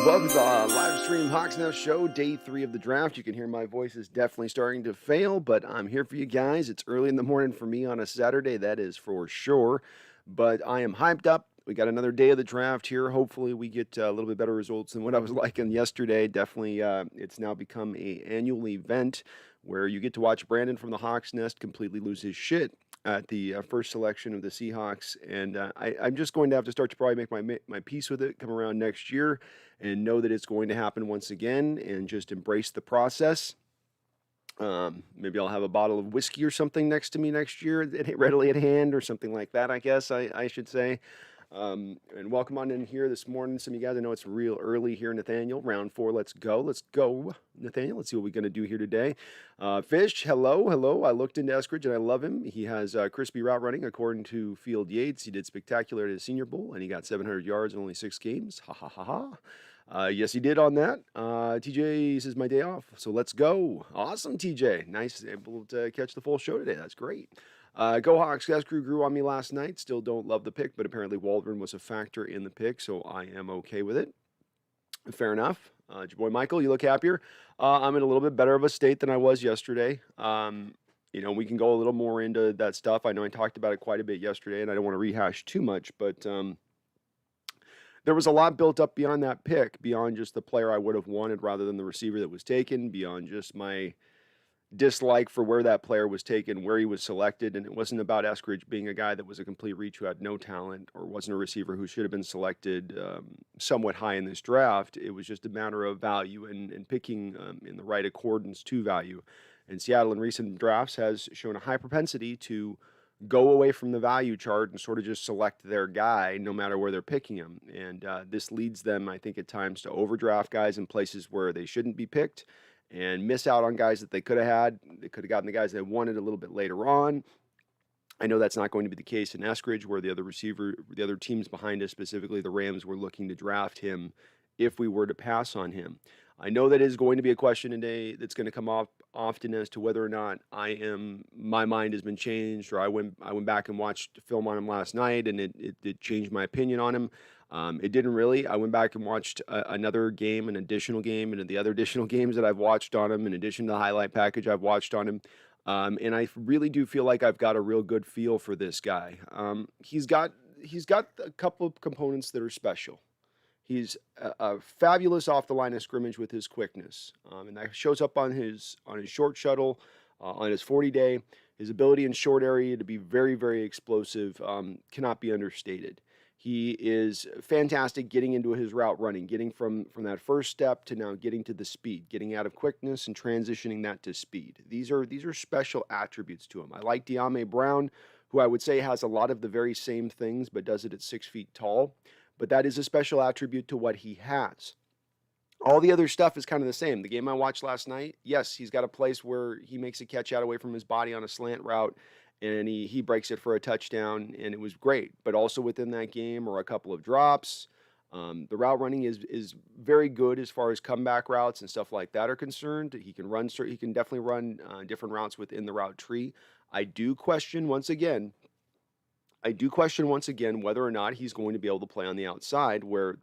welcome to the live stream Hawks Nest show, day 3 of the draft. You can hear my voice is definitely starting to fail, but I'm here for you guys. It's early in the morning for me on a Saturday, that is for sure. But I am hyped up. We got another day of the draft here. Hopefully we get a little bit better results than what I was liking yesterday. Definitely, it's now become an annual event where you get to watch Brandon from the Hawks Nest completely lose his shit at the first selection of the Seahawks, and I'm just going to have to start to probably make my peace with it come around next year and know that it's going to happen once again and just embrace the process. Maybe I'll have a bottle of whiskey or something next to me next year, readily at hand, or something like that, I guess I should say. And welcome on in here this morning. Some of you guys, I know it's real early here, Nathaniel. Round 4, let's go. Let's go, Nathaniel. Let's see what we're going to do here today. Fish, hello. I looked into Eskridge, and I love him. He has crispy route running, according to Field Yates. He did spectacular at his Senior Bowl, and he got 700 yards in only 6 games. Ha, ha, ha, ha. Yes, he did on that. TJ says, my day off, so let's go. Awesome, TJ. Nice, able to catch the full show today. That's great. Go Hawks. Guys, grew on me last night. Still don't love the pick, but apparently Waldron was a factor in the pick, so I am okay with it. Fair enough. Your boy Michael, you look happier. I'm in a little bit better of a state than I was yesterday. We can go a little more into that stuff. I know I talked about it quite a bit yesterday, and I don't want to rehash too much, but there was a lot built up beyond that pick, beyond just the player I would have wanted rather than the receiver that was taken, beyond just my dislike for where that player was taken, where he was selected, and it wasn't about Eskridge being a guy that was a complete reach who had no talent or wasn't a receiver who should have been selected somewhat high in this draft. It was just a matter of value and picking in the right accordance to value. And Seattle in recent drafts has shown a high propensity to go away from the value chart and sort of just select their guy no matter where they're picking him. And this leads them, I think, at times to overdraft guys in places where they shouldn't be picked and miss out on guys that they could have had. They could have gotten the guys they wanted a little bit later on. I know that's not going to be the case in Eskridge, where the other teams behind us, specifically the Rams, were looking to draft him if we were to pass on him. I know that is going to be a question today that's going to come up often as to whether or not my mind has been changed, or I went back and watched film on him last night and it changed my opinion on him. It didn't really. I went back and watched another game, an additional game, and the other additional games that I've watched on him, in addition to the highlight package I've watched on him. And I really do feel like I've got a real good feel for this guy. He's got a couple of components that are special. He's fabulous off the line of scrimmage with his quickness, and that shows up on his short shuttle, on his 40-day. His ability in short area to be very, very explosive cannot be understated. He is fantastic getting into his route running, getting from that first step to now getting to the speed, getting out of quickness and transitioning that to speed. These are special attributes to him. I like De'Ame Brown, who I would say has a lot of the very same things, but does it at 6 feet tall. But that is a special attribute to what he has. All the other stuff is kind of the same. The game I watched last night, yes, he's got a place where he makes a catch out away from his body on a slant route, and he breaks it for a touchdown, and it was great. But also within that game are a couple of drops. The route running is very good as far as comeback routes and stuff like that are concerned. He can definitely run different routes within the route tree. I do question once again whether or not he's going to be able to play on the outside, where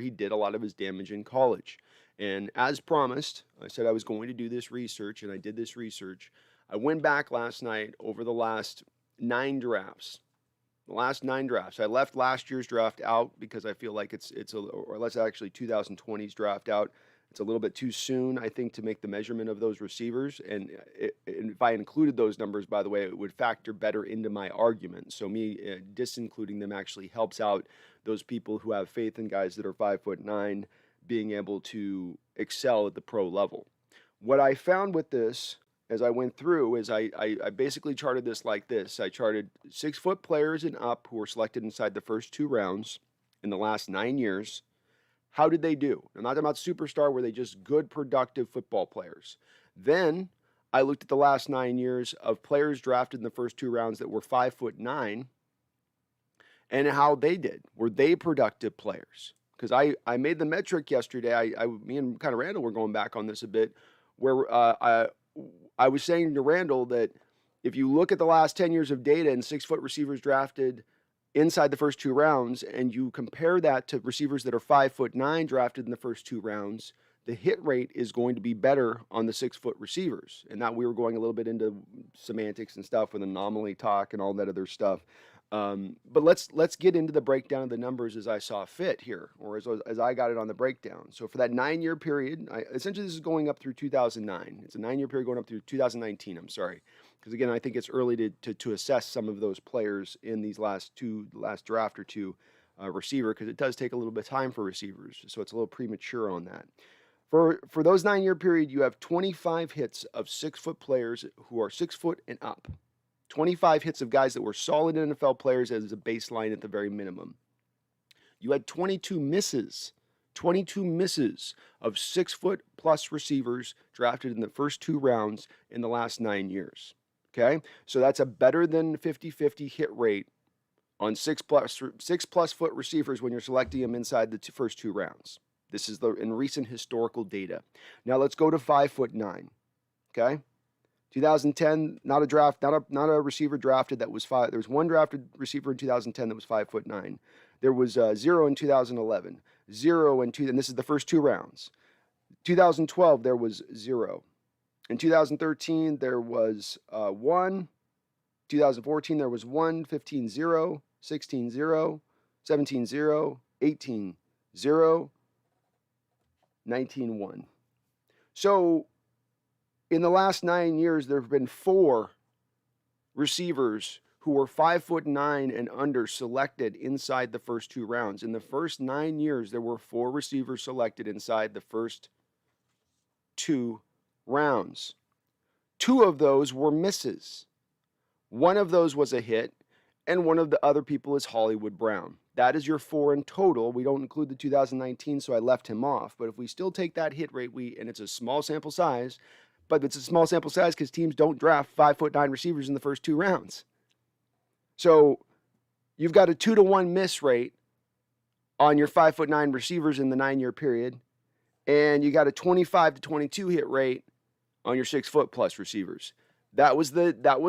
he did a lot of his damage in college. And as promised, I said I was going to do this research, and I did this research. I went back last night over the last 9 drafts. The last 9 drafts. I left last year's draft out because I feel like or let's actually 2020's draft out. It's a little bit too soon, I think, to make the measurement of those receivers. And if I included those numbers, by the way, it would factor better into my argument. So me disincluding them actually helps out those people who have faith in guys that are 5'9", being able to excel at the pro level. What I found with this, as I went through, is I basically charted this like this. I charted 6-foot players and up who were selected inside the first 2 rounds in the last 9 years. How did they do? I'm not talking about superstar, were they just good, productive football players? Then I looked at the last 9 years of players drafted in the first 2 rounds that were 5'9", and how they did. Were they productive players? Because I made the metric yesterday. Me and kind of Randall were going back on this a bit, where I was saying to Randall that if you look at the last 10 years of data and 6-foot receivers drafted inside the first 2 rounds, and you compare that to receivers that are 5'9" drafted in the first 2 rounds, the hit rate is going to be better on the 6-foot receivers. And that we were going a little bit into semantics and stuff with anomaly talk and all that other stuff. But let's get into the breakdown of the numbers as I saw fit here, or as I got it on the breakdown. So for that 9-year period, essentially this is going up through 2009. It's a 9-year period going up through 2019. I'm sorry, because again, I think it's early to assess some of those players in these last draft or two receiver, because it does take a little bit of time for receivers, so it's a little premature on that. For those 9-year period, you have 25 hits of 6-foot players who are 6 foot and up. 25 hits of guys that were solid NFL players as a baseline at the very minimum. You had 22 misses of 6-foot plus receivers drafted in the first 2 rounds in the last 9 years. Okay, so that's a better than 50-50 hit rate on 6+ foot receivers when you're selecting them inside the first 2 rounds. This is in recent historical data. Now let's go to 5'9". Okay. 2010, not a receiver drafted that was 5. There was one drafted receiver in 2010 that was 5'9". There was 0 in 2011, 0 in and this is the first 2 rounds. 2012 there was 0. In 2013 there was 1. 2014 there was 1. 15 0, 16 0, 17 0, 18 0, 19 1. So in the last 9 years, there have been 4 receivers who were 5'9" and under selected inside the first 2 rounds. In the first 9 years, there were 4 receivers selected inside the first 2 rounds. 2 of those were misses. 1 of those was a hit, and one of the other people is Hollywood Brown. That is your 4 in total. We don't include the 2019, so I left him off. But if we still take that hit rate, and it's a small sample size, but it's a small sample size because teams don't draft 5'9" receivers in the first 2 rounds. So you've got a 2-to-1 miss rate on your 5'9" receivers in the 9-year period, and you got a 25-to-22 hit rate on your 6-foot plus receivers. That was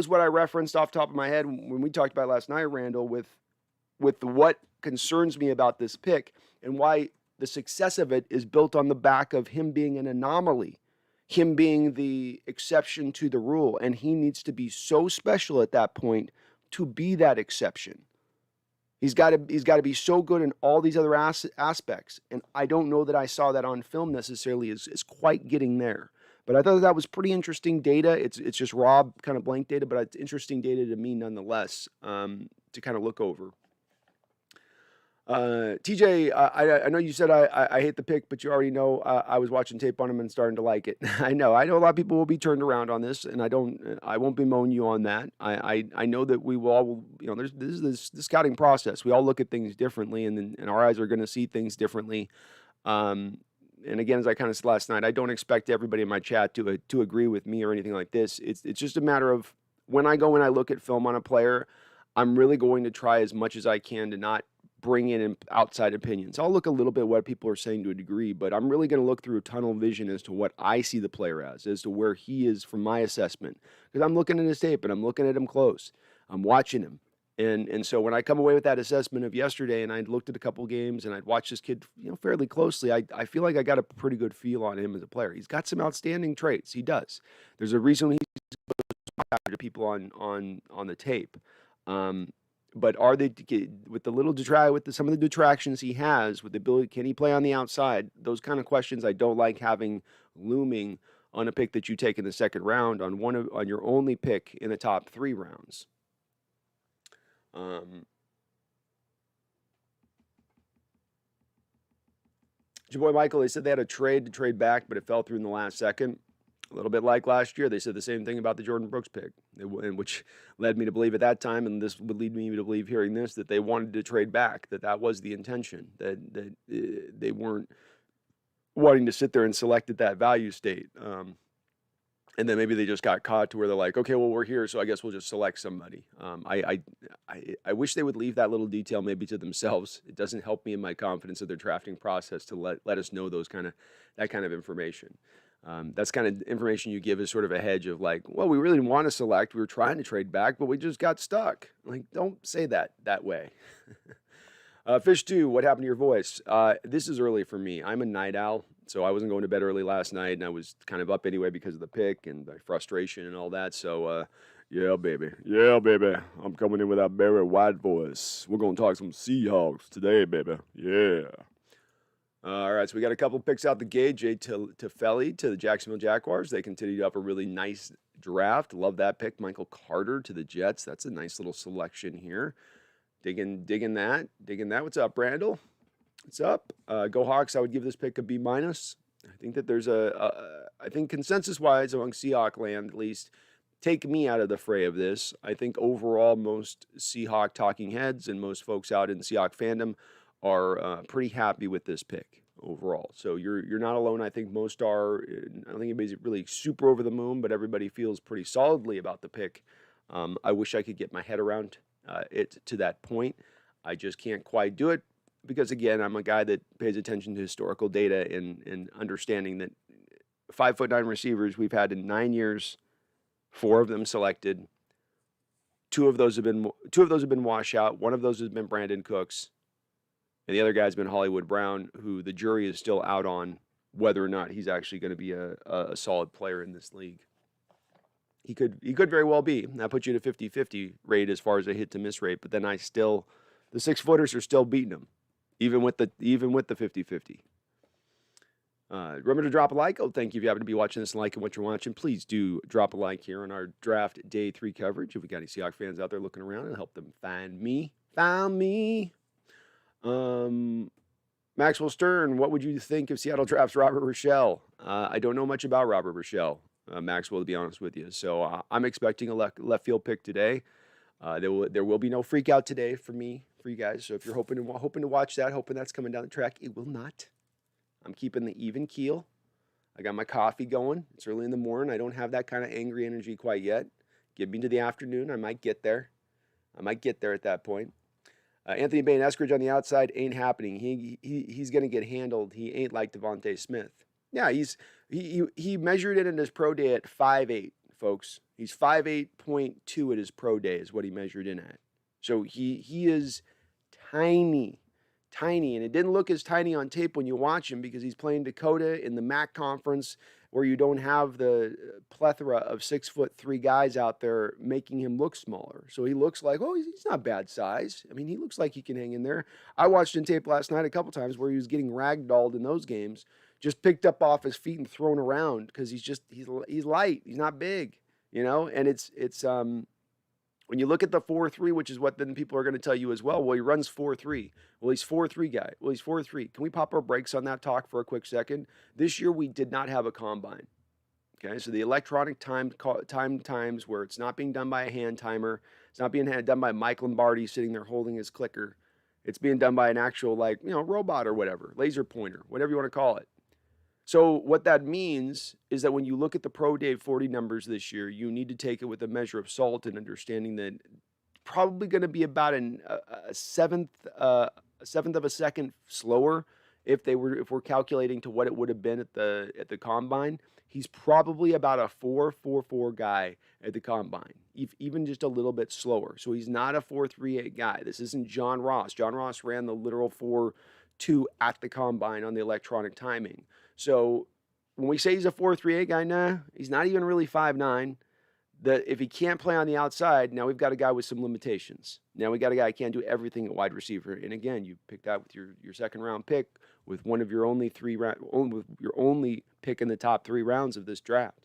what I referenced off the top of my head when we talked about last night, Randall, with what concerns me about this pick and why the success of it is built on the back of him being an anomaly, him being the exception to the rule, and he needs to be so special at that point to be that exception. He's got to be so good in all these other aspects, and I don't know that I saw that on film necessarily as quite getting there. But I thought that was pretty interesting data. It's just raw kind of blank data, but it's interesting data to me nonetheless to kind of look over. TJ, I know you said I hate the pick, but you already know I was watching tape on him and starting to like it. I know a lot of people will be turned around on this, and I won't bemoan you on that. I know that we will all, this is the scouting process. We all look at things differently, and our eyes are going to see things differently. And again, as I kind of said last night, I don't expect everybody in my chat to agree with me or anything like this. It's just a matter of when I go and I look at film on a player, I'm really going to try as much as I can to not bring in outside opinions. I'll look a little bit at what people are saying to a degree, but I'm really going to look through a tunnel vision as to what I see the player as to where he is from my assessment. Because I'm looking at his tape and I'm looking at him close. I'm watching him. And so when I come away with that assessment of yesterday and I'd looked at a couple games and I'd watched this kid fairly closely, I feel like I got a pretty good feel on him as a player. He's got some outstanding traits. He does. There's a reason he's to people on the tape. But are they, with the little some of the detractions he has, with the ability, can he play on the outside? Those kind of questions I don't like having looming on a pick that you take in the second round on your only pick in the top 3 rounds. Your boy Michael, they said they had a trade to trade back, but it fell through in the last second. A little bit like last year, they said the same thing about the Jordan Brooks pick, which led me to believe at that time, and this would lead me to believe hearing this, that they wanted to trade back, that was the intention, that they weren't wanting to sit there and select at that value state. And then maybe they just got caught to where they're like, okay, well, we're here, so I guess we'll just select somebody. I wish they would leave that little detail maybe to themselves. It doesn't help me in my confidence of their drafting process to let us know that kind of information. That's kind of information you give as sort of a hedge of like, well, we really didn't want to select. We were trying to trade back, but we just got stuck. Like, don't say that way. Fish 2, what happened to your voice? This is early for me. I'm a night owl, so I wasn't going to bed early last night, and I was kind of up anyway because of the pick and the frustration and all that. So, yeah, baby. Yeah, baby. I'm coming in with that Barry White voice. We're going to talk some Seahawks today, baby. Yeah. All right, so we got a couple picks out the gate. Jay Tufele to the Jacksonville Jaguars. They continue to have a really nice draft. Love that pick. Michael Carter to the Jets. That's a nice little selection here. Digging that. What's up, Brandel? What's up? Go Hawks. I would give this pick a B-. I think that there's I think consensus-wise among Seahawk land, at least, take me out of the fray of this. I think overall most Seahawk talking heads and most folks out in Seahawk fandom are pretty happy with this pick overall. So you're not alone. I think most are. I don't think anybody's really super over the moon, but everybody feels pretty solidly about the pick. I wish I could get my head around it to that point. I just can't quite do it because, again, I'm a guy that pays attention to historical data and understanding that 5'9" receivers we've had in 9 years, 4 of them selected. Two of those have been washout. One of those has been Brandon Cooks. And the other guy's been Hollywood Brown, who the jury is still out on whether or not he's actually going to be a solid player in this league. He could very well be. That puts you to 50-50 rate as far as a hit to miss rate, but then the 6-footers are still beating him, even with the 50-50. Remember to drop a like. Oh, thank you. If you happen to be watching this and liking what you're watching, please do drop a like here on our draft day 3 coverage. If we got any Seahawks fans out there looking around, and help them find me. Maxwell Stern, what would you think if Seattle drafts Robert Rochelle? I don't know much about Robert Rochelle, Maxwell, to be honest with you. So I'm expecting a left field pick today. There will be no freak out today for you guys. So if you're hoping to watch that, hoping that's coming down the track, it will not. I'm keeping the even keel. I got my coffee going. It's early in the morning. I don't have that kind of angry energy quite yet. Give me to the afternoon. I might get there. At that point. Anthony Bain Eskridge on the outside ain't happening. He's going to get handled. He ain't like Devontae Smith. Yeah, he measured it in his pro day at 5'8", folks. He's 5'8.2 at his pro day is what he measured in at. So he is tiny, and it didn't look as tiny on tape when you watch him because he's playing Dakota in the MAC conference where you don't have the plethora of 6'3" guys out there making him look smaller. So he looks like, oh, he's not bad size. I mean, he looks like he can hang in there. I watched in tape last night a couple times where he was getting ragdolled in those games, just picked up off his feet and thrown around because he's light. He's not big, and it's when you look at the 4.3, which is what then people are going to tell you as well, well, he runs 4.3. Well, he's 4.3 guy. Well, he's 4.3. Can we pop our brakes on that talk for a quick second? This year we did not have a combine. Okay, so the electronic times where it's not being done by a hand timer, it's not being done by Mike Lombardi sitting there holding his clicker. It's being done by an actual robot or whatever, laser pointer, whatever you want to call it. So what that means is that when you look at the Pro Day 40 numbers this year, you need to take it with a measure of salt and understanding that probably going to be about a seventh of a second slower if we're calculating to what it would have been at the combine. He's probably about a 4.44 guy at the combine, even just a little bit slower. So he's not a 4.38 guy. This isn't John Ross. John Ross ran the literal 4.2 at the combine on the electronic timing. So when we say he's a 4.38 guy, nah, he's not even really 5'9". If he can't play on the outside, now we've got a guy with some limitations. Now we got a guy who can't do everything at wide receiver. And again, you picked out with your second round pick with one of your only pick in the top 3 rounds of this draft.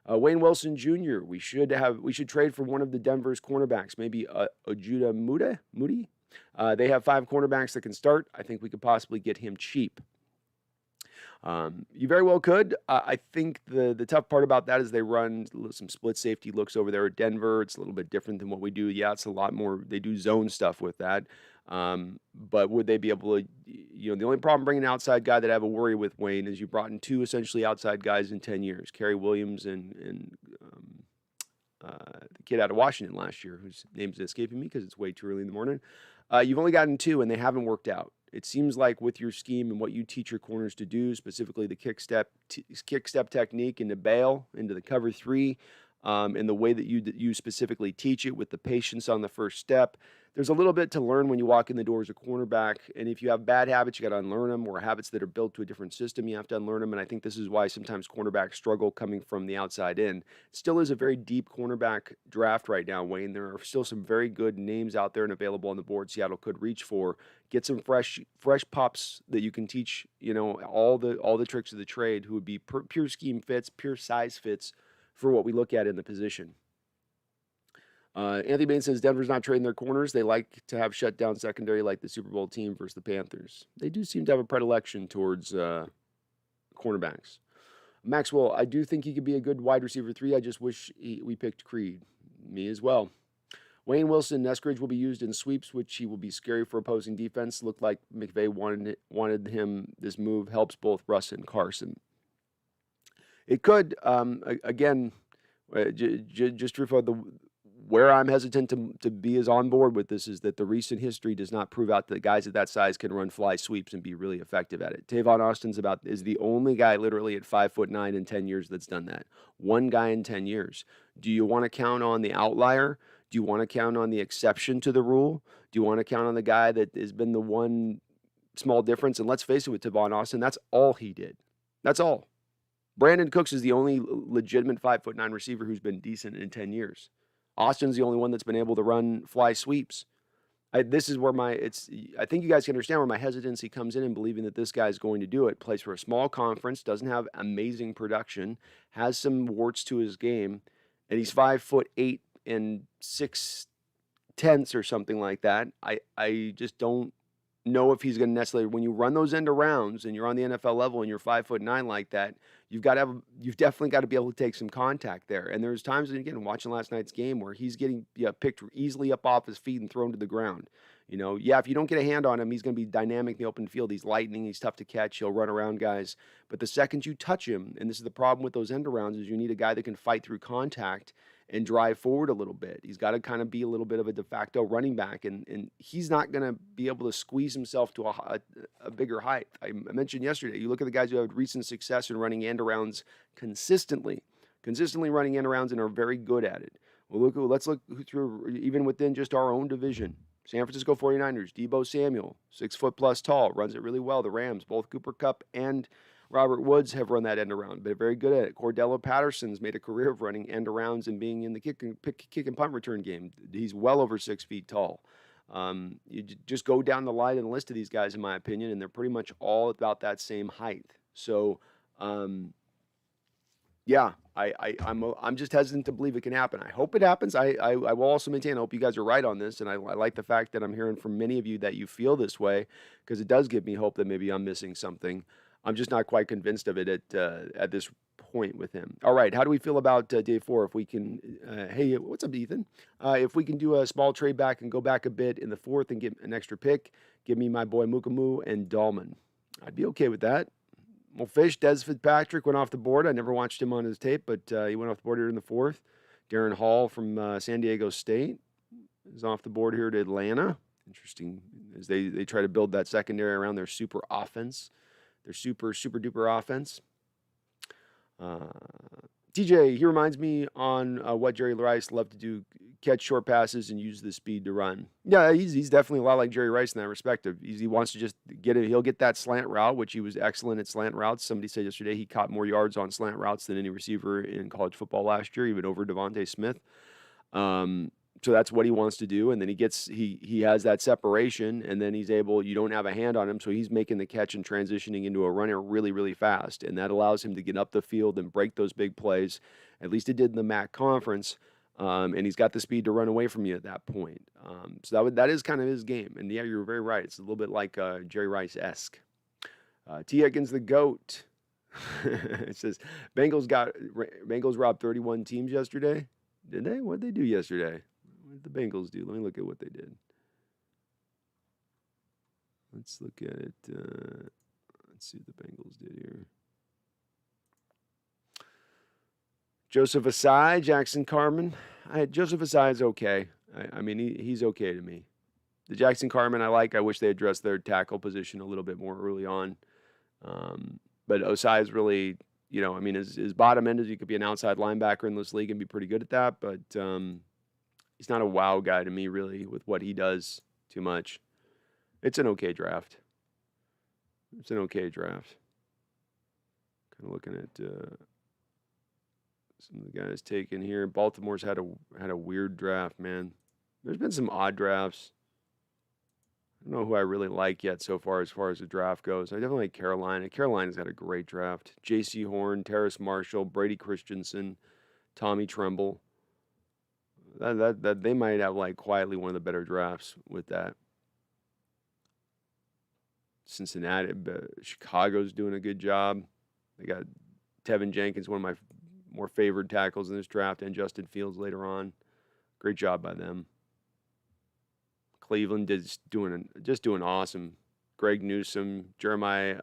Wayne Wilson Jr. We should trade for one of the Denver's cornerbacks, maybe Ojuda Moody. They have 5 cornerbacks that can start. I think we could possibly get him cheap. You very well could. I think the tough part about that is they run some split safety looks over there at Denver. It's a little bit different than what we do. Yeah, it's a lot more. They do zone stuff with that. But would they be able to, the only problem bringing an outside guy that I have a worry with, Wayne, is you brought in 2 essentially outside guys in 10 years, Kerry Williams and the kid out of Washington last year, whose name's escaping me because it's way too early in the morning. You've only gotten 2 and they haven't worked out. It seems like with your scheme and what you teach your corners to do, specifically the kick step technique into bail, into the cover three, and the way that you specifically teach it with the patience on the first step. There's a little bit to learn when you walk in the door as a cornerback. And if you have bad habits, you got to unlearn them, or habits that are built to a different system, you have to unlearn them. And I think this is why sometimes cornerbacks struggle coming from the outside in. It still is a very deep cornerback draft right now, Wayne. There are still some very good names out there and available on the board Seattle could reach for. Get some fresh pups that you can teach, all the tricks of the trade, who would be pure scheme fits, pure size fits for what we look at in the position. Anthony Bain says Denver's not trading their corners. They like to have shut down secondary like the Super Bowl team versus the Panthers. They do seem to have a predilection towards cornerbacks. Maxwell, I do think he could be a good wide receiver 3. I just wish we picked Creed. Me as well. Wayne Wilson, Eskridge will be used in sweeps, which he will be scary for opposing defense. Looked like McVay wanted him. This move helps both Russ and Carson. It could, again, just for where I'm hesitant to be as on board with this is that the recent history does not prove out that guys at that size can run fly sweeps and be really effective at it. Tavon Austin's is the only guy literally at 5'9" in 10 years that's done that. One guy in 10 years. Do you want to count on the outlier? Do you want to count on the exception to the rule? Do you want to count on the guy that has been the one small difference? And let's face it, with Tavon Austin, that's all he did. That's all. Brandon Cooks is the only legitimate 5'9" receiver who's been decent in 10 years. Austin's the only one that's been able to run fly sweeps. This is where I think you guys can understand where my hesitancy comes in believing that this guy's going to do it. Plays for a small conference, doesn't have amazing production, has some warts to his game, and he's 5'8" and 6/10 or something like that. I just don't know if he's going to necessarily, when you run those end arounds and you're on the NFL level and you're 5'9" like that, you've definitely got to be able to take some contact there. And there's times, again, watching last night's game where he's getting picked easily up off his feet and thrown to the ground. If you don't get a hand on him, he's going to be dynamic in the open field. He's lightning. He's tough to catch. He'll run around guys. But the second you touch him, and this is the problem with those end arounds, is you need a guy that can fight through contact and drive forward a little bit. He's got to kind of be a little bit of a de facto running back, and he's not going to be able to squeeze himself to a bigger height. I mentioned yesterday, you look at the guys who have recent success in running end arounds consistently running end arounds and are very good at it. Well, let's look through even within just our own division. San Francisco 49ers, Deebo Samuel, 6 foot plus tall, runs it really well. The Rams, both Cooper Kupp and Robert Woods have run that end around, but very good at it. Cordell Patterson's made a career of running end arounds and being in the kick and punt return game. He's well over 6 feet tall. You just go down the line and the list of these guys, in my opinion, and they're pretty much all about that same height. So, I'm just hesitant to believe it can happen. I hope it happens. I will also maintain, I hope you guys are right on this, and I like the fact that I'm hearing from many of you that you feel this way, because it does give me hope that maybe I'm missing something. I'm just not quite convinced of it at this point with him. All right, how do we feel about day 4? If we can, hey, what's up, Ethan? If we can do a small trade back and go back a bit in the 4th and get an extra pick, give me my boy Mukamu and Dahlman. I'd be okay with that. Well, Fish, Des Fitzpatrick went off the board. I never watched him on his tape, but he went off the board here in the 4th. Darren Hall from San Diego State is off the board here to Atlanta. Interesting, as they try to build that secondary around their super offense. Their super duper offense. TJ, he reminds me on what Jerry Rice loved to do, catch short passes and use the speed to run. Yeah, he's definitely a lot like Jerry Rice in that respect. He wants to just get it. He'll get that slant route, which he was excellent at slant routes. Somebody said yesterday he caught more yards on slant routes than any receiver in college football last year, even over Devontae Smith. So that's what he wants to do, and then he has that separation, and then he's able. You don't have a hand on him, so he's making the catch and transitioning into a runner really, really fast, and that allows him to get up the field and break those big plays. At least it did in the MAC conference, and he's got the speed to run away from you at that point. So that is kind of his game, and yeah, you're very right. It's a little bit like Jerry Rice-esque. T. Higgins, the GOAT. It says Bengals robbed 31 teams yesterday. Did they? What did they do yesterday? What did the Bengals do? Let me look at what they did. Let's look at it. Let's see what the Bengals did here. Joseph Asai, Jackson Carman. Joseph Asai is okay. I mean, he's okay to me. The Jackson Carman I like. I wish they addressed their tackle position a little bit more early on. But Osai is really, I mean, his bottom end is he could be an outside linebacker in this league and be pretty good at that. But he's not a wow guy to me, really, with what he does too much. It's an okay draft. It's an okay draft. Kind of looking at some of the guys taken here. Baltimore's had a weird draft, man. There's been some odd drafts. I don't know who I really like yet so far as the draft goes. I definitely like Carolina. Carolina's got a great draft. J.C. Horn, Terrace Marshall, Brady Christensen, Tommy Tremble. That they might have like quietly one of the better drafts with that. Cincinnati, Chicago's doing a good job. They got Tevin Jenkins, one of my more favored tackles in this draft, and Justin Fields later on. Great job by them. Cleveland is just doing awesome. Greg Newsome, Jeremiah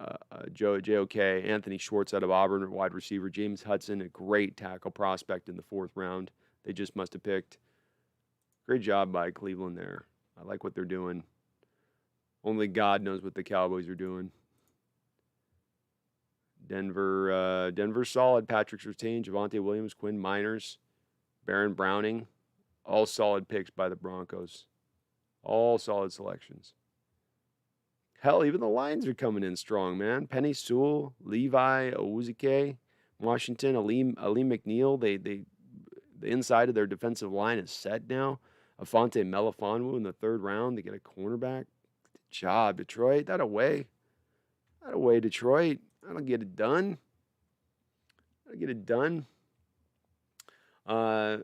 JOK, Anthony Schwartz out of Auburn, wide receiver. James Hudson, a great tackle prospect in the 4th round. They just must have picked. Great job by Cleveland there. I like what they're doing. Only God knows what the Cowboys are doing. Denver's solid. Patrick Surtain, Javonte Williams, Quinn Miners, Baron Browning. All solid picks by the Broncos. All solid selections. Hell, even the Lions are coming in strong, man. Penny Sewell, Levi Owuzike, Washington, Aleem McNeil. The inside of their defensive line is set now. Afante Melifonwu in the 3rd round to get a cornerback. Good job, Detroit. That away, Detroit. That'll get it done. Go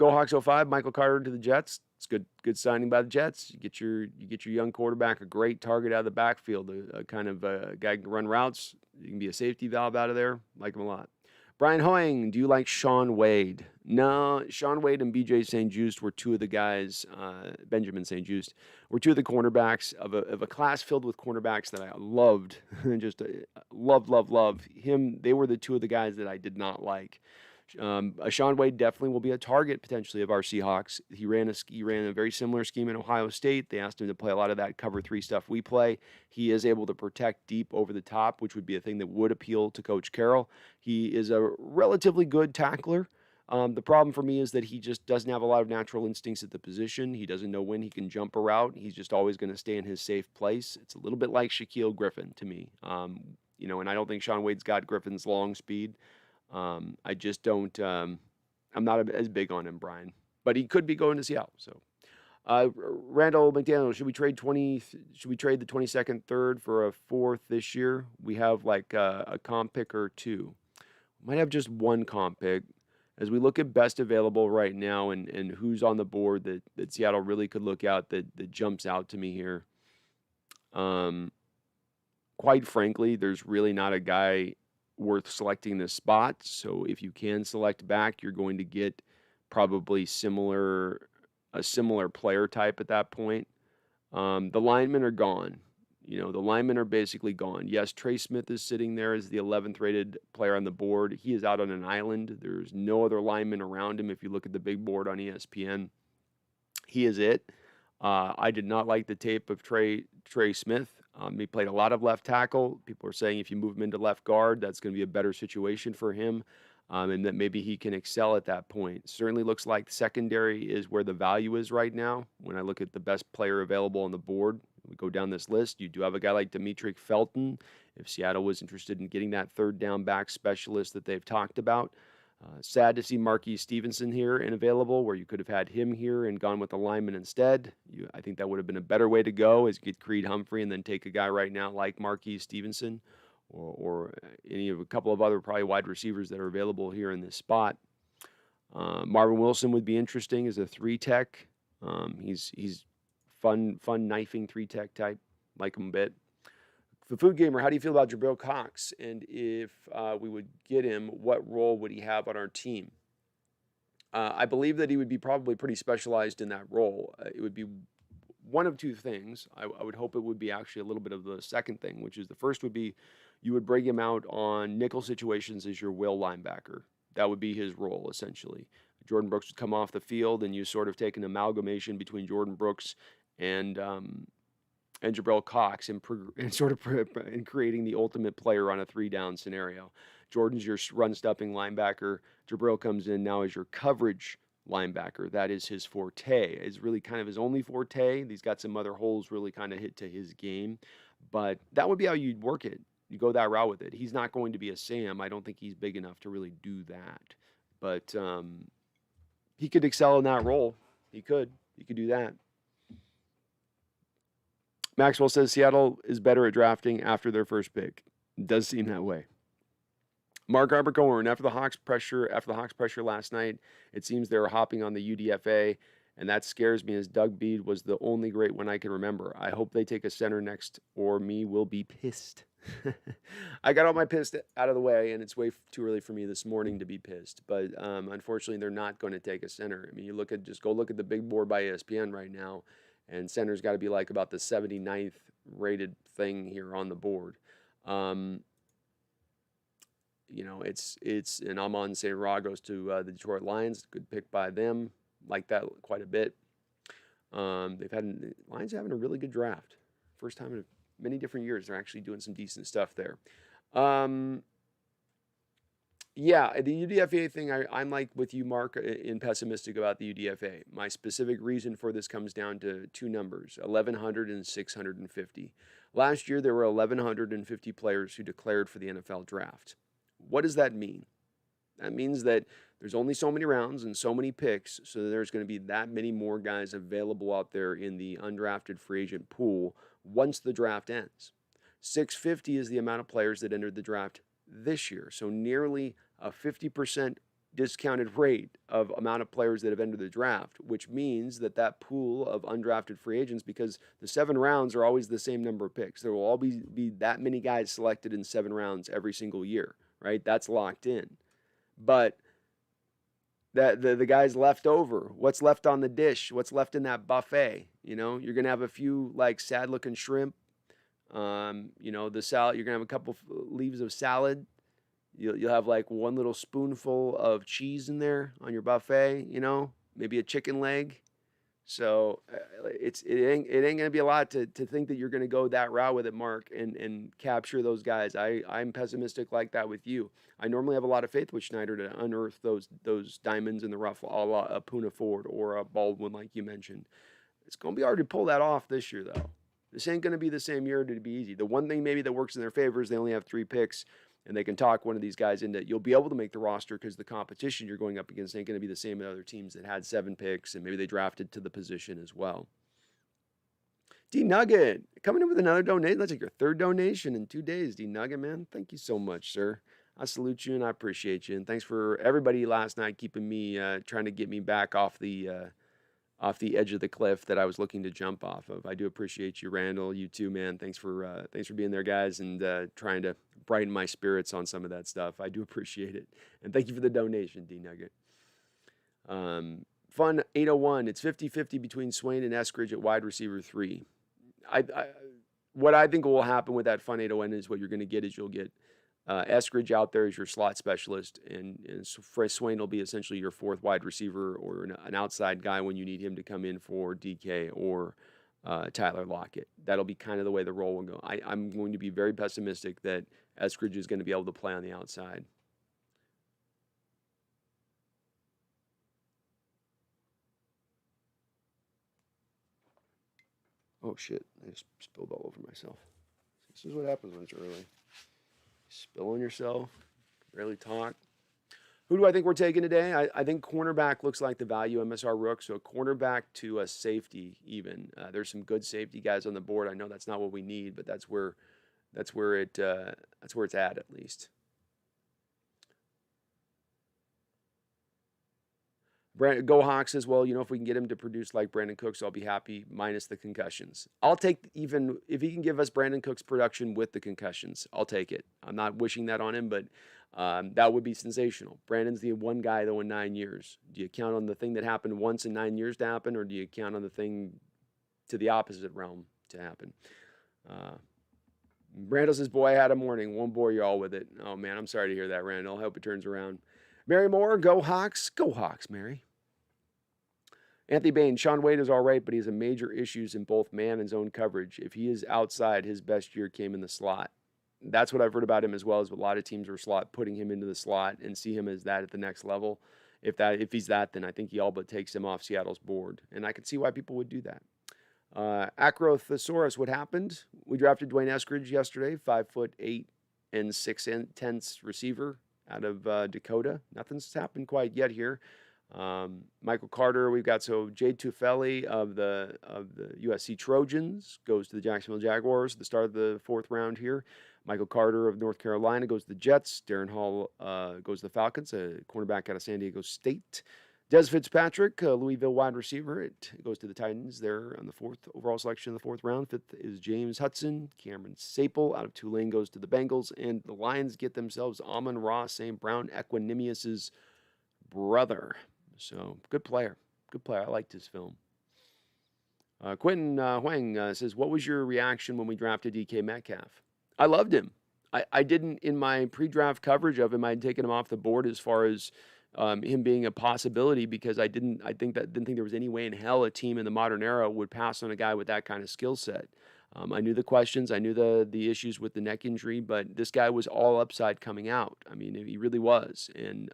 Hawks 05, Michael Carter to the Jets. It's good signing by the Jets. You get your young quarterback a great target out of the backfield, a kind of a guy who can run routes. You can be a safety valve out of there. Like him a lot. Brian Hoying, do you like Shaun Wade? No, Shaun Wade and B.J. St. Juste were two of the guys, Benjamin St. Juste, were two of the cornerbacks of a class filled with cornerbacks that I loved. Just love him. They were the two of the guys that I did not like. Shaun Wade definitely will be a target potentially of our Seahawks. He ran a very similar scheme in Ohio State. They asked him to play a lot of that cover 3 stuff we play. He is able to protect deep over the top, which would be a thing that would appeal to Coach Carroll. He is a relatively good tackler. The problem for me is that he just doesn't have a lot of natural instincts at the position. He doesn't know when he can jump a route. He's just always going to stay in his safe place. It's a little bit like Shaquille Griffin to me. And I don't think Shaun Wade's got Griffin's long speed. I just don't. I'm not as big on him, Brian. But he could be going to Seattle. So, Randall McDaniel, should we trade the 22nd, 3rd for a 4th this year? We have like a comp pick or 2. Might have just one comp pick. As we look at best available right now and who's on the board that Seattle really could look out that jumps out to me here. Quite frankly, there's really not a guy worth selecting this spot. So if you can select back, you're going to get probably a similar player type at that point. The linemen are gone. The linemen are basically gone. Yes, Trey Smith is sitting there as the 11th rated player on the board. He is out on an island. There's no other linemen around him. If you look at the big board on ESPN, he is it. I did not like the tape of Trey Smith. He played a lot of left tackle. People are saying if you move him into left guard, that's going to be a better situation for him, and that maybe he can excel at that point. Certainly looks like secondary is where the value is right now. When I look at the best player available on the board, we go down this list. You do have a guy like Demetric Felton. If Seattle was interested in getting that 3rd down back specialist that they've talked about. Sad to see Marquise Stevenson here and available, where you could have had him here and gone with the lineman instead. I think that would have been a better way to go, is get Creed Humphrey and then take a guy right now like Marquise Stevenson or any of a couple of other probably wide receivers that are available here in this spot. Marvin Wilson would be interesting as a 3-tech. He's fun knifing 3-tech type. Like him a bit. The Food Gamer, how do you feel about Jabril Cox? And if we would get him, what role would he have on our team? I believe that he would be probably pretty specialized in that role. It would be one of two things. I would hope it would be actually a little bit of the second thing, which is the first would be you would bring him out on nickel situations as your will linebacker. That would be his role, essentially. Jordan Brooks would come off the field, and you sort of take an amalgamation between Jordan Brooks and Jabril Cox in creating the ultimate player on a 3-down scenario. Jordan's your run-stuffing linebacker. Jabril comes in now as your coverage linebacker. That is his forte. It's really kind of his only forte. He's got some other holes really kind of hit to his game, but that would be how you'd work it. You go that route with it. He's not going to be a Sam. I don't think he's big enough to really do that, but he could excel in that role. He could do that. Maxwell says Seattle is better at drafting after their first pick. It does seem that way. Mark Arbercorn, after the Hawks pressure last night, it seems they were hopping on the UDFA, and that scares me as Doug Bede was the only great one I can remember. I hope they take a center next, or me will be pissed. I got all my pissed out of the way, and it's way too early for me this morning to be pissed. But unfortunately, they're not going to take a center. I mean, just go look at the big board by ESPN right now, and center's got to be like about the 79th rated thing here on the board. And Amon St. Ra goes to the Detroit Lions. Good pick by them. Like that quite a bit. Lions having a really good draft. First time in many different years they're actually doing some decent stuff there. Yeah, the UDFA thing, I'm like with you, Mark, in pessimistic about the UDFA. My specific reason for this comes down to two numbers, 1,100 and 650. Last year, there were 1,150 players who declared for the NFL draft. What does that mean? That means that there's only so many rounds and so many picks, so there's going to be that many more guys available out there in the undrafted free agent pool once the draft ends. 650 is the amount of players that entered the draft this year, so nearly a 50% discounted rate of amount of players that have entered the draft, which means that pool of undrafted free agents, because the 7 rounds are always the same number of picks, there will always be that many guys selected in 7 rounds every single year, right? That's locked in. But that the guys left over, what's left on the dish, what's left in that buffet, you're going to have a few like sad looking shrimp, the salad, you're going to have a couple leaves of salad. You'll have like one little spoonful of cheese in there on your buffet, maybe a chicken leg. So it ain't going to be a lot to think that you're going to go that route with it, Mark, and capture those guys. I'm pessimistic like that with you. I normally have a lot of faith with Schneider to unearth those diamonds in the rough, a la a Puna Ford or a Baldwin, like you mentioned. It's going to be hard to pull that off this year, though. This ain't going to be the same year to be easy. The one thing maybe that works in their favor is they only have 3 picks, and they can talk one of these guys into you'll be able to make the roster because the competition you're going up against ain't going to be the same as other teams that had 7 picks, and maybe they drafted to the position as well. D Nugget coming in with another donation. That's like your 3rd donation in 2 days. D Nugget, man, thank you so much, sir. I salute you and I appreciate you. And thanks for everybody last night keeping me trying to get me back off the edge of the cliff that I was looking to jump off of. I do appreciate you, Randall. You too, man. Thanks for being there, guys, and trying to brighten my spirits on some of that stuff. I do appreciate it. And thank you for the donation, D Nugget. Fun 801. It's 50-50 between Swain and Eskridge at wide receiver 3. What I think will happen with that Fun 801 is what you're going to get is you'll get Eskridge out there as your slot specialist, and Swain will be essentially your 4th wide receiver or an outside guy when you need him to come in for DK or Tyler Lockett. That'll be kind of the way the role will go. I'm going to be very pessimistic that Eskridge is going to be able to play on the outside. Oh, shit. I just spilled all over myself. This is what happens when it's early. Spill on yourself, barely talk. Who do I think we're taking today? I think cornerback looks like the value MSR rook, so a cornerback to a safety even. There's some good safety guys on the board. I know that's not what we need, but that's where it's at least. Go Hawks says, well, if we can get him to produce like Brandon Cooks, I'll be happy minus the concussions. I'll take even if he can give us Brandon Cooks production with the concussions. I'll take it. I'm not wishing that on him, but that would be sensational. Brandon's the one guy, though, in 9 years. Do you count on the thing that happened once in 9 years to happen, or do you count on the thing to the opposite realm to happen? Randall says, boy, I had a morning. Won't bore you all with it. Oh, man, I'm sorry to hear that, Randall. I hope it turns around. Mary Moore, go Hawks. Go Hawks, Mary. Anthony Bain, Sean Wade is all right, but he has major issues in both man and zone coverage. If he is outside, his best year came in the slot. That's what I've heard about him as well, as a lot of teams are slot putting him into the slot and see him as that at the next level. If he's that, then I think he all but takes him off Seattle's board. And I can see why people would do that. Acrothosaurus, what happened? We drafted Dwayne Eskridge yesterday, 5'8" and 6'10" receiver out of Dakota. Nothing's happened quite yet here. Michael Carter, we've got Jade Tufeli of the USC Trojans goes to the Jacksonville Jaguars at the start of the 4th round here. Michael Carter of North Carolina goes to the Jets. Darren Hall goes to the Falcons, a cornerback out of San Diego State. Des Fitzpatrick, Louisville wide receiver, it goes to the Titans there on the 4th overall selection in the 4th round. 5th is James Hudson. Cameron Sapel out of Tulane goes to the Bengals. And the Lions get themselves Amon-Ra St. Brown, Equanimous' brother. So, good player. Good player. I liked his film. Quentin Huang says, what was your reaction when we drafted DK Metcalf? I loved him. I didn't, in my pre-draft coverage of him, I'd taken him off the board as far as him being a possibility because I didn't think there was any way in hell a team in the modern era would pass on a guy with that kind of skill set. I knew the questions, I knew the issues with the neck injury, but this guy was all upside coming out. I mean, he really was. And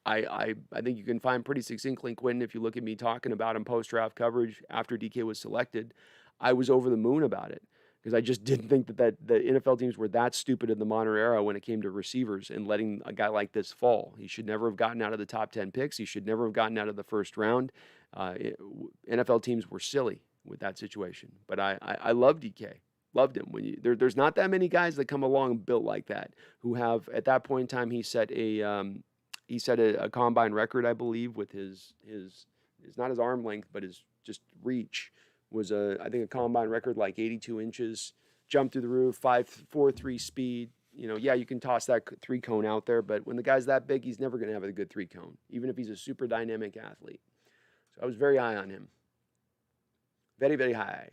I think you can find pretty succinctly, Quentin, if you look at me talking about him post-draft coverage after DK was selected, I was over the moon about it. Because I just didn't think that the NFL teams were that stupid in the modern era when it came to receivers and letting a guy like this fall. He should never have gotten out of the top 10 picks. He should never have gotten out of the 1st round. NFL teams were silly with that situation. But I love DK. Loved him. There's not that many guys that come along built like that who have, at that point in time, he set a combine record, I believe, with his not his arm length, but his just reach. Was I think a combine record like 82 inches, jumped through the roof, 5.43 speed. Yeah, you can toss that 3-cone out there, but when the guy's that big, he's never going to have a good 3-cone, even if he's a super dynamic athlete. So I was very high on him. Very, very high.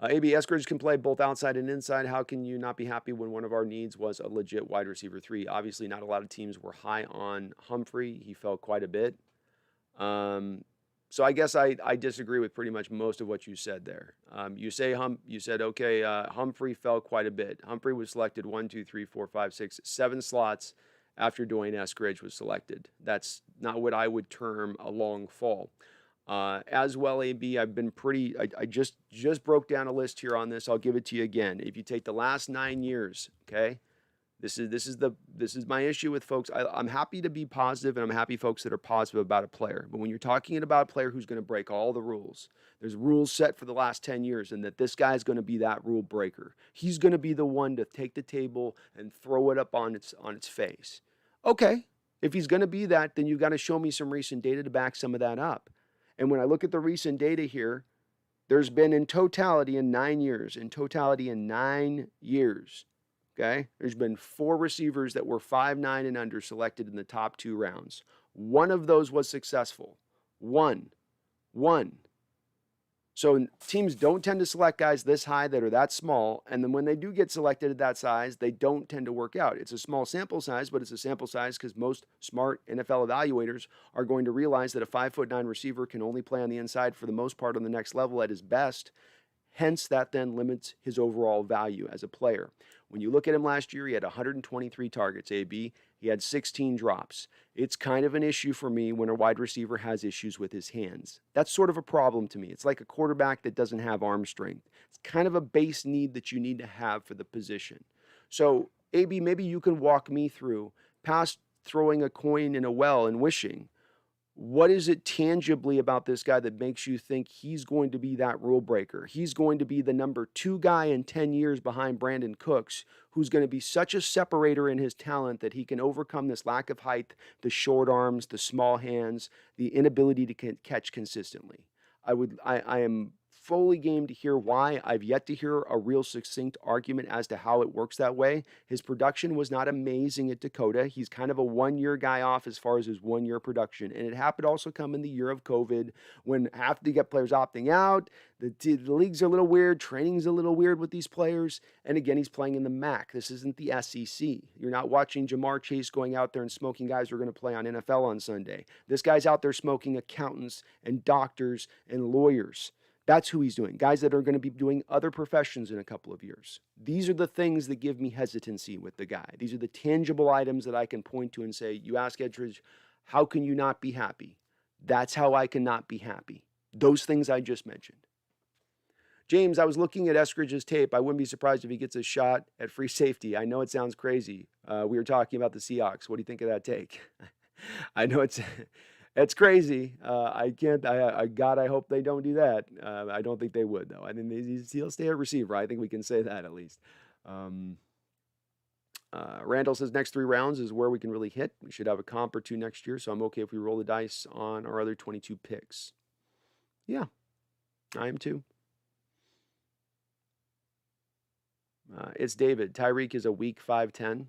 AB Eskridge can play both outside and inside. How can you not be happy when one of our needs was a legit wide receiver 3? Obviously, not a lot of teams were high on Humphrey. He fell quite a bit. So I guess I disagree with pretty much most of what you said there. You said, okay, Humphrey fell quite a bit. Humphrey was selected 1, 2, 3, 4, 5, 6, 7 slots after Dwayne Eskridge was selected. That's not what I would term a long fall. As well, AB, I've been pretty, I just broke down a list here on this. I'll give it to you again. If you take the last 9 years, okay, this is my issue with folks. I'm happy to be positive, and I'm happy folks that are positive about a player. But when you're talking about a player who's going to break all the rules, there's rules set for the last 10 years, and that this guy's going to be that rule breaker. He's going to be the one to take the table and throw it up on its face. Okay, if he's going to be that, then you've got to show me some recent data to back some of that up. And when I look at the recent data here, there's been in totality in 9 years, okay, there's been 4 receivers that were 5'9" and under selected in the top 2 rounds. One of those was successful. One. So teams don't tend to select guys this high that are that small, and then when they do get selected at that size, they don't tend to work out. It's a small sample size, but it's a sample size because most smart NFL evaluators are going to realize that a 5'9" receiver can only play on the inside for the most part on the next level at his best. Hence, that then limits his overall value as a player. When you look at him last year, he had 123 targets, AB. He had 16 drops. It's kind of an issue for me when a wide receiver has issues with his hands. That's sort of a problem to me. It's like a quarterback that doesn't have arm strength. It's kind of a base need that you need to have for the position. So, AB, maybe you can walk me through, past throwing a coin in a well and wishing, what is it tangibly about this guy that makes you think he's going to be that rule breaker? He's going to be the number 2 guy in 10 years behind Brandon Cooks, who's going to be such a separator in his talent that he can overcome this lack of height, the short arms, the small hands, the inability to catch consistently. I am fully game to hear why. I've yet to hear a real succinct argument as to how it works that way. His production was not amazing at Dakota. He's kind of a one-year guy off as far as his one-year production. And it happened to also come in the year of COVID when half the get players opting out. The league's a little weird. Training's a little weird with these players. And again, he's playing in the MAC. This isn't the SEC. You're not watching Jamar Chase going out there and smoking guys who are going to play on NFL on Sunday. This guy's out there smoking accountants and doctors and lawyers. That's who he's doing. Guys that are going to be doing other professions in a couple of years. These are the things that give me hesitancy with the guy. These are the tangible items that I can point to and say, you ask Edridge, how can you not be happy? That's how I cannot be happy. Those things I just mentioned. James, I was looking at Eskridge's tape. I wouldn't be surprised if he gets a shot at free safety. I know it sounds crazy. We were talking about the Seahawks. What do you think of that take? I know it's crazy. I can't. God, I hope they don't do that. I don't think they would, though. I think he'll stay at receiver. I think we can say that at least. Randall says next 3 rounds is where we can really hit. We should have a comp or 2 next year, so I'm okay if we roll the dice on our other 22 picks. Yeah, I am too. It's David. Tyreek is a weak 5'10".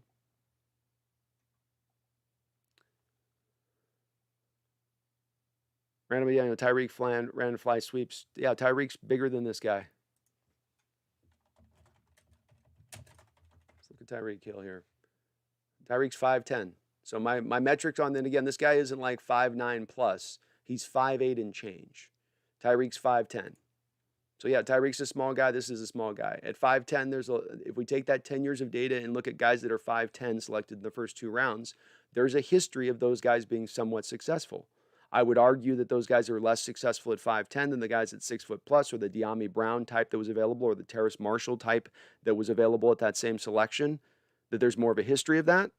Randomly, yeah, Tyreek random fly sweeps. Yeah, Tyreek's bigger than this guy. Let's look at Tyreek Hill here. Tyreek's 5'10". So my metrics on then again, this guy isn't like 5'9 plus. He's 5'8 and change. Tyreek's 5'10". So yeah, Tyreek's a small guy. This is a small guy. At 5'10", if we take that 10 years of data and look at guys that are 5'10 selected in the first 2 rounds, there's a history of those guys being somewhat successful. I would argue that those guys are less successful at 5'10 than the guys at 6 foot plus, or the De'Ami Brown type that was available, or the Terrace Marshall type that was available at that same selection. That there's more of a history of that.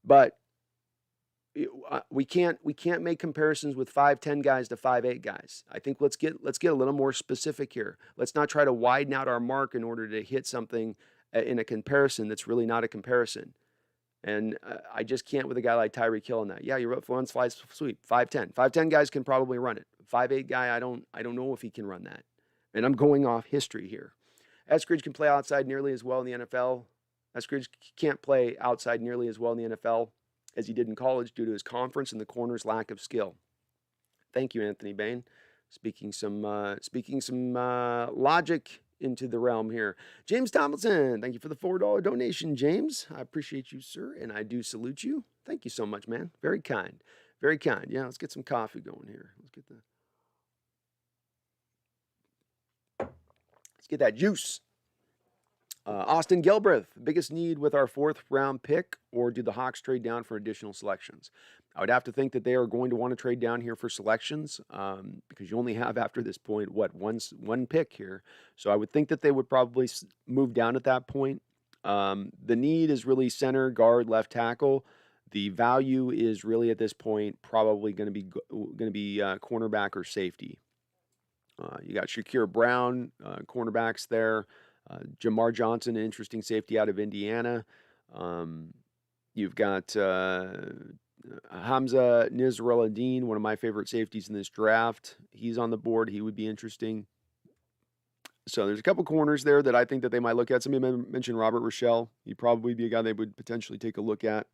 But we can't make comparisons with 5'10 guys to 5'8 guys. I think let's get a little more specific here. Let's not try to widen out our mark in order to hit something in a comparison that's really not a comparison. And I just can't with a guy like Tyreek Hill in that. Yeah, you wrote one slide sweep, 5'10". 5'10 guys can probably run it. 5'8 guy, I don't know if he can run that. And I'm going off history here. Eskridge can play outside nearly as well in the NFL. Eskridge can't play outside nearly as well in the NFL as he did in college due to his conference and the corner's lack of skill. Thank you, Anthony Bain. Speaking some logic into the realm here. James Tomlinson, thank you for the $4 donation, James. I appreciate you, sir, and I do salute you. Thank you so much, man. Very kind. Very kind. Yeah, let's get some coffee going here. Let's get that juice. Austin Gilbreth, biggest need with our 4th round pick, or do the Hawks trade down for additional selections? I would have to think that they are going to want to trade down here for selections because you only have, after this point, one pick here. So I would think that they would probably move down at that point. The need is really center, guard, left tackle. The value is really at this point probably going to be cornerback or safety. You got Shakir Brown, cornerbacks there. Jamar Johnson, an interesting safety out of Indiana. You've got Hamza Nizraladeen, one of my favorite safeties in this draft. He's on the board. He would be interesting. So there's a couple corners there that I think that they might look at. Somebody mentioned Robert Rochelle. He'd probably be a guy they would potentially take a look at.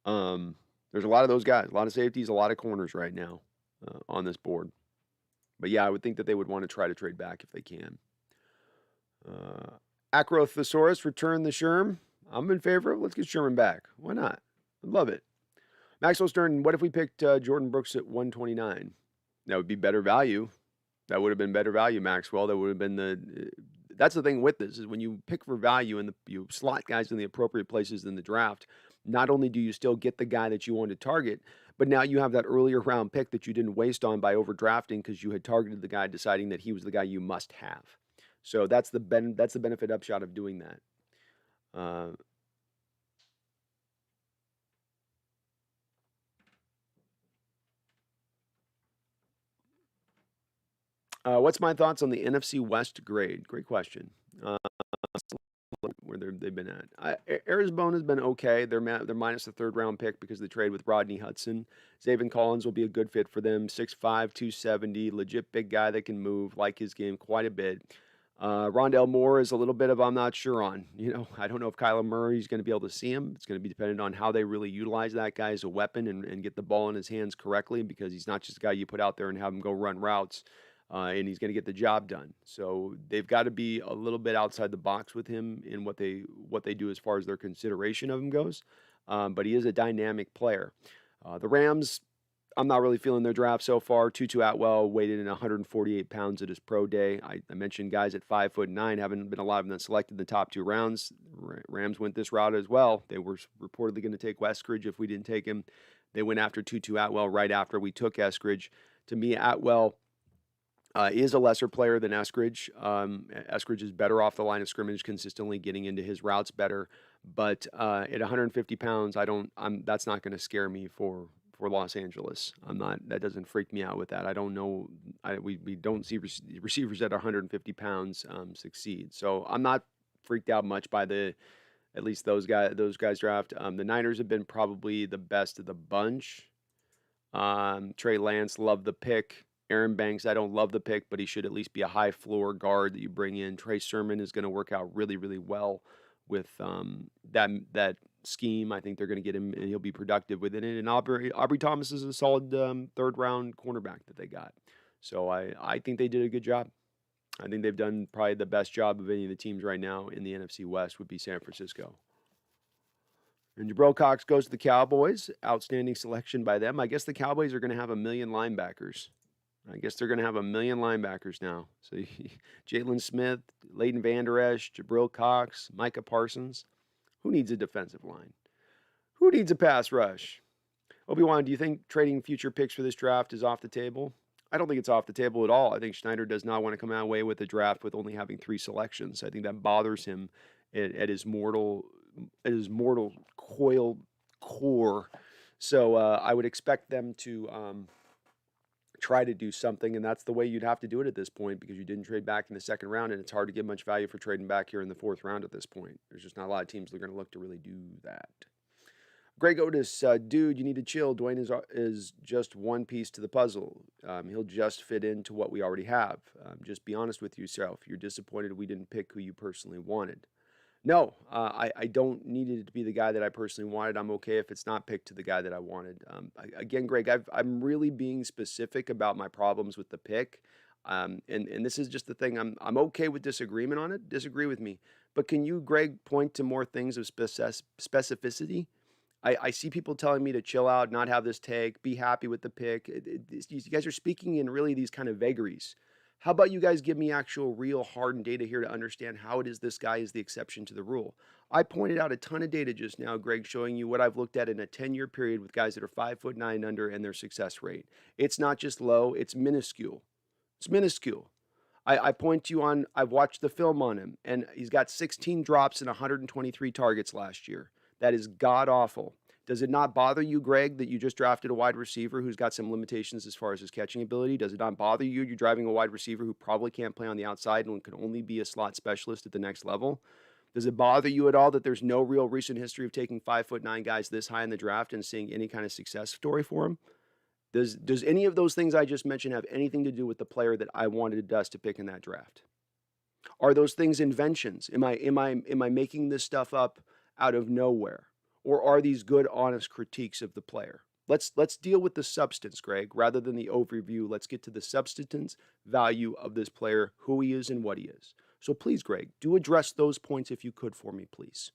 There's a lot of those guys, a lot of safeties, a lot of corners right now on this board. But yeah, I would think that they would want to try to trade back if they can. Acrothosaurus, return the Sherm. I'm in favor of. Let's get Sherman back. Why not? I'd love it. Maxwell Stern, what if we picked Jordan Brooks at 129? That would be better value. That would have been better value, Maxwell. That would have been that's the thing with this, is when you pick for value and you slot guys in the appropriate places in the draft, not only do you still get the guy that you want to target, but now you have that earlier round pick that you didn't waste on by overdrafting because you had targeted the guy, deciding that he was the guy you must have. So that's the benefit upshot of doing that. What's my thoughts on the NFC West grade? Great question. where they've been at. Arizona's been okay. They're minus the third round pick because of the trade with Rodney Hudson. Zaven Collins will be a good fit for them. 6'5", 270, legit big guy that can move. Like his game quite a bit. Rondell Moore is a little bit of I'm not sure on. I don't know if Kyler Murray's going to be able to see him. It's going to be dependent on how they really utilize that guy as a weapon and get the ball in his hands correctly, because he's not just a guy you put out there and have him go run routes. And he's going to get the job done. So they've got to be a little bit outside the box with him in what they do as far as their consideration of him goes. But he is a dynamic player. The Rams, I'm not really feeling their draft so far. Tutu Atwell weighed in 148 pounds at his pro day. I mentioned guys at 5'9", haven't been a lot of them selected in the top 2 rounds. Rams went this route as well. They were reportedly going to take Eskridge if we didn't take him. They went after Tutu Atwell right after we took Eskridge. To me, Atwell is a lesser player than Eskridge. Eskridge is better off the line of scrimmage, consistently getting into his routes better. But at 150 pounds, that's not going to scare me for Los Angeles. That doesn't freak me out with that. I don't know. We don't see receivers at 150 pounds succeed. So I'm not freaked out much by at least those guys draft. The Niners have been probably the best of the bunch. Trey Lance, love the pick. Aaron Banks, I don't love the pick, but he should at least be a high floor guard that you bring in. Trey Sermon is going to work out really, really well with that scheme. I think they're going to get him, and he'll be productive within it. And Aubrey Thomas is a solid third round cornerback that they got. So I think they did a good job. I think they've done probably the best job of any of the teams right now in the NFC West would be San Francisco. And Jabril Cox goes to the Cowboys. Outstanding selection by them. I guess the Cowboys are going to have 1 million linebackers. I guess they're going to have 1 million linebackers now. So Jalen Smith, Leighton Vander Esch, Jabril Cox, Micah Parsons. Who needs a defensive line? Who needs a pass rush? Obi-Wan, do you think trading future picks for this draft is off the table? I don't think it's off the table at all. I think Schneider does not want to come away with a draft with only having 3 selections. I think that bothers him at his mortal coiled core. So I would expect them to try to do something, and that's the way you'd have to do it at this point, because you didn't trade back in the second round, and it's hard to get much value for trading back here in the 4th round at this point. There's just not a lot of teams that are going to look to really do that. Greg Otis, dude, you need to chill. Dwayne is just one piece to the puzzle. He'll just fit into what we already have. Just be honest with yourself. You're disappointed we didn't pick who you personally wanted. No, I don't need it to be the guy that I personally wanted. I'm okay if it's not picked to the guy that I wanted. Again, Greg, I'm really being specific about my problems with the pick. And this is just the thing. I'm okay with disagreement on it. Disagree with me. But can you, Greg, point to more things of specificity? I see people telling me to chill out, not have this take, be happy with the pick. You guys are speaking in really these kind of vagaries. How about you guys give me actual real hardened data here to understand how it is this guy is the exception to the rule? I pointed out a ton of data just now, Greg, showing you what I've looked at in a 10-year period with guys that are 5'9" under and their success rate. It's not just low, it's minuscule. It's minuscule. I point to you on, I've watched the film on him, and he's got 16 drops and 123 targets last year. That is god-awful. Does it not bother you, Greg, that you just drafted a wide receiver who's got some limitations as far as his catching ability? Does it not bother you you're driving a wide receiver who probably can't play on the outside and can only be a slot specialist at the next level? Does it bother you at all that there's no real recent history of taking 5'9" guys this high in the draft and seeing any kind of success story for him? Does any of those things I just mentioned have anything to do with the player that I wanted us to pick in that draft? Are those things inventions? Am I making this stuff up out of nowhere? Or are these good, honest critiques of the player? Let's deal with the substance, Greg, rather than the overview. Let's get to the substance value of this player, who he is and what he is. So please, Greg, do address those points if you could for me, please.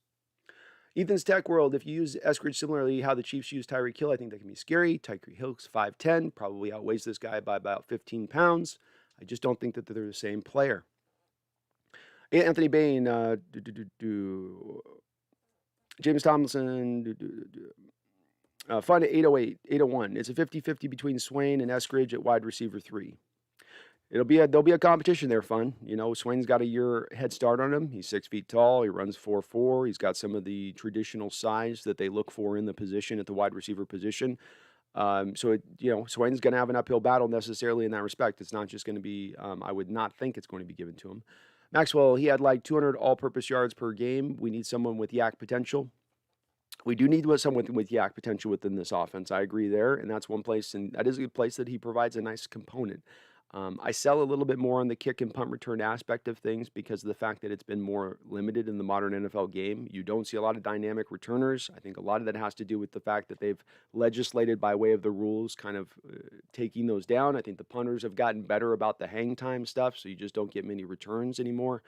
Ethan's Tech World, if you use Eskridge similarly how the Chiefs use Tyreek Hill, I think that can be scary. Tyreek Hill's 5'10", probably outweighs this guy by about 15 pounds. I just don't think that they're the same player. Anthony Bain, James Tomlinson, find it 808, 801. It's a 50-50 between Swain and Eskridge at wide receiver 3. There'll be a competition there, fun. You know, Swain's got a year head start on him. He's 6 feet tall. He runs 4.4. He's got some of the traditional size that they look for in the position at the wide receiver position. Swain's going to have an uphill battle necessarily in that respect. It's not just going to be, I would not think it's going to be given to him. Maxwell, he had like 200 all-purpose yards per game. We need someone with yak potential. We do need someone with yak potential within this offense. I agree there, and that's one place, and that is a place that he provides a nice component. I sell a little bit more on the kick and punt return aspect of things because of the fact that it's been more limited in the modern NFL game. You don't see a lot of dynamic returners. I think a lot of that has to do with the fact that they've legislated by way of the rules, kind of taking those down. I think the punters have gotten better about the hang time stuff, so you just don't get many returns anymore.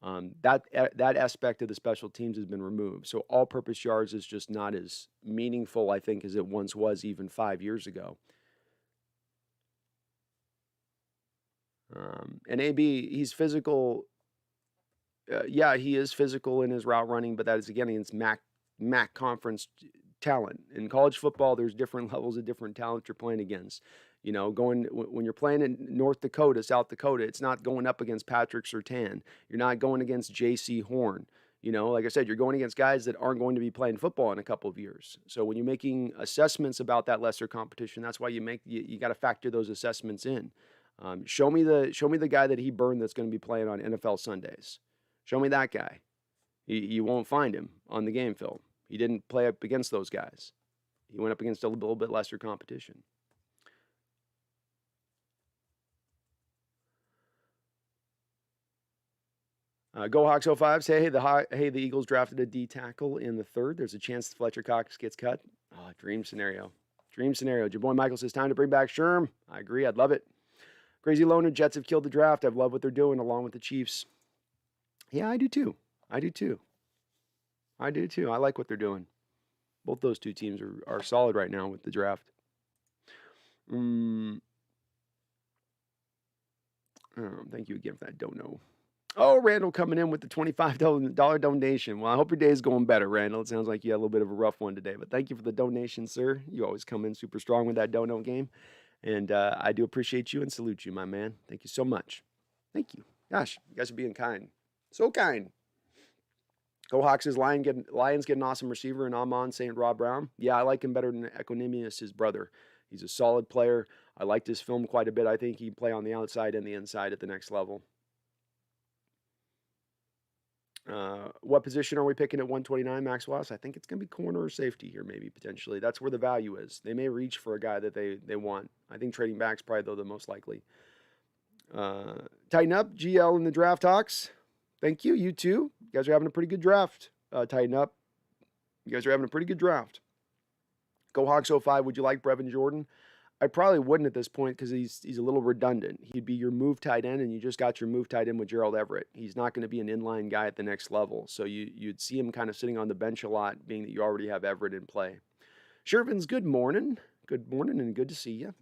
That aspect of the special teams has been removed. So all-purpose yards is just not as meaningful, I think, as it once was even 5 years ago. And AB, he's physical. Yeah, he is physical in his route running, but that is, again, against MAC conference talent. In college football, there's different levels of different talent you're playing against. You know, when you're playing in North Dakota, South Dakota, it's not going up against Patrick Surtain. You're not going against J.C. Horn. You know, like I said, you're going against guys that aren't going to be playing football in a couple of years. So when you're making assessments about that lesser competition, that's why you got to factor those assessments in. Show me the guy that he burned that's going to be playing on NFL Sundays. Show me that guy. You won't find him on the game film. He didn't play up against those guys. He went up against a little bit lesser competition. Go Hawks 05 say, hey, the Eagles drafted a D tackle in the third. There's a chance Fletcher Cox gets cut. Oh, dream scenario. Dream scenario. Your boy Michael says, time to bring back Sherm. I agree. I'd love it. Crazy Loner, Jets have killed the draft. I love what they're doing along with the Chiefs. Yeah, I do too. I like what they're doing. Both those two teams are solid right now with the draft. Thank you again for that dono. Oh, Randall coming in with the $25 donation. Well, I hope your day is going better, Randall. It sounds like you had a little bit of a rough one today, but thank you for the donation, sir. You always come in super strong with that dono game. And I do appreciate you and salute you, my man. Thank you so much. Thank you. Gosh, you guys are being kind. So kind. Go Hawks says, Lions get an awesome receiver in Amon St. Rob Brown. Yeah, I like him better than Equanimous, his brother. He's a solid player. I liked his film quite a bit. I think he'd play on the outside and the inside at the next level. What position are we picking at 129, Max Wass? I think it's going to be corner or safety here, maybe, potentially. That's where the value is. They may reach for a guy that they want. I think trading back's probably, though, the most likely. Tighten up, GL in the draft talks. Thank you. You too. You guys are having a pretty good draft. Tighten up. You guys are having a pretty good draft. Go Hawks 05. Would you like Brevin Jordan? I probably wouldn't at this point because he's a little redundant. He'd be your move tight end, and you just got your move tight end with Gerald Everett. He's not going to be an inline guy at the next level. So you'd see him kind of sitting on the bench a lot, being that you already have Everett in play. Shervins, good morning. Good morning, and good to see you.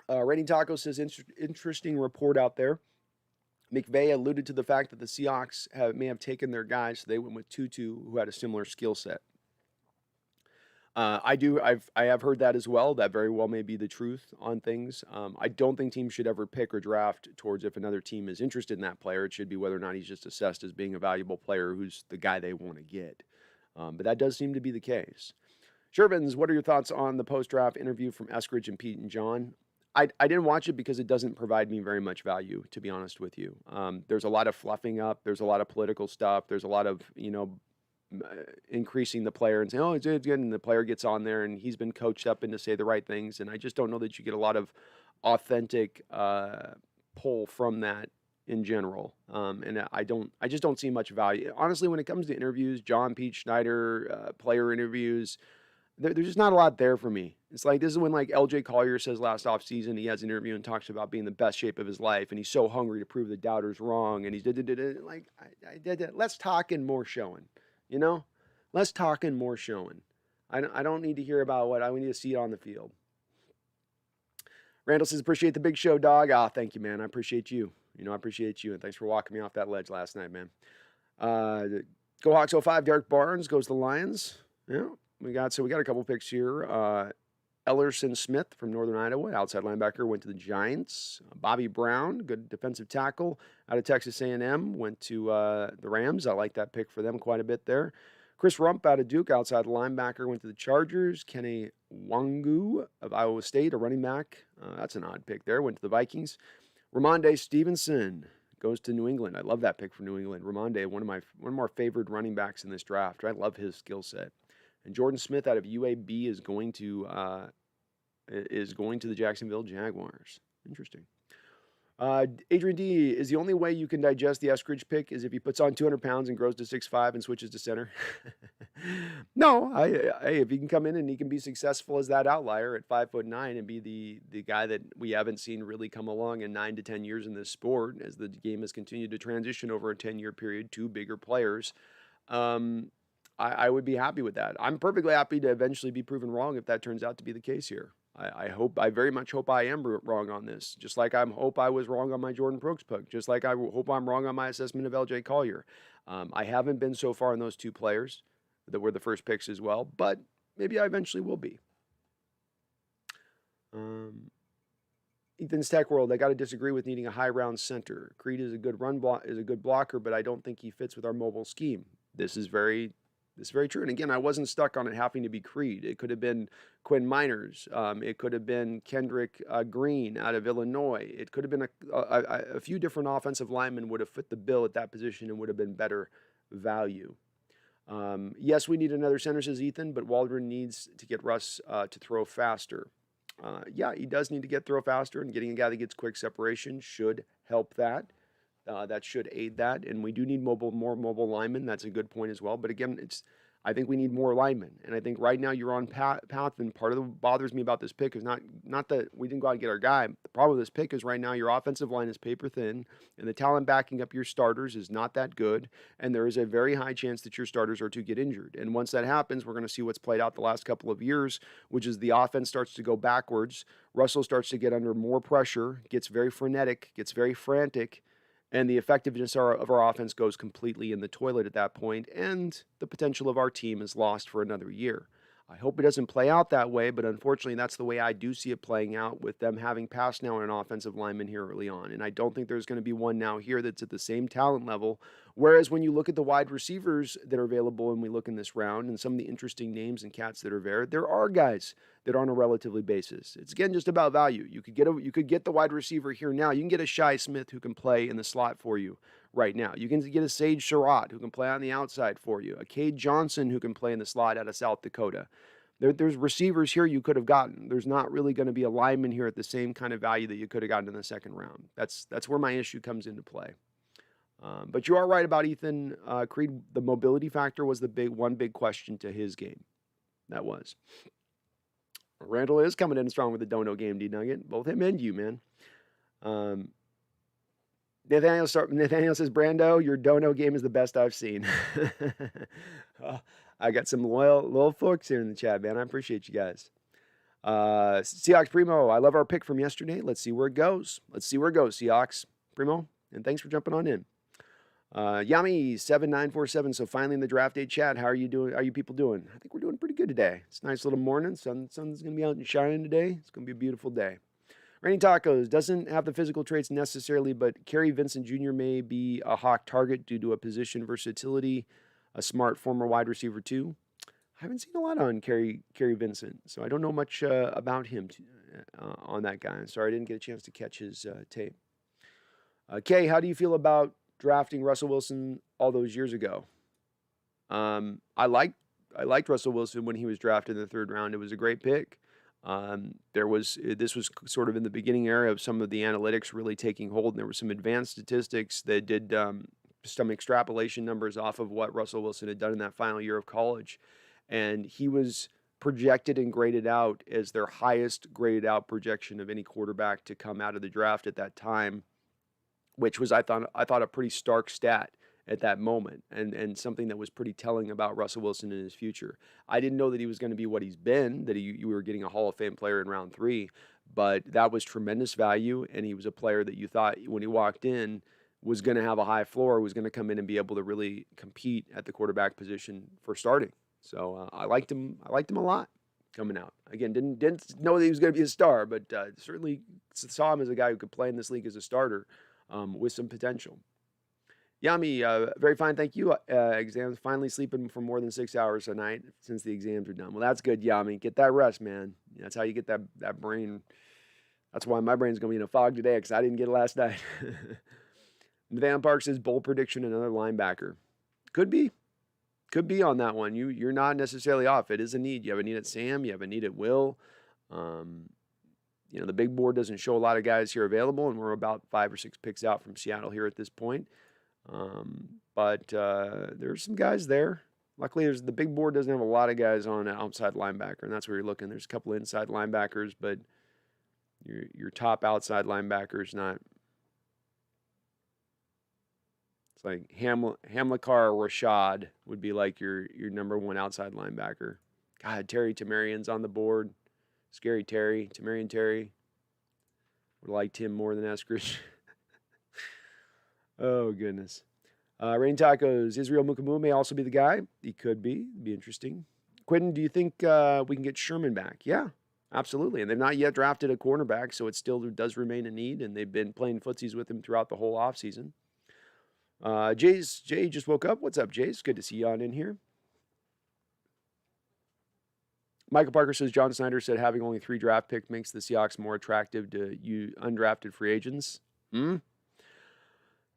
Rainy Taco says, interesting report out there. McVay alluded to the fact that the Seahawks may have taken their guys, so they went with Tutu, who had a similar skill set. I have heard that as well. That very well may be the truth on things. I don't think teams should ever pick or draft towards if another team is interested in that player. It should be whether or not he's just assessed as being a valuable player who's the guy they want to get. But that does seem to be the case. Shervins, what are your thoughts on the post-draft interview from Eskridge and Pete and John? I didn't watch it because it doesn't provide me very much value, to be honest with you. There's a lot of fluffing up. There's a lot of political stuff. There's a lot of, increasing the player and saying, oh, it's good. And the player gets on there and he's been coached up into say the right things. And I just don't know that you get a lot of authentic pull from that in general. And I just don't see much value. Honestly, when it comes to interviews, John, Pete, Schneider, player interviews, there's just not a lot there for me. It's like, this is when like LJ Collier says last offseason, he has an interview and talks about being the best shape of his life. And he's so hungry to prove the doubters wrong. And he's like, I did it. Let's talk and more showing, let's talk and more showing. I don't need to hear about we need to see it on the field. Randall says, appreciate the big show, dog. Thank you, man. I appreciate you. I appreciate you. And thanks for walking me off that ledge last night, man. Go Hawks 05, Derek Barnes goes to the Lions. Yeah. We got a couple picks here. Ellerson Smith from Northern Iowa, outside linebacker, went to the Giants. Bobby Brown, good defensive tackle out of Texas A&M, went to the Rams. I like that pick for them quite a bit there. Chris Rump out of Duke, outside linebacker, went to the Chargers. Kenny Wangu of Iowa State, a running back. That's an odd pick there. Went to the Vikings. Ramondre Stevenson goes to New England. I love that pick for New England. Ramondre, one of my favorite running backs in this draft. I love his skill set. And Jordan Smith out of UAB is going to the Jacksonville Jaguars. Interesting. Adrian D, is the only way you can digest the Eskridge pick is if he puts on 200 pounds and grows to 6'5" and switches to center? No, if he can come in and he can be successful as that outlier at 5'9" and be the guy that we haven't seen really come along in 9 to 10 years in this sport, as the game has continued to transition over a 10-year period to bigger players, I would be happy with that. I'm perfectly happy to eventually be proven wrong if that turns out to be the case here. I very much hope I am wrong on this, just like I hope I was wrong on my Jordan Brooks pick, just like I hope I'm wrong on my assessment of LJ Collier. I haven't been so far in those two players that were the first picks as well, but maybe I eventually will be. Ethan's Tech World, I got to disagree with needing a high round center. Creed is a good blocker, but I don't think he fits with our mobile scheme. This is very true. And again, I wasn't stuck on it having to be Creed. It could have been Quinn Miners. It could have been Kendrick Green out of Illinois. It could have been a few different offensive linemen would have fit the bill at that position and would have been better value. Yes, we need another center, says Ethan, but Waldron needs to get Russ to throw faster. Yeah, he does need to throw faster, and getting a guy that gets quick separation should help that. That should aid that, and we do need more mobile linemen. That's a good point as well. But again, I think we need more linemen, and I think right now you're on path. And part of what bothers me about this pick is not that we didn't go out and get our guy. The problem with this pick is right now your offensive line is paper thin, and the talent backing up your starters is not that good, and there is a very high chance that your starters are to get injured. And once that happens, we're going to see what's played out the last couple of years, which is the offense starts to go backwards. Russell starts to get under more pressure, gets very frenetic, gets very frantic. And the effectiveness of our offense goes completely in the toilet at that point, and the potential of our team is lost for another year. I hope it doesn't play out that way, but unfortunately that's the way I do see it playing out, with them having passed now on an offensive lineman here early on. And I don't think there's going to be one now here that's at the same talent level. Whereas when you look at the wide receivers that are available and we look in this round and some of the interesting names and cats that are there are guys that are on a relatively basis. It's again just about value. You could get the wide receiver here now. You can get a Shi Smith who can play in the slot for you right now. You can get a Sage Surratt who can play on the outside for you. A Cade Johnson who can play in the slot out of South Dakota. There's receivers here you could have gotten. There's not really going to be a lineman here at the same kind of value that you could have gotten in the second round. That's where my issue comes into play. But you are right about Ethan Creed. The mobility factor was the one big question to his game. That was. Randall is coming in strong with the dono game, D-Nugget. Both him and you, man. Nathaniel says, Brando, your dono game is the best I've seen. I got some loyal folks here in the chat, man. I appreciate you guys. Seahawks Primo, I love our pick from yesterday. Let's see where it goes. Seahawks Primo. And thanks for jumping on in. Yami7947. So finally in the draft day chat, how are you doing? Are you people doing? I think we're doing pretty good today. It's a nice little morning. Sun's going to be out and shining today. It's going to be a beautiful day. Rainy Tacos doesn't have the physical traits necessarily, but Kerry Vincent Jr. may be a hawk target due to a position versatility, a smart former wide receiver too. I haven't seen a lot on Kerry Vincent, so I don't know much about him on that guy. I'm sorry I didn't get a chance to catch his tape. Kay, how do you feel about drafting Russell Wilson all those years ago? I liked Russell Wilson when he was drafted in the third round. It was a great pick. This was sort of in the beginning era of some of the analytics really taking hold, and there were some advanced statistics that did some extrapolation numbers off of what Russell Wilson had done in that final year of college, and he was projected and graded out as their highest graded out projection of any quarterback to come out of the draft at that time, which was I thought a pretty stark stat at that moment, and something that was pretty telling about Russell Wilson in his future. I didn't know that he was going to be what he's been, that you were getting a Hall of Fame player in round 3, but that was tremendous value, and he was a player that you thought when he walked in was going to have a high floor, was going to come in and be able to really compete at the quarterback position for starting. So I liked him a lot coming out. Again, didn't know that he was going to be a star, but certainly saw him as a guy who could play in this league as a starter with some potential. Yami, very fine, thank you. Exams finally sleeping for more than 6 hours a night since the exams are done. Well, that's good, Yami. Get that rest, man. That's how you get that brain. That's why my brain's gonna be in a fog today because I didn't get it last night. Van Park says bold prediction, another linebacker. Could be. Could be on that one. You're not necessarily off. It is a need. You have a need at Sam. You have a need at Will. Um, the big board doesn't show a lot of guys here available, and we're about 5 or 6 picks out from Seattle here at this point. But there's some guys there. Luckily, the big board doesn't have a lot of guys on an outside linebacker, and that's where you're looking. There's a couple of inside linebackers, but your top outside linebacker is not. It's like Hamilcar Rashad would be like your number one outside linebacker. God, Terry Tammarion's on the board. Scary Terry, Tammarion Terry. Would like Tim more than Eskridge. Oh, goodness. Rain Tacos, Israel Mukamu may also be the guy. He could be. It'd be interesting. Quentin, do you think we can get Sherman back? Yeah, absolutely. And they've not yet drafted a cornerback, so it still does remain a need, and they've been playing footsies with him throughout the whole offseason. Jay just woke up. What's up, Jay? It's good to see you on in here. Michael Parker says John Snyder said having only 3 draft picks makes the Seahawks more attractive to you undrafted free agents.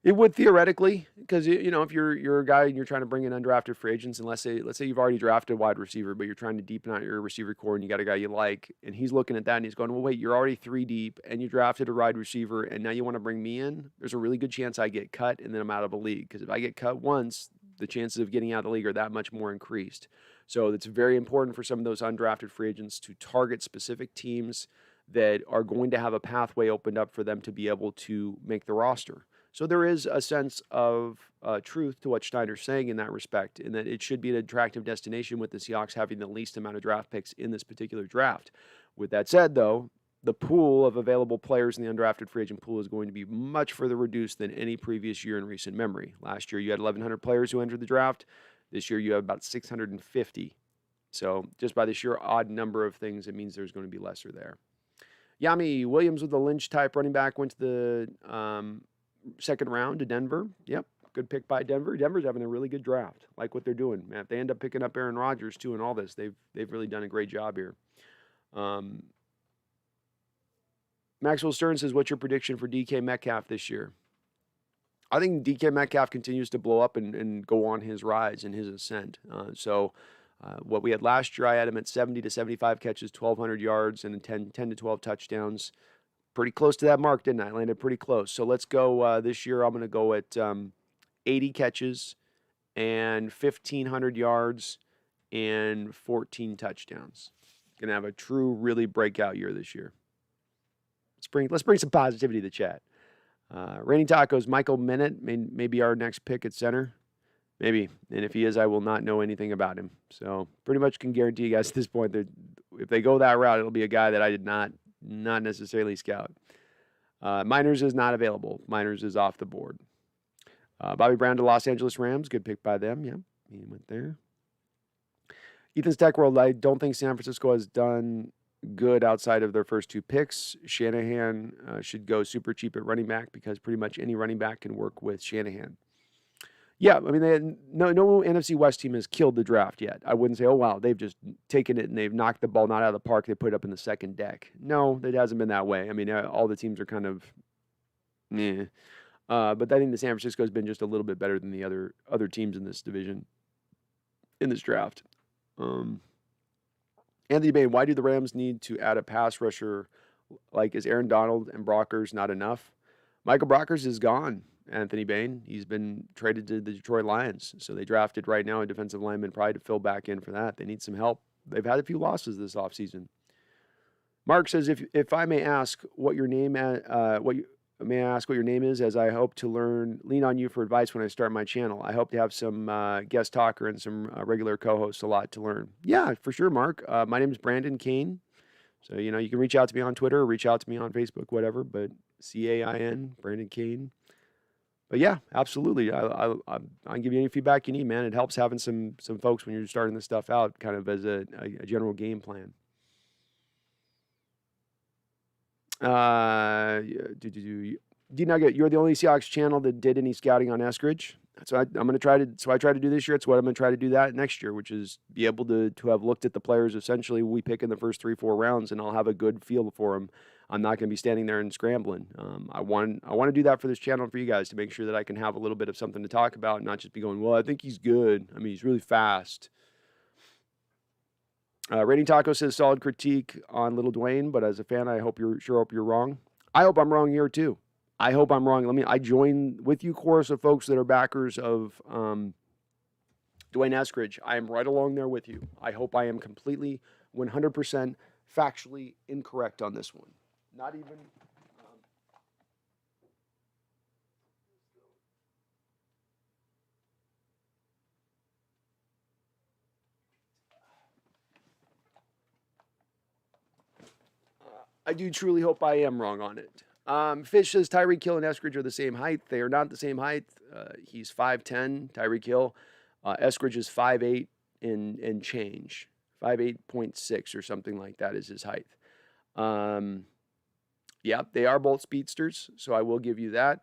It would theoretically, because if you're a guy and you're trying to bring in undrafted free agents, and let's say you've already drafted a wide receiver, but you're trying to deepen out your receiver core, and you got a guy you like, and he's looking at that and he's going, well, wait, you're already 3 deep, and you drafted a wide receiver, and now you want to bring me in? There's a really good chance I get cut, and then I'm out of the league. Because if I get cut once, the chances of getting out of the league are that much more increased. So it's very important for some of those undrafted free agents to target specific teams that are going to have a pathway opened up for them to be able to make the roster. So there is a sense of truth to what Schneider's saying in that respect, in that it should be an attractive destination with the Seahawks having the least amount of draft picks in this particular draft. With that said, though, the pool of available players in the undrafted free agent pool is going to be much further reduced than any previous year in recent memory. Last year, you had 1,100 players who entered the draft. This year, you have about 650. So just by the sheer odd number of things, it means there's going to be lesser there. Yami Williams with the Lynch-type running back went to the second round to Denver. Yep, good pick by Denver. Denver's having a really good draft. Like what they're doing, man. If they end up picking up Aaron Rodgers too and all this, they've really done a great job here. Maxwell Stern says, what's your prediction for DK Metcalf this year? I think DK Metcalf continues to blow up and go on his rise and his ascent. What we had last year, I had him at 70 to 75 catches, 1,200 yards, and 10 to 12 touchdowns. Pretty close to that mark, didn't I? Landed pretty close. So let's go this year. I'm going to go at 80 catches and 1,500 yards and 14 touchdowns. Going to have a true, really breakout year this year. Let's bring some positivity to the chat. Raining Tacos, Michael Minute may be our next pick at center. Maybe. And if he is, I will not know anything about him. So pretty much can guarantee you guys at this point that if they go that route, it'll be a guy that I did not necessarily scout. Miners is not available. Miners is off the board. Bobby Brown to Los Angeles Rams. Good pick by them. Yeah, he went there. Ethan's Tech World. I don't think San Francisco has done good outside of their first 2 picks. Shanahan should go super cheap at running back because pretty much any running back can work with Shanahan. Yeah, I mean, no NFC West team has killed the draft yet. I wouldn't say, oh, wow, they've just taken it and they've knocked the ball not out of the park. They put it up in the second deck. No, it hasn't been that way. I mean, all the teams are kind of, meh. But I think the San Francisco has been just a little bit better than the other teams in this division, in this draft. Anthony Bain, why do the Rams need to add a pass rusher? Like, is Aaron Donald and Brockers not enough? Michael Brockers is gone. Anthony Bain, he's been traded to the Detroit Lions. So they drafted right now a defensive lineman probably to fill back in for that. They need some help. They've had a few losses this offseason. Mark says, if I may ask what your name is, as I hope to lean on you for advice when I start my channel. I hope to have some guest talker and some regular co-hosts a lot to learn. Yeah, for sure, Mark. My name is Brandon Kane. So, you can reach out to me on Twitter or reach out to me on Facebook, whatever, but CAIN, Brandon Kane. But yeah, absolutely. I'll give you any feedback you need, man. It helps having some folks when you're starting this stuff out kind of as a general game plan. D-Nugget, you're the only Seahawks channel that did any scouting on Eskridge. So I'm going to try to. So I try to do this year. It's what I'm going to try to do that next year, which is be able to have looked at the players essentially we pick in the first 3-4 rounds, and I'll have a good feel for them. I'm not going to be standing there and scrambling. I want to do that for this channel and for you guys to make sure that I can have a little bit of something to talk about, and not just be going, well, I think he's good. I mean, he's really fast. Rating Taco says solid critique on Little Dwayne, but as a fan, I hope you're wrong. I hope I'm wrong here too. I hope I'm wrong. I join with you, chorus of folks that are backers of Dwayne Eskridge. I am right along there with you. I hope I am completely 100% factually incorrect on this one. Not even. I do truly hope I am wrong on it. Fish says Tyreek Hill and Eskridge are the same height. They are not the same height. He's 5'10", Tyreek Hill. Eskridge is 5'8" and change. 5'8.6" or something like that is his height. Yeah, they are both speedsters, so I will give you that.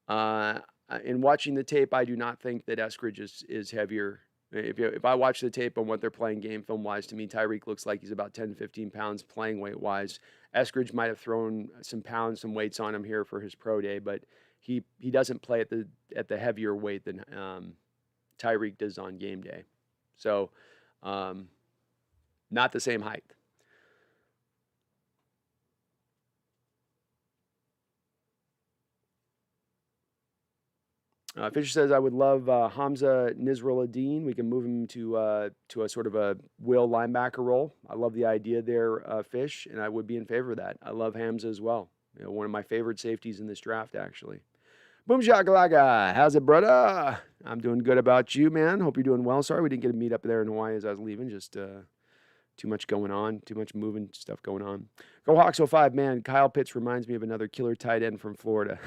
In watching the tape, I do not think that Eskridge is heavier. If I watch the tape on what they're playing game film-wise, to me, Tyreek looks like he's about 10, 15 pounds playing weight-wise. Eskridge might have thrown some pounds, some weights on him here for his pro day, but he doesn't play at the heavier weight than Tyreek does on game day. So, not the same height. Fisher says, I would love Hamza Nisraladeen. We can move him to a sort of a will linebacker role. I love the idea there, Fish, and I would be in favor of that. I love Hamza as well. One of my favorite safeties in this draft, actually. Boom shakalaka. How's it, brother? I'm doing good. About you, man? Hope you're doing well. Sorry we didn't get to meet up there in Hawaii as I was leaving. Just too much going on, too much moving stuff going on. Go Hawks 05, man. Kyle Pitts reminds me of another killer tight end from Florida.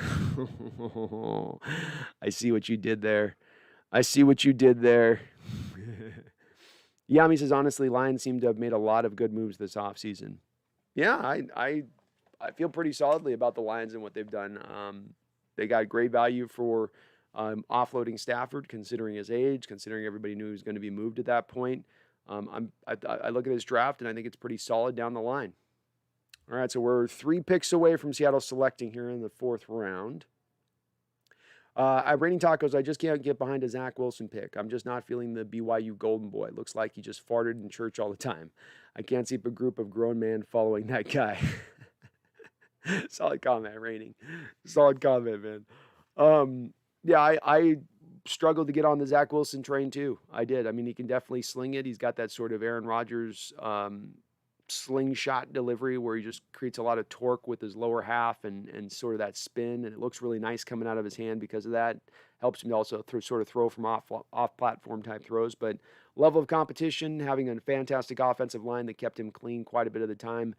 I see what you did there. Yami says, honestly, Lions seem to have made a lot of good moves this offseason. Yeah, I feel pretty solidly about the Lions and what they've done. They got great value for offloading Stafford, considering his age, considering everybody knew he was going to be moved at that point. I look at his draft, and I think it's pretty solid down the line. All right, so we're 3 picks away from Seattle selecting here in the 4th round. Rating Tacos, I just can't get behind a Zach Wilson pick. I'm just not feeling the BYU Golden Boy. Looks like he just farted in church all the time. I can't see a group of grown men following that guy. Solid comment, Rating. Solid comment, man. Yeah, I struggled to get on the Zach Wilson train too. I did. I mean, he can definitely sling it. He's got that sort of Aaron Rodgers slingshot delivery where he just creates a lot of torque with his lower half and sort of that spin, and it looks really nice coming out of his hand because of that. Helps him to also throw from off-platform type throws. But level of competition, having a fantastic offensive line that kept him clean quite a bit of the time.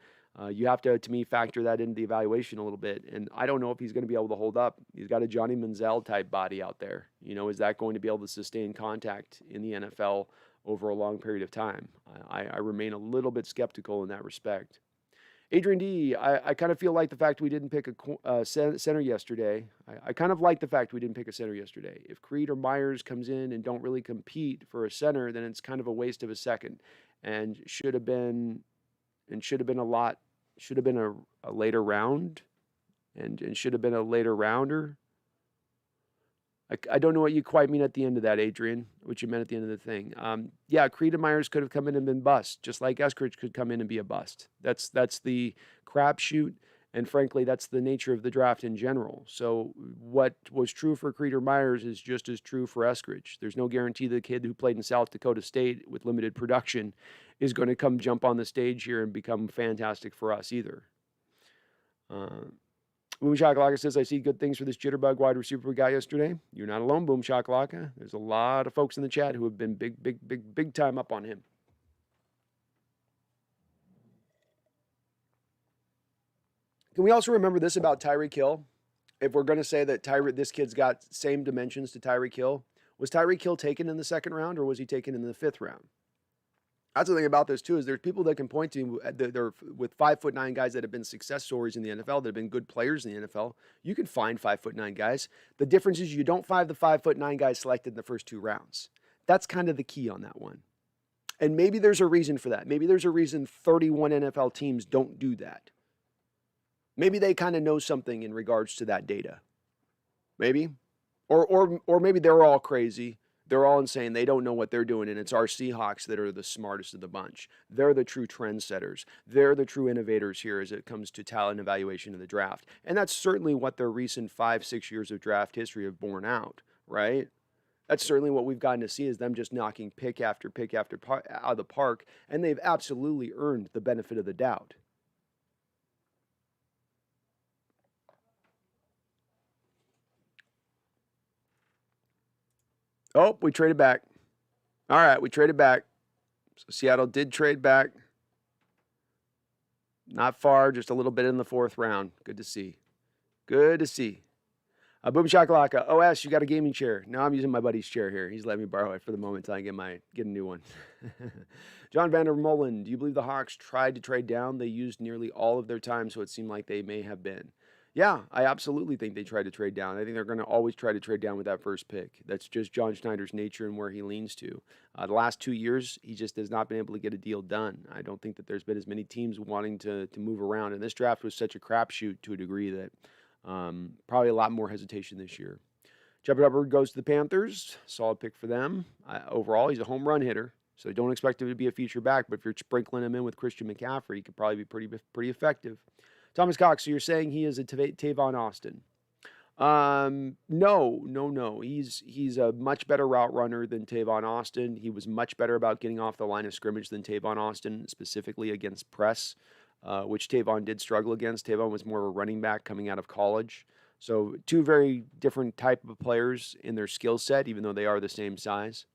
You have to me, factor that into the evaluation a little bit. And I don't know if he's going to be able to hold up. He's got a Johnny Manziel type body out there. Is that going to be able to sustain contact in the NFL over a long period of time? I remain a little bit skeptical in that respect. Adrian D, I kind of feel like the fact we didn't pick a center yesterday. I kind of like the fact we didn't pick a center yesterday. If Creed or Myers comes in and don't really compete for a center, then it's kind of a waste of a second, and should have been a later round, and should have been a later rounder. I don't know what you quite mean at the end of that, Adrian, what you meant at the end of the thing. Yeah, Creed and Myers could have come in and been bust, just like Eskridge could come in and be a bust. That's the crapshoot, and frankly, that's the nature of the draft in general. So what was true for Creed or Myers is just as true for Eskridge. There's no guarantee the kid who played in South Dakota State with limited production is going to come jump on the stage here and become fantastic for us either. Boom Shakalaka says, I see good things for this jitterbug wide receiver we got yesterday. You're not alone, Boom Shakalaka. There's a lot of folks in the chat who have been big time up on him. Can we also remember this about Tyreek Hill? If we're going to say that this kid's got same dimensions to Tyreek Hill, was Tyreek Hill taken in the 2nd round or was he taken in the 5th round? That's the thing about this too, is there's people that can point to they're with 5'9" guys that have been success stories in the NFL, that have been good players in the NFL. You can find 5'9" guys. The difference is you don't find the 5'9" guys selected in the first 2 rounds. That's kind of the key on that one. And maybe there's a reason for that. Maybe there's a reason 31 NFL teams don't do that. Maybe they kind of know something in regards to that data. Maybe. Or maybe they're all crazy. They're all insane. They don't know what they're doing, and it's our Seahawks that are the smartest of the bunch. They're the true trendsetters. They're the true innovators here as it comes to talent evaluation in the draft. And that's certainly what their recent 5-6 years of draft history have borne out, right? That's certainly what we've gotten to see, is them just knocking pick after pick out of the park, and they've absolutely earned the benefit of the doubt. Oh, we traded back. All right, we traded back. So Seattle did trade back. Not far, just a little bit in the 4th round. Good to see. Good to see. Boom Shakalaka. OS, you got a gaming chair. No, I'm using my buddy's chair here. He's letting me borrow it for the moment until I get a new one. John Vandermolen, do you believe the Hawks tried to trade down? They used nearly all of their time, so it seemed like they may have been. Yeah, I absolutely think they tried to trade down. I think they're going to always try to trade down with that first pick. That's just John Schneider's nature and where he leans to. The last 2 years, he just has not been able to get a deal done. I don't think that there's been as many teams wanting to move around. And this draft was such a crapshoot to a degree that probably a lot more hesitation this year. Shepard Hubbard goes to the Panthers. Solid pick for them. Overall, he's a home run hitter, so don't expect him to be a feature back. But if you're sprinkling him in with Christian McCaffrey, he could probably be pretty effective. Thomas Cox, so you're saying he is a Tavon Austin? No. He's a much better route runner than Tavon Austin. He was much better about getting off the line of scrimmage than Tavon Austin, specifically against press, which Tavon did struggle against. Tavon was more of a running back coming out of college. So 2 very different type of players in their skill set, even though they are the same size.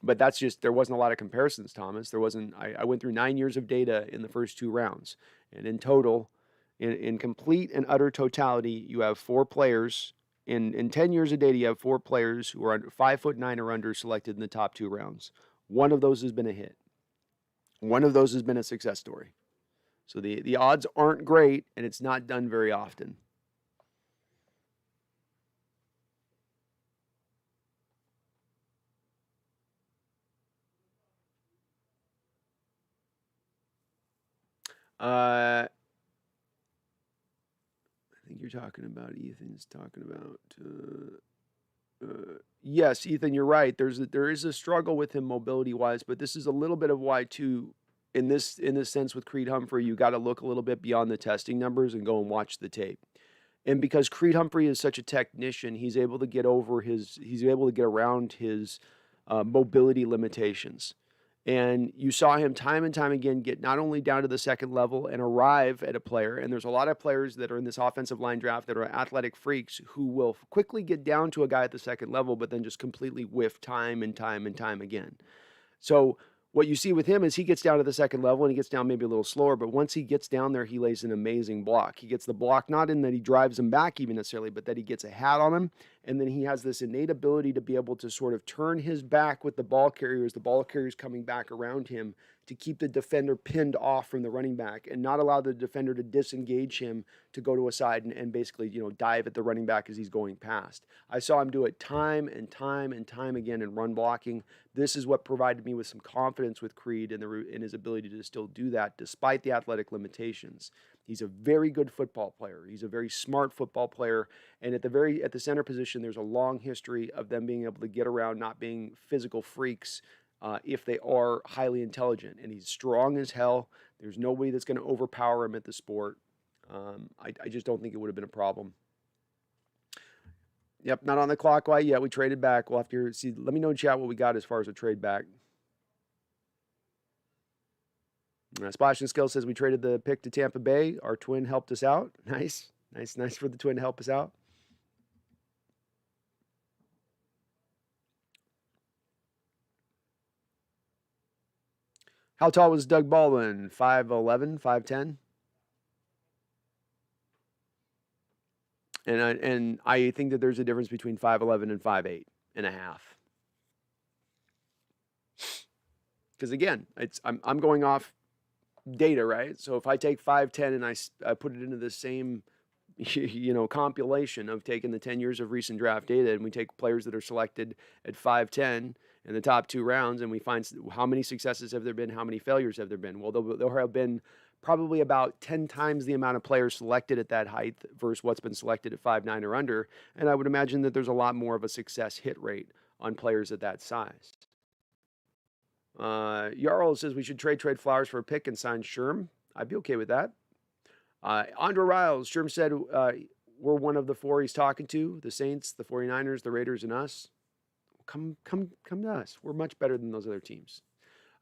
But that's just, there wasn't a lot of comparisons, Thomas. There wasn't, I went through 9 years of data in the first 2 rounds. And in total, in complete and utter totality, you have 4 players. In 10 years of data, you have 4 players who are under 5'9" or under selected in the top 2 rounds. One of those has been a hit. One of those has been a success story. So the odds aren't great, and it's not done very often. I think you're talking about Ethan's talking about. Yes, Ethan, you're right. There is a struggle with him mobility wise, but this is a little bit of why too. In this sense, with Creed Humphrey, you got to look a little bit beyond the testing numbers and go and watch the tape. And because Creed Humphrey is such a technician, he's able to get around his mobility limitations. And you saw him time and time again get not only down to the second level and arrive at a player, and there's a lot of players that are in this offensive line draft that are athletic freaks who will quickly get down to a guy at the second level, but then just completely whiff time and time and time again. So what you see with him is he gets down to the second level and he gets down maybe a little slower, but once he gets down there, he lays an amazing block. He gets the block not in that he drives him back even necessarily, but that he gets a hat on him, and then he has this innate ability to be able to sort of turn his back with the ball carrier as the ball carrier's coming back around him to keep the defender pinned off from the running back and not allow the defender to disengage him to go to a side and basically, dive at the running back as he's going past. I saw him do it time and time and time again in run blocking. This is what provided me with some confidence with Creed in his ability to still do that despite the athletic limitations. He's a very good football player. He's a very smart football player. And at the center position, there's a long history of them being able to get around, not being physical freaks, if they are highly intelligent. And he's strong as hell. There's nobody that's going to overpower him at the sport. I just don't think it would have been a problem. Yep, not on the clock quite yet. We traded back. We'll have to see. Let me know in chat what we got as far as a trade back. Splash and Skill says we traded the pick to Tampa Bay. Our twin helped us out. Nice for the twin to help us out. How tall was Doug Baldwin? 5'11", 5'10"? And I think that there's a difference between 5'11" and 5'8" and a half. Because again, I'm going off data, right? So if I take 5-10 and I put it into the same compilation of taking the 10 years of recent draft data, and we take players that are selected at 5-10 in the top 2 rounds, and we find how many successes have there been, how many failures have there been. Well, there have been probably about 10 times the amount of players selected at that height versus what's been selected at 5'9" or under. And I would imagine that there's a lot more of a success hit rate on players at that size. Jarl says we should trade Flowers for a pick and sign Sherm. I'd be okay with that. Andre Riles, Sherm said we're one of the 4 he's talking to, the Saints, the 49ers, the Raiders, and us. Come to us. We're much better than those other teams.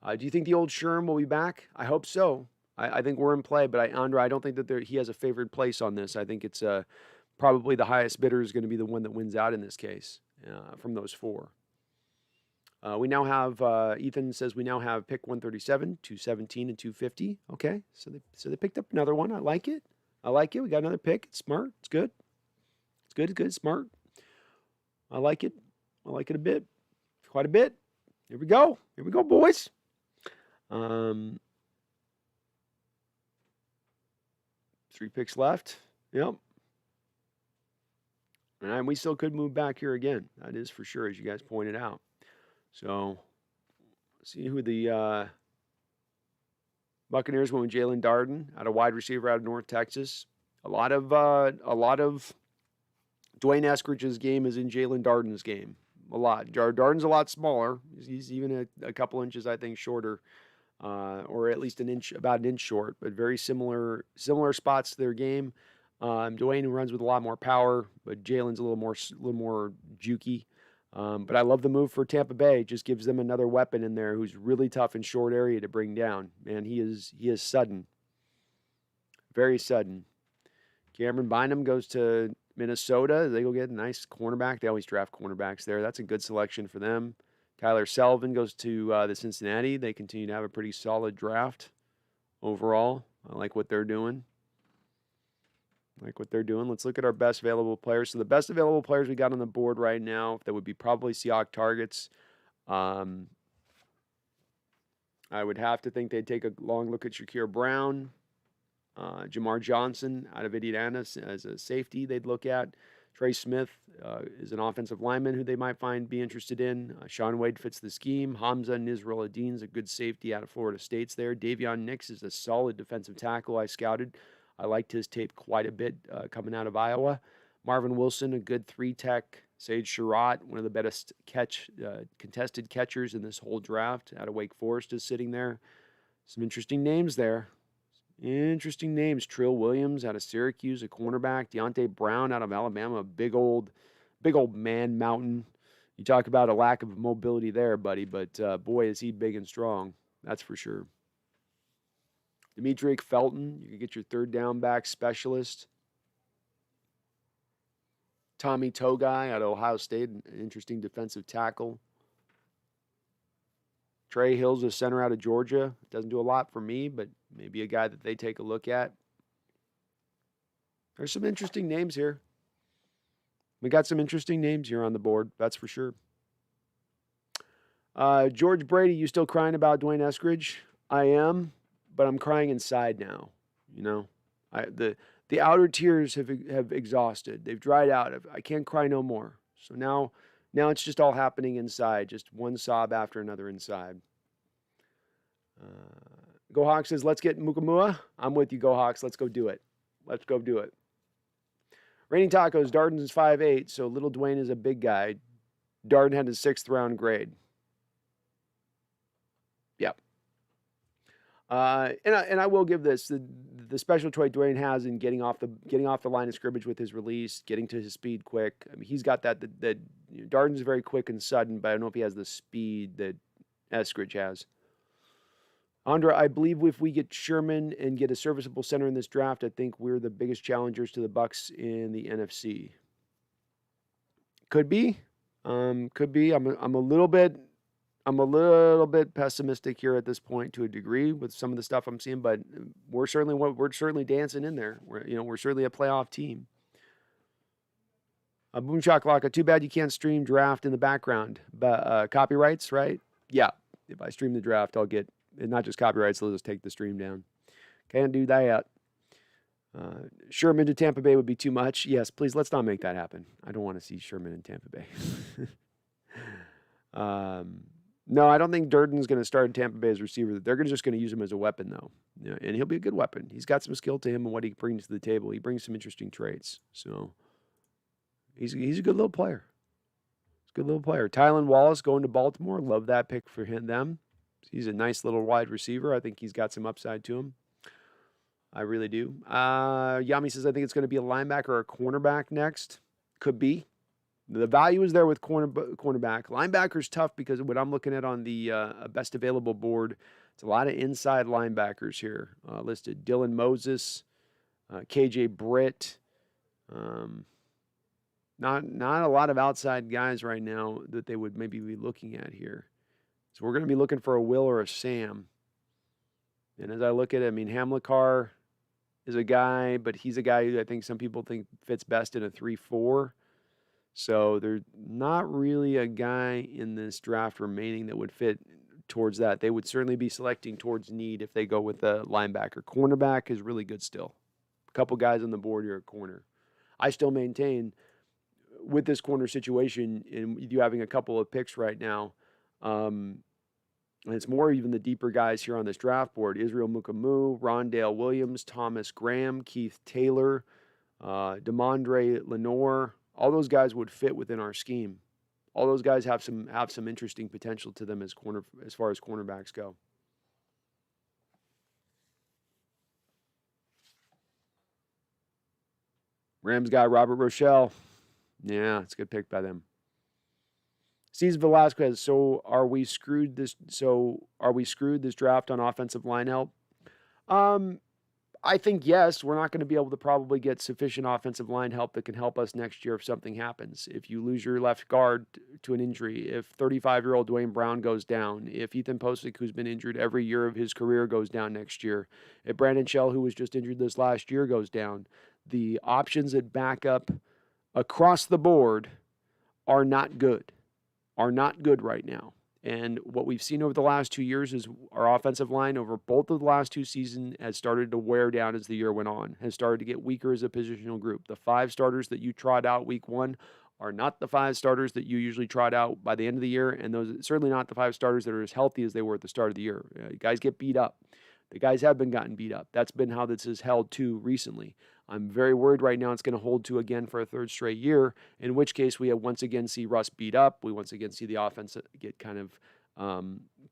Do you think the old Sherm will be back? I hope so. I think we're in play, but Andre, I don't think that he has a favored place on this. I think it's probably the highest bidder is going to be the one that wins out in this case from those 4. We now have, Ethan says we now have pick 137, 217, and 250. Okay, so they picked up another one. I like it. We got another pick. It's smart. It's good. It's good. Smart. I like it. I like it a bit. Quite a bit. Here we go, boys. 3 picks left. Yep. And we still could move back here again. That is for sure, as you guys pointed out. So, see who the Buccaneers went with Jalen Darden, out of wide receiver out of North Texas. A lot of Dwayne Eskridge's game is in Jalen Darden's game. A lot. Darden's a lot smaller. He's even a couple inches, I think, shorter, or at least about an inch short, but very similar spots to their game. Dwayne runs with a lot more power, but Jalen's a little more jukey. But I love the move for Tampa Bay. It just gives them another weapon in there who's really tough in short area to bring down. Man, he is sudden. Very sudden. Cameron Bynum goes to Minnesota. They go get a nice cornerback. They always draft cornerbacks there. That's a good selection for them. Tyler Sullivan goes to the Cincinnati. They continue to have a pretty solid draft overall. I like what they're doing. Let's look at our best available players. So the best available players we got on the board right now, that would be probably Seahawks targets. I would have to think they'd take a long look at Shakir Brown. Jamar Johnson out of Indiana as a safety they'd look at. Trey Smith is an offensive lineman who they might be interested in. Sean Wade fits the scheme. Hamza Nizrul Adin's a good safety out of Florida State's there. Davion Nix is a solid defensive tackle I scouted. I liked his tape quite a bit coming out of Iowa. Marvin Wilson, a good 3-tech. Sage Surratt, one of the best contested catchers in this whole draft out of Wake Forest, is sitting there. Some interesting names there. Trill Williams out of Syracuse, a cornerback. Deontay Brown out of Alabama, a big old man mountain. You talk about a lack of mobility there, buddy, but boy, is he big and strong. That's for sure. Demetric Felton, you can get your third down back specialist. Tommy Togai out of Ohio State, an interesting defensive tackle. Trey Hill's a center out of Georgia. Doesn't do a lot for me, but maybe a guy that they take a look at. There's some interesting names here. We got some interesting names here on the board, that's for sure. George Brady, you still crying about Dwayne Eskridge? I am. But I'm crying inside now, The outer tears have exhausted. They've dried out. I can't cry no more. So now it's just all happening inside. Just one sob after another inside. Go Hawks says, let's get Mukamua. I'm with you, Go Hawks. Let's go do it. Raining Tacos, Darden is 5'8", so little Dwayne is a big guy. Darden had his 6th round grade. Yep. And I will give this the special trait Dwayne has in getting off the line of scrimmage with his release, getting to his speed quick. I mean, he's got that Darden's very quick and sudden, but I don't know if he has the speed that Eskridge has. Andra, I believe if we get Sherman and get a serviceable center in this draft, I think we're the biggest challengers to the Bucs in the NFC. Could be. I'm a little bit pessimistic here at this point to a degree with some of the stuff I'm seeing, but we're certainly dancing in there. We're certainly a playoff team. Boom Shakalaka, too bad you can't stream draft in the background. But copyrights, right? Yeah. if I stream the draft, I'll get not just copyrights, they'll just take the stream down. Can't do that. Sherman to Tampa Bay would be too much. Yes, please, let's not make that happen. I don't want to see Sherman in Tampa Bay. No, I don't think Durden's going to start in Tampa Bay as receiver. They're just going to use him as a weapon, though. And he'll be a good weapon. He's got some skill to him and what he brings to the table. He brings some interesting traits. So he's a good little player. He's a good little player. Tylan Wallace going to Baltimore. Love that pick for them. He's a nice little wide receiver. I think he's got some upside to him. I really do. Yami says, I think it's going to be a linebacker or a cornerback next. Could be. The value is there with cornerback. Linebacker's tough because when I'm looking at on the best available board, it's a lot of inside linebackers here listed. Dylan Moses, KJ Britt. Not a lot of outside guys right now that they would maybe be looking at here. So we're going to be looking for a Will or a Sam. And as I look at it, I mean, Hamilcar is a guy, but he's a guy who I think some people think fits best in a 3-4. So there's not really a guy in this draft remaining that would fit towards that. They would certainly be selecting towards need if they go with a linebacker. Cornerback is really good still. A couple guys on the board here at corner. I still maintain with this corner situation and you having a couple of picks right now, and it's more even the deeper guys here on this draft board. Israel Mukamu, Rondale Williams, Thomas Graham, Keith Taylor, Demondre Lenore. All those guys would fit within our scheme. All those guys have some interesting potential to them as far as cornerbacks go. Rams guy Robert Rochelle. Yeah, it's a good pick by them. Steve Velasquez. So are we screwed this draft on offensive line help? I think yes. We're not going to be able to probably get sufficient offensive line help that can help us next year if something happens. If you lose your left guard to an injury, if 35-year-old Dwayne Brown goes down, if Ethan Posick, who's been injured every year of his career, goes down next year, if Brandon Shell, who was just injured this last year, goes down, the options at backup across the board are not good right now. And what we've seen over the last 2 years is our offensive line over both of the last two seasons has started to wear down as the year went on, has started to get weaker as a positional group. The 5 starters that you trot out week 1 are not the 5 starters that you usually trot out by the end of the year, and those certainly not the 5 starters that are as healthy as they were at the start of the year. Guys get beat up. The guys have been gotten beat up. That's been how this has held too recently. I'm very worried right now it's going to hold to again for a third straight year, in which case we have once again see Russ beat up. We once again see the offense get kind of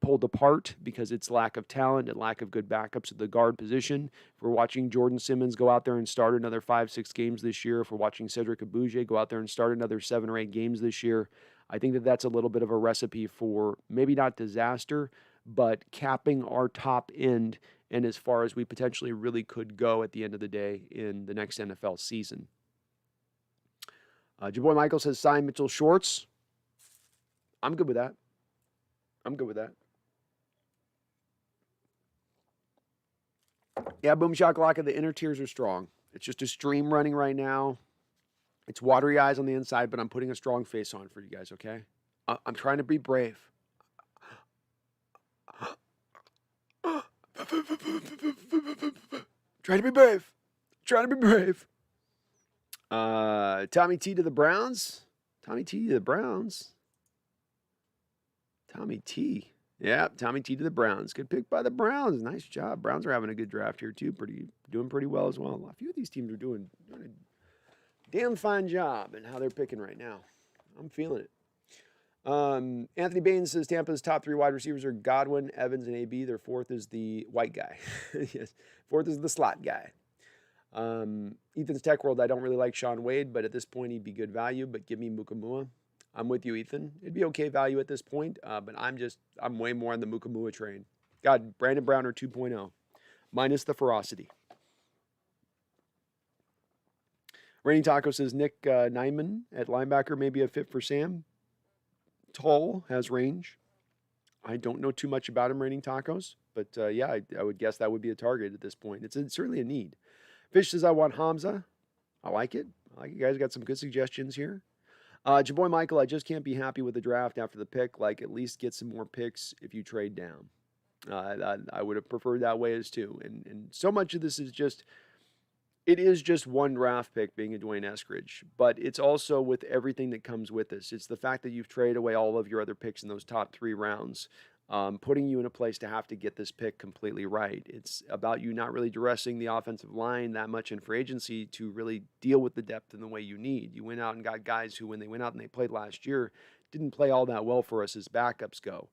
pulled apart because it's lack of talent and lack of good backups at the guard position. If we're watching Jordan Simmons go out there and start another 5-6 games this year, if we're watching Cedric Abuja go out there and start another 7 or 8 games this year, I think that that's a little bit of a recipe for maybe not disaster, but capping our top end and as far as we potentially really could go at the end of the day in the next NFL season. Your boy Michael says, sign Mitchell Schwartz. I'm good with that. Yeah, boom shakalaka, the inner tiers are strong. It's just a stream running right now. It's watery eyes on the inside, but I'm putting a strong face on for you guys, okay? I'm trying to be brave. Trying to be brave. Tommy T to the Browns. Tommy T. Yeah, Tommy T to the Browns. Good pick by the Browns. Nice job. Browns are having a good draft here, too. Doing pretty well as well. A few of these teams are doing a damn fine job in how they're picking right now. I'm feeling it. Anthony Baines says Tampa's top 3 wide receivers are Godwin, Evans, and AB. Their 4th is the white guy. Yes, 4th is the slot guy. Ethan's Tech World, I don't really like Sean Wade, but at this point he'd be good value, but give me Mukamua. I'm with you, Ethan. It'd be okay value at this point, but I'm way more on the Mukamua train. God, Brandon Browner 2.0, minus the ferocity. Raining Taco says Nick Nyman at linebacker may be a fit for Sam. Tall, has range. I don't know too much about him, Raining Tacos, but yeah, I would guess that would be a target at this point. It's certainly a need. Fish says I want Hamza. I like it. You guys got some good suggestions here. Your boy Michael, I just can't be happy with the draft after the pick. Like, at least get some more picks if you trade down. I would have preferred that way as too. And so much of this is just, it is just one draft pick being a Dwayne Eskridge, but it's also with everything that comes with this. It's the fact that you've traded away all of your other picks in those top 3 rounds, putting you in a place to have to get this pick completely right. It's about you not really dressing the offensive line that much in free agency to really deal with the depth in the way you need. You went out and got guys who, when they went out and they played last year, didn't play all that well for us as backups go.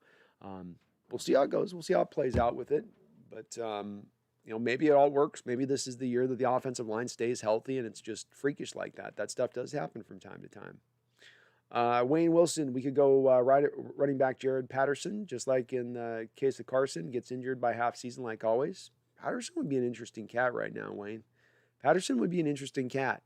We'll see how it goes. We'll see how it plays out with it. But, maybe it all works. Maybe this is the year that the offensive line stays healthy and it's just freakish like that. That stuff does happen from time to time. Wayne Wilson, we could go running back Jared Patterson, just like in the case of Carson, gets injured by half season like always. Patterson would be an interesting cat right now, Wayne. Patterson would be an interesting cat.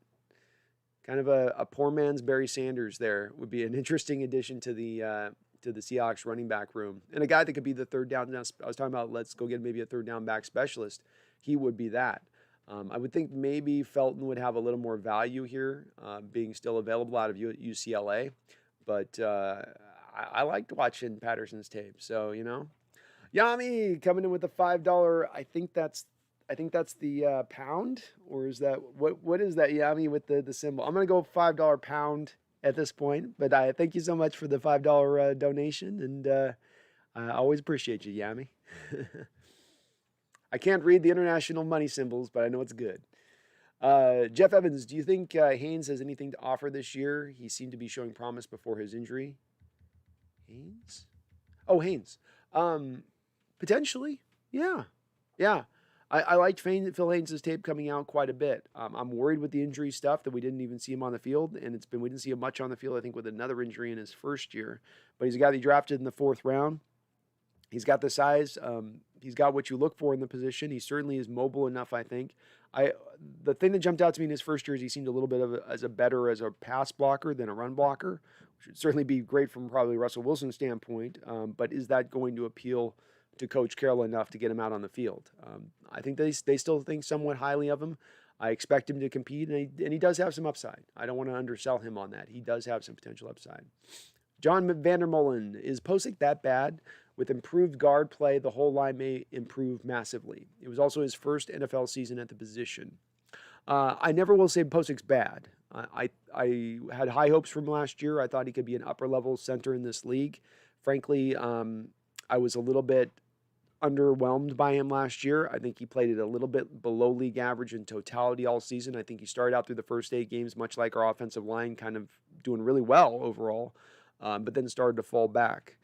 Kind of a poor man's Barry Sanders there. Would be an interesting addition to the Seahawks running back room. And a guy that could be the third down. I was talking about, let's go get maybe a third down back specialist. He would be that. I would think maybe Felton would have a little more value here, being still available out of UCLA. But I liked watching Patterson's tape. So, Yami coming in with a $5. I think that's the pound, or is that what is that, Yami, with the symbol? I'm gonna go $5 pound at this point, but I thank you so much for the $5 donation, and I always appreciate you, Yami. I can't read the international money symbols, but I know it's good. Jeff Evans, do you think Haynes has anything to offer this year? He seemed to be showing promise before his injury. Haynes? Oh, Haynes. Potentially. Yeah. I liked Phil Haynes' tape coming out quite a bit. I'm worried with the injury stuff that we didn't even see him on the field, and we didn't see him much on the field, I think, with another injury in his first year. But he's a guy that he drafted in the 4th round. He's got the size. He's got what you look for in the position. He certainly is mobile enough, I think. The thing that jumped out to me in his first year is he seemed a little bit as a pass blocker than a run blocker, which would certainly be great from probably Russell Wilson's standpoint. But is that going to appeal to Coach Carroll enough to get him out on the field? I think they still think somewhat highly of him. I expect him to compete, and he does have some upside. I don't want to undersell him on that. He does have some potential upside. John Vandermolen, is Posick that bad? With improved guard play, the whole line may improve massively. It was also his first NFL season at the position. I never will say Posick's bad. I had high hopes from last year. I thought he could be an upper-level center in this league. Frankly, I was a little bit underwhelmed by him last year. I think he played it a little bit below league average in totality all season. I think he started out through the first 8 games, much like our offensive line, kind of doing really well overall, but then started to fall back.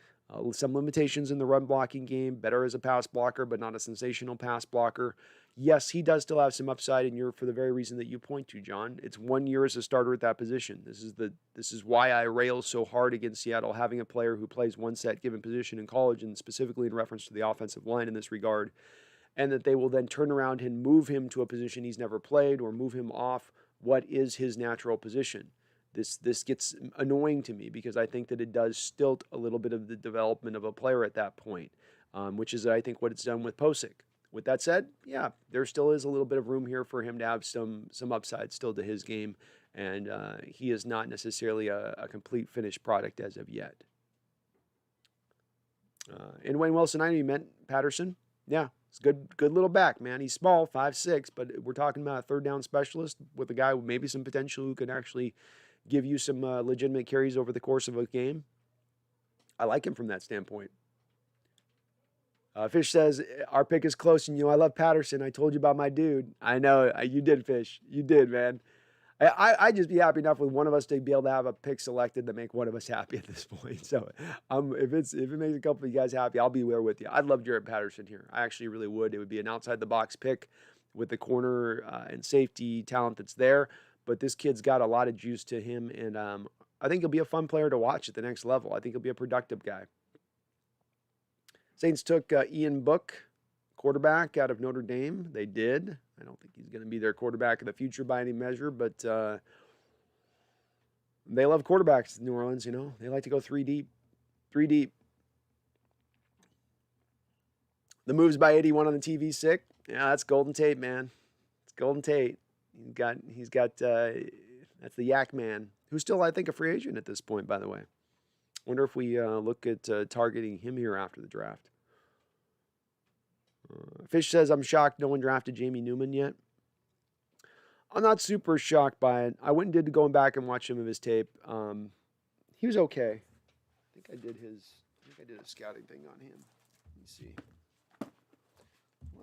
Some limitations in the run blocking game, better as a pass blocker, but not a sensational pass blocker. Yes, he does still have some upside in Europe for the very reason that you point to, John. It's 1 year as a starter at that position. This is why I rail so hard against Seattle having a player who plays one set given position in college, and specifically in reference to the offensive line in this regard, and that they will then turn around and move him to a position he's never played or move him off what is his natural position. This gets annoying to me because I think that it does stilt a little bit of the development of a player at that point, which is, I think, what it's done with Posick. With that said, yeah, there still is a little bit of room here for him to have some upside still to his game, and he is not necessarily a complete finished product as of yet. And Wayne Wilson, I know you meant Patterson. Yeah, it's good little back, man. He's small, 5'6", but we're talking about a third down specialist with a guy with maybe some potential who can actually give you some legitimate carries over the course of a game. I like him from that standpoint. Fish says, our pick is close, and I love Patterson. I told you about my dude. I know, you did, Fish. You did, man. I'd just be happy enough with one of us to be able to have a pick selected to make one of us happy at this point. So if it makes a couple of you guys happy, I'll be there with you. I'd love Jared Patterson here. I actually really would. It would be an outside-the-box pick with the corner and safety talent that's there. But this kid's got a lot of juice to him, and I think he'll be a fun player to watch at the next level. I think he'll be a productive guy. Saints took Ian Book, quarterback out of Notre Dame. They did. I don't think he's going to be their quarterback of the future by any measure, but they love quarterbacks in New Orleans, They like to go 3 deep. 3 deep. The moves by 81 on the TV sick. Yeah, that's Golden Tate, man. It's Golden Tate. He's got That's the Yak Man, who's still, I think, a free agent at this point, by the way. Wonder if we look at targeting him here after the draft. Fish says, I'm shocked no one drafted Jamie Newman yet. I'm not super shocked by it. I went and did going back and watch some of his tape. He was okay. I think I did a scouting thing on him. Let me see.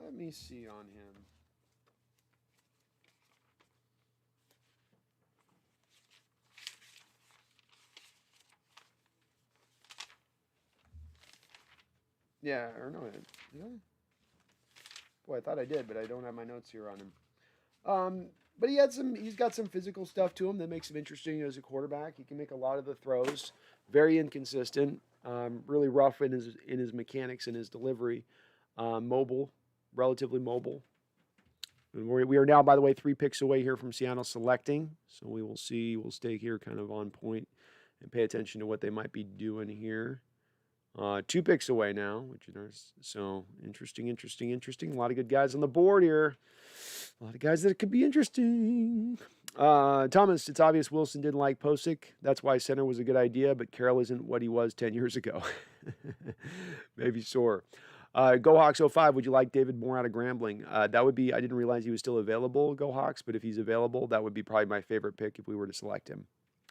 Let me see on him. Yeah, or no, did I? Boy, I thought I did, but I don't have my notes here on him. But he's got some physical stuff to him that makes him interesting as a quarterback. He can make a lot of the throws, very inconsistent, really rough in his mechanics and his delivery, mobile, relatively mobile. And we are now, by the way, 3 picks away here from Seattle selecting. So we will see. We'll stay here kind of on point and pay attention to what they might be doing here. 2 picks away now, which is so interesting. A lot of good guys on the board here. A lot of guys that could be interesting. Thomas, it's obvious Wilson didn't like Posick. That's why center was a good idea, but Carroll isn't what he was 10 years ago. Maybe sore. GoHawks05, would you like David Moore out of Grambling? That would be, I didn't realize he was still available, GoHawks, but if he's available, that would be probably my favorite pick if we were to select him.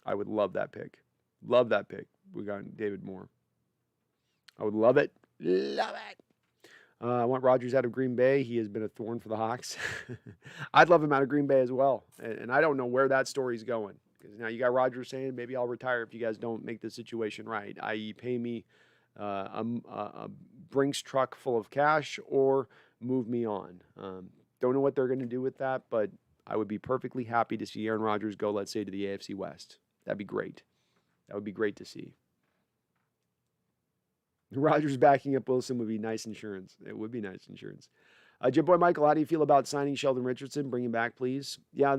I would love that pick. Love that pick. We got David Moore. I would love it. Love it. I want Rodgers out of Green Bay. He has been a thorn for the Hawks. I'd love him out of Green Bay as well. And I don't know where that story's going. Because now you got Rodgers saying, maybe I'll retire if you guys don't make the situation right, i.e. pay me a Brinks truck full of cash or move me on. Don't know what they're going to do with that, but I would be perfectly happy to see Aaron Rodgers go, let's say, to the AFC West. That'd be great. That would be great to see. Rodgers backing up Wilson would be nice insurance. It would be nice insurance. Jim Boy Michael, how do you feel about signing Sheldon Richardson? Bring him back, please. Yeah,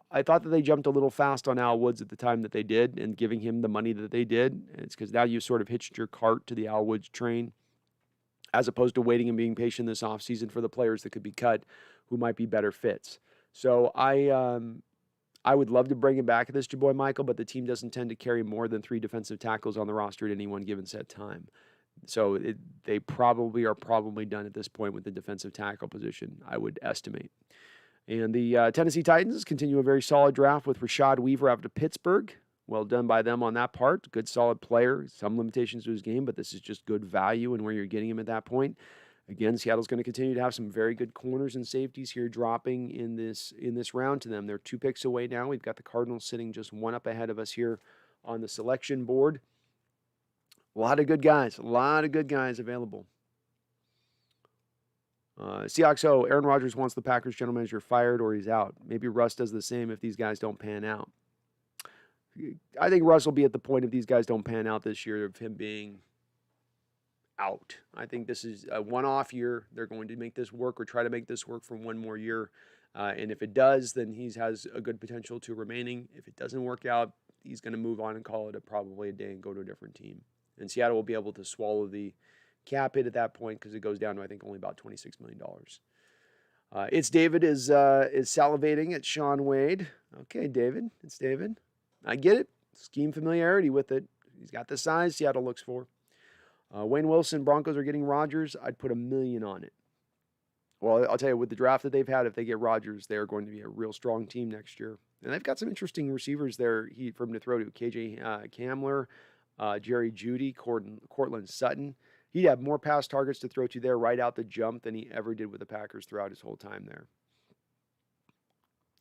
I thought that they jumped a little fast on Al Woods at the time that they did and giving him the money that they did. It's because now you sort of hitched your cart to the Al Woods train as opposed to waiting and being patient this offseason for the players that could be cut who might be better fits. So I would love to bring him back at this, Jaboy Michael, but the team doesn't tend to carry more than 3 defensive tackles on the roster at any one given set time. So they probably are done at this point with the defensive tackle position, I would estimate. And the Tennessee Titans continue a very solid draft with Rashad Weaver out to Pittsburgh. Well done by them on that part. Good, solid player. Some limitations to his game, but this is just good value and where you're getting him at that point. Again, Seattle's going to continue to have some very good corners and safeties here dropping in this round to them. They're 2 picks away now. We've got the Cardinals sitting just 1 up ahead of us here on the selection board. A lot of good guys available. Seahawks, Aaron Rodgers wants the Packers general manager fired or he's out. Maybe Russ does the same if these guys don't pan out. I think Russ will be at the point if these guys don't pan out this year of him being out. I think this is a one-off year. They're going to make this work or try to make this work for 1 more year. And if it does, then he has a good potential to remaining. If it doesn't work out, he's going to move on and call it probably a day and go to a different team. And Seattle will be able to swallow the cap hit at that point because it goes down to, I think, only about $26 million. It's David is salivating at Sean Wade. Okay, David. It's David. I get it. Scheme familiarity with it. He's got the size Seattle looks for. Wayne Wilson, Broncos are getting Rodgers. I'd put $1 million on it. Well, I'll tell you, with the draft that they've had, if they get Rodgers, they're going to be a real strong team next year. And they've got some interesting receivers there for him to throw to. KJ Kamler, Jerry Jeudy, Cortland Sutton. He'd have more pass targets to throw to there right out the jump than he ever did with the Packers throughout his whole time there.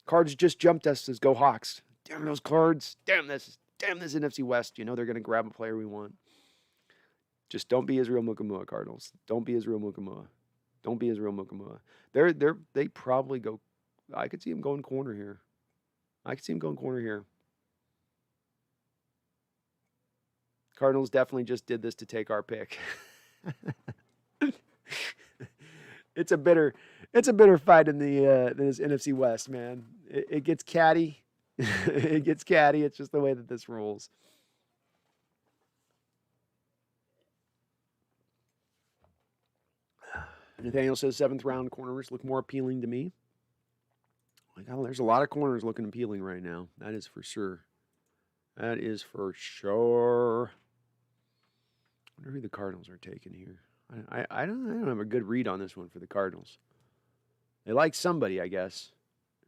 Cards just jumped us as Go Hawks. Damn those Cards. Damn this NFC West. You know they're going to grab a player we want. Just don't be Israel Mukamua, Cardinals. Don't be Israel Mukamua. Don't be Israel Mukamua. They probably go. I could see him going corner here. Cardinals definitely just did this to take our pick. It's a bitter fight in this NFC West, man. It gets catty. It gets catty. It's just the way that this rolls. Nathaniel says 7th round corners look more appealing to me. Like, oh, there's a lot of corners looking appealing right now. That is for sure. That is for sure. I wonder who the Cardinals are taking here. I don't have a good read on this one for the Cardinals. They like somebody, I guess.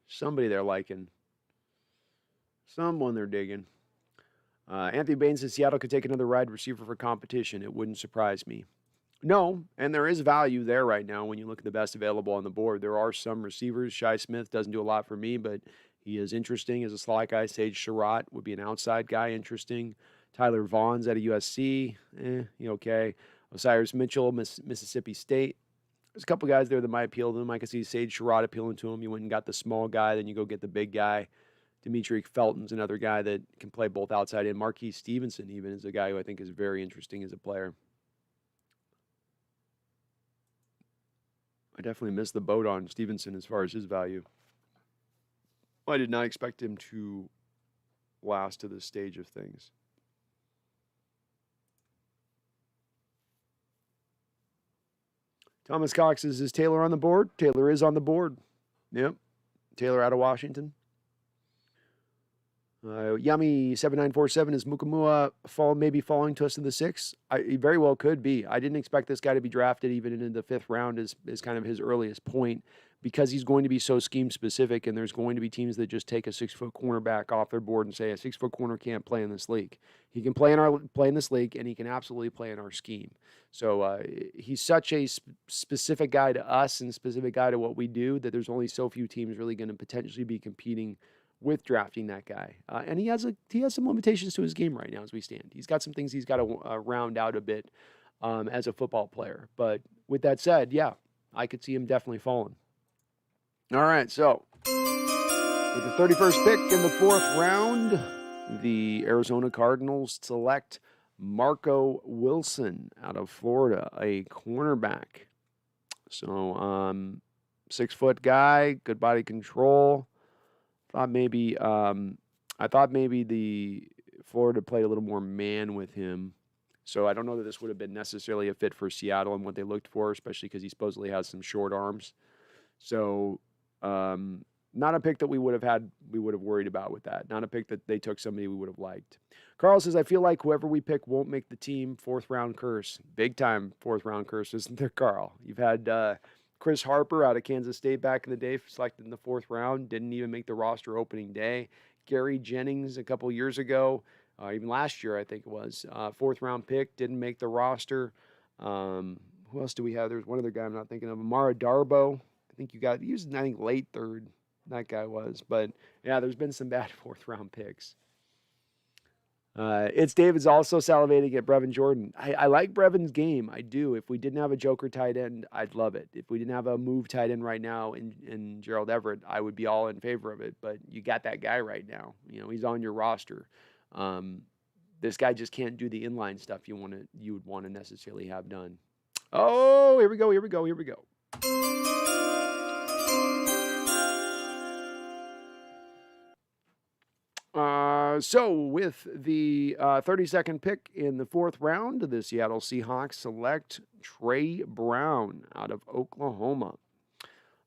Somebody they're liking. Someone they're digging. Anthony Bain says Seattle could take another wide receiver for competition. It wouldn't surprise me. No, and there is value there right now when you look at the best available on the board. There are some receivers. Shi Smith doesn't do a lot for me, but he is interesting as a slot guy. Sage Surratt would be an outside guy, interesting. Tyler Vaughn's out of USC, okay. Osiris Mitchell, Mississippi State. There's a couple guys there that might appeal to him. I can see Sage Surratt appealing to him. You went and got the small guy, then you go get the big guy. Dimitri Felton's another guy that can play both outside and Marquise Stevenson even is a guy who I think is very interesting as a player. I definitely missed the boat on Stevenson as far as his value. I did not expect him to last to this stage of things. Thomas Cox says, is Taylor on the board? Taylor is on the board. Yep. Taylor out of Washington. Yummy7947 is Mukamua maybe falling to us in the 6th? He very well could be. I didn't expect this guy to be drafted even in the 5th round is kind of his earliest point because he's going to be so scheme specific and there's going to be teams that just take a 6-foot cornerback off their board and say a 6-foot corner can't play in this league. He can play in this league and he can absolutely play in our scheme. So he's such a specific guy to us and specific guy to what we do that there's only so few teams really going to potentially be competing with drafting that guy. And he has some limitations to his game right now as we stand. He's got some things he's got to round out a bit as a football player. But with that said, yeah, I could see him definitely falling. All right, so with the 31st pick in the 4th round, the Arizona Cardinals select Marco Wilson out of Florida, a cornerback. So 6-foot guy, good body control. I thought maybe the Florida played a little more man with him. So I don't know that this would have been necessarily a fit for Seattle and what they looked for, especially because he supposedly has some short arms. So not a pick that we would have worried about with that. Not a pick that they took somebody we would have liked. Carl says, I feel like whoever we pick won't make the team. 4th round curse. Big time 4th round curse, isn't there, Carl? You've had Chris Harper out of Kansas State back in the day, selected in the 4th round, didn't even make the roster opening day. Gary Jennings a couple years ago, even last year I think it was, 4th round pick, didn't make the roster. Who else do we have? There's one other guy I'm not thinking of. Amara Darbo. He was, I think, late 3rd, that guy was. But, yeah, there's been some bad 4th round picks. It's David's also salivating at Brevin Jordan. I like Brevin's game. I do. If we didn't have a joker tight end, I'd love it. If we didn't have a move tight end right now in Gerald Everett, I would be all in favor of it. But you got that guy right now. He's on your roster. This guy just can't do the inline stuff you would want to necessarily have done. Oh, here we go. So with the 32nd pick in the 4th round, the Seattle Seahawks select Trey Brown out of Oklahoma.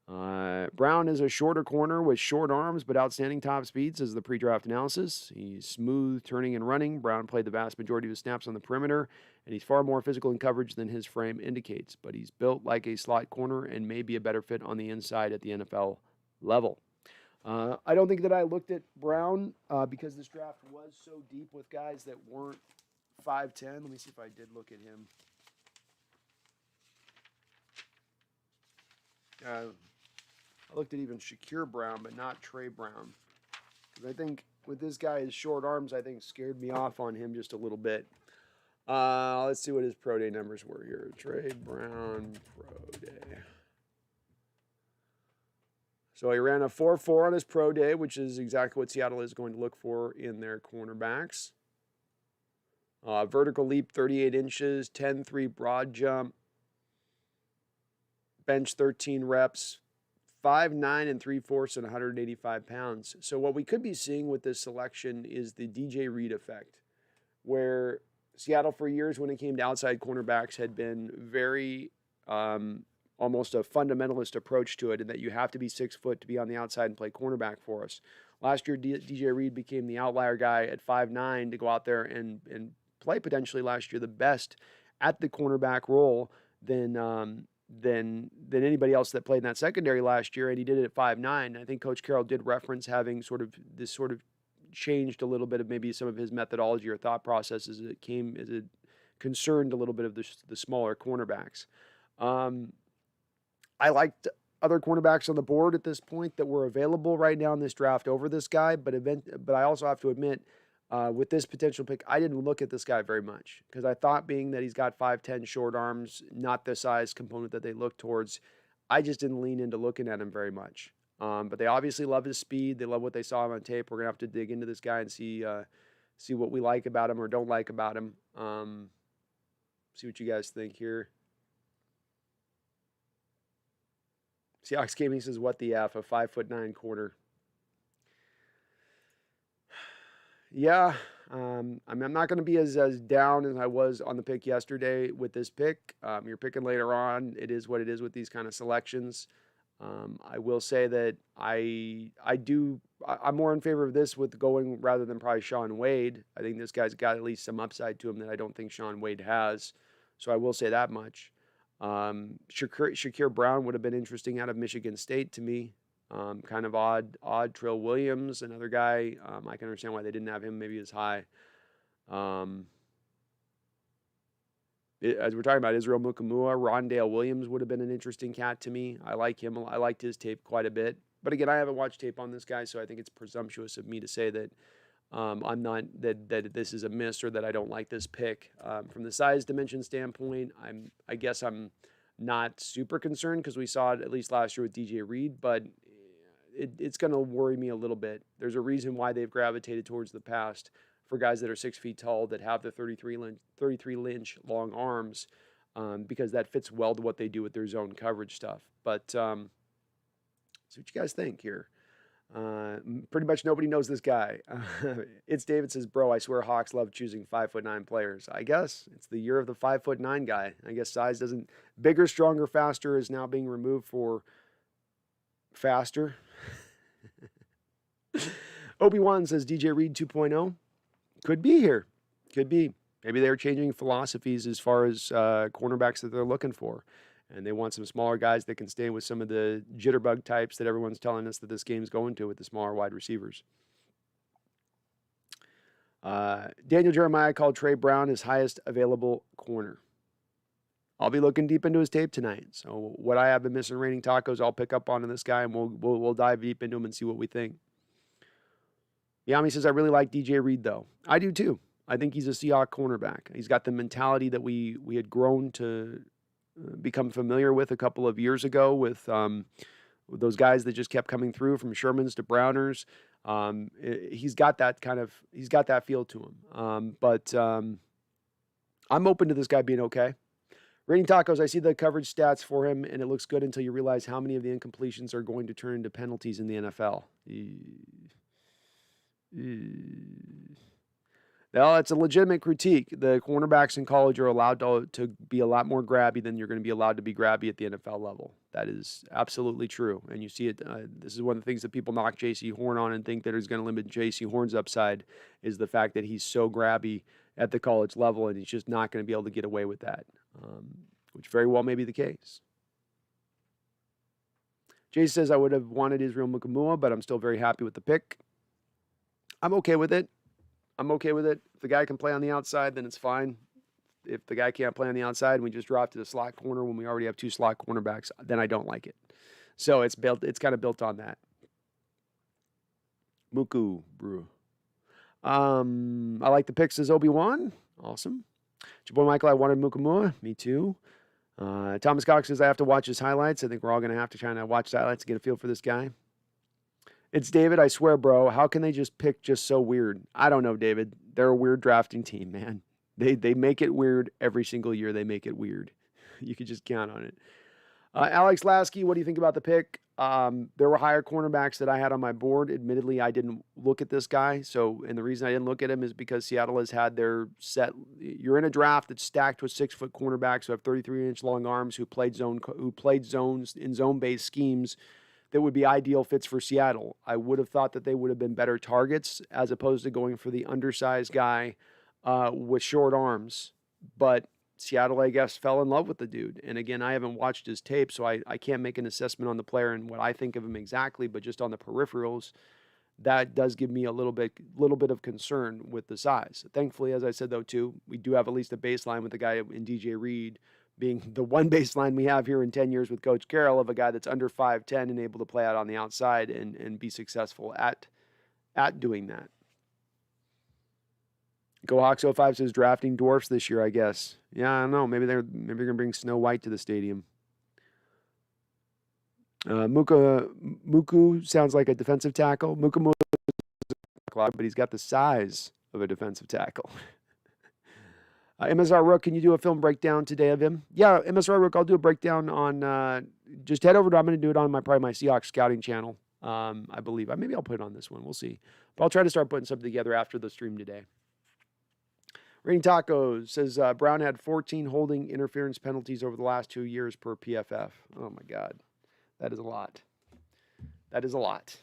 Brown is a shorter corner with short arms but outstanding top speeds as the pre-draft analysis. He's smooth turning and running. Brown played the vast majority of his snaps on the perimeter, and he's far more physical in coverage than his frame indicates, but he's built like a slot corner and may be a better fit on the inside at the NFL level. I don't think that I looked at Brown because this draft was so deep with guys that weren't 5'10". Let me see if I did look at him. I looked at even Shakir Brown, but not Trey Brown. Because I think with this guy, his short arms, I think scared me off on him just a little bit. Let's see what his pro day numbers were here. Trey Brown pro day. So he ran a 4.4 on his pro day, which is exactly what Seattle is going to look for in their cornerbacks. Vertical leap, 38 inches, 10.3 broad jump, bench 13 reps, 5'9" and 3/4 and 185 pounds. So what we could be seeing with this selection is the DJ Reed effect, where Seattle for years when it came to outside cornerbacks had been very almost a fundamentalist approach to it, and that you have to be 6 foot to be on the outside and play cornerback for us. Last year, DJ Reed became the outlier guy at 5'9" to go out there and play potentially last year the best at the cornerback role than anybody else that played in that secondary last year, and he did it at 5'9". I think Coach Carroll did reference having sort of changed a little bit of maybe some of his methodology or thought process as it concerned a little bit of the smaller cornerbacks. I liked other cornerbacks on the board at this point that were available right now in this draft over this guy, but I also have to admit, with this potential pick, I didn't look at this guy very much because I thought, being that he's got 5'10" short arms, not the size component that they look towards, I just didn't lean into looking at him very much. But they obviously love his speed. They love what they saw him on tape. We're gonna have to dig into this guy and see what we like about him or don't like about him. See what you guys think here. Seahawks Gaming says, "What the F, a 5'9" corner." Yeah, I'm not going to be as down as I was on the pick yesterday with this pick. You're picking later on. It is what it is with these kind of selections. I will say that I'm more in favor of this with going rather than probably Shaun Wade. I think this guy's got at least some upside to him that I don't think Shaun Wade has. So I will say that much. Shakir Brown would have been interesting out of Michigan State to me. Kind of odd. Trill Williams, another guy. I can understand why they didn't have him maybe as high. As we're talking about Israel Mukamua, Rondale Williams would have been an interesting cat to me. I like him. I liked his tape quite a bit. But again, I haven't watched tape on this guy, so I think it's presumptuous of me to say that I'm not that this is a miss or that I don't like this pick. From the size dimension standpoint, I guess I'm not super concerned because we saw it at least last year with DJ Reed, but it's going to worry me a little bit. There's a reason why they've gravitated towards the past for guys that are 6 feet tall that have the 33-inch long arms, because that fits well to what they do with their zone coverage stuff. But see what you guys think here. Pretty much nobody knows this guy. It's David says, "Bro, I swear Hawks love choosing 5'9" players." I guess it's the year of the 5'9" guy. I guess size doesn't. Bigger, stronger, faster is now being removed for faster. Obi-Wan says DJ Reed 2.0 could be here. Could be. Maybe they're changing philosophies as far as cornerbacks that they're looking for. And they want some smaller guys that can stay with some of the jitterbug types that everyone's telling us that this game's going to with the smaller wide receivers. Daniel Jeremiah called Trey Brown his highest available corner. I'll be looking deep into his tape tonight. So what I have been missing raining tacos, I'll pick up on this guy, and we'll dive deep into him and see what we think. Yami says, "I really like DJ Reed, though." I do, too. I think he's a Seahawks cornerback. He's got the mentality that we had grown to become familiar with a couple of years ago with those guys that just kept coming through from Shermans to Browners. He's got that feel to him. But I'm open to this guy being okay. Raining Tacos, I see the coverage stats for him, and it looks good until you realize how many of the incompletions are going to turn into penalties in the NFL. Well, it's a legitimate critique. The cornerbacks in college are allowed to be a lot more grabby than you're going to be allowed to be grabby at the NFL level. That is absolutely true. And you see it. This is one of the things that people knock J.C. Horn on and think that is going to limit J.C. Horn's upside, is the fact that he's so grabby at the college level, and he's just not going to be able to get away with that, which very well may be the case. Jay says, "I would have wanted Israel Mukamua, but I'm still very happy with the pick." I'm okay with it. If the guy can play on the outside, then it's fine. If the guy can't play on the outside and we just drop to the slot corner when we already have two slot cornerbacks, then I don't like it. So it's kind of built on that. Muku brew. I like the picks as Obi-Wan. Awesome. Your boy Michael, I wanted Mukamua. Me too. Thomas Cox says, "I have to watch his highlights." I think we're all going to have to try to watch the highlights to get a feel for this guy. It's David, I swear, bro. How can they just pick just so weird? I don't know, David. They're a weird drafting team, man. They make it weird every single year. They make it weird. You could just count on it. Alex Lasky, what do you think about the pick? There were higher cornerbacks that I had on my board. Admittedly, I didn't look at this guy. So, and the reason I didn't look at him is because Seattle has had their set. You're in a draft that's stacked with 6-foot cornerbacks who have 33-inch long arms, who played zones in zone-based schemes that would be ideal fits for Seattle. I would have thought that they would have been better targets as opposed to going for the undersized guy with short arms. But Seattle, I guess, fell in love with the dude. And again, I haven't watched his tape, so I can't make an assessment on the player and what I think of him exactly, but just on the peripherals, that does give me a little bit of concern with the size. Thankfully, as I said, though, too, we do have at least a baseline with the guy in DJ Reed being the one baseline we have here in 10 years with Coach Carroll of a guy that's under 5'10" and able to play out on the outside and be successful at doing that. Go Hawks 05 says drafting dwarfs this year, I guess. Yeah, I don't know. Maybe they're gonna bring Snow White to the stadium. Muku sounds like a defensive tackle. Muku, but he's got the size of a defensive tackle. MSR Rook, can you do a film breakdown today of him? Yeah, MSR Rook, I'll do a breakdown on. Just head over to. I'm going to do it on probably my Seahawks scouting channel. I believe. Maybe I'll put it on this one. We'll see. But I'll try to start putting something together after the stream today. Rain Tacos says Brown had 14 holding interference penalties over the last 2 years per PFF. Oh my God, that is a lot. That is a lot.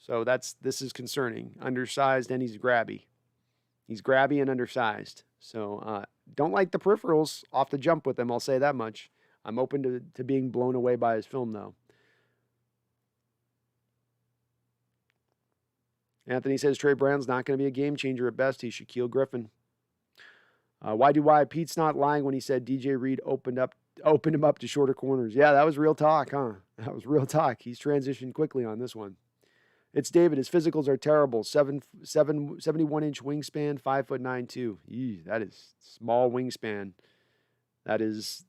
So this is concerning. Undersized and he's grabby. He's grabby and undersized. So don't like the peripherals off the jump with him. I'll say that much. I'm open to being blown away by his film though. Anthony says Trey Brown's not going to be a game changer at best. He's Shaquille Griffin. Why Pete's not lying when he said DJ Reed opened him up to shorter corners. Yeah, that was real talk, huh? That was real talk. He's transitioned quickly on this one. It's David. His physicals are terrible. 71-inch wingspan, 5'9" too. Eee, that is small wingspan. That's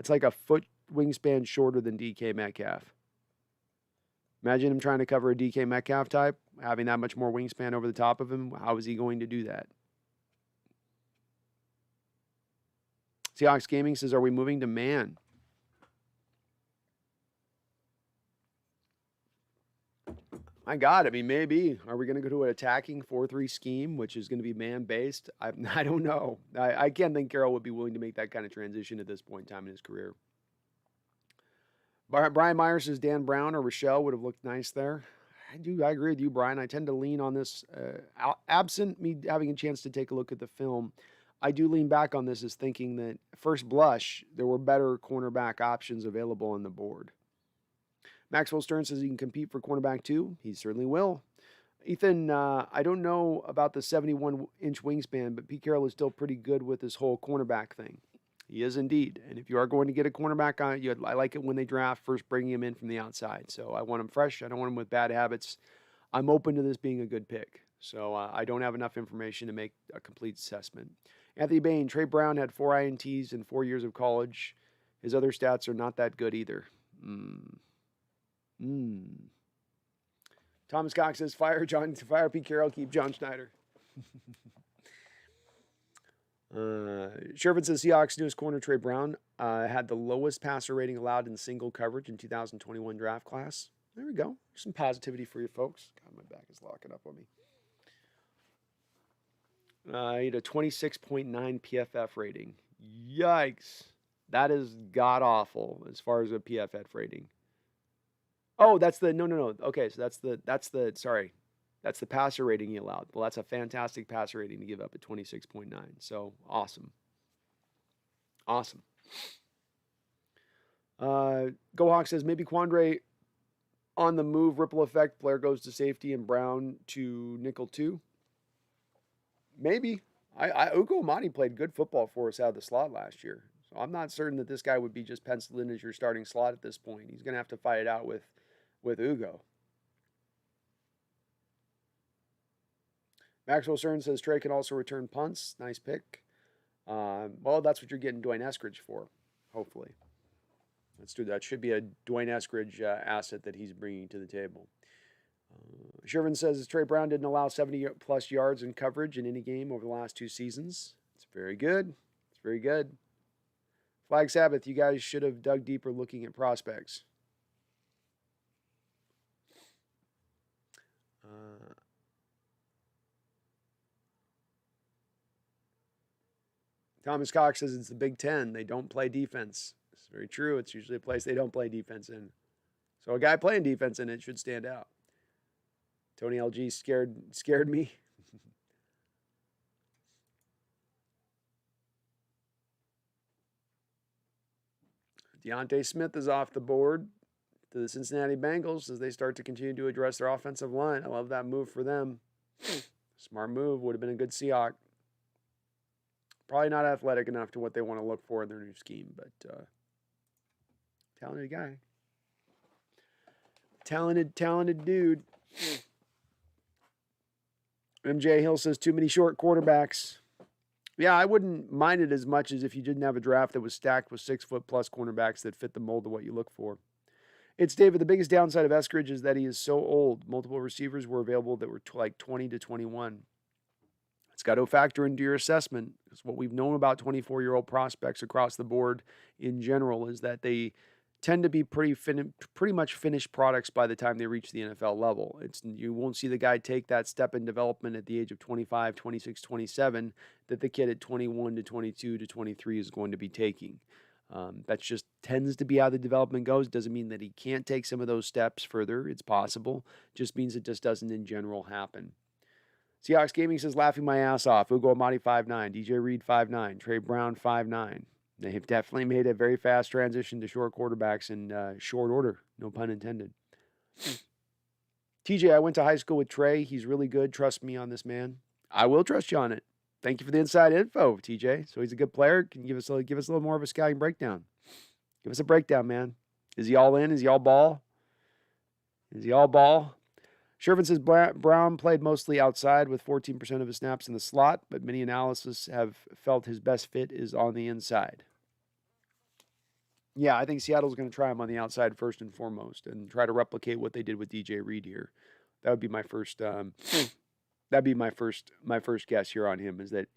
like a foot wingspan shorter than DK Metcalf. Imagine him trying to cover a DK Metcalf type, having that much more wingspan over the top of him. How is he going to do that? Seahawks Gaming says, are we moving to man? My God, I mean, maybe. Are we going to go to an attacking 4-3 scheme, which is going to be man-based? I don't know. I can't think Carroll would be willing to make that kind of transition at this point in time in his career. Brian Myers says Dan Brown or Rochelle would have looked nice there. I agree with you, Brian. I tend to lean on this. Absent me having a chance to take a look at the film, I do lean back on this as thinking that first blush, there were better cornerback options available on the board. Maxwell Stern says he can compete for cornerback too. He certainly will. Ethan, I don't know about the 71-inch wingspan, but Pete Carroll is still pretty good with this whole cornerback thing. He is indeed. And if you are going to get a cornerback on it, I like it when they draft, first bringing him in from the outside. So I want him fresh. I don't want him with bad habits. I'm open to this being a good pick. So I don't have enough information to make a complete assessment. Anthony Bain, Trey Brown had 4 INTs in 4 years of college. His other stats are not that good either. Thomas Cox says, fire Pete Carroll, keep John Schneider. Shervin says Seahawks newest corner Trey Brown had the lowest passer rating allowed in single coverage in 2021 draft class. There we go. Some positivity for you folks. God, my back is locking up on me. He had a 26.9 PFF rating. Yikes. That is god-awful as far as a PFF rating. Oh, that's the, no. Okay, so that's the passer rating he allowed. Well, that's a fantastic passer rating to give up at 26.9. So, awesome. Awesome. Go Hawk says, maybe Quandre on the move, ripple effect, Blair goes to safety and Brown to nickel 2. Maybe. Ugo Amadi played good football for us out of the slot last year. So I'm not certain that this guy would be just penciled in as your starting slot at this point. He's going to have to fight it out with Ugo. Maxwell Stern says Trey can also return punts. Nice pick. Well, that's what you're getting Dwayne Eskridge for, hopefully. Let's do that. Should be a Dwayne Eskridge asset that he's bringing to the table. Shervin says Trey Brown didn't allow 70-plus yards in coverage in any game over the last 2 seasons. It's very good. It's very good. Flag Sabbath, you guys should have dug deeper looking at prospects. Thomas Cox says it's the Big Ten. They don't play defense. It's very true. It's usually a place they don't play defense in. So a guy playing defense in it should stand out. Tony LG scared me. Deontay Smith is off the board to the Cincinnati Bengals as they start to continue to address their offensive line. I love that move for them. Smart move. Would have been a good Seahawk. Probably not athletic enough to what they want to look for in their new scheme, but talented guy. Talented dude. MJ Hill says too many short quarterbacks. Yeah, I wouldn't mind it as much as if you didn't have a draft that was stacked with 6-foot plus cornerbacks that fit the mold of what you look for. It's David. The biggest downside of Eskridge is that he is so old. Multiple receivers were available that were like 20 to 21. It's got to factor into your assessment. Because what we've known about 24-year-old prospects across the board in general is that they tend to be pretty much finished products by the time they reach the NFL level. You won't see the guy take that step in development at the age of 25, 26, 27 that the kid at 21 to 22 to 23 is going to be taking. That just tends to be how the development goes. Doesn't mean that he can't take some of those steps further. It's possible. Just means it just doesn't in general happen. Seahawks Gaming says, laughing my ass off. Ugo Amadi 5'9", DJ Reed 5'9", Trey Brown 5'9". They have definitely made a very fast transition to short quarterbacks in short order. No pun intended. TJ, I went to high school with Trey. He's really good. Trust me on this, man. I will trust you on it. Thank you for the inside info, TJ. So he's a good player. Can you give us a little more of a scouting breakdown? Give us a breakdown, man. Is he all in? Is he all ball? Is he all ball? Shervin says Brown played mostly outside with 14% of his snaps in the slot, but many analysts have felt his best fit is on the inside. Yeah, I think Seattle's going to try him on the outside first and foremost and try to replicate what they did with DJ Reed here. That would be my first that'd be my first guess here on him, is that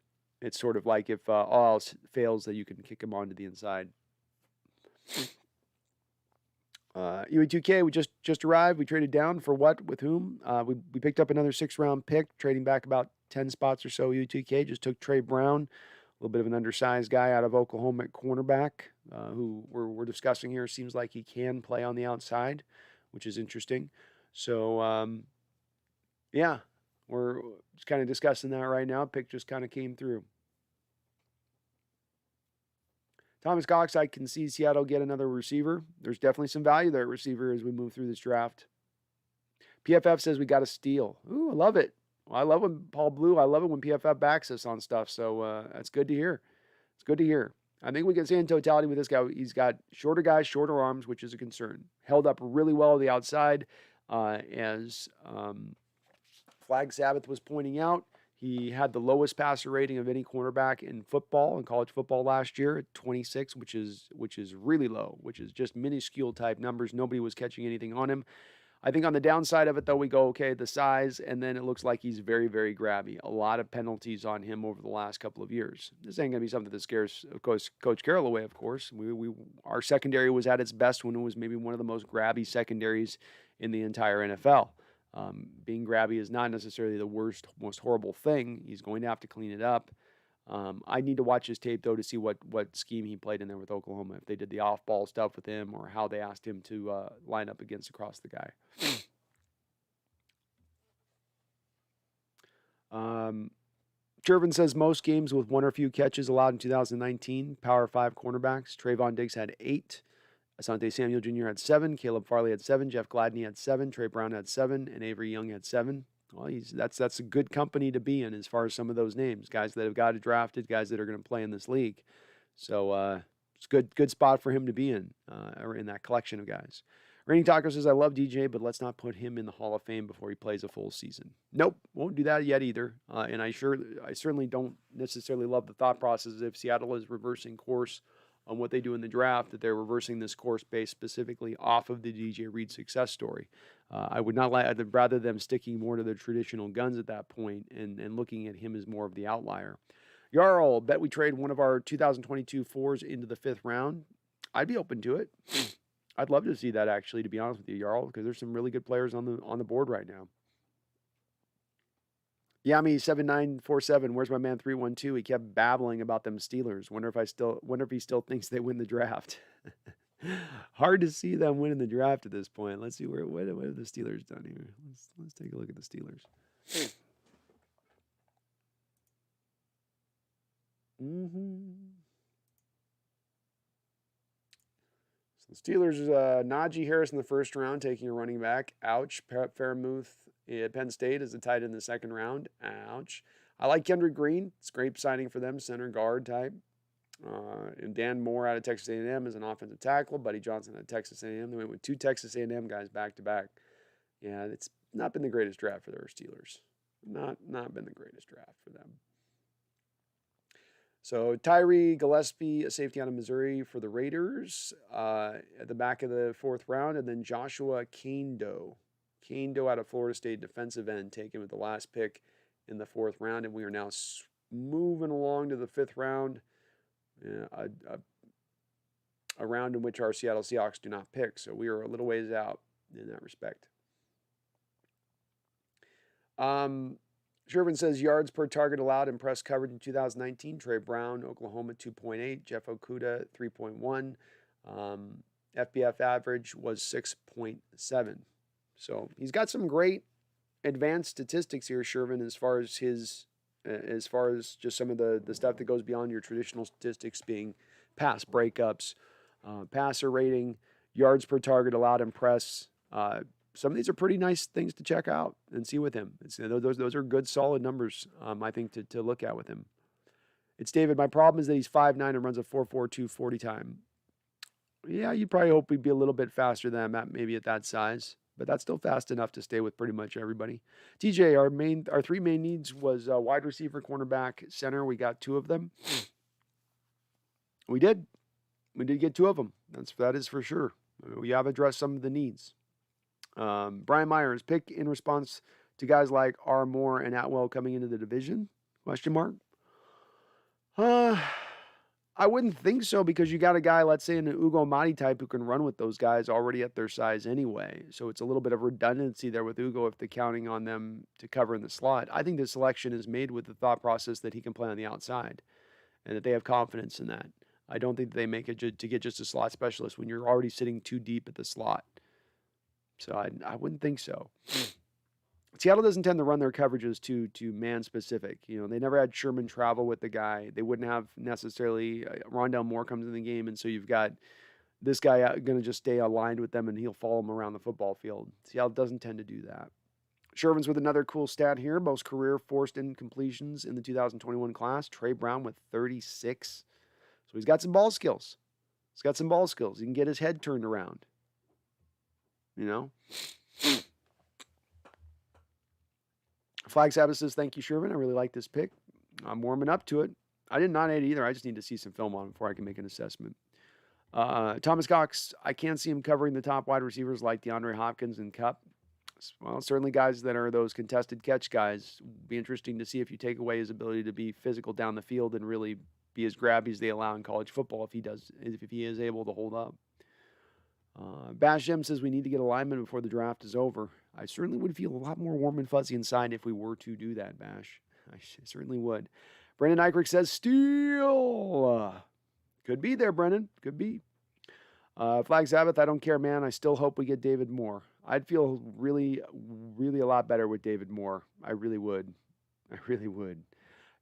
it's sort of like if all else fails that you can kick him onto the inside. UE2K, we just arrived. We traded down for what? With whom? We picked up another 6th-round pick, trading back about 10 spots or so. UE2K just took Trey Brown, a little bit of an undersized guy out of Oklahoma at cornerback, who we're discussing here. Seems like he can play on the outside, which is interesting. So, yeah, we're just kind of discussing that right now. Pick just kind of came through. Thomas Cox, I can see Seattle get another receiver. There's definitely some value there at receiver as we move through this draft. PFF says we got a steal. Ooh, I love it. Well, I love when Paul Blue, I love it when PFF backs us on stuff. So that's good to hear. It's good to hear. I think we can say in totality with this guy, he's got shorter guys, shorter arms, which is a concern. Held up really well on the outside, as Flag Sabbath was pointing out. He had the lowest passer rating of any cornerback in football, in college football last year at 26, which is really low, which is just minuscule type numbers. Nobody was catching anything on him. I think on the downside of it, though, we go, okay, the size, and then it looks like he's very, very grabby. A lot of penalties on him over the last couple of years. This ain't going to be something that scares, of course, Coach Carroll away, of course. Our secondary was at its best when it was maybe one of the most grabby secondaries in the entire NFL. Being grabby is not necessarily the worst, most horrible thing. He's going to have to clean it up. I need to watch his tape, though, to see what scheme he played in there with Oklahoma. If they did the off-ball stuff with him or how they asked him to line up across the guy. Jervin says most games with one or few catches allowed in 2019. Power 5 cornerbacks. Trayvon Diggs had 8. Asante Samuel Jr. had 7, Caleb Farley had 7, Jeff Gladney had 7, Trey Brown had 7, and Avery Young had 7. Well, that's a good company to be in as far as some of those names, guys that have got drafted, guys that are going to play in this league. So it's a good spot for him to be in, or in that collection of guys. Raining Taco says, I love DJ, but let's not put him in the Hall of Fame before he plays a full season. Nope, won't do that yet either. And I certainly don't necessarily love the thought process if Seattle is reversing course on what they do in the draft, that they're reversing this course based specifically off of the DJ Reed success story. I'd rather them sticking more to their traditional guns at that point and looking at him as more of the outlier. Jarl, bet we trade one of our 2022 fours into the 5th round. I'd be open to it. I'd love to see that, actually, to be honest with you, Jarl, because there's some really good players on the board right now. Yami7947, where's my man 312? He kept babbling about them Steelers. Wonder if he still thinks they win the draft. Hard to see them winning the draft at this point. Let's see what have the Steelers done here. Let's take a look at the Steelers. So the Steelers, Najee Harris in the first round, taking a running back. Ouch. Fairmouth at Penn State is a tight end in the second round. Ouch. I like Kendrick Green. It's a great signing for them, center guard type. And Dan Moore out of Texas A&M is an offensive tackle. Buddy Johnson out of Texas A&M. They went with 2 Texas A&M guys back to back. Yeah, it's not been the greatest draft for their Steelers. Not been the greatest draft for them. So Tyree Gillespie, a safety out of Missouri for the Raiders at the back of the 4th round. And then Joshua Kando out of Florida State, defensive end, taken with the last pick in the 4th round. And we are now moving along to the 5th round, a round in which our Seattle Seahawks do not pick. So we are a little ways out in that respect. Shervin says yards per target allowed in press coverage in 2019. Trey Brown, Oklahoma, 2.8. Jeff Okudah, 3.1. FBF average was 6.7. So he's got some great advanced statistics here, Shervin, as far as just some of the stuff that goes beyond your traditional statistics, being pass breakups, passer rating, yards per target allowed in press. Some of these are pretty nice things to check out and see with him. Those are good, solid numbers, I think, to look at with him. It's David. My problem is that he's 5'9" and runs a 4.42 40 time. Yeah, you'd probably hope he'd be a little bit faster than that, maybe at that size. But that's still fast enough to stay with pretty much everybody. TJ, our 3 main needs was wide receiver, cornerback, center. We got 2 of them. We did get 2 of them. That is for sure. We have addressed some of the needs. Brian Myers, pick in response to guys like R. Moore and Atwell coming into the division? ? I wouldn't think so, because you got a guy, let's say, in an Ugo Madi type who can run with those guys already at their size anyway. So it's a little bit of redundancy there with Ugo if they're counting on them to cover in the slot. I think the selection is made with the thought process that he can play on the outside and that they have confidence in that. I don't think they make it to get just a slot specialist when you're already sitting too deep at the slot. So I wouldn't think so. Seattle doesn't tend to run their coverages to man-specific. They never had Sherman travel with the guy. They wouldn't have necessarily Rondale Moore comes in the game, and so you've got this guy going to just stay aligned with them, and he'll follow them around the football field. Seattle doesn't tend to do that. Shervin's with another cool stat here. Most career forced incompletions in the 2021 class. Trey Brown with 36. So he's got some ball skills. He can get his head turned around. Flag Sabbath says, thank you, Shervin. I really like this pick. I'm warming up to it. I did not hate it either. I just need to see some film on it before I can make an assessment. Thomas Cox, I can't see him covering the top wide receivers like DeAndre Hopkins and Kupp. Well, certainly guys that are those contested catch guys. Be interesting to see if you take away his ability to be physical down the field and really be as grabby as they allow in college football if he is able to hold up. Bash Jim says we need to get alignment before the draft is over. I certainly would feel a lot more warm and fuzzy inside if we were to do that, Bash. I certainly would. Brendan Eichrick says steal. Could be there, Brendan. Could be. Flag Sabbath, I don't care, man. I still hope we get David Moore. I'd feel really, really a lot better with David Moore. I really would.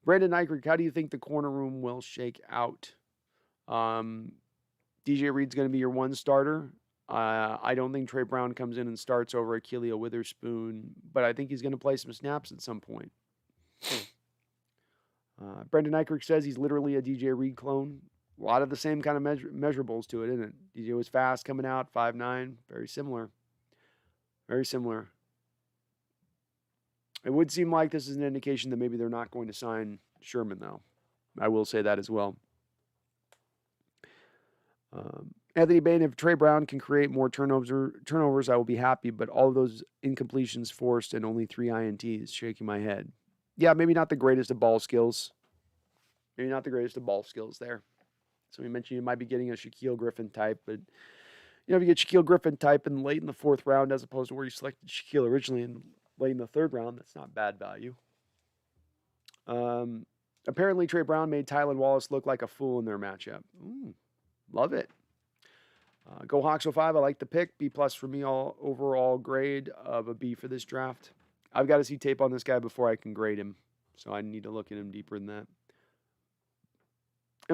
Brendan Eichrick, how do you think the corner room will shake out? DJ Reed's going to be your one starter. I don't think Trey Brown comes in and starts over Akilio Witherspoon, but I think he's going to play some snaps at some point. Brendan Eichrick says he's literally a DJ Reed clone. A lot of the same kind of measurables to it, isn't it? DJ was fast coming out, 5'9", very similar. It would seem like this is an indication that maybe they're not going to sign Sherman, though. I will say that as well. Anthony Bain, if Trey Brown can create more turnovers, I will be happy, but all of those incompletions forced and only 3 INTs, shaking my head. Yeah, maybe not the greatest of ball skills. There. So we mentioned you might be getting a Shaquille Griffin type, but if you get Shaquille Griffin type in late in the 4th round as opposed to where you selected Shaquille originally in late in the 3rd round, that's not bad value. Apparently, Trey Brown made Tylan Wallace look like a fool in their matchup. Love it. Go Hawks 05. I like the pick. B plus for me, all overall grade of a B for this draft. I've got to see tape on this guy before I can grade him, so I need to look at him deeper than that.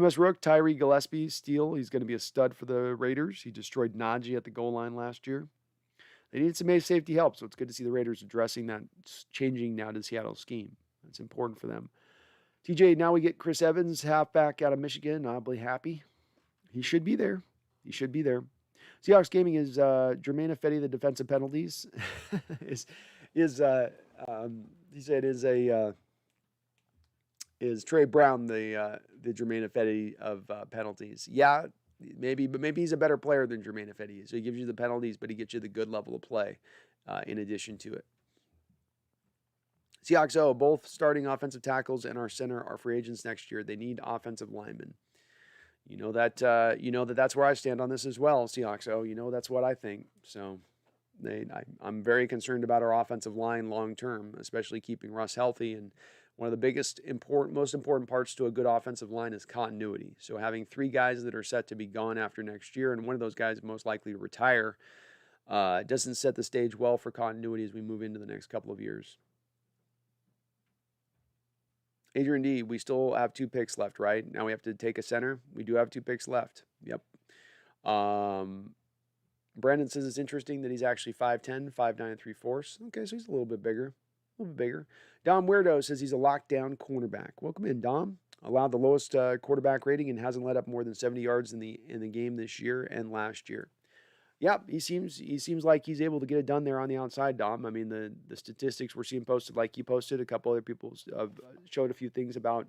MS Rook, Tyree Gillespie, steal. He's going to be a stud for the Raiders. He destroyed Najee at the goal line last year. They needed some safety help, so it's good to see the Raiders addressing that, changing now to Seattle's scheme. That's important for them. TJ, now we get Chris Evans, halfback out of Michigan. I'll be happy. He should be there. He should be there. Seahawks Gaming is Jermaine Ifedi, the defensive penalties. He said is Trey Brown the Jermaine Ifedi of penalties? Yeah, maybe, but maybe he's a better player than Jermaine Ifedi. So he gives you the penalties, but he gets you the good level of play in addition to it. Seahawks, both starting offensive tackles and our center are free agents next year. They need offensive linemen. You know that's where I stand on this as well, Seahawks. That's what I think. So I'm very concerned about our offensive line long term, especially keeping Russ healthy. And one of the most important parts to a good offensive line is continuity. So having 3 guys that are set to be gone after next year, and one of those guys most likely to retire, doesn't set the stage well for continuity as we move into the next couple of years. Adrian D, we still have 2 picks left, right? Now we have to take a center. We do have 2 picks left. Yep. Brandon says it's interesting that he's actually 5'10", 5'9", 3/4. Okay, so he's a little bit bigger. Dom Weirdo says he's a lockdown cornerback. Welcome in, Dom. Allowed the lowest quarterback rating and hasn't let up more than 70 yards in the game this year and last year. Yep, he seems like he's able to get it done there on the outside, Dom. I mean, the statistics we're seeing posted, like you posted, a couple other people showed a few things about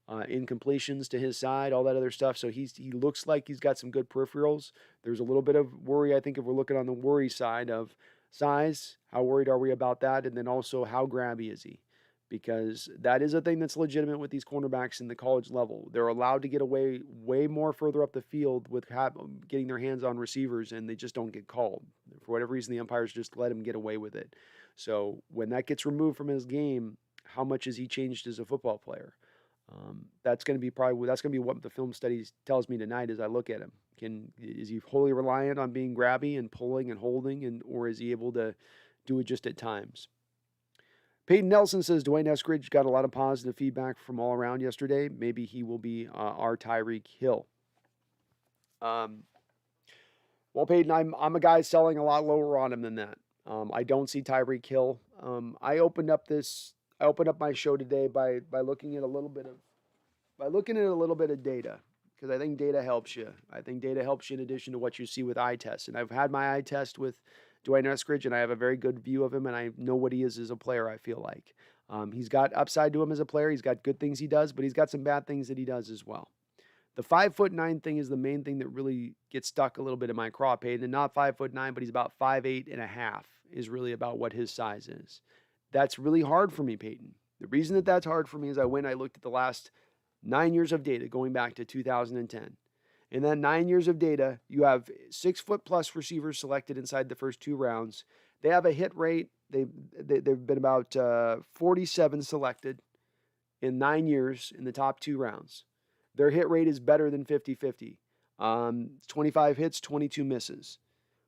incompletions to his side, all that other stuff. So he looks like he's got some good peripherals. There's a little bit of worry, I think, if we're looking on the worry side of size. How worried are we about that? And then also, how grabby is he? Because that is a thing that's legitimate with these cornerbacks in the college level. They're allowed to get away way more further up the field with getting their hands on receivers, and they just don't get called. For whatever reason, the umpires just let him get away with it. So when that gets removed from his game, how much has he changed as a football player? That's going to be what the film study tells me tonight as I look at him. Is he wholly reliant on being grabby and pulling and holding, or is he able to do it just at times? Peyton Nelson says Dwayne Eskridge got a lot of positive feedback from all around yesterday. Maybe he will be our Tyreek Hill. Well, Peyton, I'm a guy selling a lot lower on him than that. I don't see Tyreek Hill. I opened up my show today by looking at a little bit of data, because I think data helps you. I think data helps you in addition to what you see with eye tests. And I've had my eye test with Dwayne Eskridge, and I have a very good view of him, and I know what he is as a player, I feel like. He's got upside to him as a player. He's got good things he does, but he's got some bad things that he does as well. The 5'9" thing is the main thing that really gets stuck a little bit in my craw, Peyton. And not 5'9", but he's about 5'8.5" is really about what his size is. That's really hard for me, Peyton. The reason that that's hard for me is I looked at the last 9 years of data going back to 2010. In that 9 years of data, you have 6-foot-plus receivers selected inside the first 2 rounds. They have a hit rate. They've been about 47 selected in 9 years in the top 2 rounds. Their hit rate is better than 50-50. 25 hits, 22 misses.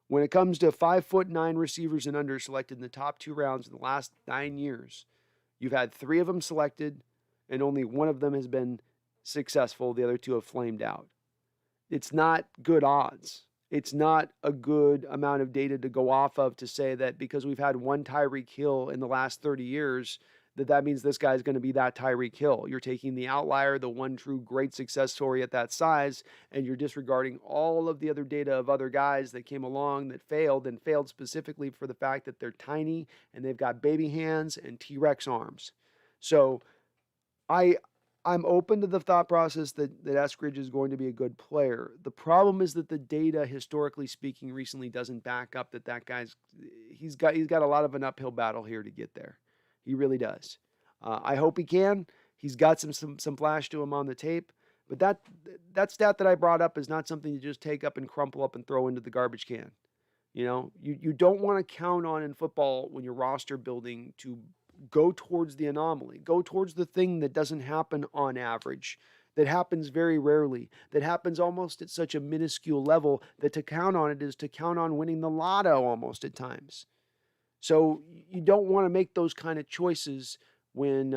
When it comes to 5'9" receivers and under selected in the top 2 rounds in the last 9 years, you've had 3 of them selected, and only 1 of them has been successful. The other 2 have flamed out. It's not good odds. It's not a good amount of data to go off of to say that because we've had 1 Tyreek Hill in the last 30 years, that means this guy's going to be that Tyreek Hill. You're taking the outlier, the one true great success story at that size, and you're disregarding all of the other data of other guys that came along that failed, and failed specifically for the fact that they're tiny and they've got baby hands and T-Rex arms. So I'm open to the thought process that Eskridge is going to be a good player. The problem is that the data, historically speaking, recently doesn't back up that he's got a lot of an uphill battle here to get there. He really does. I hope he can. He's got some flash to him on the tape, but that stat that I brought up is not something to just take up and crumple up and throw into the garbage can. You don't want to count on in football when you're roster building to go towards the anomaly. Go towards the thing that doesn't happen on average, that happens very rarely, that happens almost at such a minuscule level that to count on it is to count on winning the lotto almost at times. So you don't want to make those kind of choices when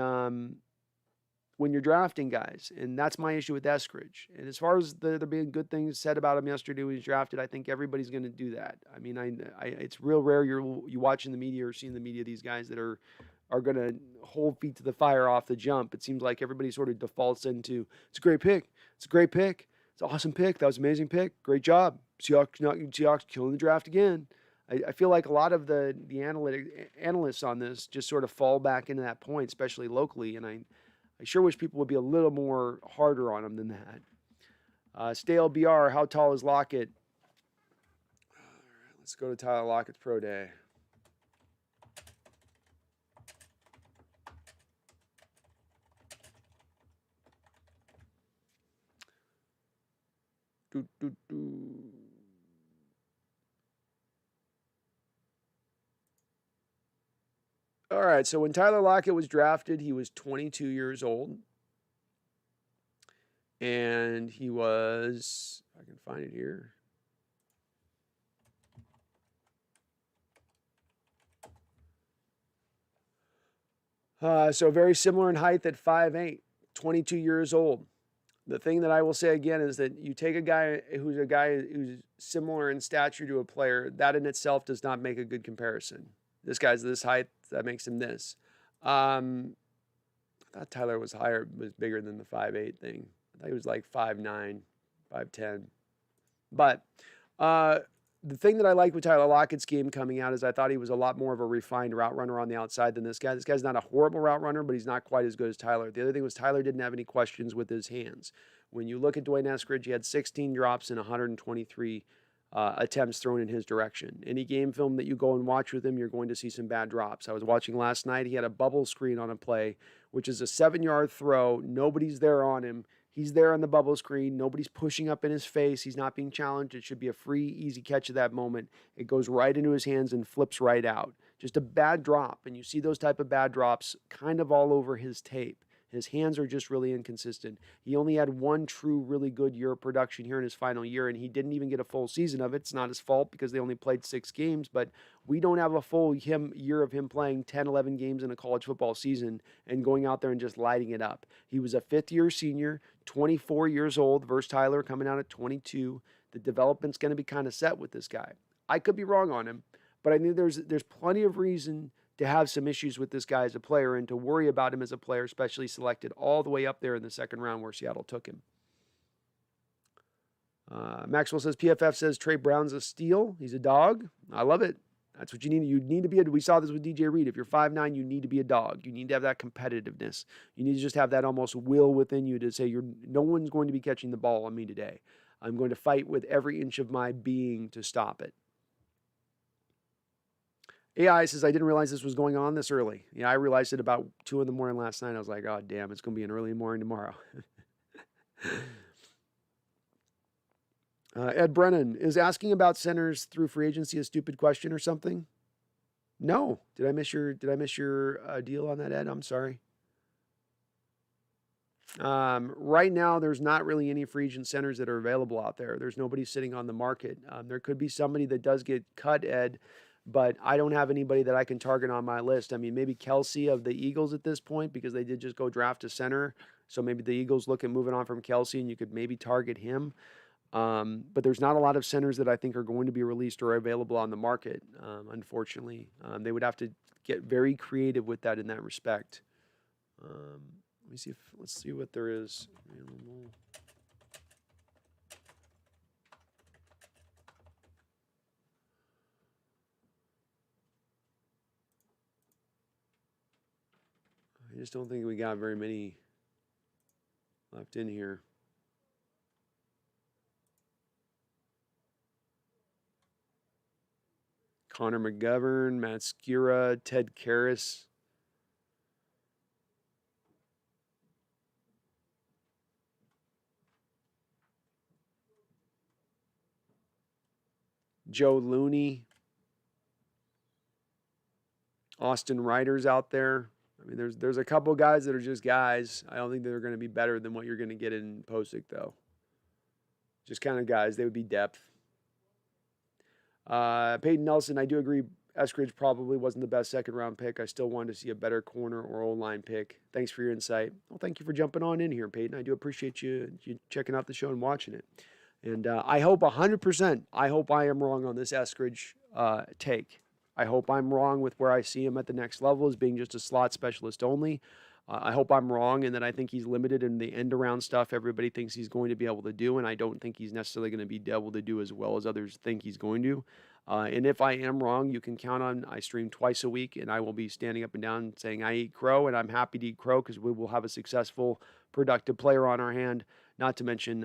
you're drafting guys. And that's my issue with Eskridge. And as far as there being good things said about him yesterday when he was drafted, I think everybody's going to do that. I mean, it's real rare you watching the media or seeing the media these guys that are going to hold feet to the fire off the jump. It seems like everybody sort of defaults into, it's a great pick. It's a great pick. It's an awesome pick. That was an amazing pick. Great job. Seahawks killing the draft again. I feel like a lot of the analysts on this just sort of fall back into that point, especially locally. And I sure wish people would be a little more harder on him than that. Stale BR, how tall is Lockett? Let's go to Tyler Lockett's pro day. All right, so when Tyler Lockett was drafted, he was 22 years old. And he was, if I can find it here. So very similar in height at 5'8", 22 years old. The thing that I will say again is that you take a guy who's similar in stature to a player, that in itself does not make a good comparison. This guy's this height, that makes him this. I thought Tyler was bigger than the 5'8" thing. I thought he was like 5'9", 5'10". But the thing that I liked with Tyler Lockett's game coming out is I thought he was a lot more of a refined route runner on the outside than this guy. This guy's not a horrible route runner, but he's not quite as good as Tyler. The other thing was Tyler didn't have any questions with his hands. When you look at Dwayne Eskridge, he had 16 drops and 123 attempts thrown in his direction. Any game film that you go and watch with him, you're going to see some bad drops. I was watching last night. He had a bubble screen on a play, which is a 7-yard throw. Nobody's there on him. He's there on the bubble screen. Nobody's pushing up in his face. He's not being challenged. It should be a free, easy catch at that moment. It goes right into his hands and flips right out. Just a bad drop. And you see those type of bad drops kind of all over his tape. His hands are just really inconsistent. He only had one true, really good year of production here in his final year, and he didn't even get a full season of it. It's not his fault because they only played 6 games, but we don't have a full year of him playing 10, 11 games in a college football season and going out there and just lighting it up. He was a fifth-year senior, 24 years old, versus Tyler coming out at 22. The development's going to be kind of set with this guy. I could be wrong on him, but I think there's plenty of reason to have some issues with this guy as a player and to worry about him as a player, especially selected all the way up there in the second round where Seattle took him. Maxwell says, PFF says Trey Brown's a steal. He's a dog. I love it. That's what you need. You need to be we saw this with DJ Reed. If you're 5'9", you need to be a dog. You need to have that competitiveness. You need to just have that almost will within you to say no one's going to be catching the ball on me today. I'm going to fight with every inch of my being to stop it. AI says, I didn't realize this was going on this early. Yeah, I realized it about 2 in the morning last night. I was like, oh, damn, it's going to be an early morning tomorrow. Ed Brennan, is asking about centers through free agency a stupid question or something? No. Did I miss your deal on that, Ed? I'm sorry. Right now, there's not really any free agent centers that are available out there. There's nobody sitting on the market. There could be somebody that does get cut, Ed, but I don't have anybody that I can target on my list. I mean, maybe Kelsey of the Eagles at this point because they did just go draft a center. So maybe the Eagles look at moving on from Kelsey and you could maybe target him. But there's not a lot of centers that I think are going to be released or available on the market, unfortunately. They would have to get very creative with that in that respect. Let's see what there is available. I just don't think we got very many left in here. Connor McGovern, Matt Skira, Ted Karras. Joe Looney. Austin Riders out there. I mean, there's a couple guys that are just guys. I don't think they're going to be better than what you're going to get in Posick, though. Just kind of guys. They would be depth. Peyton Nelson, I do agree. Eskridge probably wasn't the best second-round pick. I still wanted to see a better corner or O-line pick. Thanks for your insight. Well, thank you for jumping on in here, Peyton. I do appreciate you checking out the show and watching it. And I hope 100%, I hope I am wrong on this Eskridge take. I hope I'm wrong with where I see him at the next level as being just a slot specialist only. I hope I'm wrong and that I think he's limited in the end-around stuff everybody thinks he's going to be able to do, and I don't think he's necessarily going to be able to do as well as others think he's going to. And if I am wrong, you can count on I stream twice a week, and I will be standing up and down saying I eat crow, and I'm happy to eat crow because we will have a successful, productive player on our hand, not to mention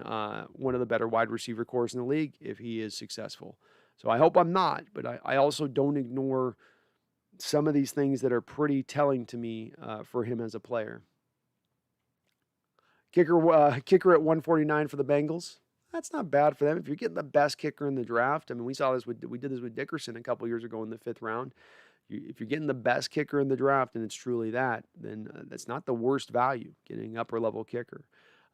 one of the better wide receiver cores in the league if he is successful. So I hope I'm not, but I also don't ignore some of these things that are pretty telling to me for him as a player. Kicker at 149 for the Bengals. That's not bad for them. If you're getting the best kicker in the draft, I mean, we did this with Dickerson a couple years ago in the 5th round. If you're getting the best kicker in the draft, and it's truly that, then that's not the worst value, getting upper level kicker.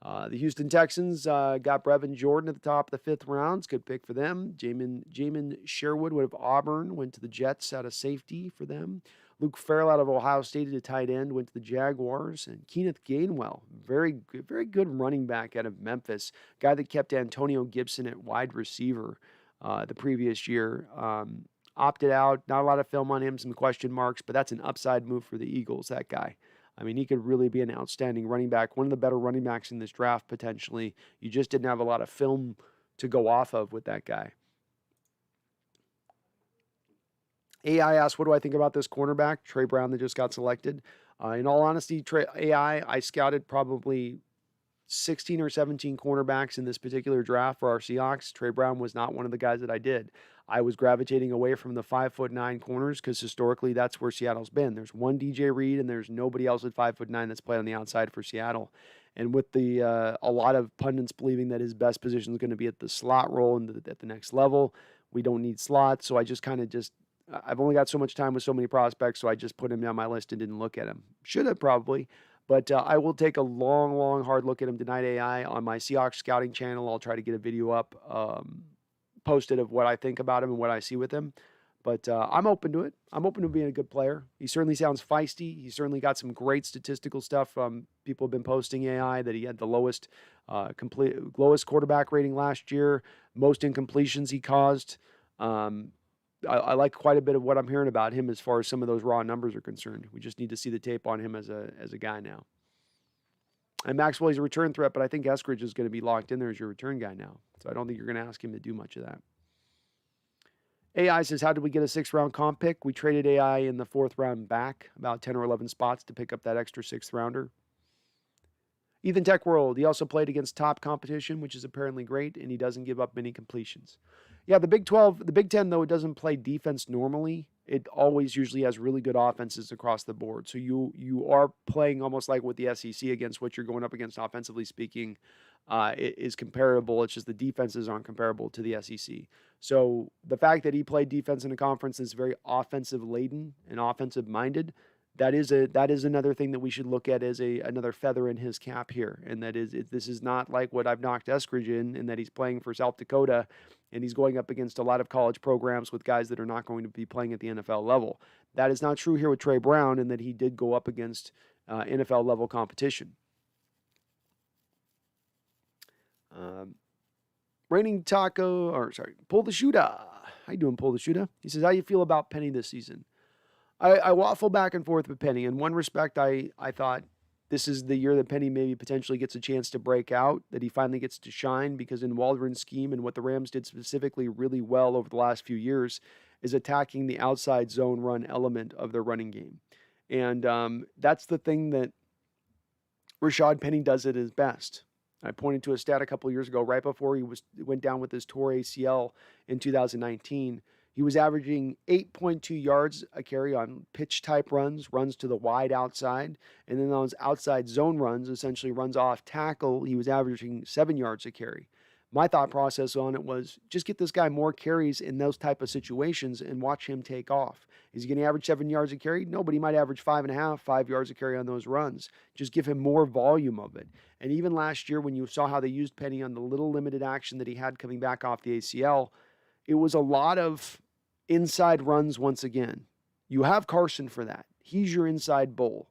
The Houston Texans got Brevin Jordan at the top of the 5th round. It's a good pick for them. Jamin Sherwood of Auburn went to the Jets out of safety for them. Luke Farrell out of Ohio State at a tight end went to the Jaguars. And Kenneth Gainwell, very good running back out of Memphis, guy that kept Antonio Gibson at wide receiver the previous year. Opted out. Not a lot of film on him, some question marks, but that's an upside move for the Eagles, that guy. I mean, he could really be an outstanding running back, one of the better running backs in this draft potentially. You just didn't have a lot of film to go off of with that guy. AI asked, what do I think about this cornerback, Trey Brown, that just got selected? In all honesty, I scouted probably 16 or 17 cornerbacks in this particular draft for our Seahawks. Trey Brown was not one of the guys that I did. I was gravitating away from the 5'9" corners because historically that's where Seattle's been. There's one DJ Reed and there's nobody else at 5'9" that's played on the outside for Seattle. And with a lot of pundits believing that his best position is going to be at the slot role and at the next level, we don't need slots. So I just I've only got so much time with so many prospects, so I just put him down my list and didn't look at him. Should have probably. But I will take a long, hard look at him tonight, AI, on my Seahawks scouting channel. I'll try to get a video up, posted of what I think about him and what I see with him. But I'm open to it. I'm open to being a good player. He certainly sounds feisty. He certainly got some great statistical stuff. People have been posting AI that he had the lowest quarterback rating last year, most incompletions he caused. I like quite a bit of what I'm hearing about him as far as some of those raw numbers are concerned. We just need to see the tape on him as a guy now. And Maxwell, he's a return threat, but I think Eskridge is going to be locked in there as your return guy now. So I don't think you're going to ask him to do much of that. AI says, how did we get a 6th-round comp pick? We traded AI in the 4th round back, about 10 or 11 spots to pick up that extra 6th-rounder. Ethan Tech World, he also played against top competition, which is apparently great, and he doesn't give up many completions. Yeah, the Big 10, though, it doesn't play defense normally. It always usually has really good offenses across the board. So you are playing almost like with the SEC against what you're going up against offensively speaking. It is comparable. It's just the defenses aren't comparable to the SEC. So the fact that he played defense in a conference that's very offensive-laden and offensive-minded, that is another thing that we should look at as another feather in his cap here. And that is, this is not like what I've knocked Eskridge in that he's playing for South Dakota and he's going up against a lot of college programs with guys that are not going to be playing at the NFL level. That is not true here with Trey Brown, and that he did go up against NFL level competition. Pull the Shooter. How you doing, Pull the Shooter? He says, how you feel about Penny this season? I waffle back and forth with Penny. In one respect, I thought this is the year that Penny maybe potentially gets a chance to break out, that he finally gets to shine, because in Waldron's scheme and what the Rams did specifically really well over the last few years is attacking the outside zone run element of their running game. And that's the thing that Rashad Penny does at his best. I pointed to a stat a couple of years ago, right before he went down with his torn ACL in 2019. He was averaging 8.2 yards a carry on pitch-type runs to the wide outside. And then those outside zone runs, essentially runs off tackle, he was averaging 7 yards a carry. My thought process on it was just get this guy more carries in those type of situations and watch him take off. Is he going to average 7 yards a carry? No, but he might average 5.5, 5 yards a carry on those runs. Just give him more volume of it. And even last year, when you saw how they used Penny on the little limited action that he had coming back off the ACL, it was a lot of inside runs once again. You have Carson for that. He's your inside bull.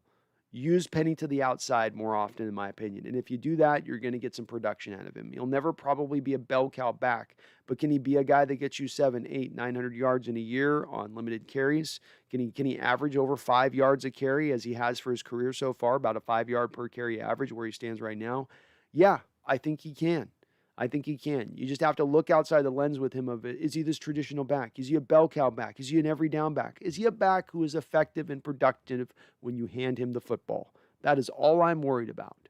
Use Penny to the outside more often, in my opinion. And if you do that, you're going to get some production out of him. He'll never probably be a bell cow back, but can he be a guy that gets you 7, 8, 900 yards in a year on limited carries? Can he average over 5 yards a carry as he has for his career so far, about a 5 yard per carry average where he stands right now? Yeah, I think he can. I think he can. You just have to look outside the lens with him of it. Is he this traditional back? Is he a bell cow back? Is he an every down back? Is he a back who is effective and productive when you hand him the football? That is all I'm worried about.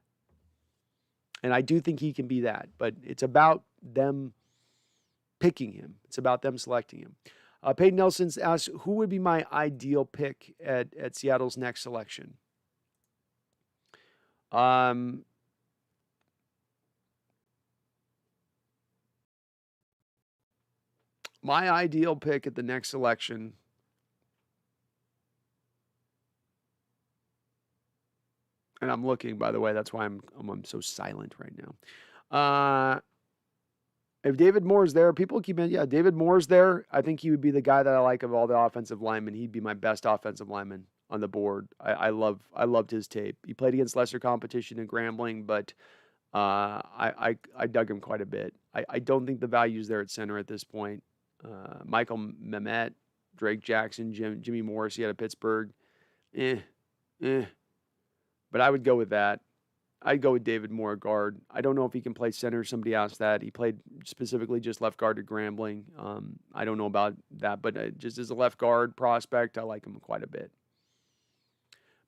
And I do think he can be that, but it's about them picking him. It's about them selecting him. Peyton Nelson asks, who would be my ideal pick at Seattle's next selection? My ideal pick at the next selection, and I'm looking, by the way, that's why I'm so silent right now. If David Moore's there, people keep in, yeah, David Moore's there. I think he would be the guy that I like of all the offensive linemen. He'd be my best offensive lineman on the board. I loved his tape. He played against lesser competition in Grambling, but I dug him quite a bit. I don't think the value's there at center at this point. Michael Mehmet, Drake Jackson, Jimmy Morrissey out of Pittsburgh. But I would go with that. I'd go with David Moore, guard. I don't know if he can play center. Somebody asked that. He played specifically just left guard at Grambling. I don't know about that, but just as a left guard prospect, I like him quite a bit.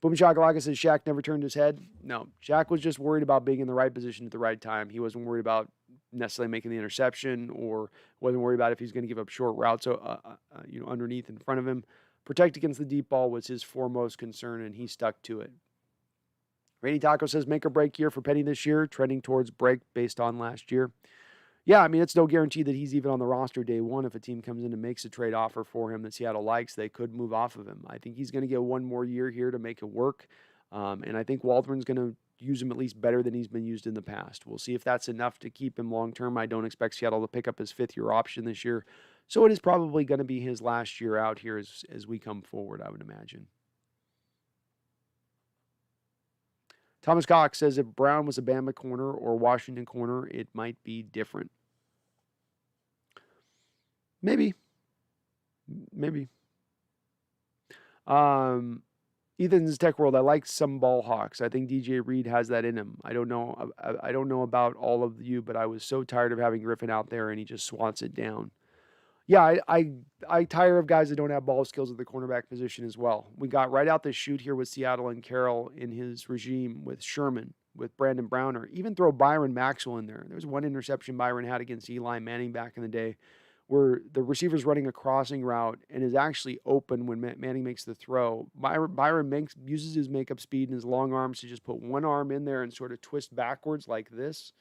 Boom Shakalaka says Shaq never turned his head. No, Shaq was just worried about being in the right position at the right time. He wasn't worried about necessarily making the interception, or wasn't worried about if he's going to give up short routes, underneath in front of him. Protect against the deep ball was his foremost concern, and he stuck to it. Rainy Taco says make or break year for Penny this year, trending towards break based on last year. Yeah, I mean, it's no guarantee that he's even on the roster day one. If a team comes in and makes a trade offer for him that Seattle likes, they could move off of him. I think he's going to get one more year here to make it work. And I think Waldron's going to use him at least better than he's been used in the past. We'll see if that's enough to keep him long-term. I don't expect Seattle to pick up his fifth-year option this year. So it is probably going to be his last year out here as we come forward, I would imagine. Thomas Cox says if Brown was a Bama corner or Washington corner, it might be different. Maybe. Ethan's Tech World, I like some ball hawks. I think DJ Reed has that in him. I don't know about all of you, but I was so tired of having Griffin out there and he just swats it down. Yeah, I tire of guys that don't have ball skills at the cornerback position as well. We got right out the chute here with Seattle and Carroll in his regime with Sherman, with Brandon Browner. Even throw Byron Maxwell in there. There was one interception Byron had against Eli Manning back in the day where the receiver's running a crossing route and is actually open when Manning makes the throw. Byron uses his makeup speed and his long arms to just put one arm in there and sort of twist backwards like this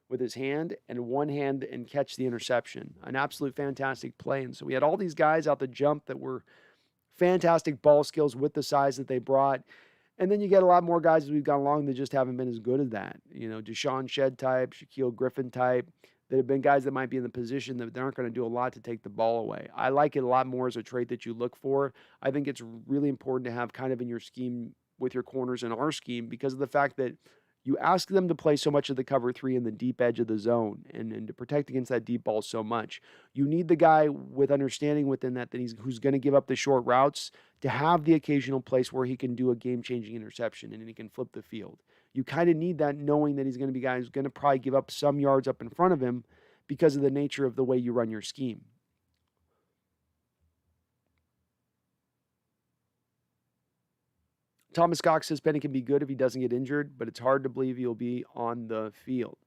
with his hand and one hand and catch the interception. An absolute fantastic play. And so we had all these guys out the jump that were fantastic ball skills with the size that they brought. And then you get a lot more guys as we've gone along that just haven't been as good at that. You know, Deshaun Shedd type, Shaquille Griffin type, that have been guys that might be in the position that they aren't going to do a lot to take the ball away. I like it a lot more as a trait that you look for. I think it's really important to have kind of in your scheme with your corners in our scheme because of the fact that you ask them to play so much of the cover three in the deep edge of the zone and to protect against that deep ball so much. You need the guy with understanding within that who's going to give up the short routes to have the occasional place where he can do a game-changing interception and he can flip the field. You kind of need that knowing that he's going to be a guy who's going to probably give up some yards up in front of him because of the nature of the way you run your scheme. Thomas Cox says Penny can be good if he doesn't get injured, but it's hard to believe he'll be on the field.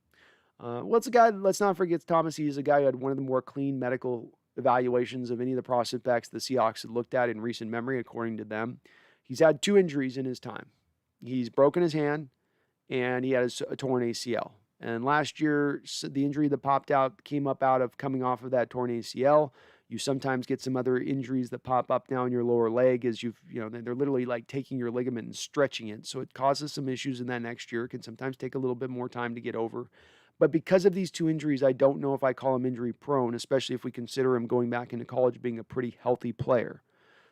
Well, it's a guy, let's not forget Thomas. He's a guy who had one of the more clean medical evaluations of any of the prospects the Seahawks had looked at in recent memory, according to them. He's had 2 injuries in his time. He's broken his hand, and he had a torn ACL. And last year, the injury that popped out came up out of coming off of that torn ACL. You sometimes get some other injuries that pop up now in your lower leg as they're literally like taking your ligament and stretching it. So it causes some issues in that next year. It can sometimes take a little bit more time to get over. But because of these two injuries, I don't know if I call him injury prone, especially if we consider him going back into college being a pretty healthy player.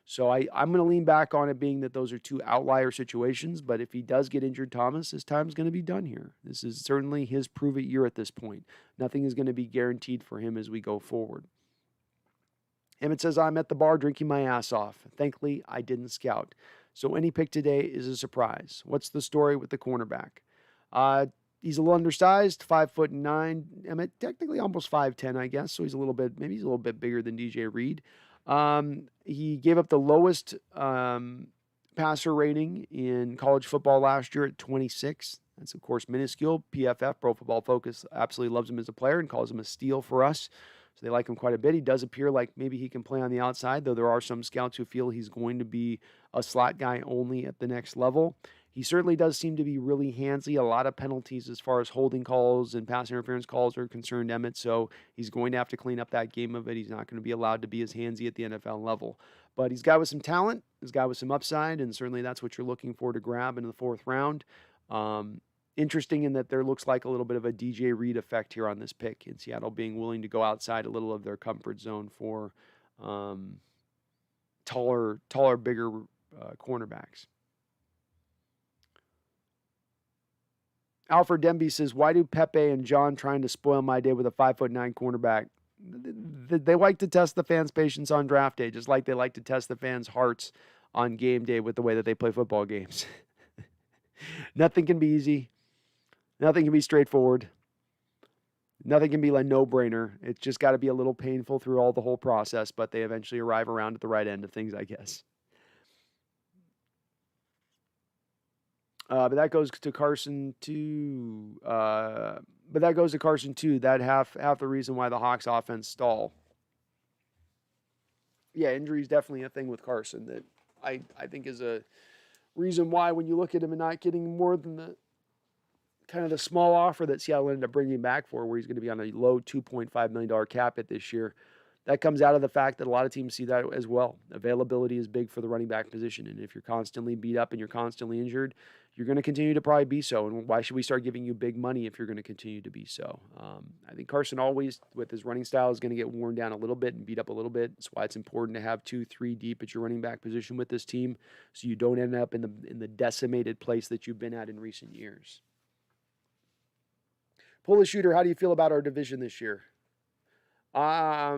So I'm going to lean back on it being that those are two outlier situations. But if he does get injured, Thomas, his time's going to be done here. This is certainly his prove-it year at this point. Nothing is going to be guaranteed for him as we go forward. Emmett says, I'm at the bar drinking my ass off. Thankfully, I didn't scout. So any pick today is a surprise. What's the story with the cornerback? He's a little undersized, 5'9". Emmett, technically almost 5'10", I guess. So he's a little bit bigger than DJ Reed. He gave up the lowest passer rating in college football last year at 26. That's, of course, minuscule. PFF, Pro Football Focus, absolutely loves him as a player and calls him a steal for us. So they like him quite a bit. He does appear like maybe he can play on the outside, though there are some scouts who feel he's going to be a slot guy only at the next level. He certainly does seem to be really handsy. A lot of penalties as far as holding calls and pass interference calls are concerned, Emmett. So he's going to have to clean up that game of it. He's not going to be allowed to be as handsy at the NFL level. But he's a guy with some talent. He's a guy with some upside, and certainly that's what you're looking for to grab in the fourth round. Interesting in that there looks like a little bit of a DJ Reed effect here on this pick in Seattle being willing to go outside a little of their comfort zone for taller, bigger cornerbacks. Alfred Demby says, why do Pepe and John trying to spoil my day with a 5'9" cornerback? They like to test the fans' patience on draft day, just like they like to test the fans' hearts on game day with the way that they play football games. Nothing can be easy. Nothing can be straightforward. Nothing can be a no-brainer. It's just got to be a little painful through the whole process, but they eventually arrive around at the right end of things, I guess. But that goes to Carson too. That half the reason why the Hawks offense stall. Yeah, injury is definitely a thing with Carson that I think is a reason why when you look at him and not getting more than the kind of the small offer that Seattle ended up bringing him back for, where he's going to be on a low $2.5 million cap hit this year. That comes out of the fact that a lot of teams see that as well. Availability is big for the running back position. And if you're constantly beat up and you're constantly injured, you're going to continue to probably be so. And why should we start giving you big money if you're going to continue to be so? I think Carson always, with his running style, is going to get worn down a little bit and beat up a little bit. That's why it's important to have 2-3 deep at your running back position with this team, so you don't end up in the decimated place that you've been at in recent years. Pull the shooter, how do you feel about our division this year? I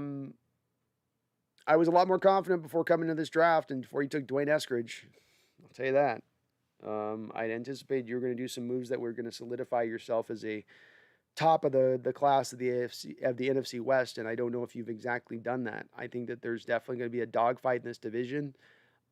was a lot more confident before coming to this draft and before you took Dwayne Eskridge. I'll tell you that. I'd anticipate you're going to do some moves that were going to solidify yourself as a top of the class of the NFC West, and I don't know if you've exactly done that. I think that there's definitely going to be a dogfight in this division.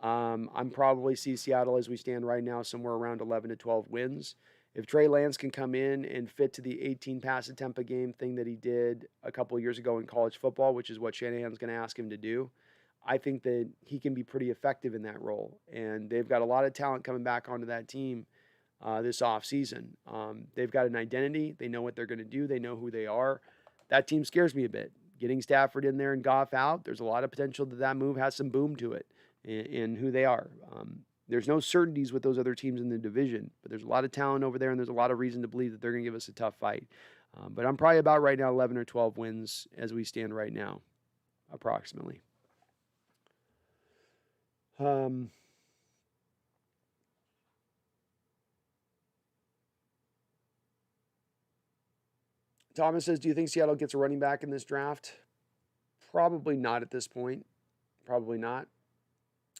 I'm probably see Seattle as we stand right now somewhere around 11 to 12 wins. If Trey Lance can come in and fit to the 18 pass attempt a game thing that he did a couple of years ago in college football, which is what Shanahan's going to ask him to do, I think that he can be pretty effective in that role. And they've got a lot of talent coming back onto that team this offseason. They've got an identity. They know what they're going to do. They know who they are. That team scares me a bit. Getting Stafford in there and Goff out, there's a lot of potential that move has some boom to it in who they are. There's no certainties with those other teams in the division, but there's a lot of talent over there, and there's a lot of reason to believe that they're going to give us a tough fight. But I'm probably about right now 11 or 12 wins as we stand right now, approximately. Thomas says, do you think Seattle gets a running back in this draft? Probably not at this point. Probably not.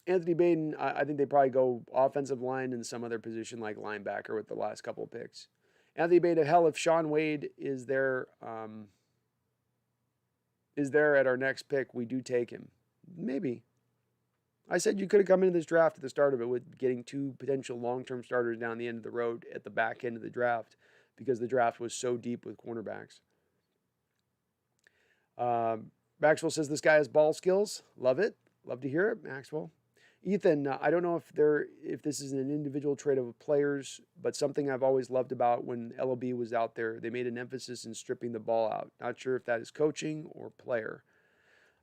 Anthony Baden, I think they probably go offensive line and some other position like linebacker with the last couple of picks. Anthony Baden, hell, if Sean Wade is there at our next pick, we do take him. Maybe. I said you could have come into this draft at the start of it with getting two potential long-term starters down the end of the road at the back end of the draft because the draft was so deep with cornerbacks. Maxwell says this guy has ball skills. Love it. Love to hear it, Maxwell. Ethan, I don't know if this is an individual trait of players, but something I've always loved about when LOB was out there, they made an emphasis in stripping the ball out. Not sure if that is coaching or player.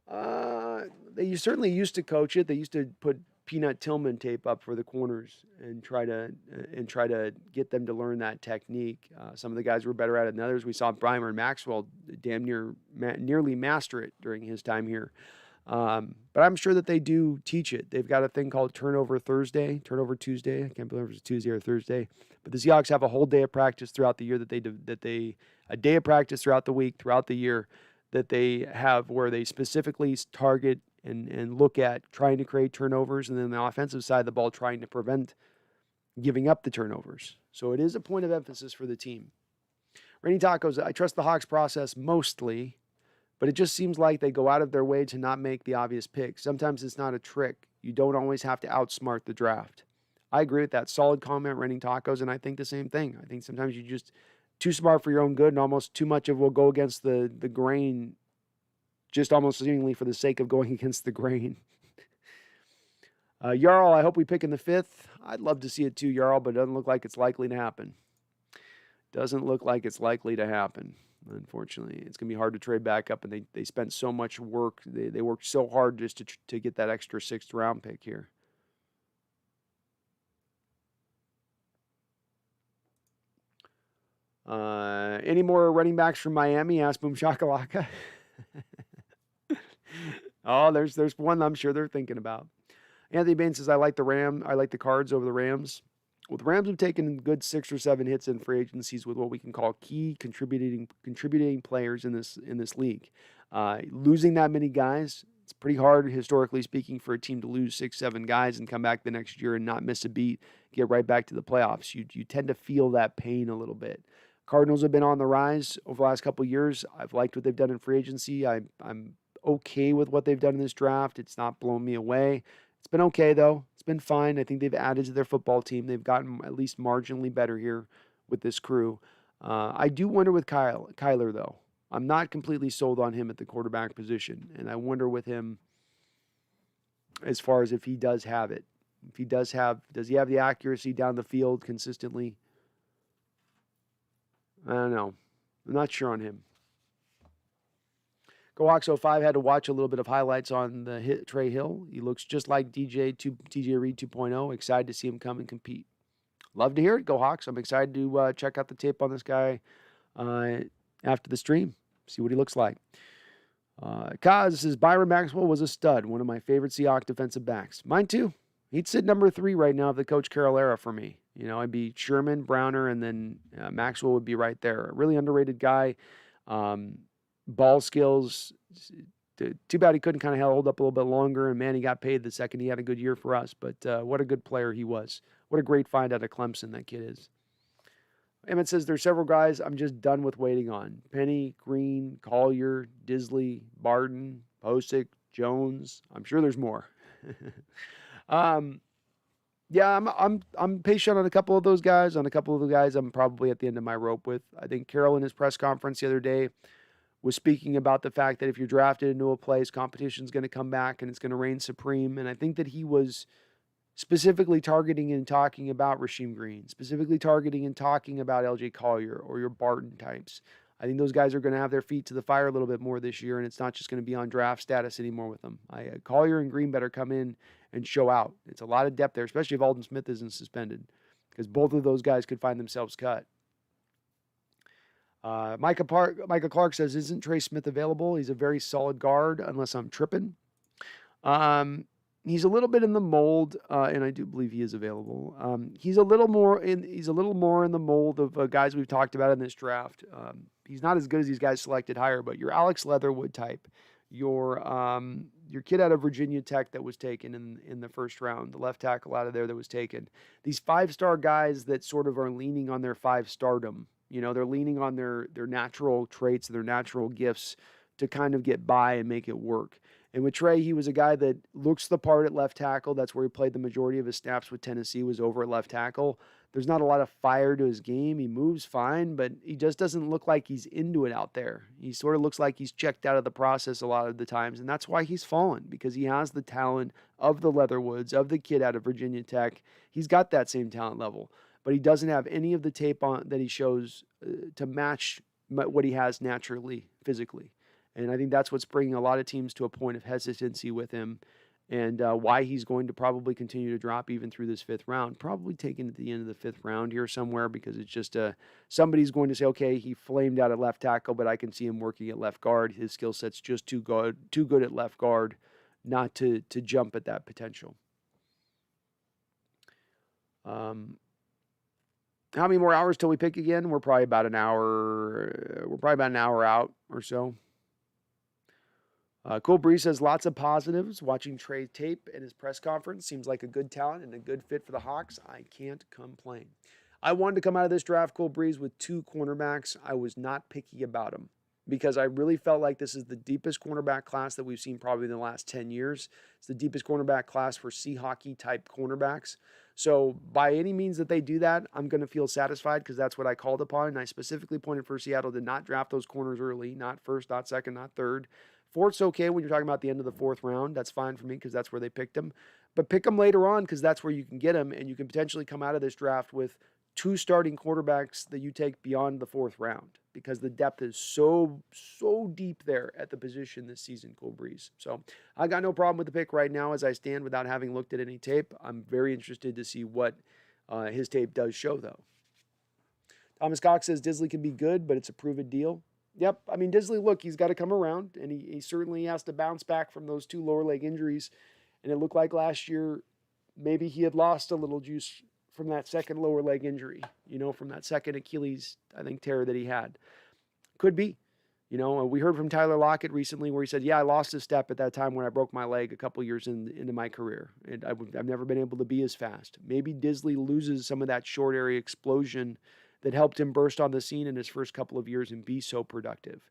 They certainly used to coach it. They used to put peanut Tillman tape up for the corners and try to get them to learn that technique. Some of the guys were better at it than others. We saw Brymer and Maxwell nearly master it during his time here. But I'm sure that they do teach it. They've got a thing called Turnover Tuesday. I can't believe it's Tuesday or Thursday. But the Seahawks have a whole day of practice throughout the year a day of practice throughout the week, throughout the year that they have where they specifically target and look at trying to create turnovers, and then the offensive side of the ball trying to prevent giving up the turnovers. So it is a point of emphasis for the team. Rainy Tacos, I trust the Hawks process mostly, but it just seems like they go out of their way to not make the obvious pick. Sometimes it's not a trick. You don't always have to outsmart the draft. I agree with that. Solid comment, Raining Tacos, and I think the same thing. I think sometimes you just too smart for your own good, and almost too much of will go against the grain, just almost seemingly for the sake of going against the grain. Jarl, I hope we pick in the 5th. I'd love to see it too, Jarl, but it doesn't look like it's likely to happen. Doesn't look like it's likely to happen, unfortunately. It's going to be hard to trade back up, and they spent so much work. They worked so hard just to get that extra 6th round pick here. Any more running backs from Miami? Asked Boom Shakalaka. Oh, there's one I'm sure they're thinking about. Anthony Bain says, I like the Cards over the Rams. Well, the Rams have taken good 6 or 7 hits in free agencies with what we can call key contributing players in this league. Losing that many guys, it's pretty hard, historically speaking, for a team to lose 6, 7 guys and come back the next year and not miss a beat, get right back to the playoffs. You tend to feel that pain a little bit. Cardinals have been on the rise over the last couple of years. I've liked what they've done in free agency. I'm okay with what they've done in this draft. It's not blown me away. It's been okay, though. It's been fine. I think they've added to their football team. They've gotten at least marginally better here with this crew. I do wonder with Kyler, though. I'm not completely sold on him at the quarterback position, and I wonder with him as far as if he does have it. If he does he have the accuracy down the field consistently? I don't know. I'm not sure on him. GoHawks05 had to watch a little bit of highlights on the Trey Hill. He looks just like DJ Reed 2.0. Excited to see him come and compete. Love to hear it, GoHawks. I'm excited to check out the tape on this guy after the stream. See what he looks like. Kaz says, Byron Maxwell was a stud. One of my favorite Seahawks defensive backs. Mine too. He'd sit number 3 right now of the Coach Carroll era for me. You know, I'd be Sherman, Browner, and then Maxwell would be right there. A really underrated guy. Ball skills. Too bad he couldn't kind of hold up a little bit longer. And man, he got paid the second he had a good year for us. But what a good player he was. What a great find out of Clemson that kid is. Emmett says there's several guys I'm just done with waiting on. Penny, Green, Collier, Disley, Barton, Posick, Jones. I'm sure there's more. Yeah, I'm patient on a couple of those guys. On a couple of the guys, I'm probably at the end of my rope with. I think Carroll in his press conference the other day was speaking about the fact that if you're drafted into a place, competition's going to come back and it's going to reign supreme. And I think that he was specifically targeting and talking about Rasheem Green, specifically targeting and talking about LJ Collier or your Barton types. I think those guys are going to have their feet to the fire a little bit more this year, and it's not just going to be on draft status anymore with them. Collier and Green better come in and show out. It's a lot of depth there, especially if Alden Smith isn't suspended, because both of those guys could find themselves cut. Micah Clark says, isn't Trey Smith available? He's a very solid guard, unless I'm tripping. He's a little bit in the mold, and I do believe he is available. He's a little more in the mold of guys we've talked about in this draft. He's not as good as these guys selected higher, but your Alex Leatherwood type, your kid out of Virginia Tech that was taken in the first round, the left tackle out of there that was taken. These 5-star guys that sort of are leaning on their 5-stardom. You know, they're leaning on their natural traits, their natural gifts to kind of get by and make it work. And with Trey, he was a guy that looks the part at left tackle. That's where he played the majority of his snaps with Tennessee, was over at left tackle. There's not a lot of fire to his game. He moves fine, but he just doesn't look like he's into it out there. He sort of looks like he's checked out of the process a lot of the times, and that's why he's fallen, because he has the talent of the Leatherwoods, of the kid out of Virginia Tech. He's got that same talent level, but he doesn't have any of the tape on that he shows to match what he has naturally, physically. And I think that's what's bringing a lot of teams to a point of hesitancy with him, and why he's going to probably continue to drop even through this fifth round, probably taken at the end of the fifth round here somewhere, because it's just somebody's going to say, okay, he flamed out at left tackle, but I can see him working at left guard. His skill set's just too good at left guard not to jump at that potential. How many more hours till we pick again? We're probably about an hour. We're probably about an hour out or so. Cool Breeze says lots of positives. Watching Trey tape in his press conference seems like a good talent and a good fit for the Hawks. I can't complain. I wanted to come out of this draft, Cool Breeze, with 2 cornerbacks. I was not picky about them because I really felt like this is the deepest cornerback class that we've seen probably in the last 10 years. It's the deepest cornerback class for Seahawks type cornerbacks. So by any means that they do that, I'm going to feel satisfied because that's what I called upon. And I specifically pointed for Seattle to not draft those corners early, not first, not second, not third. Fourth's okay when you're talking about the end of the 4th round. That's fine for me because that's where they picked him. But pick them later on because that's where you can get them, and you can potentially come out of this draft with 2 starting quarterbacks that you take beyond the 4th round because the depth is so deep there at the position this season, Cool Breeze. So I got no problem with the pick right now as I stand without having looked at any tape. I'm very interested to see what his tape does show, though. Thomas Cox says Disley can be good, but it's a proven deal. Yep, I mean, Disley, look, he's got to come around, and he certainly has to bounce back from those 2 lower leg injuries. And it looked like last year maybe he had lost a little juice from that second lower leg injury, from that second Achilles, I think, tear that he had. Could be. We heard from Tyler Lockett recently where he said, yeah, I lost a step at that time when I broke my leg a couple years into my career. And I've never been able to be as fast. Maybe Disley loses some of that short area explosion that helped him burst on the scene in his first couple of years and be so productive.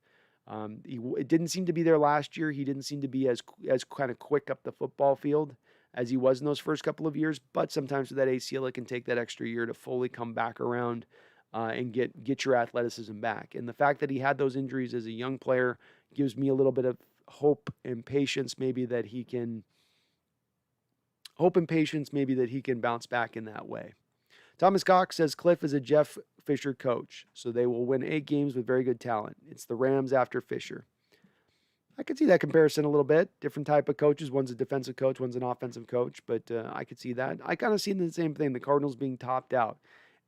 It didn't seem to be there last year. He didn't seem to be as kind of quick up the football field as he was in those first couple of years. But sometimes with that ACL, it can take that extra year to fully come back around and get your athleticism back. And the fact that he had those injuries as a young player gives me a little bit of hope and patience, maybe that he can bounce back in that way. Thomas Cox says Cliff is a Jeff Fisher coach, so they will win 8 games with very good talent. It's the Rams after Fisher. I could see that comparison a little bit. Different type of coaches. One's a defensive coach, one's an offensive coach, but I could see that. I kind of see the same thing. The Cardinals being topped out.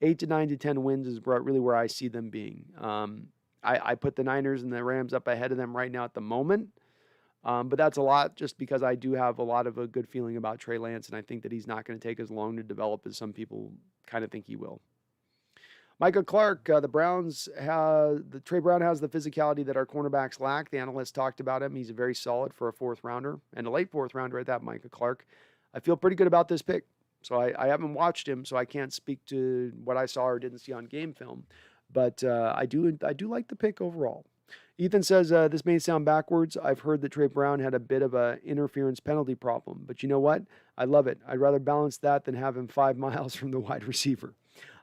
8 to 9 to 10 wins is really where I see them being. I put the Niners and the Rams up ahead of them right now at the moment. But that's a lot just because I do have a lot of a good feeling about Trey Lance, and I think that he's not going to take as long to develop as some people kind of think he will. Micah Clark, Trey Brown has the physicality that our cornerbacks lack. The analysts talked about him. He's very solid for a 4th rounder and a late 4th rounder at that, Micah Clark. I feel pretty good about this pick. So I haven't watched him, so I can't speak to what I saw or didn't see on game film. But I do like the pick overall. Ethan says, this may sound backwards. I've heard that Trey Brown had a bit of an interference penalty problem. But you know what? I love it. I'd rather balance that than have him 5 miles from the wide receiver.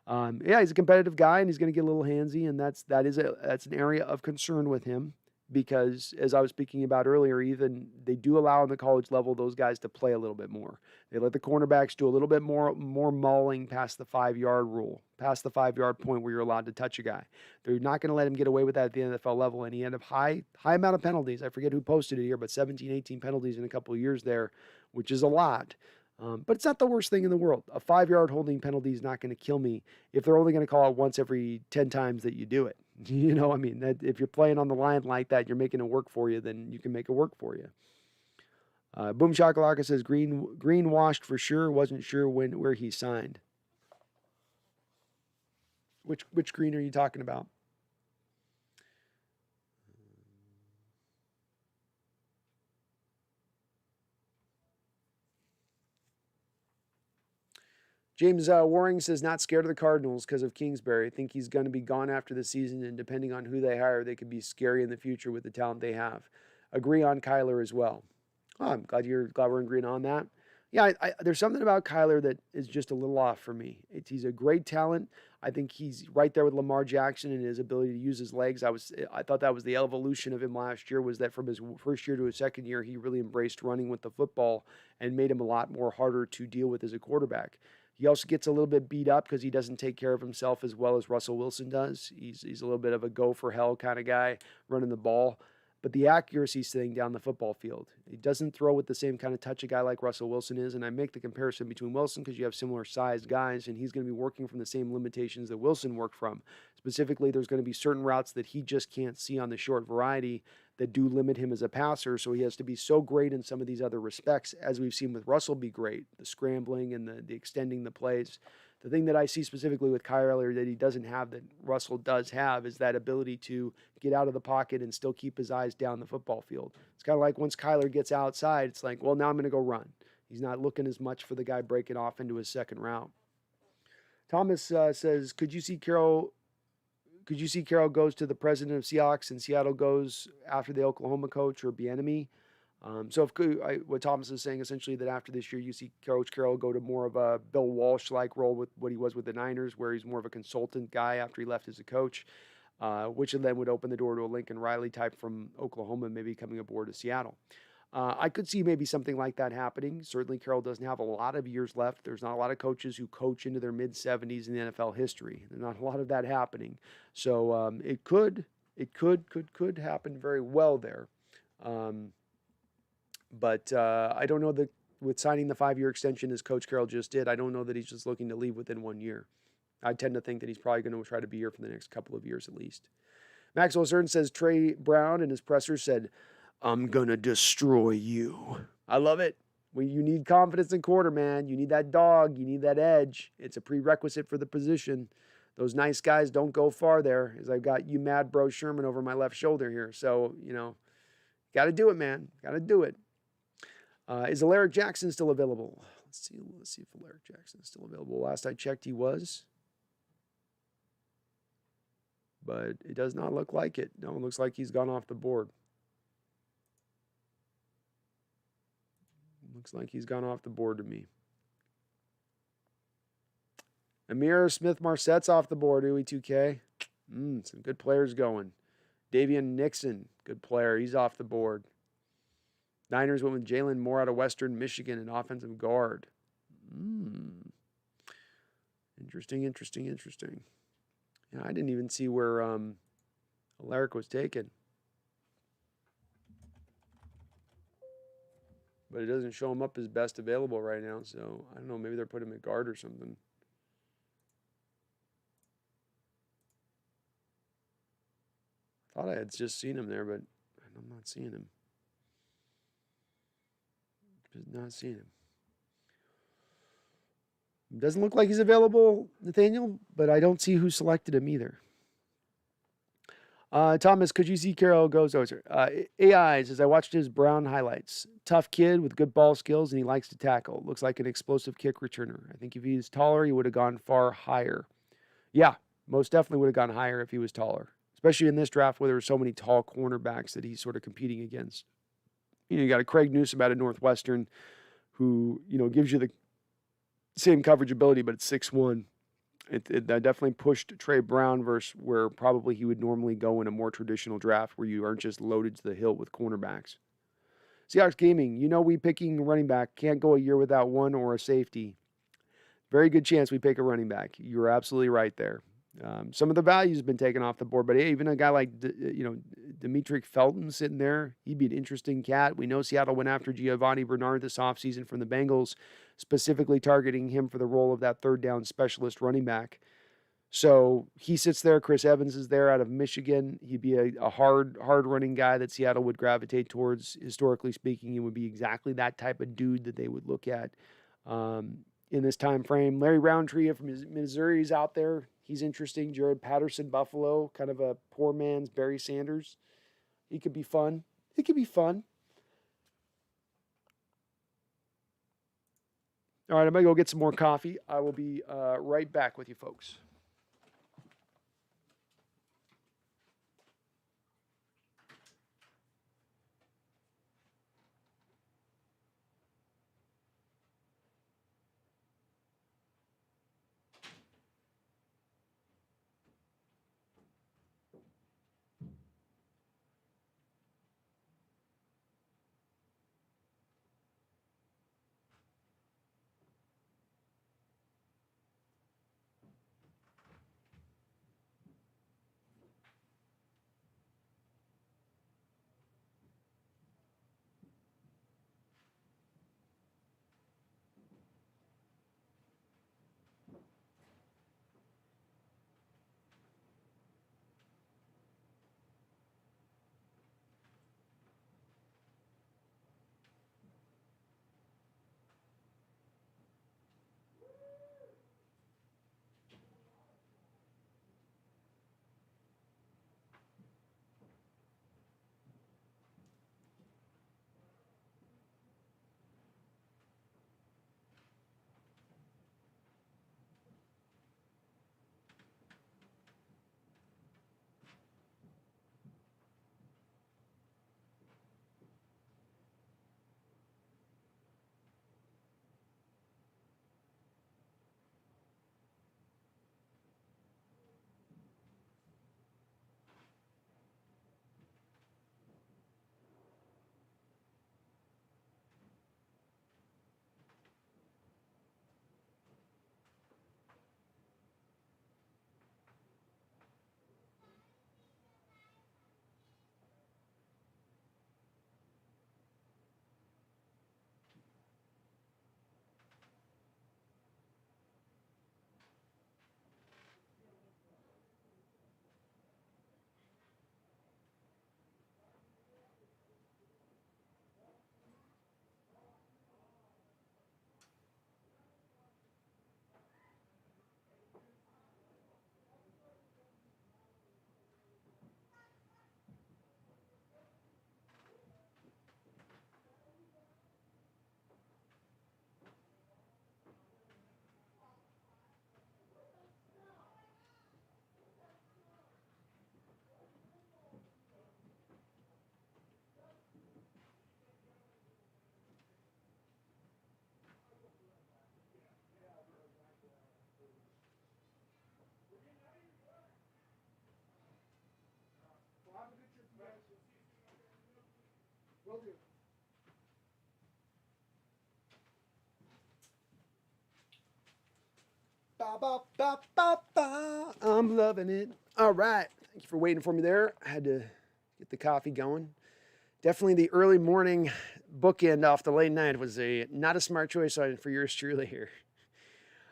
He's a competitive guy, and he's going to get a little handsy, and that's an area of concern with him because, as I was speaking about earlier, Ethan, they do allow on the college level those guys to play a little bit more. They let the cornerbacks do a little bit more mauling past the 5-yard rule, past the 5-yard point where you're allowed to touch a guy. They're not going to let him get away with that at the NFL level, and he had a high amount of penalties. I forget who posted it here, but 17, 18 penalties in a couple of years there, which is a lot. But it's not the worst thing in the world. A 5-yard holding penalty is not going to kill me if they're only going to call it once every 10 times that you do it. If you're playing on the line like that, you're making it work for you, then you can make it work for you. Boom Shakalaka says green washed for sure. Wasn't sure where he signed. Which green are you talking about? James Waring says not scared of the Cardinals because of Kingsbury. I think he's going to be gone after the season, and depending on who they hire, they could be scary in the future with the talent they have. Agree on Kyler as well. Oh, I'm glad we're agreeing on that. Yeah, there's something about Kyler that is just a little off for me. He's a great talent. I think he's right there with Lamar Jackson in his ability to use his legs. I thought that was the evolution of him last year, was that from his first year to his second year, he really embraced running with the football and made him a lot more harder to deal with as a quarterback. He also gets a little bit beat up because he doesn't take care of himself as well as Russell Wilson does. He's a little bit of a go for hell kind of guy running the ball. But the accuracy thing down the football field, he doesn't throw with the same kind of touch a guy like Russell Wilson is. And I make the comparison between Wilson because you have similar sized guys, and he's going to be working from the same limitations that Wilson worked from. Specifically, there's going to be certain routes that he just can't see on the short variety that do limit him as a passer. So he has to be so great in some of these other respects, as we've seen with Russell be great, the scrambling and the extending the plays. The thing that I see specifically with Kyler that he doesn't have that Russell does have is that ability to get out of the pocket and still keep his eyes down the football field. It's kind of like once Kyler gets outside, it's like, well, now I'm going to go run. He's not looking as much for the guy breaking off into his second route. Thomas says, could you see Carroll goes to the president of Seahawks and Seattle goes after the Oklahoma coach or Bieniemy? What Thomas is saying essentially that after this year, you see Coach Carroll go to more of a Bill Walsh-like role with what he was with the Niners, where he's more of a consultant guy after he left as a coach, which then would open the door to a Lincoln Riley type from Oklahoma, maybe coming aboard to Seattle. I could see maybe something like that happening. Certainly, Carroll doesn't have a lot of years left. There's not a lot of coaches who coach into their mid-70s in the NFL history. There's not a lot of that happening. So it could happen very well there. But I don't know that with signing the 5-year extension as Coach Carroll just did, I don't know that he's just looking to leave within 1 year. I tend to think that he's probably going to try to be here for the next couple of years at least. Maxwell Cern says Trey Brown in his presser said, I'm going to destroy you. I love it. You need confidence in quarter, man. You need that dog. You need that edge. It's a prerequisite for the position. Those nice guys don't go far there, as I've got you mad bro Sherman over my left shoulder here. So, got to do it, man. Got to do it. Is Alaric Jackson still available? Let's see if Alaric Jackson is still available. Last I checked, he was. But it does not look like it. No, it looks like he's gone off the board. Looks like he's gone off the board to me. Amir Smith-Marsette's off the board, UE2K. Some good players going. Davian Nixon, good player. He's off the board. Niners went with Jalen Moore out of Western Michigan, an offensive guard. Interesting. Yeah, I didn't even see where Alaric was taken. But it doesn't show him up as best available right now, so I don't know. Maybe they're putting him at guard or something. I thought I had just seen him there, but I'm not seeing him. Just not seeing him. Doesn't look like he's available, Nathaniel, but I don't see who selected him either. Thomas, could you see Carroll goes? AI says, I watched his Brown highlights. Tough kid with good ball skills, and he likes to tackle. Looks like an explosive kick returner. I think if he was taller, he would have gone far higher. Yeah, most definitely would have gone higher if he was taller, especially in this draft where there were so many tall cornerbacks that he's sort of competing against. You got a Craig Newsome out of Northwestern who, gives you the same coverage ability, but it's 6'1". It definitely pushed Trey Brown versus where probably he would normally go in a more traditional draft where you aren't just loaded to the hilt with cornerbacks. Seahawks Gaming, we picking running back can't go a year without one or a safety. Very good chance we pick a running back. You're absolutely right there. Some of the value has been taken off the board, but even a guy like Demetric Felton sitting there, he'd be an interesting cat. We know Seattle went after Giovanni Bernard this offseason from the Bengals, specifically targeting him for the role of that third down specialist running back. So he sits there. Chris Evans is there out of Michigan. He'd be a hard running guy that Seattle would gravitate towards. Historically speaking, he would be exactly that type of dude that they would look at in this time frame. Larry Roundtree from Missouri is out there. He's interesting. Jared Patterson, Buffalo, kind of a poor man's Barry Sanders. He could be fun. All right, I'm going to go get some more coffee. I will be right back with you folks. Ba, ba, ba, ba, ba. I'm loving it. All right. Thank you for waiting for me there. I had to get the coffee going. Definitely the early morning bookend off the late night was not a smart choice for yours truly here.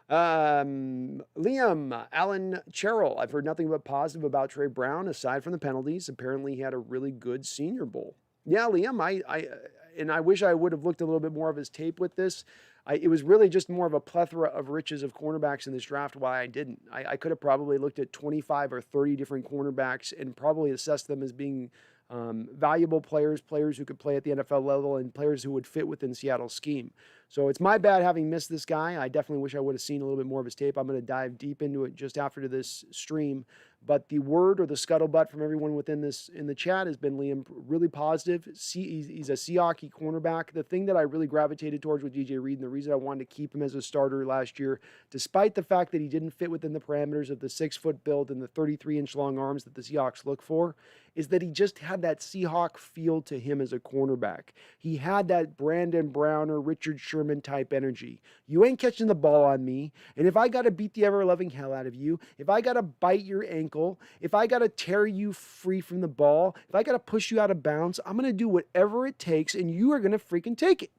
Liam, Alan Cheryl. I've heard nothing but positive about Trey Brown aside from the penalties. Apparently, he had a really good Senior Bowl. Yeah, Liam, I wish I would have looked a little bit more of his tape with this. It was really just more of a plethora of riches of cornerbacks in this draft. Why I didn't. I could have probably looked at 25 or 30 different cornerbacks and probably assessed them as being valuable players who could play at the NFL level, and players who would fit within Seattle's scheme. So it's my bad having missed this guy. I definitely wish I would have seen a little bit more of his tape. I'm going to dive deep into it just after this stream. But the word or the scuttlebutt from everyone within this in the chat has been Liam really positive. He's a Seahawks cornerback. The thing that I really gravitated towards with DJ Reed, and the reason I wanted to keep him as a starter last year, despite the fact that he didn't fit within the parameters of the 6-foot build and the 33-inch long arms that the Seahawks look for, is that he just had that Seahawk feel to him as a cornerback. He had that Brandon Brown or Richard Sherman type energy. You ain't catching the ball on me, and if I got to beat the ever-loving hell out of you, if I got to bite your ankle, if I got to tear you free from the ball, if I got to push you out of bounds, I'm going to do whatever it takes, and you are going to freaking take it.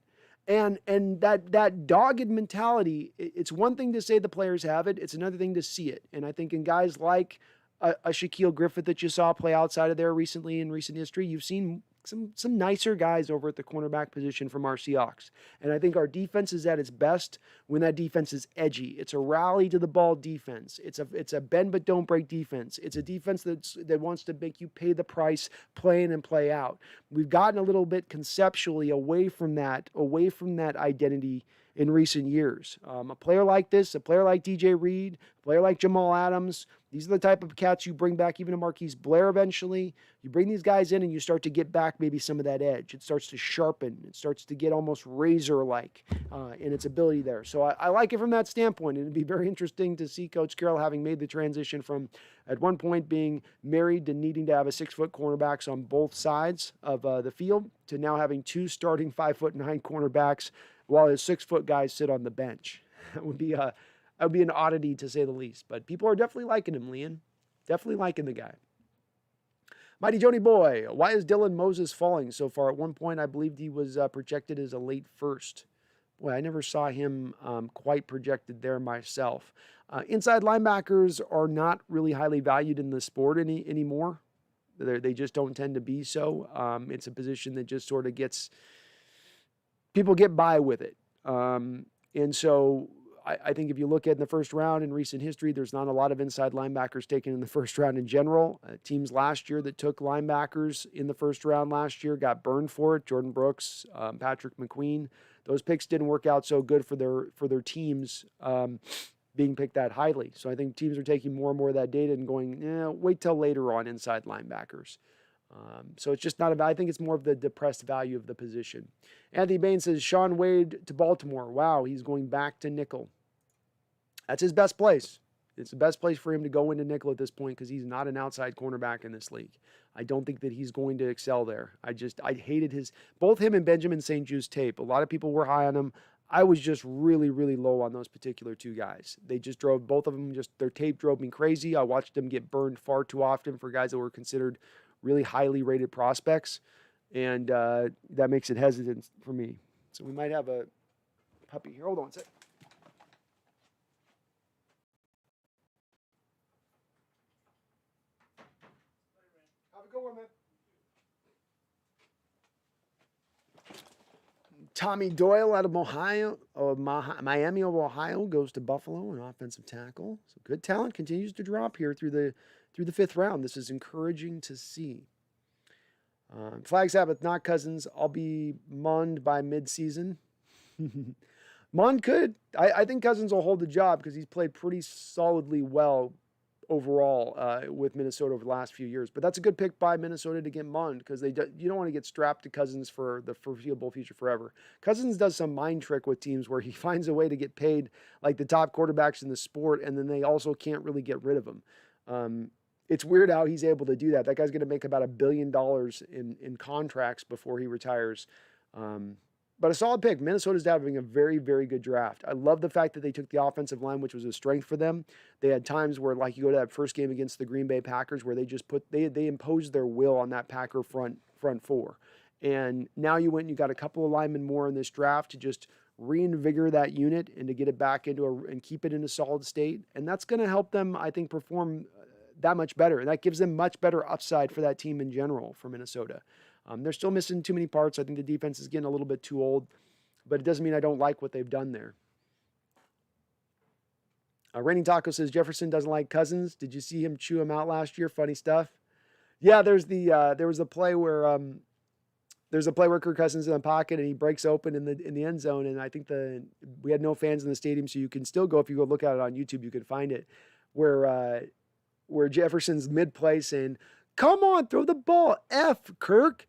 And that dogged mentality, it's one thing to say the players have it, it's another thing to see it. And I think in guys like a Shaquille Griffith that you saw play outside of there recently in recent history, you've seen some nicer guys over at the cornerback position from our Seahawks. And I think our defense is at its best when that defense is edgy. It's a rally to the ball defense. It's a bend but don't break defense. It's a defense that wants to make you pay the price, play in and play out. We've gotten a little bit conceptually away from that identity in recent years. A player like this, a player like DJ Reed, a player like Jamal Adams, these are the type of cats you bring back, even to Marquise Blair eventually. You bring these guys in and you start to get back maybe some of that edge. It starts to sharpen. It starts to get almost razor-like in its ability there. So I like it from that standpoint. It'd be very interesting to see Coach Carroll having made the transition from, at one point, being married to needing to have a 6-foot cornerbacks on both sides of the field to now having 2 starting 5'9" cornerbacks while his 6-foot guys sit on the bench. That would be an oddity to say the least. But people are definitely liking him, Leon. Definitely liking the guy. Mighty Joni Boy, why is Dylan Moses falling so far? At one point, I believed he was projected as a late first. Boy, I never saw him quite projected there myself. Inside linebackers are not really highly valued in the sport anymore. They just don't tend to be so. It's a position that just sort of people get by with it. And so I think if you look at in the first round in recent history, there's not a lot of inside linebackers taken in the first round in general. Teams last year that took linebackers in the first round last year got burned for it. Jordan Brooks, Patrick McQueen. Those picks didn't work out so good for their teams being picked that highly. So I think teams are taking more and more of that data and going, wait till later on inside linebackers. So it's just not I think it's more of the depressed value of the position. Anthony Bain says, Sean Wade to Baltimore. Wow, he's going back to nickel. That's his best place. It's the best place for him to go into nickel at this point because he's not an outside cornerback in this league. I don't think that he's going to excel there. I hated both him and Benjamin St. Jude's tape. A lot of people were high on him. I was just really, really low on those particular 2 guys. They just drove, both of them, their tape drove me crazy. I watched them get burned far too often for guys that were considered really highly rated prospects, and that makes it hesitant for me. So we might have a puppy here. Hold on a sec. Have a good one, man. Tommy Doyle out of Miami of Ohio goes to Buffalo, an offensive tackle. So good talent continues to drop here through the 5th round. This is encouraging to see. Flag Sabbath, not Cousins. I'll be Mond by midseason. Mond could. I think Cousins will hold the job because he's played pretty solidly well overall with Minnesota over the last few years. But that's a good pick by Minnesota to get Mond because you don't want to get strapped to Cousins for the foreseeable future forever. Cousins does some mind trick with teams where he finds a way to get paid like the top quarterbacks in the sport, and then they also can't really get rid of him. it's weird how he's able to do that. That guy's going to make about $1 billion in contracts before he retires. But a solid pick. Minnesota's having a very, very good draft. I love the fact that they took the offensive line, which was a strength for them. They had times where, like, you go to that first game against the Green Bay Packers, where they just they imposed their will on that Packer front four. And now you went and you got a couple of linemen more in this draft to just reinvigorate that unit and to get it back and keep it in a solid state. And that's going to help them, I think, perform that much better. And that gives them much better upside for that team in general for Minnesota. They're still missing too many parts. I think the defense is getting a little bit too old, but it doesn't mean I don't like what they've done there. Raining Taco says Jefferson doesn't like Cousins. Did you see him chew him out last year? Funny stuff. Yeah, there was a play where Kirk Cousins is in the pocket and he breaks open in the end zone, and I think we had no fans in the stadium, so you can still go, if you go look at it on YouTube, you can find it, where Jefferson's mid play saying, "Come on, throw the ball, F Kirk."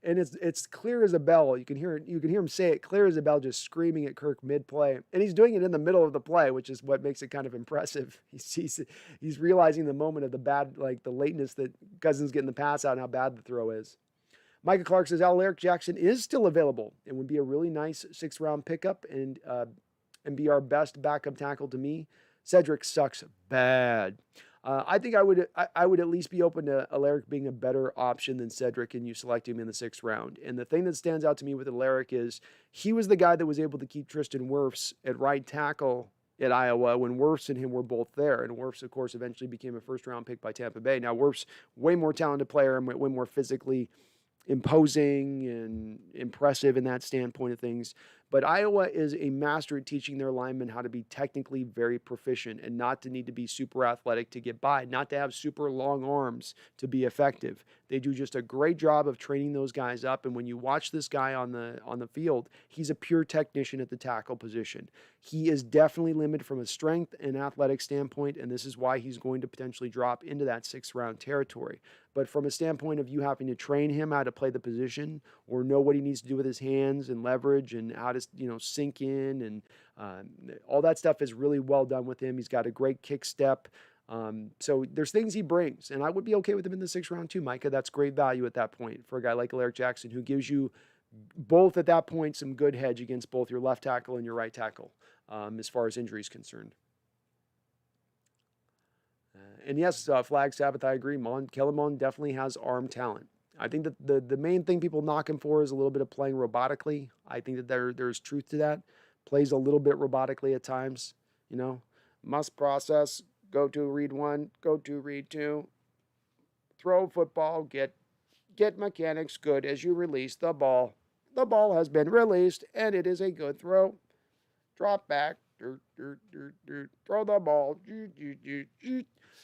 And it's clear as a bell. You can hear him say it clear as a bell, just screaming at Kirk mid-play. And he's doing it in the middle of the play, which is what makes it kind of impressive. He's realizing the moment of the bad, like the lateness that Cousins getting the pass out and how bad the throw is. Micah Clark says Alaric Jackson is still available and would be a really nice 6th-round pickup and be our best backup tackle to me. Cedric sucks bad. I think I would at least be open to Alaric being a better option than Cedric, and you select him in the 6th round. And the thing that stands out to me with Alaric is he was the guy that was able to keep Tristan Wirfs at right tackle at Iowa when Wirfs and him were both there. And Wirfs, of course, eventually became a 1st-round pick by Tampa Bay. Now, Wirfs, way more talented player and way more physically imposing and impressive in that standpoint of things. But Iowa is a master at teaching their linemen how to be technically very proficient and not to need to be super athletic to get by, not to have super long arms to be effective. They do just a great job of training those guys up. And when you watch this guy on the field, he's a pure technician at the tackle position. He is definitely limited from a strength and athletic standpoint, and this is why he's going to potentially drop into that 6th-round territory. But from a standpoint of you having to train him how to play the position or know what he needs to do with his hands and leverage and how to, sink in and all that stuff is really well done with him. He's got a great kick step. So there's things he brings, and I would be okay with him in the 6th round too, Micah. That's great value at that point for a guy like Alaric Jackson, who gives you both at that point some good hedge against both your left tackle and your right tackle as far as injury is concerned. And yes, Flag Sabbath, I agree. Kellen Mond definitely has arm talent. I think that the main thing people knock him for is a little bit of playing robotically. I think that there's truth to that. Plays a little bit robotically at times, Must process, go to read 1, go to read 2. Throw football, get mechanics good as you release the ball. The ball has been released, and it is a good throw. Drop back, throw the ball.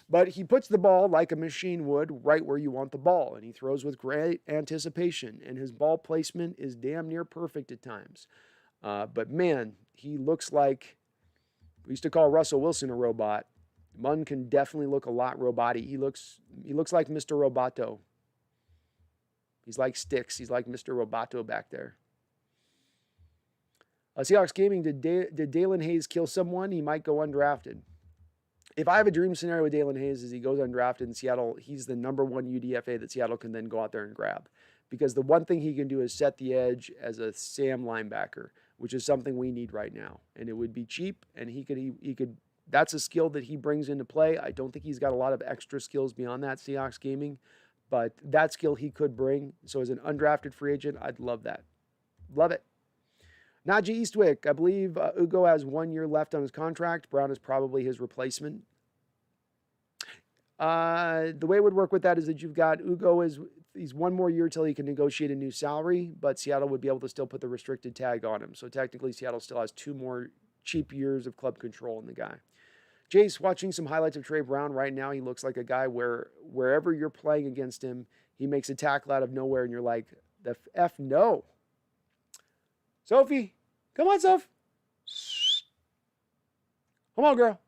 But he puts the ball like a machine would right where you want the ball, and he throws with great anticipation, and his ball placement is damn near perfect at times. But man, he looks like, we used to call Russell Wilson a robot. Munn can definitely look a lot robotic. He looks like Mr. Roboto. He's like Sticks. He's like Mr. Roboto back there. Seahawks Gaming, did Dalen Hayes kill someone? He might go undrafted. If I have a dream scenario with Dalen Hayes is he goes undrafted in Seattle, he's the number 1 UDFA that Seattle can then go out there and grab. Because the one thing he can do is set the edge as a Sam linebacker, which is something we need right now. And it would be cheap, and he could. That's a skill that he brings into play. I don't think he's got a lot of extra skills beyond that, Seahawks Gaming, but that skill he could bring. So as an undrafted free agent, I'd love that. Love it. Najee Eastwick, I believe Ugo has 1 year left on his contract. Brown is probably his replacement. The way it would work with that is that you've got Ugo he's 1 more year till he can negotiate a new salary, but Seattle would be able to still put the restricted tag on him. So technically Seattle still has 2 more cheap years of club control in the guy. Jace, watching some highlights of Trey Brown right now, he looks like a guy where wherever you're playing against him, he makes a tackle out of nowhere, and you're like, the F no. Sophie, come on, Soph. Come on, girl.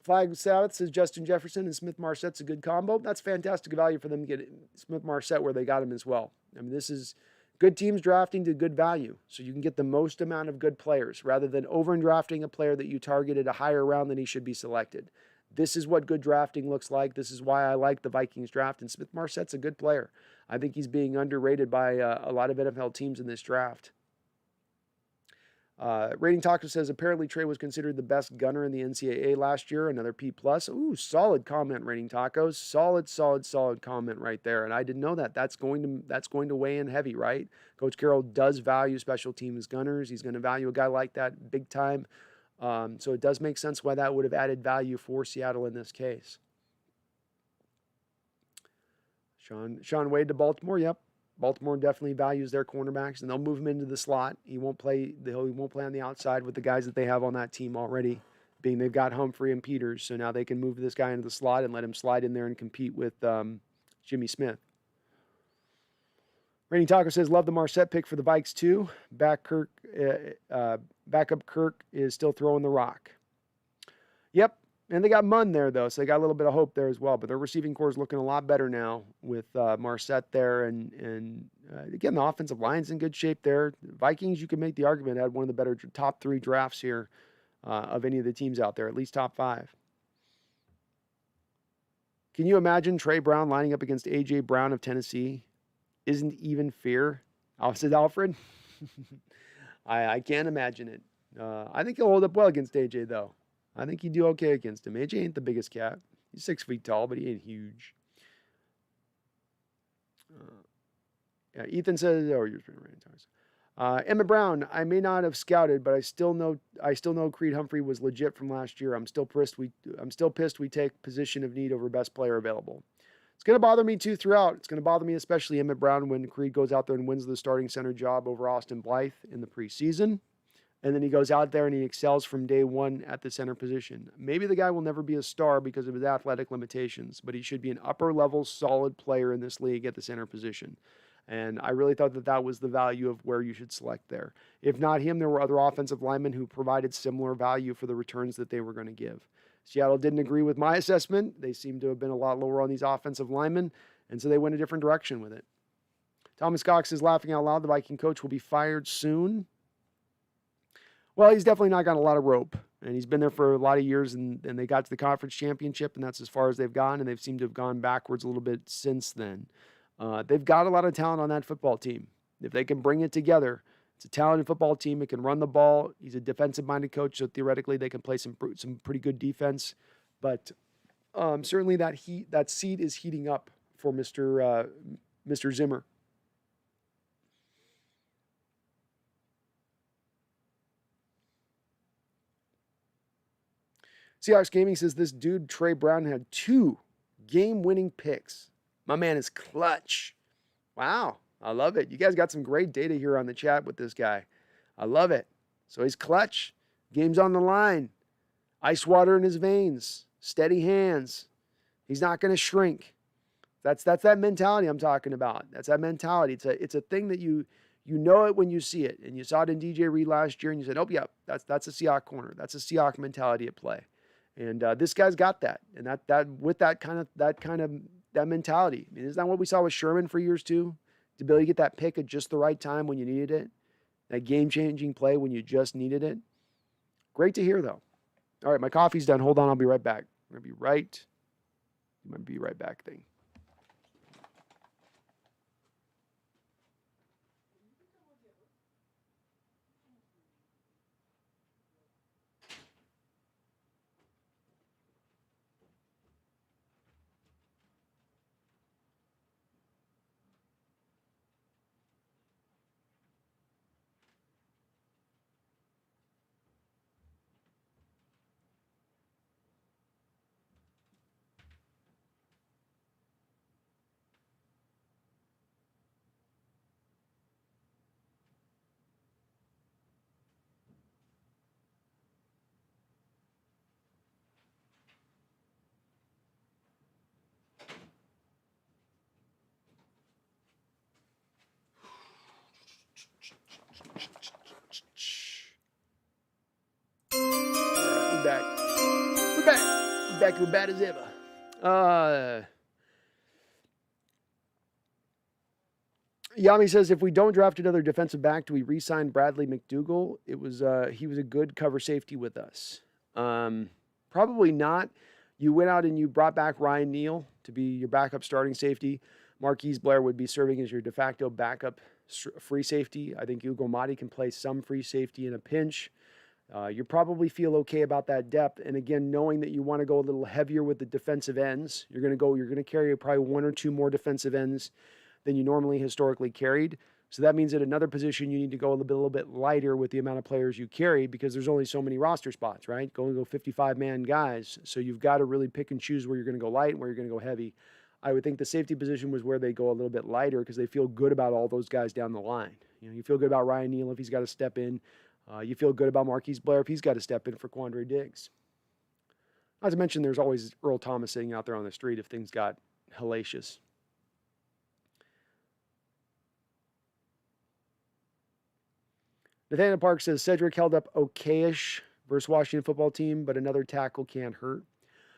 Flag Sabbath says Justin Jefferson and Smith Marsette's a good combo. That's fantastic value for them to get Smith Marset where they got him as well. I mean, this is Good teams drafting to good value, so you can get the most amount of good players rather than over-drafting a player that you targeted a higher round than he should be selected. This is what good drafting looks like. This is why I like the Vikings draft, and Smith-Marsette's a good player. I think he's being underrated by a lot of NFL teams in this draft. Rating Taco says, apparently Trey was considered the best gunner in the NCAA last year. Another P+. Ooh, solid comment, Rating Tacos. Solid comment right there. And I didn't know that. That's going to weigh in heavy, right? Coach Carroll does value special teams gunners. He's going to value a guy like that big time. So it does make sense why that would have added value for Seattle in this case. Sean Wade to Baltimore. Yep. Baltimore definitely values their cornerbacks, and they'll move him into the slot. He won't play on the outside with the guys that they have on that team already, being they've got Humphrey and Peters. So now they can move this guy into the slot and let him slide in there and compete with Jimmy Smith. Rainy Taco says, love the Marset pick for the Vikes too. Backup Kirk is still throwing the rock. Yep. And they got Munn there, though, so they got a little bit of hope there as well. But their receiving core is looking a lot better now with Marset there. And again, the offensive line's in good shape there. Vikings, you can make the argument, had one of the better top 3 drafts here of any of the teams out there, at least top 5. Can you imagine Trey Brown lining up against A.J. Brown of Tennessee? Isn't even fear. Said Alfred. I can't imagine it. I think he'll hold up well against A.J., though. I think he'd do okay against him. AJ ain't the biggest cat. He's 6 feet tall, but he ain't huge. Ethan says, Emmett Brown, I may not have scouted, but I still know Creed Humphrey was legit from last year. I'm still pissed we take position of need over best player available. It's going to bother me too throughout. It's going to bother me especially Emmett Brown when Creed goes out there and wins the starting center job over Austin Blythe in the preseason. And then he goes out there and he excels from day one at the center position. Maybe the guy will never be a star because of his athletic limitations, but he should be an upper-level, solid player in this league at the center position. And I really thought that was the value of where you should select there. If not him, there were other offensive linemen who provided similar value for the returns that they were going to give. Seattle didn't agree with my assessment. They seem to have been a lot lower on these offensive linemen, and so they went a different direction with it. Thomas Cox is laughing out loud. The Viking coach will be fired soon. Well, he's definitely not got a lot of rope, and he's been there for a lot of years, and they got to the conference championship, and that's as far as they've gone, and they've seemed to have gone backwards a little bit since then. They've got a lot of talent on that football team. If they can bring it together, it's a talented football team. It can run the ball. He's a defensive-minded coach, so theoretically they can play some pretty good defense. But certainly that seat is heating up for Mr. Zimmer. Seahawks Gaming says this dude, Trey Brown, had 2 game-winning picks. My man is clutch. Wow, I love it. You guys got some great data here on the chat with this guy. I love it. So he's clutch. Game's on the line. Ice water in his veins. Steady hands. He's not going to shrink. That's that mentality I'm talking about. That's that mentality. It's a thing that you know it when you see it. And you saw it in DJ Reed last year, and you said, oh, yeah, that's a Seahawk corner. That's a Seahawk mentality at play. And this guy's got that, and that mentality. I mean, isn't that what we saw with Sherman for years too? The ability to get that pick at just the right time when you needed it, that game-changing play when you just needed it. Great to hear, though. All right, my coffee's done. Hold on, I'll be right back. I'm gonna be right. You might be right back thing. We're back. We're back. We're bad as ever. Yami says, if we don't draft another defensive back, do we re-sign Bradley McDougall? He was a good cover safety with us. Probably not. You went out and you brought back Ryan Neal to be your backup starting safety. Marquise Blair would be serving as your de facto backup free safety. I think Ugo Madi can play some free safety in a pinch. You probably feel okay about that depth. And again, knowing that you want to go a little heavier with the defensive ends, you're going to carry probably one or two more defensive ends than you normally historically carried. So that means at another position, you need to go a little bit lighter with the amount of players you carry because there's only so many roster spots, right? Go 55-man guys. So you've got to really pick and choose where you're going to go light and where you're going to go heavy. I would think the safety position was where they go a little bit lighter because they feel good about all those guys down the line. You feel good about Ryan Neal if he's got to step in. You feel good about Marquise Blair if he's got to step in for Quandre Diggs. Not to mention there's always Earl Thomas sitting out there on the street if things got hellacious. Nathaniel Park says Cedric held up okayish versus Washington football team, but another tackle can't hurt.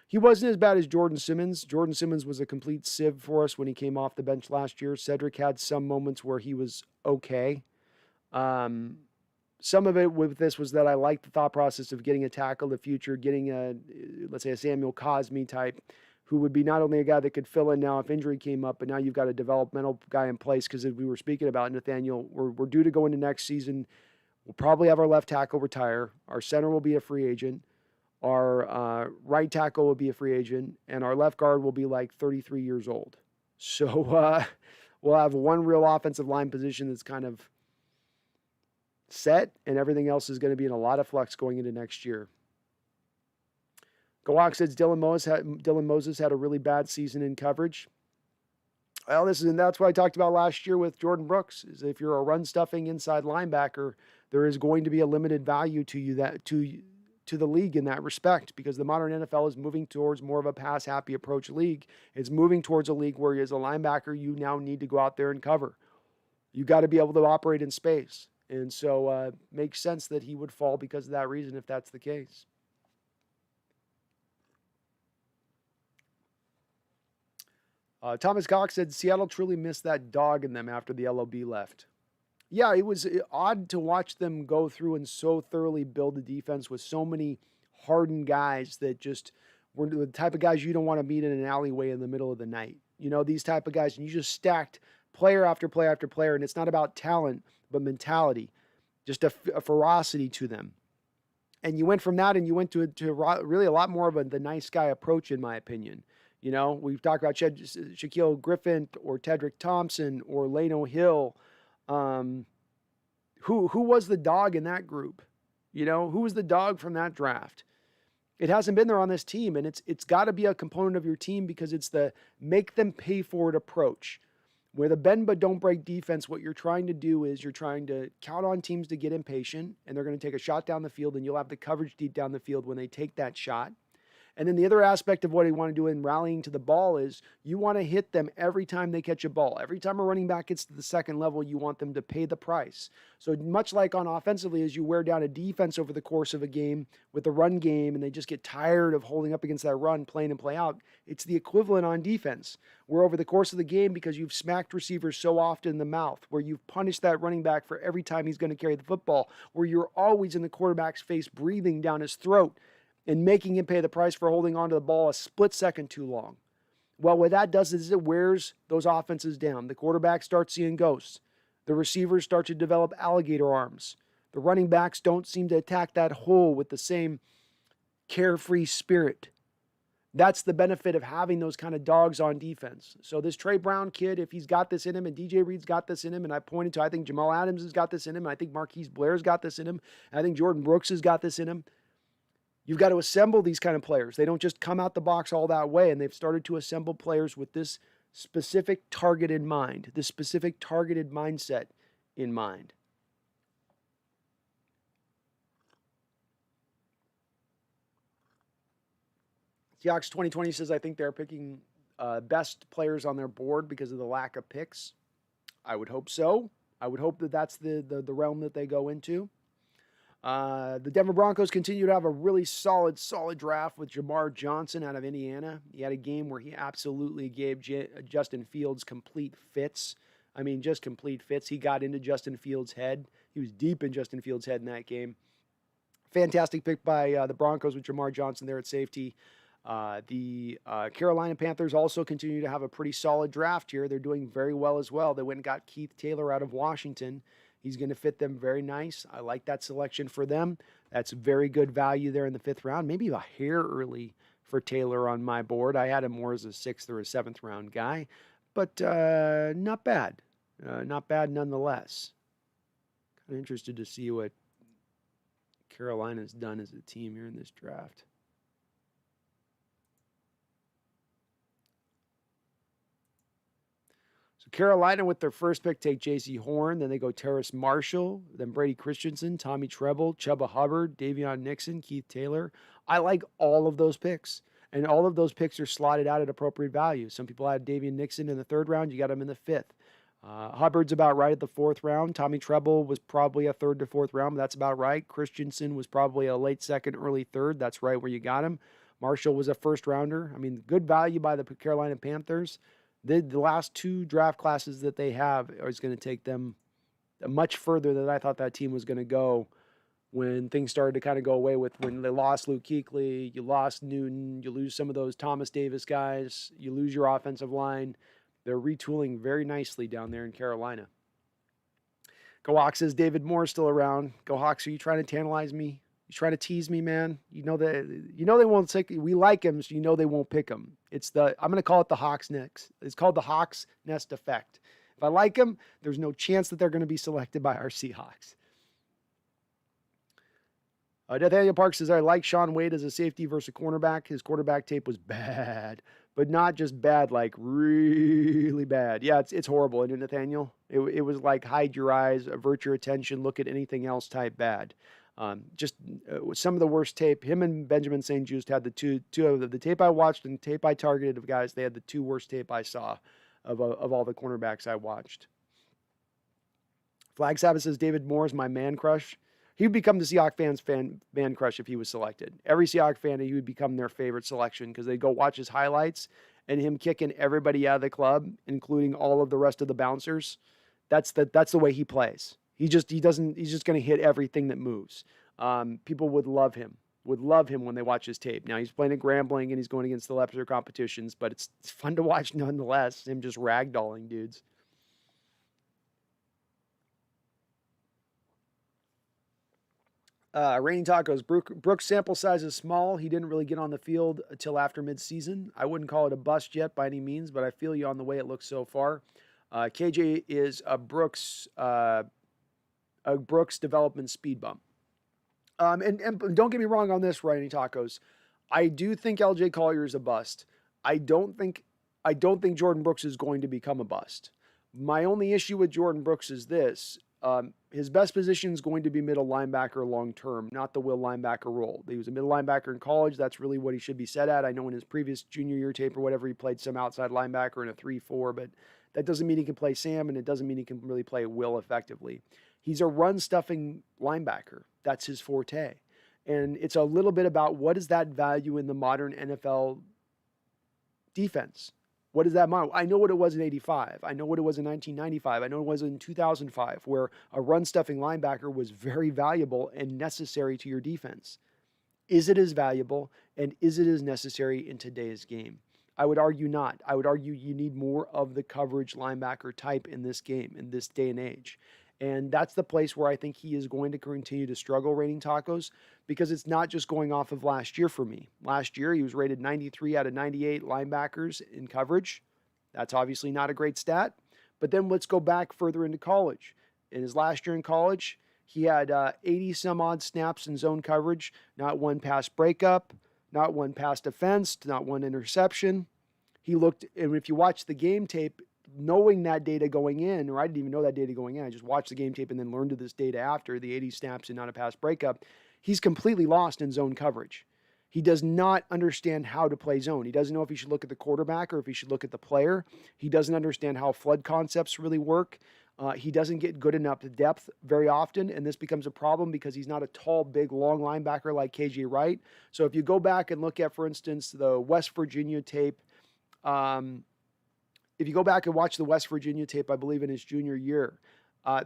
He wasn't as bad as Jordan Simmons. Jordan Simmons was a complete sieve for us when he came off the bench last year. Cedric had some moments where he was okay. Some of it with this was that I liked the thought process of getting a tackle in the future, getting let's say a Samuel Cosme type, who would be not only a guy that could fill in now if injury came up, but now you've got a developmental guy in place because as we were speaking about, Nathaniel, we're due to go into next season. We'll probably have our left tackle retire. Our center will be a free agent. Our right tackle will be a free agent. And our left guard will be like 33 years old. So we'll have one real offensive line position that's kind of set, and everything else is going to be in a lot of flux going into next year. Gawak says Dylan Moses had a really bad season in coverage. Well, that's what I talked about last year with Jordan Brooks, is if you're a run-stuffing inside linebacker, there is going to be a limited value to you to the league in that respect because the modern NFL is moving towards more of a pass-happy approach league. It's moving towards a league where as a linebacker, you now need to go out there and cover. You got to be able to operate in space. And so makes sense that he would fall because of that reason if that's the case. Thomas Cox said, Seattle truly missed that dog in them after the LOB left. Yeah, it was odd to watch them go through and so thoroughly build a defense with so many hardened guys that just were the type of guys you don't want to meet in an alleyway in the middle of the night. These type of guys, and you just stacked player after player after player, and it's not about talent, but mentality, just a ferocity to them. And you went from that and you went to really a lot more of the nice guy approach, in my opinion. We've talked about Shaquille Griffin or Tedrick Thompson or Lano Hill. Who was the dog in that group? Who was the dog from that draft? It hasn't been there on this team, and it's got to be a component of your team because it's the make them pay for it approach. Where the bend but don't break defense, what you're trying to do is you're trying to count on teams to get impatient, and they're going to take a shot down the field, and you'll have the coverage deep down the field when they take that shot. And then the other aspect of what you want to do in rallying to the ball is you want to hit them every time they catch a ball. Every time a running back gets to the second level, you want them to pay the price. So much like on offensively, as you wear down a defense over the course of a game with the run game and they just get tired of holding up against that run, play in and play out, it's the equivalent on defense. Where over the course of the game, because you've smacked receivers so often in the mouth, where you've punished that running back for every time he's going to carry the football, where you're always in the quarterback's face breathing down his throat, and making him pay the price for holding onto the ball a split second too long. Well, what that does is it wears those offenses down. The quarterback starts seeing ghosts. The receivers start to develop alligator arms. The running backs don't seem to attack that hole with the same carefree spirit. That's the benefit of having those kind of dogs on defense. So this Trey Brown kid, if he's got this in him, and DJ Reed's got this in him, and I pointed to, I think Jamal Adams has got this in him, and I think Marquise Blair's got this in him, and I think Jordan Brooks has got this in him. You've got to assemble these kind of players. They don't just come out the box all that way, and they've started to assemble players with this specific target in mind, this specific targeted mindset in mind. Seahawks 2020 says, I think they're picking best players on their board because of the lack of picks. I would hope so. I would hope that that's the realm that they go into. The Denver Broncos continue to have a really solid draft with Jamar Johnson out of Indiana. He had a game where he absolutely gave Justin Fields complete fits. I mean, just complete fits. He got into Justin Fields' head. He was deep in Justin Fields' head in that game. Fantastic pick by the Broncos with Jamar Johnson there at safety. The Carolina Panthers also continue to have a pretty solid draft here. They're doing very well as well. They went and got Keith Taylor out of Washington. He's going to fit them very nice. I like that selection for them. That's very good value there in the 5th round. Maybe a hair early for Taylor on my board. I had him more as a 6th or a 7th round guy, but not bad. Not bad nonetheless. Kind of interested to see what Carolina's done as a team here in this draft. So Carolina with their first pick take J.C. Horn, then they go Terrace Marshall, then Brady Christensen, Tommy Treble, Chuba Hubbard, Davion Nixon, Keith Taylor. I like all of those picks, and all of those picks are slotted out at appropriate value. Some people had Davion Nixon in the 3rd round. You got him in the 5th. Hubbard's about right at the 4th round. Tommy Treble was probably a 3rd to 4th round, but that's about right. Christensen was probably a late 2nd, early 3rd. That's right where you got him. Marshall was a 1st rounder. I mean, good value by the Carolina Panthers. The last 2 draft classes that they have is going to take them much further than I thought that team was going to go when things started to kind of go away with when they lost Luke Kuechly, you lost Newton, you lose some of those Thomas Davis guys, you lose your offensive line. They're retooling very nicely down there in Carolina. Go Hawks says David Moore's still around. Go Hawks, are you trying to tantalize me? You trying to tease me, man? You know they won't take. We like him, so you know they won't pick him. I'm going to call it the Hawks Nest. It's called the Hawks Nest effect. If I like him, there's no chance that they're going to be selected by our Seahawks. Nathaniel Park says, I like Sean Wade as a safety versus a cornerback. His quarterback tape was bad, but not just bad, like really bad. Yeah, it's horrible, isn't it, Nathaniel? It was like hide your eyes, avert your attention, look at anything else type bad. Just some of the worst tape. Him and Benjamin St. Just had the two of the tape I watched and tape I targeted of guys. They had the 2 worst tape I saw of all the cornerbacks I watched. Flag Sabbath says David Moore is my man crush. He would become the Seahawks fans' man crush if he was selected. Every Seahawks fan, he would become their favorite selection because they'd go watch his highlights and him kicking everybody out of the club, including all of the rest of the bouncers. That's the way he plays. He's just going to hit everything that moves. People would love him when they watch his tape. Now he's playing at Grambling and he's going against the lesser competitions, but it's fun to watch nonetheless. Him just ragdolling dudes. Raining Tacos. Brooks' sample size is small. He didn't really get on the field until after midseason. I wouldn't call it a bust yet by any means, but I feel you on the way it looks so far. KJ is a Brooks development speed bump. And don't get me wrong on this, Raining Tacos. I do think LJ Collier is a bust. I don't think Jordan Brooks is going to become a bust. My only issue with Jordan Brooks is this. His best position is going to be middle linebacker long term, not the will linebacker role. He was a middle linebacker in college. That's really what he should be set at. I know in his previous junior year tape or whatever, he played some outside linebacker in a 3-4, but that doesn't mean he can play Sam, and it doesn't mean he can really play Will effectively. He's a run-stuffing linebacker. That's his forte. And it's a little bit about what is that value in the modern NFL defense? What is that model? I know what it was in 85. I know what it was in 1995. I know it was in 2005, where a run-stuffing linebacker was very valuable and necessary to your defense. Is it as valuable and is it as necessary in today's game? I would argue not. I would argue you need more of the coverage linebacker type in this game, in this day and age. And that's the place where I think he is going to continue to struggle, Raining Tacos, because it's not just going off of last year for me. Last year, he was rated 93 out of 98 linebackers in coverage. That's obviously not a great stat. But then let's go back further into college. In his last year in college, he had 80-some-odd snaps in zone coverage, not one pass breakup, not one pass defense, not one interception. He looked, and if you watch the game tape, knowing that data going in, or I didn't even know that data going in, I just watched the game tape and then learned of this data after, the 80 snaps and not a pass breakup, he's completely lost in zone coverage. He does not understand how to play zone. He doesn't know if he should look at the quarterback or if he should look at the player. He doesn't understand how flood concepts really work. He doesn't get good enough depth very often, and this becomes a problem because he's not a tall, big, long linebacker like KJ Wright. So if you go back and look at, for instance, the West Virginia tape, if you go back and watch the West Virginia tape, I believe in his junior year,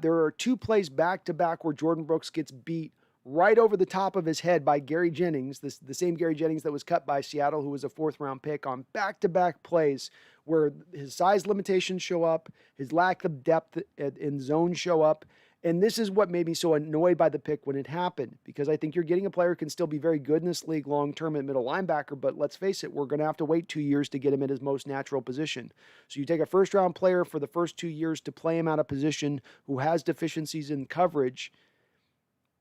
there are 2 plays back-to-back where Jordan Brooks gets beat right over the top of his head by Gary Jennings, the same Gary Jennings that was cut by Seattle, who was a 4th-round pick, on back-to-back plays where his size limitations show up, his lack of depth in zone show up. And this is what made me so annoyed by the pick when it happened, because I think you're getting a player who can still be very good in this league long-term at middle linebacker, but let's face it, we're going to have to wait 2 years to get him at his most natural position. So you take a first-round player for the first 2 years to play him out of position who has deficiencies in coverage,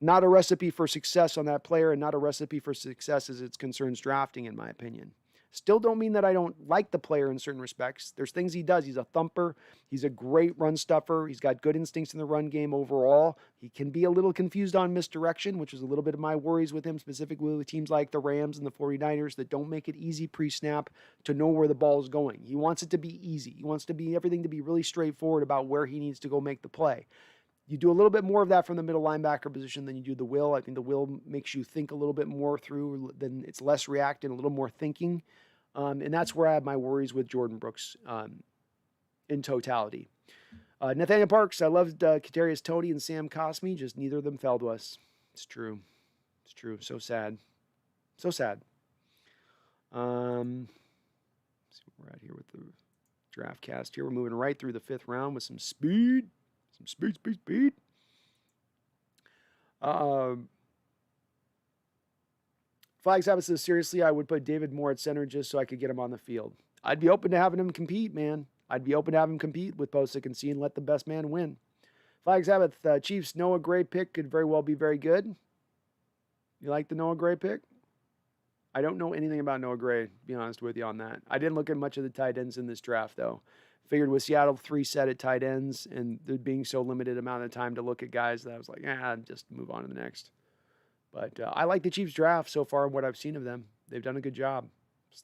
not a recipe for success on that player, and not a recipe for success as it concerns drafting, in my opinion. Still don't mean that I don't like the player in certain respects. There's things he does. He's a thumper. He's a great run stuffer. He's got good instincts in the run game overall. He can be a little confused on misdirection, which is a little bit of my worries with him, specifically with teams like the Rams and the 49ers that don't make it easy pre-snap to know where the ball is going. He wants it to be easy. He wants everything to be really straightforward about where he needs to go make the play. You do a little bit more of that from the middle linebacker position than you do the will. I think the will makes you think a little bit more through, then it's less reacting, a little more thinking. And that's where I have my worries with Jordan Brooks in totality. Nathaniel Parks, I loved Kadarius Toney and Sam Cosmi, just neither of them fell to us. It's true. It's true. So sad. So sad. Let's see where we're at here with the draft cast here. We're moving right through the 5th round with some speed. Some speed. Flag Sabbath says, seriously, I would put David Moore at center just so I could get him on the field. I'd be open to having him compete, man. I'd be open to having him compete with Posick and C and let the best man win. Flag Sabbath, Chiefs Noah Gray pick could very well be very good. You like the Noah Gray pick? I don't know anything about Noah Gray, to be honest with you on that. I didn't look at much of the tight ends in this draft, though. Figured with Seattle 3 set at tight ends and there being so limited amount of time to look at guys that I was like, just move on to the next. But I like the Chiefs draft so far and what I've seen of them. They've done a good job.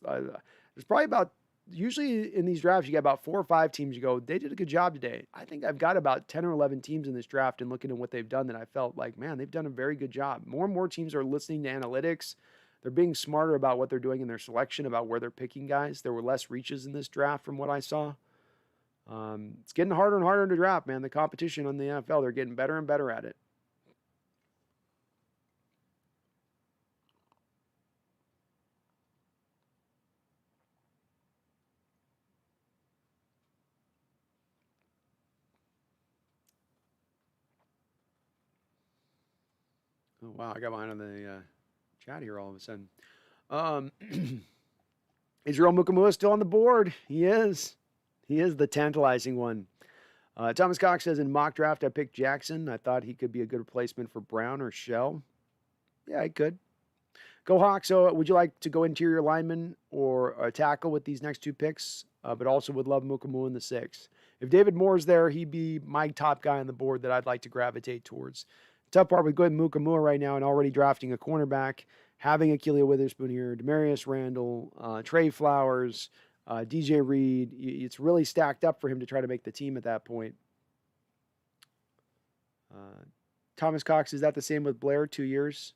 There's probably about, usually in these drafts, you get about 4 or 5 teams you go, they did a good job today. I think I've got about 10 or 11 teams in this draft and looking at what they've done that I felt like, man, they've done a very good job. More and more teams are listening to analytics. They're being smarter about what they're doing in their selection, about where they're picking guys. There were less reaches in this draft from what I saw. It's getting harder and harder to draft, man. The competition on the NFL, they're getting better and better at it. Oh, wow, I got behind on the chat here all of a sudden. Israel Mukamua still on the board. He is. He is the tantalizing one. Thomas Cox says, in mock draft, I picked Jackson. I thought he could be a good replacement for Brown or Shell. Yeah, he could. Go Hawks. So would you like to go interior lineman or a tackle with these next 2 picks? But also would love Mukamua in the 6th. If David Moore's there, he'd be my top guy on the board that I'd like to gravitate towards. Tough part with going Mukamua right now and already drafting a cornerback, having Akilio Witherspoon here, Demarius Randall, Trey Flowers, DJ Reed. It's really stacked up for him to try to make the team at that point. Thomas Cox, is that the same with Blair? 2 years?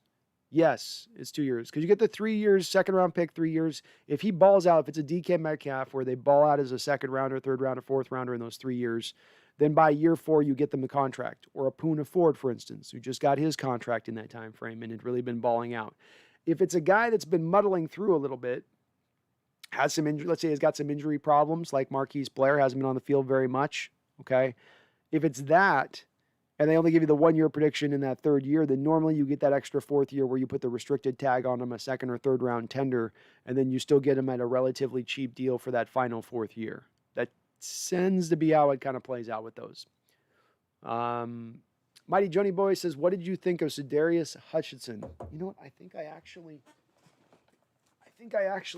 Yes, it's 2 years. Because you get the 3 years, 2nd round pick, 3 years. If he balls out, if it's a DK Metcalf where they ball out as a 2nd rounder, 3rd rounder, 4th rounder in those 3 years, then by year 4, you get them the contract. Or a Poona Ford, for instance, who just got his contract in that time frame and had really been balling out. If it's a guy that's been muddling through a little bit, has some injury, let's say he's got some injury problems, like Marquise Blair, hasn't been on the field very much, okay? If it's that, and they only give you the 1 year prediction in that 3rd year, then normally you get that extra 4th year where you put the restricted tag on him, a 2nd or 3rd round tender, and then you still get him at a relatively cheap deal for that final 4th year. That tends to be how it kind of plays out with those. Mighty Johnny Boy says, what did you think of Sedarius Hutchinson? You know what? I think I actually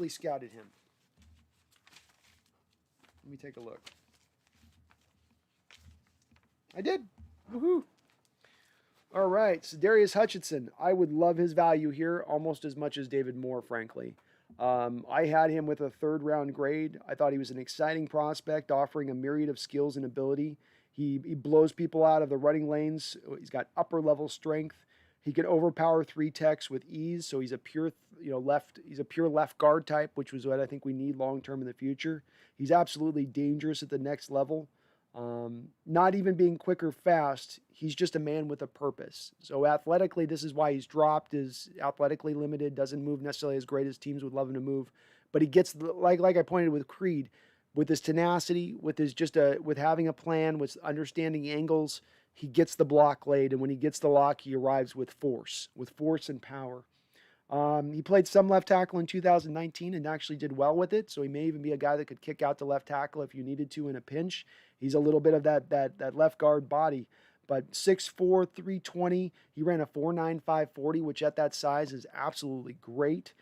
scouted him. Let me take a look. I did. Woohoo. All right. Sedarius Hutchinson. I would love his value here almost as much as David Moore, frankly. I had him with a 3rd round grade. I thought he was an exciting prospect, offering a myriad of skills and ability. He blows people out of the running lanes. He's got upper level strength. He can overpower 3 techs with ease. So he's a pure, he's a pure left guard type, which was what I think we need long term in the future. He's absolutely dangerous at the next level. Not even being quick or fast, he's just a man with a purpose. So athletically, this is why he's dropped, is athletically limited, doesn't move necessarily as great as teams would love him to move. But he gets, like I pointed with Creed, with his tenacity, with his with having a plan, with understanding angles, he gets the block laid. And when he gets the lock, he arrives with force and power. He played some left tackle in 2019 and actually did well with it. So he may even be a guy that could kick out to left tackle if you needed to in a pinch. He's a little bit of that left guard body, but 6'4", 320. He ran a 4.95 40, which at that size is absolutely great.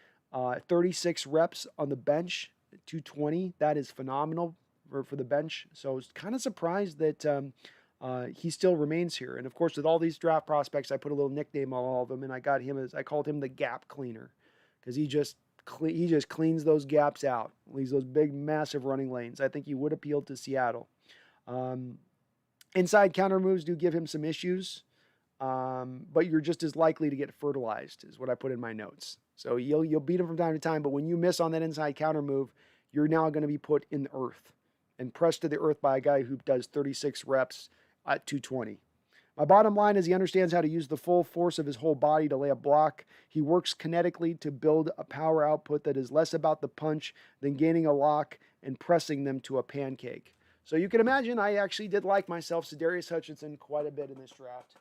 36 reps on the bench, 220. That is phenomenal for the bench. So I was kind of surprised that he still remains here. And of course, with all these draft prospects, I put a little nickname on all of them, and I called him the gap cleaner, because he just cleans those gaps out, leaves those big, massive running lanes. I think he would appeal to Seattle. Inside counter moves do give him some issues, but you're just as likely to get fertilized, is what I put in my notes. So you'll beat him from time to time, but when you miss on that inside counter move, you're now going to be put in the earth and pressed to the earth by a guy who does 36 reps at 220. My bottom line is he understands how to use the full force of his whole body to lay a block. He works kinetically to build a power output that is less about the punch than gaining a lock and pressing them to a pancake. So you can imagine I actually did like myself Za'Darius Hutchinson quite a bit in this draft.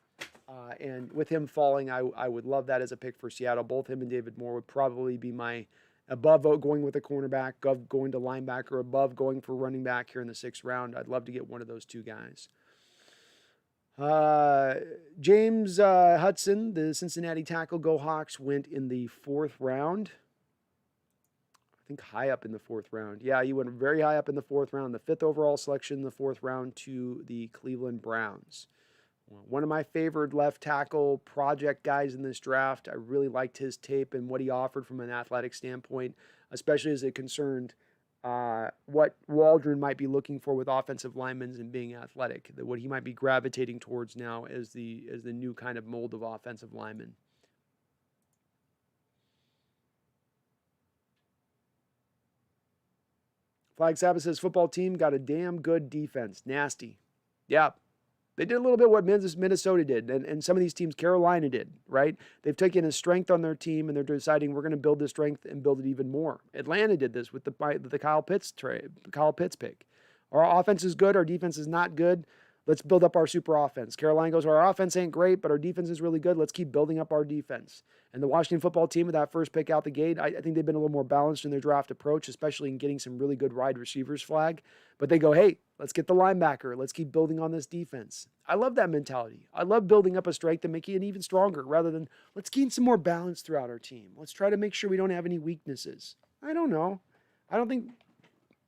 And with him falling, I would love that as a pick for Seattle. Both him and David Moore would probably be my above going with a cornerback, going to linebacker, above going for running back here in the 6th round. I'd love to get one of those two guys. James Hudson, the Cincinnati tackle, go Hawks, went in the 4th round. I think high up in the 4th round. Yeah, he went very high up in the 4th round. The 5th overall selection in the 4th round to the Cleveland Browns. One of my favorite left tackle project guys in this draft. I really liked his tape and what he offered from an athletic standpoint, especially as it concerned what Waldron might be looking for with offensive linemen and being athletic, what he might be gravitating towards now as the new kind of mold of offensive lineman. Flag Sabbath says, football team got a damn good defense. Nasty. Yeah. They did a little bit what Minnesota did, and some of these teams, Carolina did, right? They've taken a strength on their team, and they're deciding we're going to build this strength and build it even more. Atlanta did this with the Kyle Pitts pick. Our offense is good. Our defense is not good. Let's build up our super offense. Carolina goes, our offense ain't great, but our defense is really good. Let's keep building up our defense. And the Washington football team with that first pick out the gate, I think they've been a little more balanced in their draft approach, especially in getting some really good wide receivers flag. But they go, hey, let's get the linebacker. Let's keep building on this defense. I love that mentality. I love building up a strength and making it even stronger rather than let's gain some more balance throughout our team. Let's try to make sure we don't have any weaknesses. I don't know. I don't think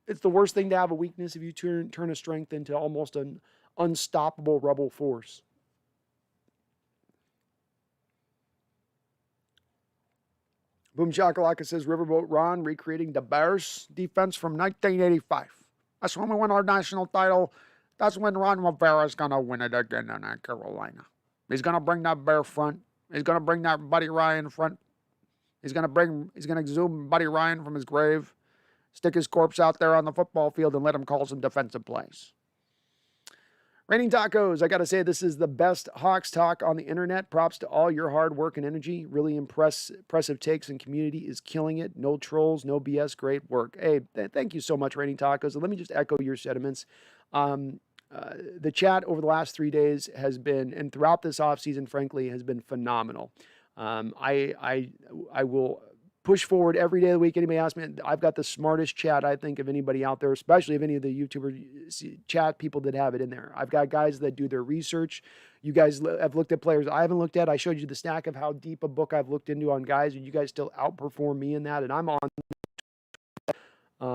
it's the worst thing to have a weakness if you turn a strength into almost an unstoppable rebel force. Boom Shakalaka says, Riverboat Ron recreating the Bears defense from 1985. That's when we won our national title. That's when Ron Rivera's going to win it again in Carolina. He's going to bring that Bear front. He's going to bring that Buddy Ryan front. He's going to exhume Buddy Ryan from his grave, stick his corpse out there on the football field, and let him call some defensive plays. Raining Tacos, I got to say, this is the best Hawks talk on the internet. Props to all your hard work and energy. Really impressive takes, and community is killing it. No trolls, no BS, great work. Hey, thank you so much, Raining Tacos. And let me just echo your sentiments. The chat over the last 3 days has been, and throughout this offseason, frankly, has been phenomenal. I will push forward every day of the week. Anybody asks me, I've got the smartest chat, I think, of anybody out there, especially of any of the YouTuber chat people that have it in there. I've got guys that do their research. You guys have looked at players I haven't looked at. I showed you the stack of how deep a book I've looked into on guys, and you guys still outperform me in that, and I'm on.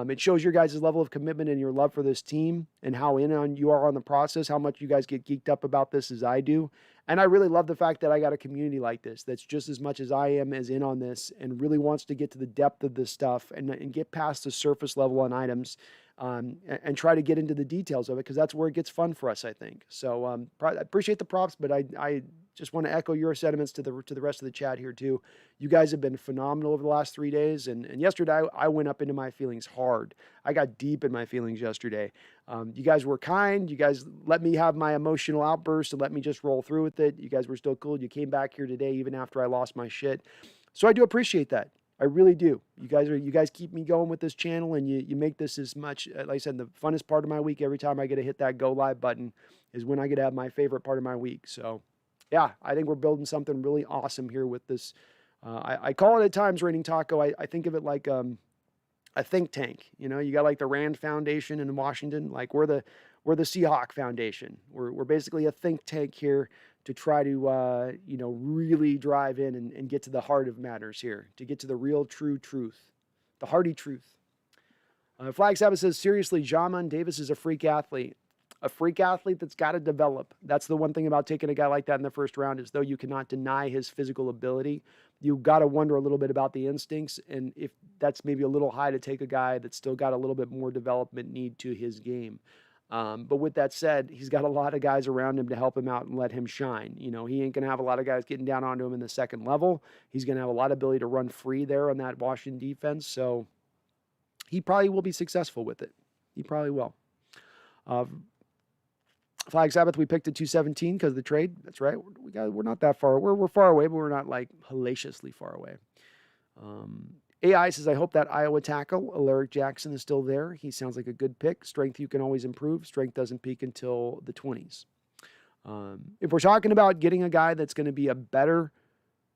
It shows your guys' level of commitment and your love for this team and how in on you are on the process, how much you guys get geeked up about this as I do. And I really love the fact that I got a community like this that's just as much as I am as in on this and really wants to get to the depth of this stuff and get past the surface level on items and try to get into the details of it, because that's where it gets fun for us, I think. So I appreciate the props, but just want to echo your sentiments to the rest of the chat here too. You guys have been phenomenal over the last 3 days, and yesterday I went up into my feelings hard. I got deep in my feelings yesterday. You guys were kind. You guys let me have my emotional outburst and let me just roll through with it. You guys were still cool. You came back here today even after I lost my shit. So I do appreciate that. I really do. You guys keep me going with this channel, and you make this as much, like I said, the funnest part of my week every time I get to hit that go live button is when I get to have my favorite part of my week. So yeah, I think we're building something really awesome here with this. I call it at times, Raining Taco. I think of it like a think tank. You know, you got like the Rand Foundation in Washington. Like we're the Seahawk Foundation. We're basically a think tank here to try to, really drive in and get to the heart of matters here, to get to the real, true truth, the hearty truth. Flag Sabbath says, seriously, Jamin Davis is a freak athlete that's got to develop. That's the one thing about taking a guy like that in the first round is though you cannot deny his physical ability, you got to wonder a little bit about the instincts. And if that's maybe a little high to take a guy that's still got a little bit more development need to his game. But with that said, he's got a lot of guys around him to help him out and let him shine. You know, he ain't going to have a lot of guys getting down onto him in the second level. He's going to have a lot of ability to run free there on that Washington defense. So he probably will be successful with it. He probably will. Flag Sabbath, we picked at 217 because of the trade. That's right. We're not that far. We're far away, but we're not like hellaciously far away. AI says, I hope that Iowa tackle, Alaric Jackson, is still there. He sounds like a good pick. Strength you can always improve. Strength doesn't peak until the 20s. If we're talking about getting a guy that's going to be a better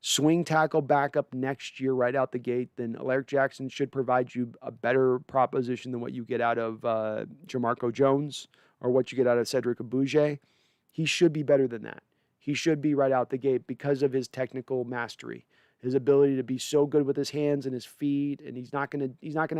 swing tackle backup next year right out the gate, then Alaric Jackson should provide you a better proposition than what you get out of Jamarco Jones or what you get out of Cedric Abuja. He should be better than that. He should be right out the gate because of his technical mastery. His ability to be so good with his hands and his feet, and he's not gonna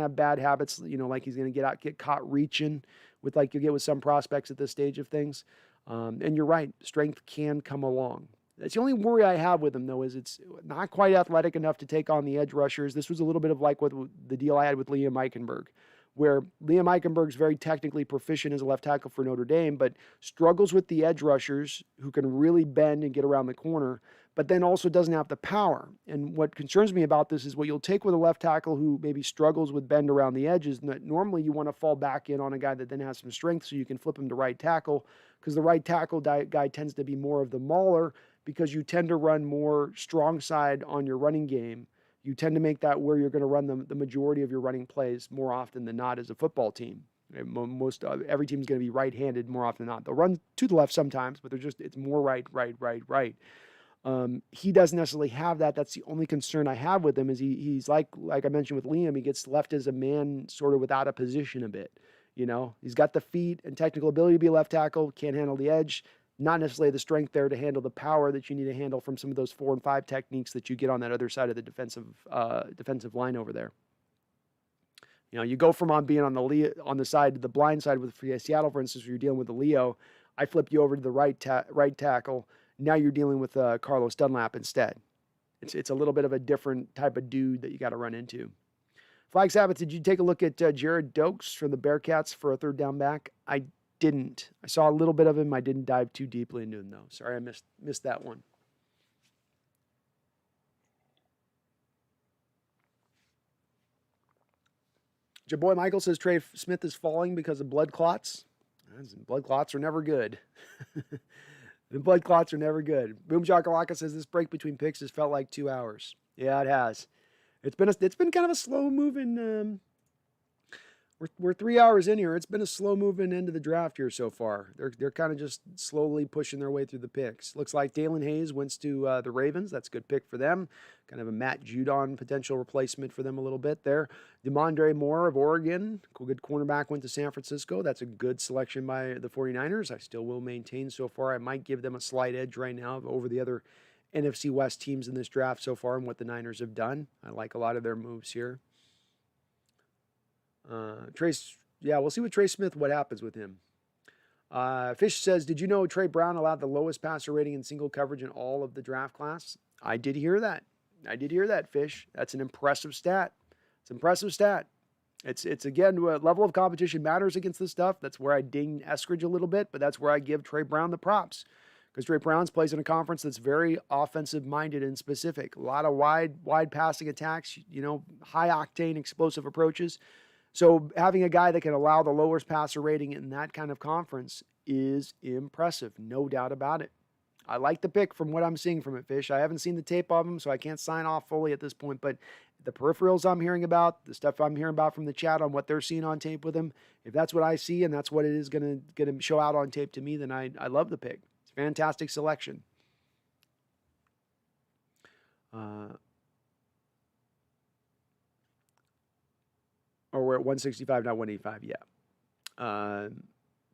have bad habits, like he's gonna get caught reaching with like you get with some prospects at this stage of things. And you're right, strength can come along. That's the only worry I have with him though, is it's not quite athletic enough to take on the edge rushers. This was a little bit of like what the deal I had with Liam Eichenberg, where Liam Eichenberg's very technically proficient as a left tackle for Notre Dame, but struggles with the edge rushers who can really bend and get around the corner, but then also doesn't have the power. And what concerns me about this is what you'll take with a left tackle who maybe struggles with bend around the edges. Normally you want to fall back in on a guy that then has some strength so you can flip him to right tackle, because the right tackle guy tends to be more of the mauler because you tend to run more strong side on your running game. You tend to make that where you're going to run the majority of your running plays more often than not as a football team. Every team is going to be right-handed more often than not. They'll run to the left sometimes, but it's more right. He doesn't necessarily have that. That's the only concern I have with him is he's like I mentioned with Liam, he gets left as a man sort of without a position a bit. He's got the feet and technical ability to be a left tackle, can't handle the edge, not necessarily the strength there to handle the power that you need to handle from some of those 4 and 5 techniques that you get on that other side of the defensive line over there. You go from being on the blind side with Seattle, for instance, where you're dealing with the Leo. I flip you over to the right tackle. Now you're dealing with Carlos Dunlap instead. It's a little bit of a different type of dude that you got to run into. Flag Sabbath, did you take a look at Jared Dokes from the Bearcats for a third down back? I didn't. I saw a little bit of him. I didn't dive too deeply into him, though. Sorry, I missed that one. Jaboy Michael says Trey Smith is falling because of blood clots. Blood clots are never good. The blood clots are never good. Boom Shakalaka says this break between picks has felt like 2 hours. Yeah, it has. It's been kind of a slow moving. We're 3 hours in here. It's been a slow moving into the draft here so far. They're kind of just slowly pushing their way through the picks. Looks like Dalen Hayes went to the Ravens. That's a good pick for them. Kind of a Matt Judon potential replacement for them a little bit there. DeMondre Moore of Oregon, good cornerback, went to San Francisco. That's a good selection by the 49ers. I still will maintain so far. I might give them a slight edge right now over the other NFC West teams in this draft so far and what the Niners have done. I like a lot of their moves here. We'll see with Trey Smith, what happens with him. Fish says, did you know Trey Brown allowed the lowest passer rating in single coverage in all of the draft class? I did hear that. Fish. That's an impressive stat. It's again, level of competition matters against this stuff. That's where I ding Eskridge a little bit, but that's where I give Trey Brown the props. because Trey Brown's plays in a conference that's very offensive-minded and specific. A lot of wide passing attacks, high-octane explosive approaches. So having a guy that can allow the lowest passer rating in that kind of conference is impressive, no doubt about it. I like the pick from what I'm seeing from it, Fish. I haven't seen the tape of him, so I can't sign off fully at this point, but the peripherals I'm hearing about, the stuff I'm hearing about from the chat on what they're seeing on tape with him, if that's what I see and that's what it is going to show out on tape to me, then I love the pick. It's a fantastic selection. Or we're at 165, not 185, yeah.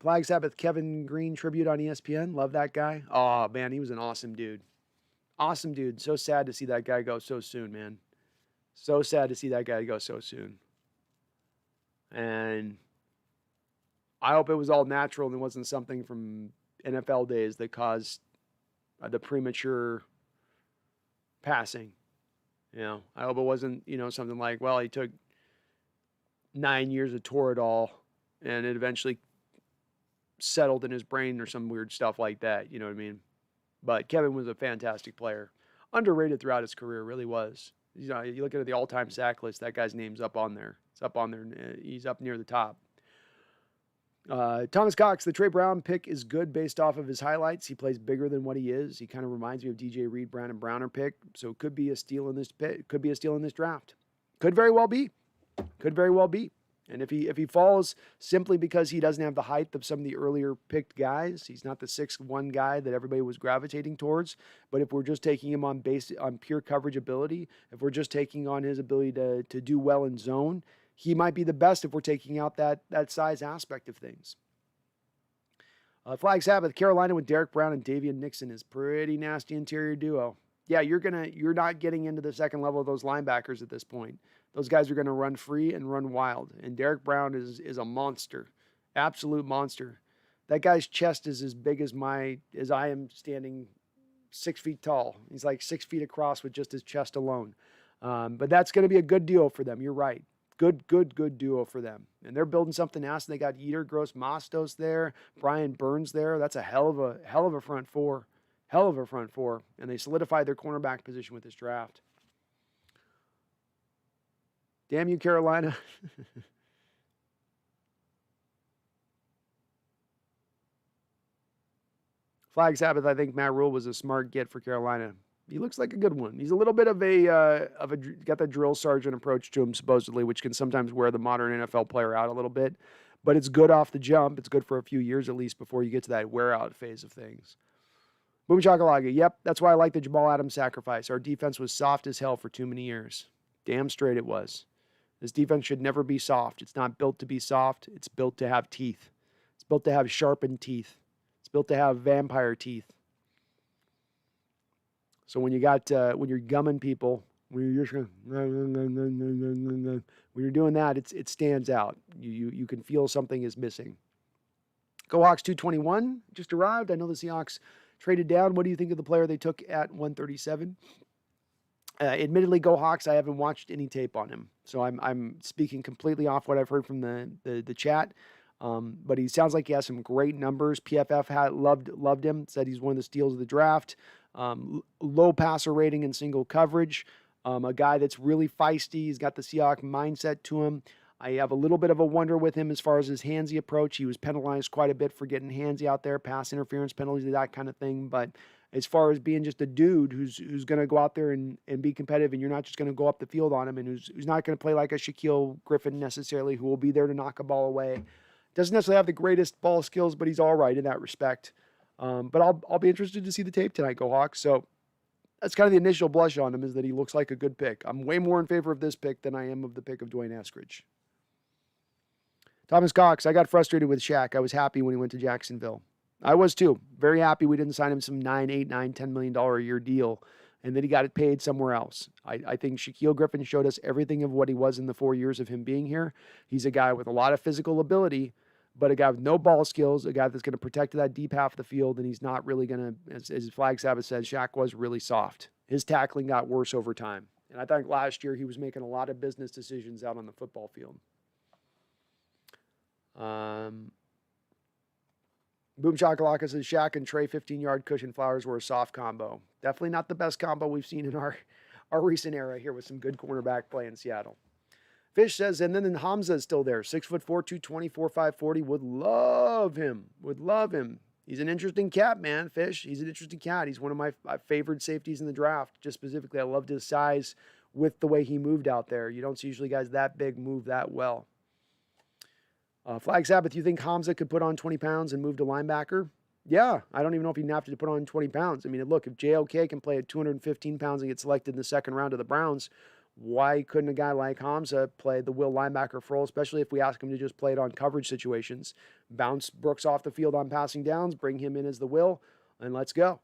Flag Sabbath Kevin Green tribute on ESPN. Love that guy. Oh, man, he was an awesome dude. Awesome dude. So sad to see that guy go so soon, man. So sad to see that guy go so soon. And I hope it was all natural and it wasn't something from NFL days that caused the premature passing. I hope it wasn't, something like, well, he took 9 years of Toradol and it eventually settled in his brain or some weird stuff like that. You know what I mean? But Kevin was a fantastic player. Underrated throughout his career, really was. You look at the all-time sack list, that guy's name's up on there. It's up on there. He's up near the top. Thomas Cox, the Trey Brown pick is good based off of his highlights. He plays bigger than what he is. He kind of reminds me of DJ Reed, Brandon Browner pick. So it could be a steal in this pick. Could be a steal in this draft. Could very well be. Could very well be. And if he falls simply because he doesn't have the height of some of the earlier picked guys, he's not the 6'1" guy that everybody was gravitating towards. But if we're just taking him on pure coverage ability, if we're just taking on his ability to do well in zone, he might be the best if we're taking out that size aspect of things. Flag Sabbath, Carolina with Derek Brown and Davian Nixon is pretty nasty interior duo. Yeah, you're not getting into the second level of those linebackers at this point. Those guys are going to run free and run wild. And Derek Brown is a monster, absolute monster. That guy's chest is as big as I am standing 6 feet tall. He's like 6 feet across with just his chest alone. But that's going to be a good duo for them. You're right. Good duo for them. And they're building something else. They got Yetur Gross-Mastos there, Brian Burns there. That's a hell of a front four. Hell of a front four. And they solidified their cornerback position with this draft. Damn you, Carolina. Flag Sabbath, I think Matt Rule was a smart get for Carolina. He looks like a good one. He's a little bit of got the drill sergeant approach to him, supposedly, which can sometimes wear the modern NFL player out a little bit. But it's good off the jump. It's good for a few years at least before you get to that wear-out phase of things. Boom Chakalaga. Yep, that's why I like the Jamal Adams sacrifice. Our defense was soft as hell for too many years. Damn straight it was. This defense should never be soft. It's not built to be soft. It's built to have teeth. It's built to have sharpened teeth. It's built to have vampire teeth. So when you're gumming people, when you're doing that, it stands out. You can feel something is missing. Go Hawks 221 just arrived. I know the Seahawks traded down. What do you think of the player they took at 137? Admittedly, Go Hawks, I haven't watched any tape on him. So I'm speaking completely off what I've heard from the chat. But he sounds like he has some great numbers. PFF loved him, said he's one of the steals of the draft. Low passer rating and single coverage. A guy that's really feisty. He's got the Seahawk mindset to him. I have a little bit of a wonder with him as far as his handsy approach. He was penalized quite a bit for getting handsy out there, pass interference penalties, that kind of thing. But as far as being just a dude who's going to go out there and be competitive, and you're not just going to go up the field on him, and who's not going to play like a Shaquille Griffin necessarily, who will be there to knock a ball away. Doesn't necessarily have the greatest ball skills, but he's all right in that respect. But I'll be interested to see the tape tonight, Go Hawks. So that's kind of the initial blush on him, is that he looks like a good pick. I'm way more in favor of this pick than I am of the pick of Dwayne Eskridge. Thomas Cox, I got frustrated with Shaq. I was happy when he went to Jacksonville. I was too. Very happy we didn't sign him some $9, $8, $9, $10 million a year deal, and then he got it paid somewhere else. I think Shaquille Griffin showed us everything of what he was in the 4 years of him being here. He's a guy with a lot of physical ability, but a guy with no ball skills, a guy that's going to protect that deep half of the field, and he's not really going to, as Flag Sabbath said, Shaq was really soft. His tackling got worse over time. And I think last year he was making a lot of business decisions out on the football field. Boom Chakalaka says Shaq and Trey 15-yard cushion flowers were a soft combo. Definitely not the best combo we've seen in our recent era here with some good cornerback play in Seattle. Fish says, and then Hamza is still there. 6'4", 220, 4'5", 40. Would love him. Would love him. He's an interesting cat, man, Fish. He's an interesting cat. He's one of my favorite safeties in the draft. Just specifically, I loved his size with the way he moved out there. You don't see usually guys that big move that well. Flag Sabbath, you think Hamza could put on 20 pounds and move to linebacker? Yeah, I don't even know if he'd have to put on 20 pounds. I mean, look, if JOK can play at 215 pounds and get selected in the second round of the Browns, why couldn't a guy like Hamza play the will linebacker role, especially if we ask him to just play it on coverage situations? Bounce Brooks off the field on passing downs, bring him in as the will, and let's go.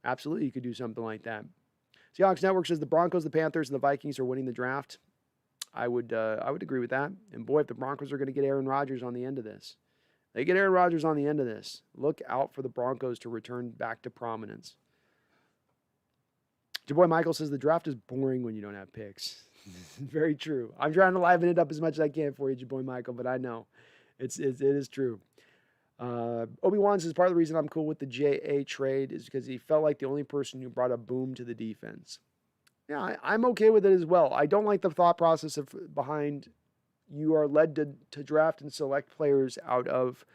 Absolutely, you could do something like that. Seahawks Network says the Broncos, the Panthers, and the Vikings are winning the draft. I would agree with that. And boy, if the Broncos are going to get Aaron Rodgers on the end of this, they get Aaron Rodgers on the end of this, look out for the Broncos to return back to prominence. Your boy Michael says the draft is boring when you don't have picks. Very true. I'm trying to liven it up as much as I can for you, your boy Michael, but I know it is true. Obi-Wan says part of the reason I'm cool with the J.A. trade is because he felt like the only person who brought a boom to the defense. Yeah, I'm okay with it as well. I don't like the thought process behind you are led to draft and select players out of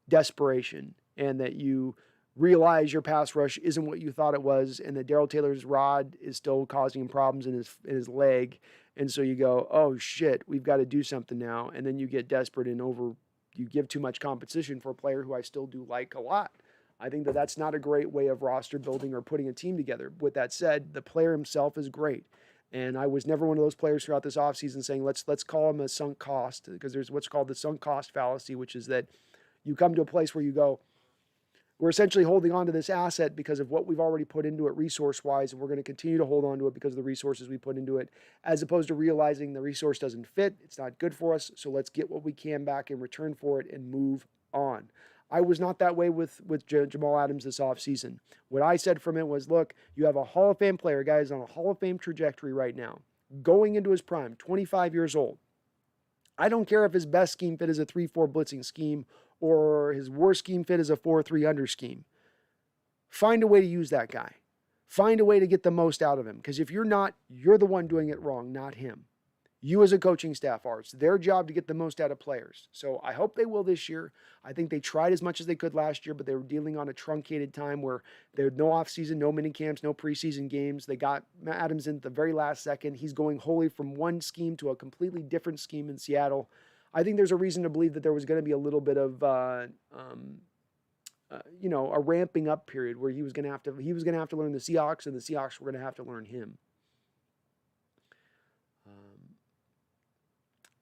desperation, and that you realize your pass rush isn't what you thought it was, and that Darrell Taylor's rod is still causing him problems in his leg, and so you go, oh shit, we've got to do something now, and then you get desperate and you give too much competition for a player who I still do like a lot. I think that that's not a great way of roster building or putting a team together. With that said, the player himself is great. And I was never one of those players throughout this offseason saying, let's call him a sunk cost, because there's what's called the sunk cost fallacy, which is that you come to a place where you go, we're essentially holding on to this asset because of what we've already put into it resource-wise, and we're going to continue to hold on to it because of the resources we put into it, as opposed to realizing the resource doesn't fit, it's not good for us, so let's get what we can back in return for it and move on. I was not that way with Jamal Adams this offseason. What I said from it was, look, you have a Hall of Fame player, guys, on a Hall of Fame trajectory right now, going into his prime, 25 years old. I don't care if his best scheme fit is a 3-4 blitzing scheme or his worst scheme fit is a 4-3 under scheme. Find a way to use that guy. Find a way to get the most out of him, because if you're not, you're the one doing it wrong, not him. You as a coaching staff are. It's their job to get the most out of players. So I hope they will this year. I think they tried as much as they could last year, but they were dealing on a truncated time where there was no offseason, no mini camps, no preseason games. They got Adams in at the very last second. He's going wholly from one scheme to a completely different scheme in Seattle. I think there's a reason to believe that there was going to be a little bit of, a ramping up period where he was going to have to learn the Seahawks, and the Seahawks were going to have to learn him.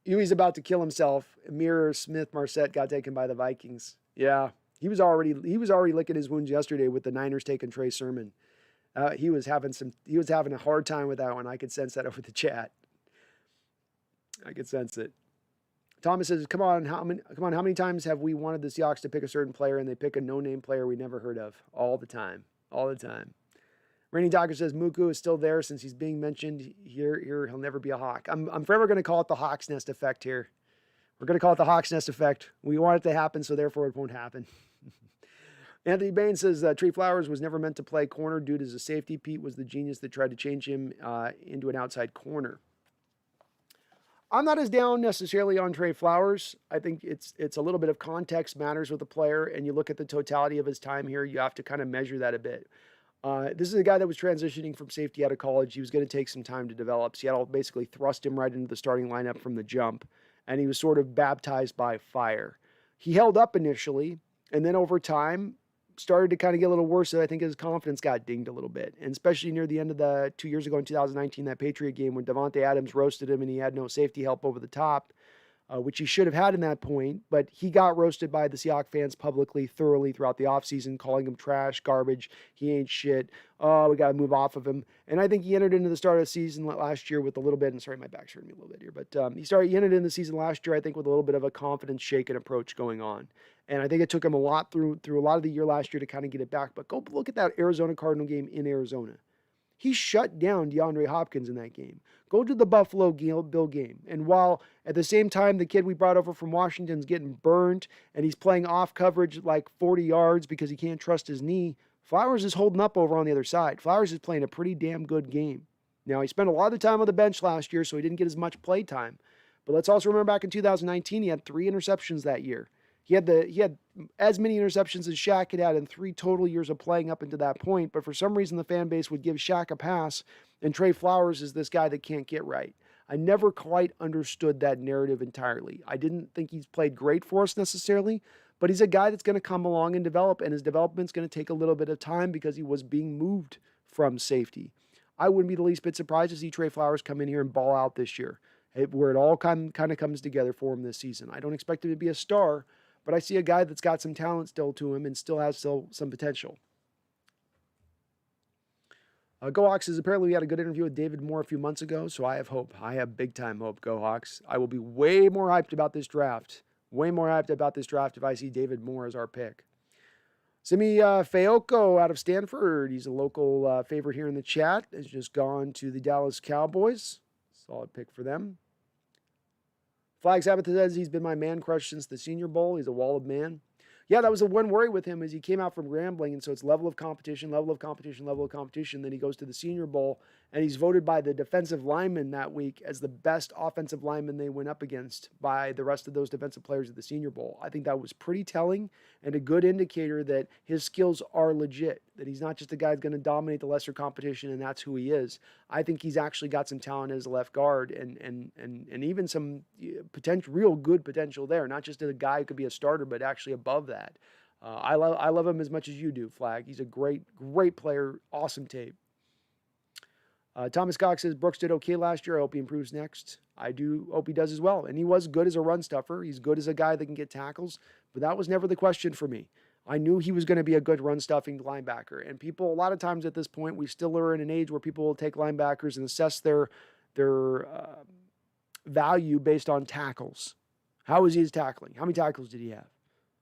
He's about to kill himself. Amir Smith Marset got taken by the Vikings. Yeah, he was already licking his wounds yesterday with the Niners taking Trey Sermon. He was having a hard time with that one. I could sense that over the chat. I could sense it. Thomas says, "Come on, how many times have we wanted the Seahawks to pick a certain player and they pick a no-name player we never heard of? All the time. Rainy Dogger says Muku is still there since he's being mentioned here. He'll never be a Hawk. I'm forever going to call it the Hawks Nest effect here. We're going to call it the Hawks Nest effect. We want it to happen, so therefore it won't happen. Anthony Bain says Trey Flowers was never meant to play corner. Dude is a safety. Pete was the genius that tried to change him into an outside corner. I'm not as down necessarily on Trey Flowers. I think it's a little bit of context matters with the player, and you look at the totality of his time here, you have to kind of measure that a bit. This is a guy that was transitioning from safety out of college. He was going to take some time to develop. Seattle basically thrust him right into the starting lineup from the jump, and he was sort of baptized by fire. He held up initially, and then over time started to kind of get a little worse. So I think his confidence got dinged a little bit, and especially near the end of the 2 years ago in 2019, that Patriot game when Davante Adams roasted him and he had no safety help over the top. Which he should have had in that point, but he got roasted by the Seahawks fans publicly, thoroughly throughout the offseason, calling him trash, garbage, he ain't shit, we got to move off of him. And I think he entered into the start of the season last year with a little bit, and sorry, my back's hurting me a little bit here, but he entered in the season last year, I think, with a little bit of a confidence shaken approach going on. And I think it took him a lot through a lot of the year last year to kind of get it back. But go look at that Arizona Cardinal game in Arizona. He shut down DeAndre Hopkins in that game. Go to the Buffalo Bill game. And while at the same time the kid we brought over from Washington's getting burned and he's playing off coverage like 40 yards because he can't trust his knee, Flowers is holding up over on the other side. Flowers is playing a pretty damn good game. Now, he spent a lot of time on the bench last year, so he didn't get as much play time. But let's also remember back in 2019, he had 3 interceptions that year. He had as many interceptions as Shaq had in 3 total years of playing up into that point. But for some reason, the fan base would give Shaq a pass, and Trey Flowers is this guy that can't get right. I never quite understood that narrative entirely. I didn't think he's played great for us necessarily, but he's a guy that's going to come along and develop, and his development's going to take a little bit of time because he was being moved from safety. I wouldn't be the least bit surprised to see Trey Flowers come in here and ball out this year, where it all kind of comes together for him this season. I don't expect him to be a star, but I see a guy that's got some talent still to him and still has some potential. Go Hawks says apparently we had a good interview with David Moore a few months ago, so I have hope. I have big time hope, Go Hawks. I will be way more hyped about this draft. Way more hyped about this draft if I see David Moore as our pick. Simi Fayoko out of Stanford. He's a local favorite here in the chat. Has just gone to the Dallas Cowboys. Solid pick for them. Flag Sabbath says he's been my man crush since the Senior Bowl. He's a wall of man. Yeah, that was the one worry with him is he came out from Grambling, and so it's level of competition, level of competition, level of competition. Then he goes to the Senior Bowl, and he's voted by the defensive linemen that week as the best offensive lineman they went up against by the rest of those defensive players at the Senior Bowl. I think that was pretty telling and a good indicator that his skills are legit, that he's not just a guy that's going to dominate the lesser competition, and that's who he is. I think he's actually got some talent as a left guard and even some potential, real good potential there, not just a guy who could be a starter, but actually above that. I love him as much as you do, Flag. He's a great player. Awesome tape. Thomas Cox says Brooks did okay last year. I hope he improves next. I do hope he does as well. And he was good as a run stuffer. He's good as a guy that can get tackles. But that was never the question for me. I knew he was going to be a good run stuffing linebacker. And people, a lot of times at this point, we still are in an age where people will take linebackers and assess their value based on tackles. How is he as tackling? How many tackles did he have?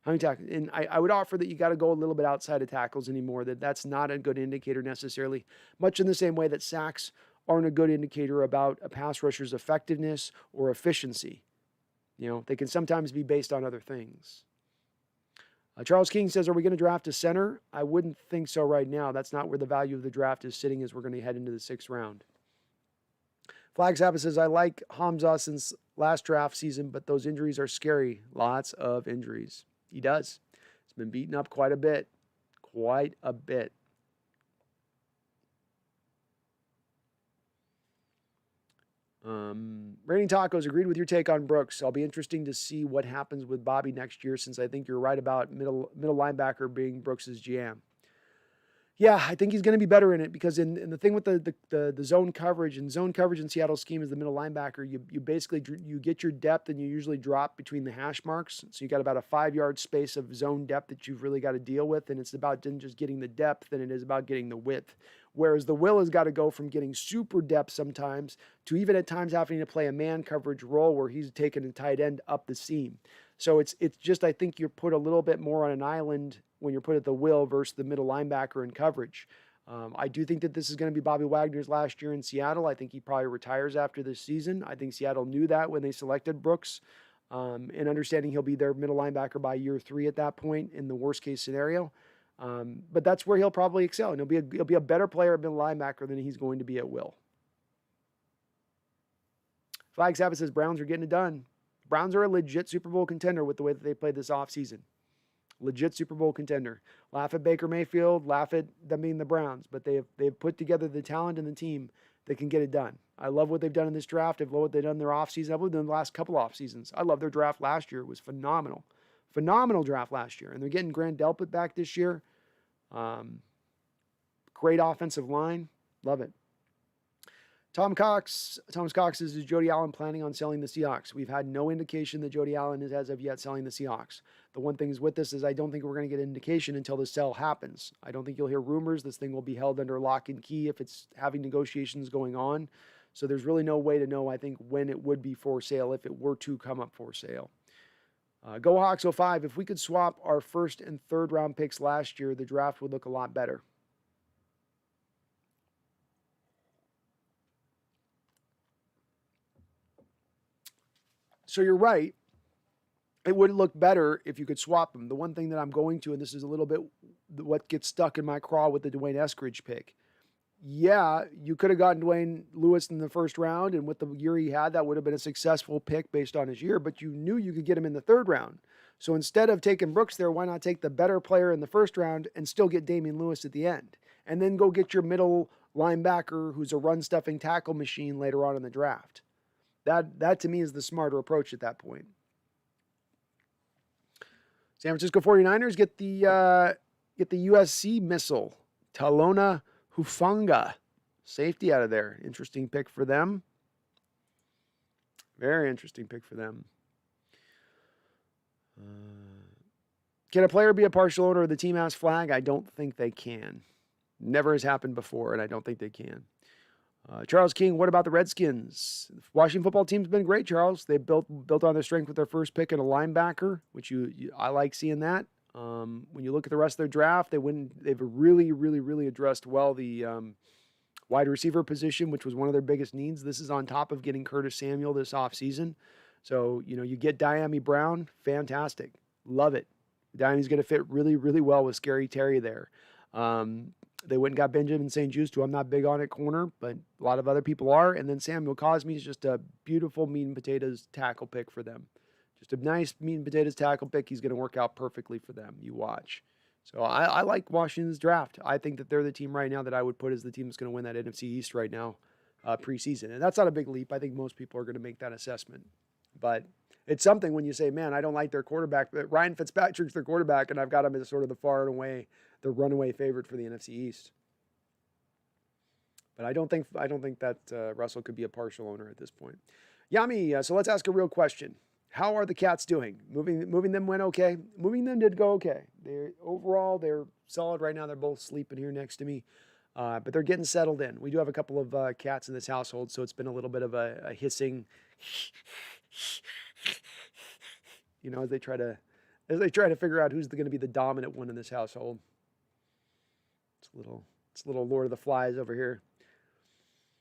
How many tackles? And I would offer that you got to go a little bit outside of tackles anymore, that's not a good indicator necessarily, much in the same way that sacks aren't a good indicator about a pass rusher's effectiveness or efficiency. You know, they can sometimes be based on other things. Charles King says, are we going to draft a center? I wouldn't think so right now. That's not where the value of the draft is sitting as we're going to head into the 6th round. Flag Zappa says, I like Hamza since last draft season, but those injuries are scary. Lots of injuries. He does. He's been beaten up quite a bit. Quite a bit. Raining Tacos agreed with your take on Brooks. I'll be interesting to see what happens with Bobby next year, since I think you're right about middle linebacker being Brooks's GM. Yeah, I think he's going to be better in it because in the thing with the zone coverage in Seattle's scheme is the middle linebacker. You basically you get your depth and you usually drop between the hash marks. So you got about a 5-yard space of zone depth that you've really got to deal with, and it's about just getting the depth than it is about getting the width. Whereas the Will has got to go from getting super depth sometimes to even at times having to play a man coverage role where he's taking a tight end up the seam. So it's just, I think you're put a little bit more on an island when you're put at the Will versus the middle linebacker in coverage. I do think that this is going to be Bobby Wagner's last year in Seattle. I think he probably retires after this season. I think Seattle knew that when they selected Brooks, and understanding he'll be their middle linebacker by year 3 at that point in the worst case scenario. But that's where he'll probably excel, and he'll be a better player at middle linebacker than he's going to be at Will. Flag Sabbath says Browns are getting it done. Browns are a legit Super Bowl contender with the way that they played this offseason. Legit Super Bowl contender. Laugh at Baker Mayfield, laugh at them being the Browns, but they've put together the talent and the team that can get it done. I love what they've done in this draft. I love what they've done in their offseason. I love what they've done in the last couple off seasons. I love their draft last year. It was phenomenal. Phenomenal draft last year. And they're getting Grant Delpit back this year. Great offensive line. Love it. Thomas Cox says, is Jody Allen planning on selling the Seahawks? We've had no indication that Jody Allen is as of yet selling the Seahawks. The one thing is with this is I don't think we're going to get an indication until the sell happens. I don't think you'll hear rumors. This thing will be held under lock and key if it's having negotiations going on. So there's really no way to know, I think, when it would be for sale if it were to come up for sale. Go Hawks 05. If we could swap our 1st and 3rd round picks last year, the draft would look a lot better. So you're right. It would look better if you could swap them. The one thing that I'm going to, and this is a little bit what gets stuck in my craw with the Dwayne Eskridge pick. Yeah, you could have gotten Dwayne Lewis in the first round, and with the year he had, that would have been a successful pick based on his year, but you knew you could get him in the third round. So instead of taking Brooks there, why not take the better player in the first round and still get Damian Lewis at the end? And then go get your middle linebacker who's a run-stuffing tackle machine later on in the draft. That to me is the smarter approach at that point. San Francisco 49ers get the USC missile, Talona Hufanga, safety out of there. Interesting pick for them. Very interesting pick for them. Can a player be a partial owner of the team house flag? I don't think they can. Never has happened before, and I don't think they can. Charles King, what about the Redskins? The Washington football team's been great, Charles. They built on their strength with their first pick and a linebacker, which I like seeing that. When you look at the rest of their draft, they've really addressed well the wide receiver position, which was one of their biggest needs. This is on top of getting Curtis Samuel this offseason. So, you get Diami Brown, fantastic. Love it. Diami's going to fit really well with Scary Terry there. They went and got Benjamin St. Juste, who I'm not big on at corner, but a lot of other people are. And then Samuel Cosme is just a beautiful meat and potatoes tackle pick for them. Just a nice meat and potatoes tackle pick. He's going to work out perfectly for them. You watch. So I like Washington's draft. I think that they're the team right now that I would put as the team that's going to win that NFC East right now preseason. And that's not a big leap. I think most people are going to make that assessment. But it's something when you say, man, I don't like their quarterback. But Ryan Fitzpatrick's their quarterback, and I've got him as sort of the far and away, the runaway favorite for the NFC East. But I don't think that Russell could be a partial owner at this point. Yami, so let's ask a real question. How are the Cats doing? Moving them went okay. Moving them did go okay. Overall they're solid right now. They're both sleeping here next to me, but they're getting settled in. We do have a couple of cats in this household, so it's been a little bit of a hissing, as they try to figure out who's going to be the dominant one in this household. It's a little Lord of the Flies over here.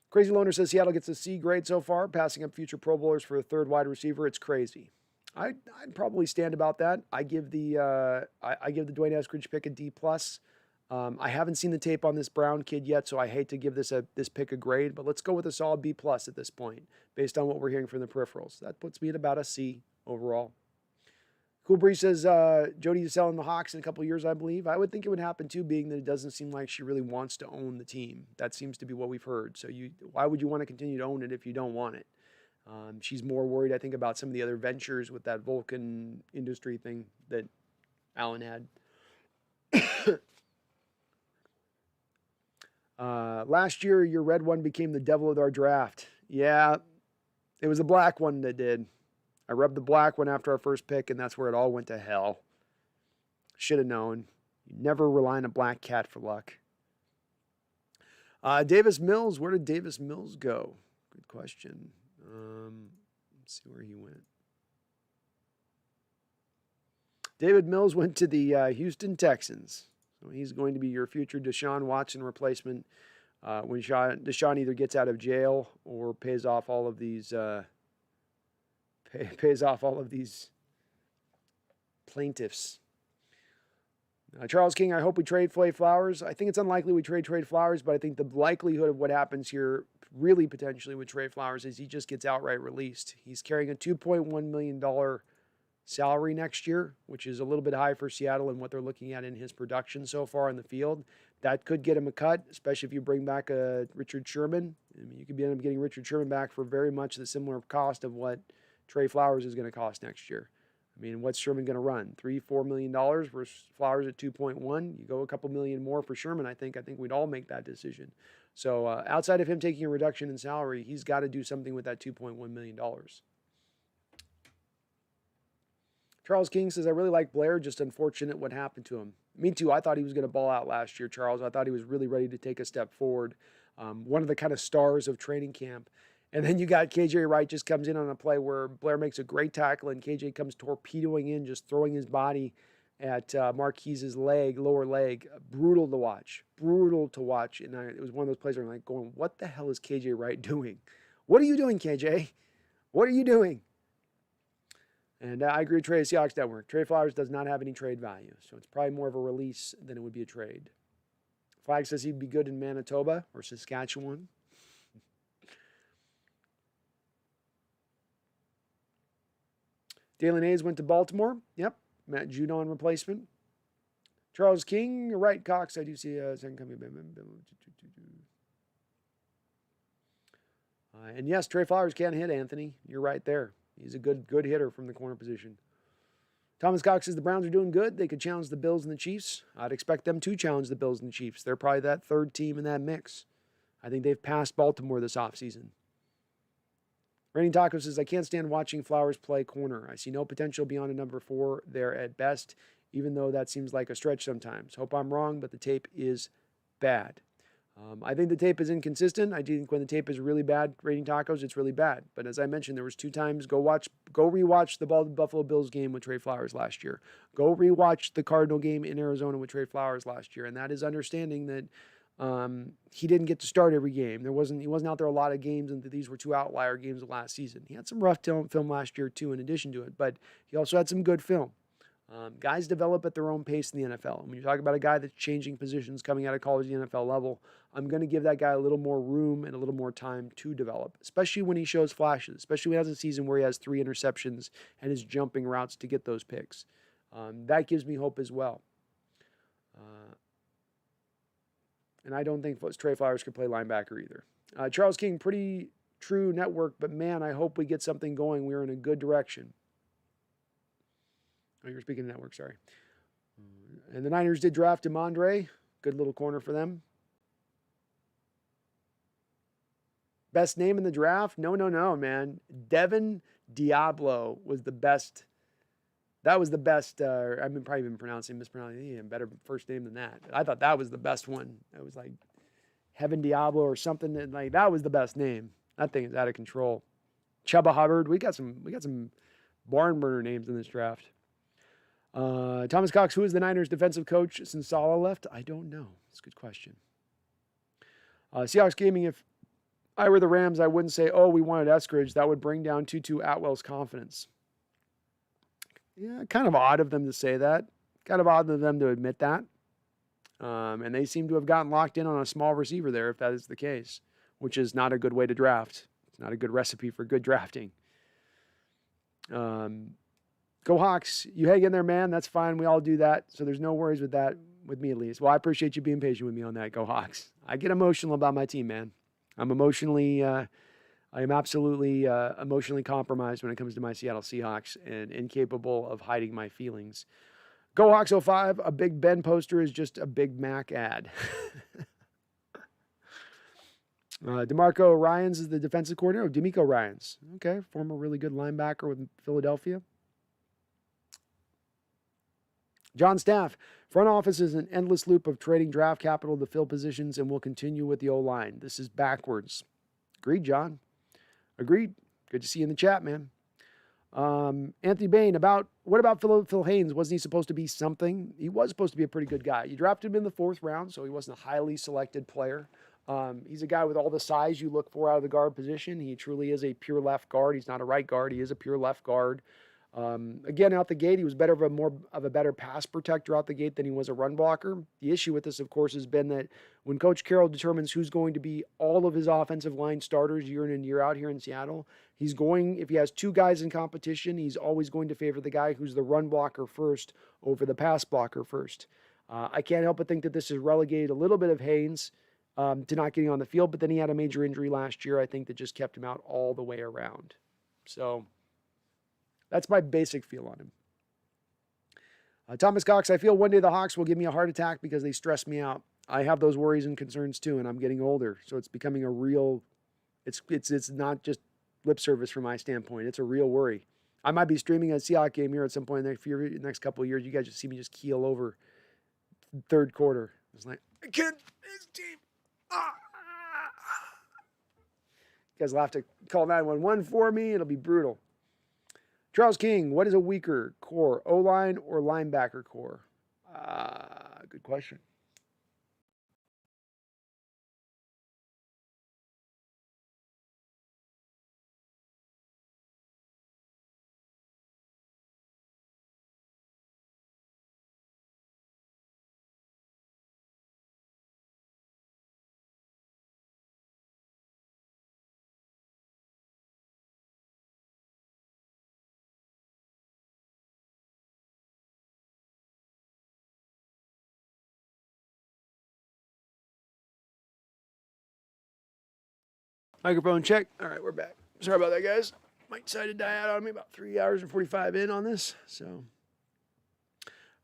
Crazy Loner says Seattle gets a C grade so far, passing up future Pro Bowlers for a third wide receiver. It's crazy. I'd probably stand about that. I give the Dwayne Eskridge pick a D plus. I haven't seen the tape on this Brown kid yet, so I hate to give this pick a grade, but let's go with a solid B plus at this point, based on what we're hearing from the peripherals. That puts me at about a C overall. Cool Breeze says Jody is selling the Hawks in a couple of years, I believe. I would think it would happen too, being that it doesn't seem like she really wants to own the team. That seems to be what we've heard. So why would you want to continue to own it if you don't want it? She's more worried, I think, about some of the other ventures with that Vulcan industry thing that Alan had. Last year, your red one became the devil of our draft. Yeah, it was the black one that did. I rubbed the black one after our first pick, and that's where it all went to hell. Should have known. You never rely on a black cat for luck. Davis Mills. Where did Davis Mills go? Good question. Let's see where he went. David Mills went to the Houston Texans. So he's going to be your future Deshaun Watson replacement when Deshaun either gets out of jail or pays off all of these plaintiffs. Charles King, I hope we trade Flay Flowers. I think it's unlikely we trade Flowers, but I think the likelihood of what happens here really potentially with Trey Flowers is he just gets outright released. He's carrying a $2.1 million salary next year, which is a little bit high for Seattle and what they're looking at in his production so far in the field. That could get him a cut, especially if you bring back a Richard Sherman. I mean, you could end up getting Richard Sherman back for very much the similar cost of what Trey Flowers is going to cost next year. I mean, what's Sherman going to run? $3-4 million versus Flowers at 2.1. You go a couple million more for Sherman. I think we'd all make that decision. So outside of him taking a reduction in salary, he's got to do something with that $2.1 million. Charles King says, I really like Blair, just unfortunate what happened to him. Me too. I thought he was going to ball out last year, Charles. I thought he was really ready to take a step forward. One of the kind of stars of training camp. And then you got KJ Wright just comes in on a play where Blair makes a great tackle and KJ comes torpedoing in, just throwing his body at Marquise's lower leg. Brutal to watch. And it was one of those plays where I'm like going, what the hell is KJ Wright doing? What are you doing, KJ? What are you doing? And I agree with Trey Seahawks Network. Trey Flowers does not have any trade value, so it's probably more of a release than it would be a trade. Flag says he'd be good in Manitoba or Saskatchewan. Dalen Hayes went to Baltimore. Yep. Matt Judon replacement. Charles King, right, Cox. I do see a second coming. And yes, Trey Flowers can hit, Anthony. You're right there. He's a good hitter from the corner position. Thomas Cox says the Browns are doing good. They could challenge the Bills and the Chiefs. I'd expect them to challenge the Bills and the Chiefs. They're probably that third team in that mix. I think they've passed Baltimore this offseason. Raining Taco says, I can't stand watching Flowers play corner. I see no potential beyond a number 4 there at best, even though that seems like a stretch sometimes. Hope I'm wrong, but the tape is bad. I think the tape is inconsistent. I think when the tape is really bad, Raining Tacos, it's really bad. But as I mentioned, there was 2 times. Go rewatch the Buffalo Bills game with Trey Flowers last year. Go rewatch the Cardinal game in Arizona with Trey Flowers last year. And that is understanding that he didn't get to start every game. He wasn't out there a lot of games, and these were 2 outlier games of last season. He had some rough film last year too, in addition to it, but he also had some good film. Guys develop at their own pace in the NFL. And when you talk about a guy that's changing positions coming out of college to the NFL level, I'm going to give that guy a little more room and a little more time to develop, especially when he shows flashes, especially when he has a season where he has 3 interceptions and is jumping routes to get those picks. That gives me hope as well. And I don't think Trey Flowers could play linebacker either. Charles King, pretty true network, but man, I hope we get something going. We're in a good direction. Oh, you're speaking of network, sorry. And the Niners did draft Demondre. Good little corner for them. Best name in the draft? No, man. Devin Diablo was the best. That was the best. I've probably been mispronouncing. Better first name than that. I thought that was the best one. It was like Heaven Diablo or something. That was the best name. That thing is out of control. Chuba Hubbard. We got some barn burner names in this draft. Thomas Cox, who is the Niners defensive coach since Saleh left? I don't know. That's a good question. Seahawks Gaming, if I were the Rams, I wouldn't say, oh, we wanted Eskridge. That would bring down Tutu Atwell's confidence. Yeah, kind of odd of them to say that. Kind of odd of them to admit that. And they seem to have gotten locked in on a small receiver there, if that is the case, which is not a good way to draft. It's not a good recipe for good drafting. Go Hawks. You hang in there, man. That's fine. We all do that. So there's no worries with that, with me at least. Well, I appreciate you being patient with me on that. Go Hawks. I get emotional about my team, man. I am absolutely emotionally compromised when it comes to my Seattle Seahawks and incapable of hiding my feelings. Go Hawks 05. A Big Ben poster is just a Big Mac ad. DeMarco Ryans is the defensive coordinator. D'Amico Ryans. Okay, former really good linebacker with Philadelphia. John Staff, front office is an endless loop of trading draft capital to fill positions and will continue with the O-line. This is backwards. Agreed, John. Agreed. Good to see you in the chat, man. Anthony Bain, what about Phil Haynes? Wasn't he supposed to be something? He was supposed to be a pretty good guy. You drafted him in the 4th round, so he wasn't a highly selected player. He's a guy with all the size you look for out of the guard position. He truly is a pure left guard. He's not a right guard. He is a pure left guard. Again, out the gate, he was more of a better pass protector out the gate than he was a run blocker. The issue with this, of course, has been that when Coach Carroll determines who's going to be all of his offensive line starters year in and year out here in Seattle, if he has 2 guys in competition, he's always going to favor the guy who's the run blocker first over the pass blocker first. I can't help but think that this has relegated a little bit of Haynes to not getting on the field, but then he had a major injury last year, I think, that just kept him out all the way around. So that's my basic feel on him. Thomas Cox, I feel one day the Hawks will give me a heart attack because they stress me out. I have those worries and concerns too, and I'm getting older. So it's becoming a real, it's not just lip service from my standpoint. It's a real worry. I might be streaming a Seahawks game here at some point in the next couple of years. You guys just see me just keel over 3rd quarter. It's like, I can't, this team. You guys will have to call 911 for me. It'll be brutal. Charles King, what is a weaker core, O-line or linebacker core? Good question. Microphone check. All right, we're back. Sorry about that, guys. Might decide to die out on me about 3 hours and 45 in on this. So,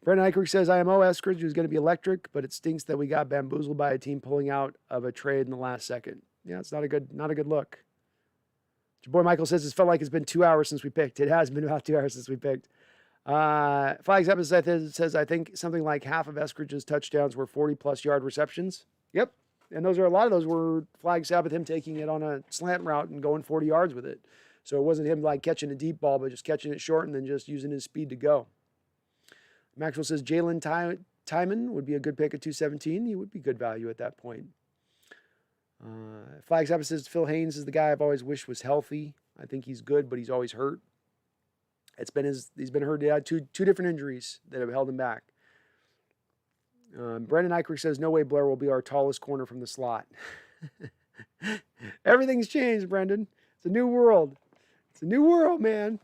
Brendan Eichert says IMO Eskridge was going to be electric, but it stinks that we got bamboozled by a team pulling out of a trade in the last second. Yeah, it's not a good look. Your boy Michael says it's felt like it's been 2 hours since we picked. It has been about 2 hours since we picked. Flags episode says I think something like half of Eskridge's touchdowns were 40-plus yard receptions. Yep. And a lot of those were Flag Sabbath, him taking it on a slant route and going 40 yards with it. So it wasn't him like catching a deep ball, but just catching it short and then just using his speed to go. Maxwell says Jalen Timon would be a good pick at 217. He would be good value at that point. Flag Sabbath says Phil Haynes is the guy I've always wished was healthy. I think he's good, but he's always hurt. He's been hurt. He had two different injuries that have held him back. Brendan Eichert says, no way Blair will be our tallest corner from the slot. Everything's changed, Brendan. It's a new world. It's a new world, man.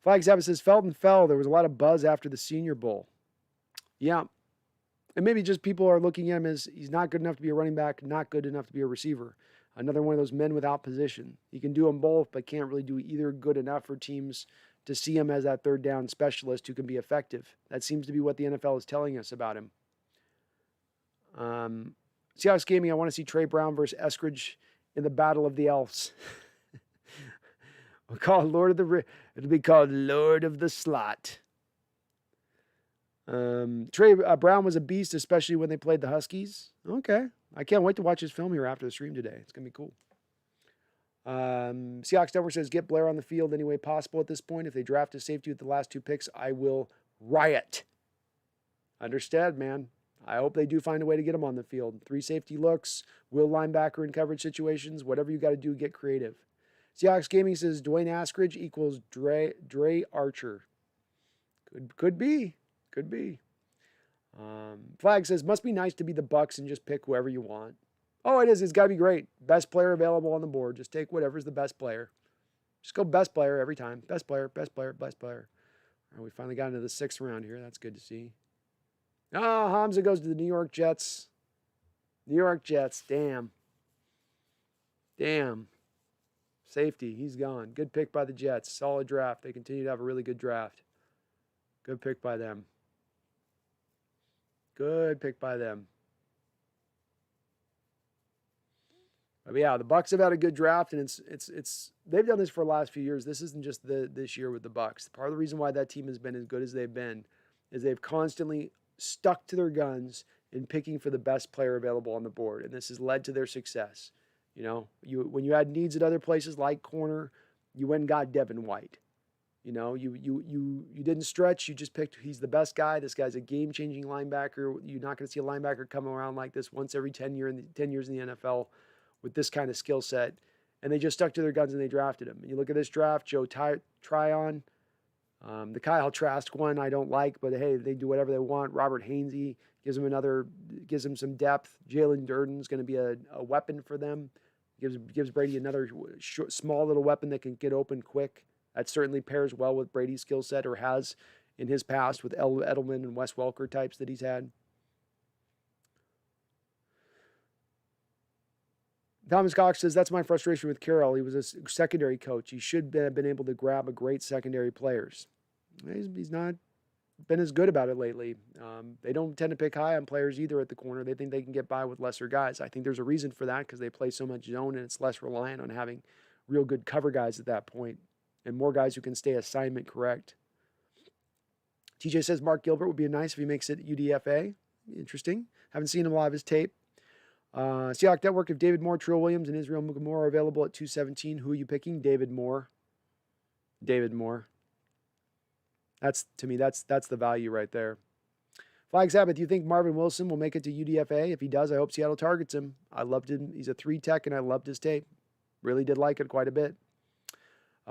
Flag Sabbath says, Felton fell. There was a lot of buzz after the Senior Bowl. Yeah. And maybe just people are looking at him as he's not good enough to be a running back, not good enough to be a receiver. Another one of those men without position. He can do them both, but can't really do either good enough for teams to see him as that third down specialist who can be effective. That seems to be what the NFL is telling us about him. Seahawks Gaming, I want to see Trey Brown versus Eskridge in the Battle of the Elves. We'll call it it'll be called Lord of the Slot. Trey Brown was a beast, especially when they played the Huskies. Okay. I can't wait to watch his film here after the stream today. It's going to be cool. Seahawks Network says, get Blair on the field any way possible at this point. If they draft a safety with the last 2 picks, I will riot. Understood, man. I hope they do find a way to get him on the field. 3 safety looks, will linebacker in coverage situations, whatever you got to do, get creative. Seahawks Gaming says Dwayne Askridge equals Dre Archer. Could be. Flag says, must be nice to be the Bucks and just pick whoever you want. Oh, it is. It's got to be great. Best player available on the board. Just take whatever's the best player. Just go best player every time. Best player, best player, best player. All right, we finally got into the 6th round here. That's good to see. Hamza goes to the New York Jets. New York Jets. Damn. Safety. He's gone. Good pick by the Jets. Solid draft. They continue to have a really good draft. Good pick by them. But yeah, the Bucks have had a good draft, and it's they've done this for the last few years. This isn't just this year with the Bucks. Part of the reason why that team has been as good as they've been is they've constantly stuck to their guns in picking for the best player available on the board, and this has led to their success. You know, when you had needs at other places like corner, you went and got Devin White. You know, you didn't stretch. You just picked. He's the best guy. This guy's a game-changing linebacker. You're not going to see a linebacker come around like this once every 10 years in the NFL with this kind of skill set. And they just stuck to their guns and they drafted him. And you look at this draft, Joe Tryon, the Kyle Trask one I don't like, but hey, they do whatever they want. Robert Hainsey gives him some depth. Jalen Durden's going to be a weapon for them. Gives Brady another small little weapon that can get open quick. That certainly pairs well with Brady's skill set, or has in his past with Edelman and Wes Welker types that he's had. Thomas Cox says, that's my frustration with Carroll. He was a secondary coach. He should have been able to grab a great secondary players. He's not been as good about it lately. They don't tend to pick high on players either at the corner. They think they can get by with lesser guys. I think there's a reason for that because they play so much zone and it's less reliant on having real good cover guys at that point and more guys who can stay assignment correct. TJ says Mark Gilbert would be nice if he makes it UDFA. Interesting. Haven't seen him live his tape. Seahawks Network, if David Moore, Trill Williams, and Israel Mukamura are available at 217, who are you picking? David Moore. That's the value right there. Flag Sabbath, do you think Marvin Wilson will make it to UDFA? If he does, I hope Seattle targets him. I loved him. He's a 3 tech, and I loved his tape. Really did like it quite a bit.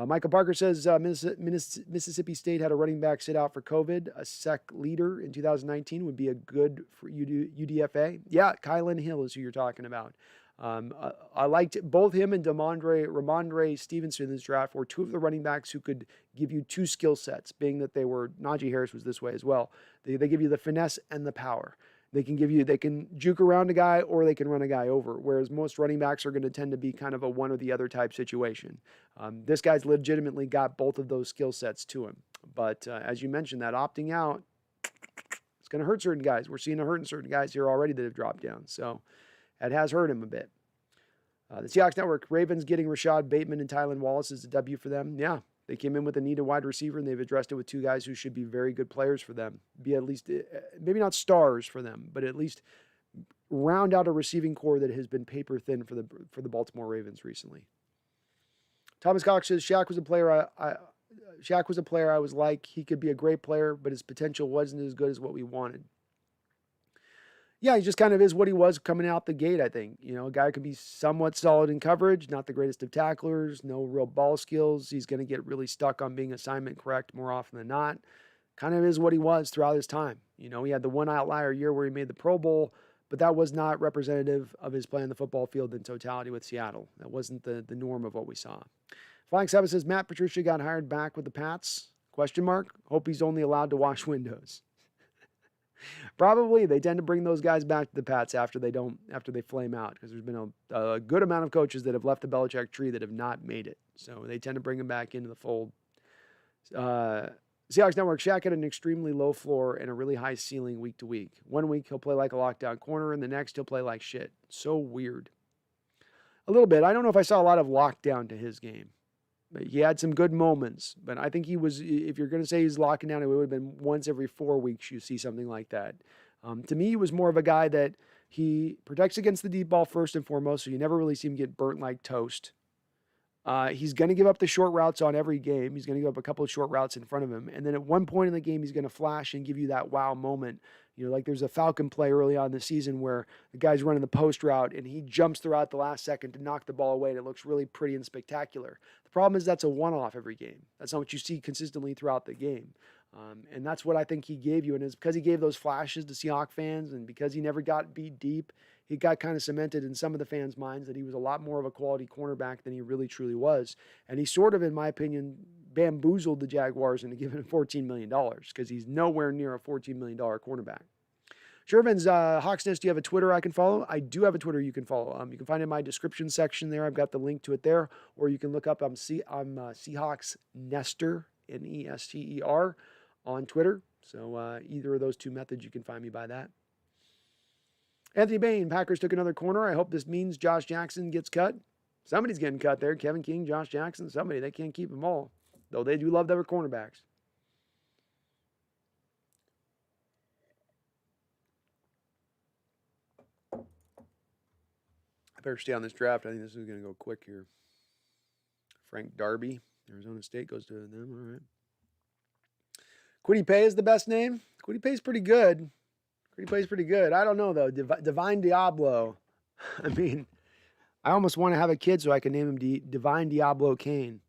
Michael Parker says Mississippi State had a running back sit out for COVID. A sec leader in 2019 would be a good for UDFA. Yeah, Kylan Hill is who you're talking about. I liked both him and Ramondre Stevenson in this draft were 2 of the running backs who could give you 2 skill sets, being that they were, Najee Harris was this way as well. They give you the finesse and the power. They can juke around a guy or they can run a guy over, whereas most running backs are going to tend to be kind of a one or the other type situation. This guy's legitimately got both of those skill sets to him. But as you mentioned, that opting out, it's going to hurt certain guys. We're seeing it hurting certain guys here already that have dropped down. So that has hurt him a bit. The Seahawks Network, Ravens getting Rashad Bateman and Tylan Wallace is a W for them. Yeah, they came in with a need a wide receiver, and they've addressed it with two guys who should be very good players for them. Be at least, maybe not stars for them, but at least round out a receiving core that has been paper thin for the Baltimore Ravens recently. Thomas Cox says Shaq was a player I was like, he could be a great player, but his potential wasn't as good as what we wanted. Yeah, he just kind of is what he was coming out the gate, I think. You know, a guy could be somewhat solid in coverage, not the greatest of tacklers, no real ball skills. He's going to get really stuck on being assignment correct more often than not. Kind of is what he was throughout his time. You know, he had the one outlier year where he made the Pro Bowl, but that was not representative of his play on the football field in totality with Seattle. That wasn't the norm of what we saw. Flying Seven says Matt Patricia got hired back with the Pats? Question mark. Hope he's only allowed to wash windows. Probably. They tend to bring those guys back to the Pats after they flame out, because there's been a good amount of coaches that have left the Belichick tree that have not made it. So they tend to bring them back into the fold. Seahawks Network, Shaq had an extremely low floor and a really high ceiling week to week. 1 week he'll play like a lockdown corner, and the next he'll play like shit. So weird. A little bit. I don't know if I saw a lot of lockdown to his game. He had some good moments, but I think he was, if you're going to say he's locking down, it would have been once every 4 weeks you see something like that. To me, he was more of a guy that he protects against the deep ball first and foremost, so you never really see him get burnt like toast. He's going to give up the short routes on every game. He's going to give up a couple of short routes in front of him. And then at one point in the game, he's going to flash and give you that wow moment. You know, like there's a Falcon play early on in the season where the guy's running the post route and he jumps throughout at the last second to knock the ball away, and it looks really pretty and spectacular. The problem is that's a one-off every game. That's not what you see consistently throughout the game. And that's what I think he gave you. And it's because he gave those flashes to Seahawks fans, and because he never got beat deep, he got kind of cemented in some of the fans' minds that he was a lot more of a quality cornerback than he really truly was. And he sort of, in my opinion, bamboozled the Jaguars into giving him $14 million, because he's nowhere near a $14 million cornerback. Sherman's HawksNest, do you have a Twitter I can follow? I do have a Twitter you can follow. You can find it in my description section there. I've got the link to it there. Or you can look up, I'm Seahawks Nester, Nester, on Twitter. So either of those two methods, you can find me by that. Anthony Bain, Packers took another corner. I hope this means Josh Jackson gets cut. Somebody's getting cut there. Kevin King, Josh Jackson, somebody. They can't keep them all. Though they do love their cornerbacks. I better stay on this draft. I think this is going to go quick here. Frank Darby, Arizona State goes to them. All right. Quiddy Pay is the best name. Quiddy Pay is pretty good. He plays pretty good. I don't know, though. Divine Diablo. I mean, I almost want to have a kid so I can name him Divine Diablo Kane.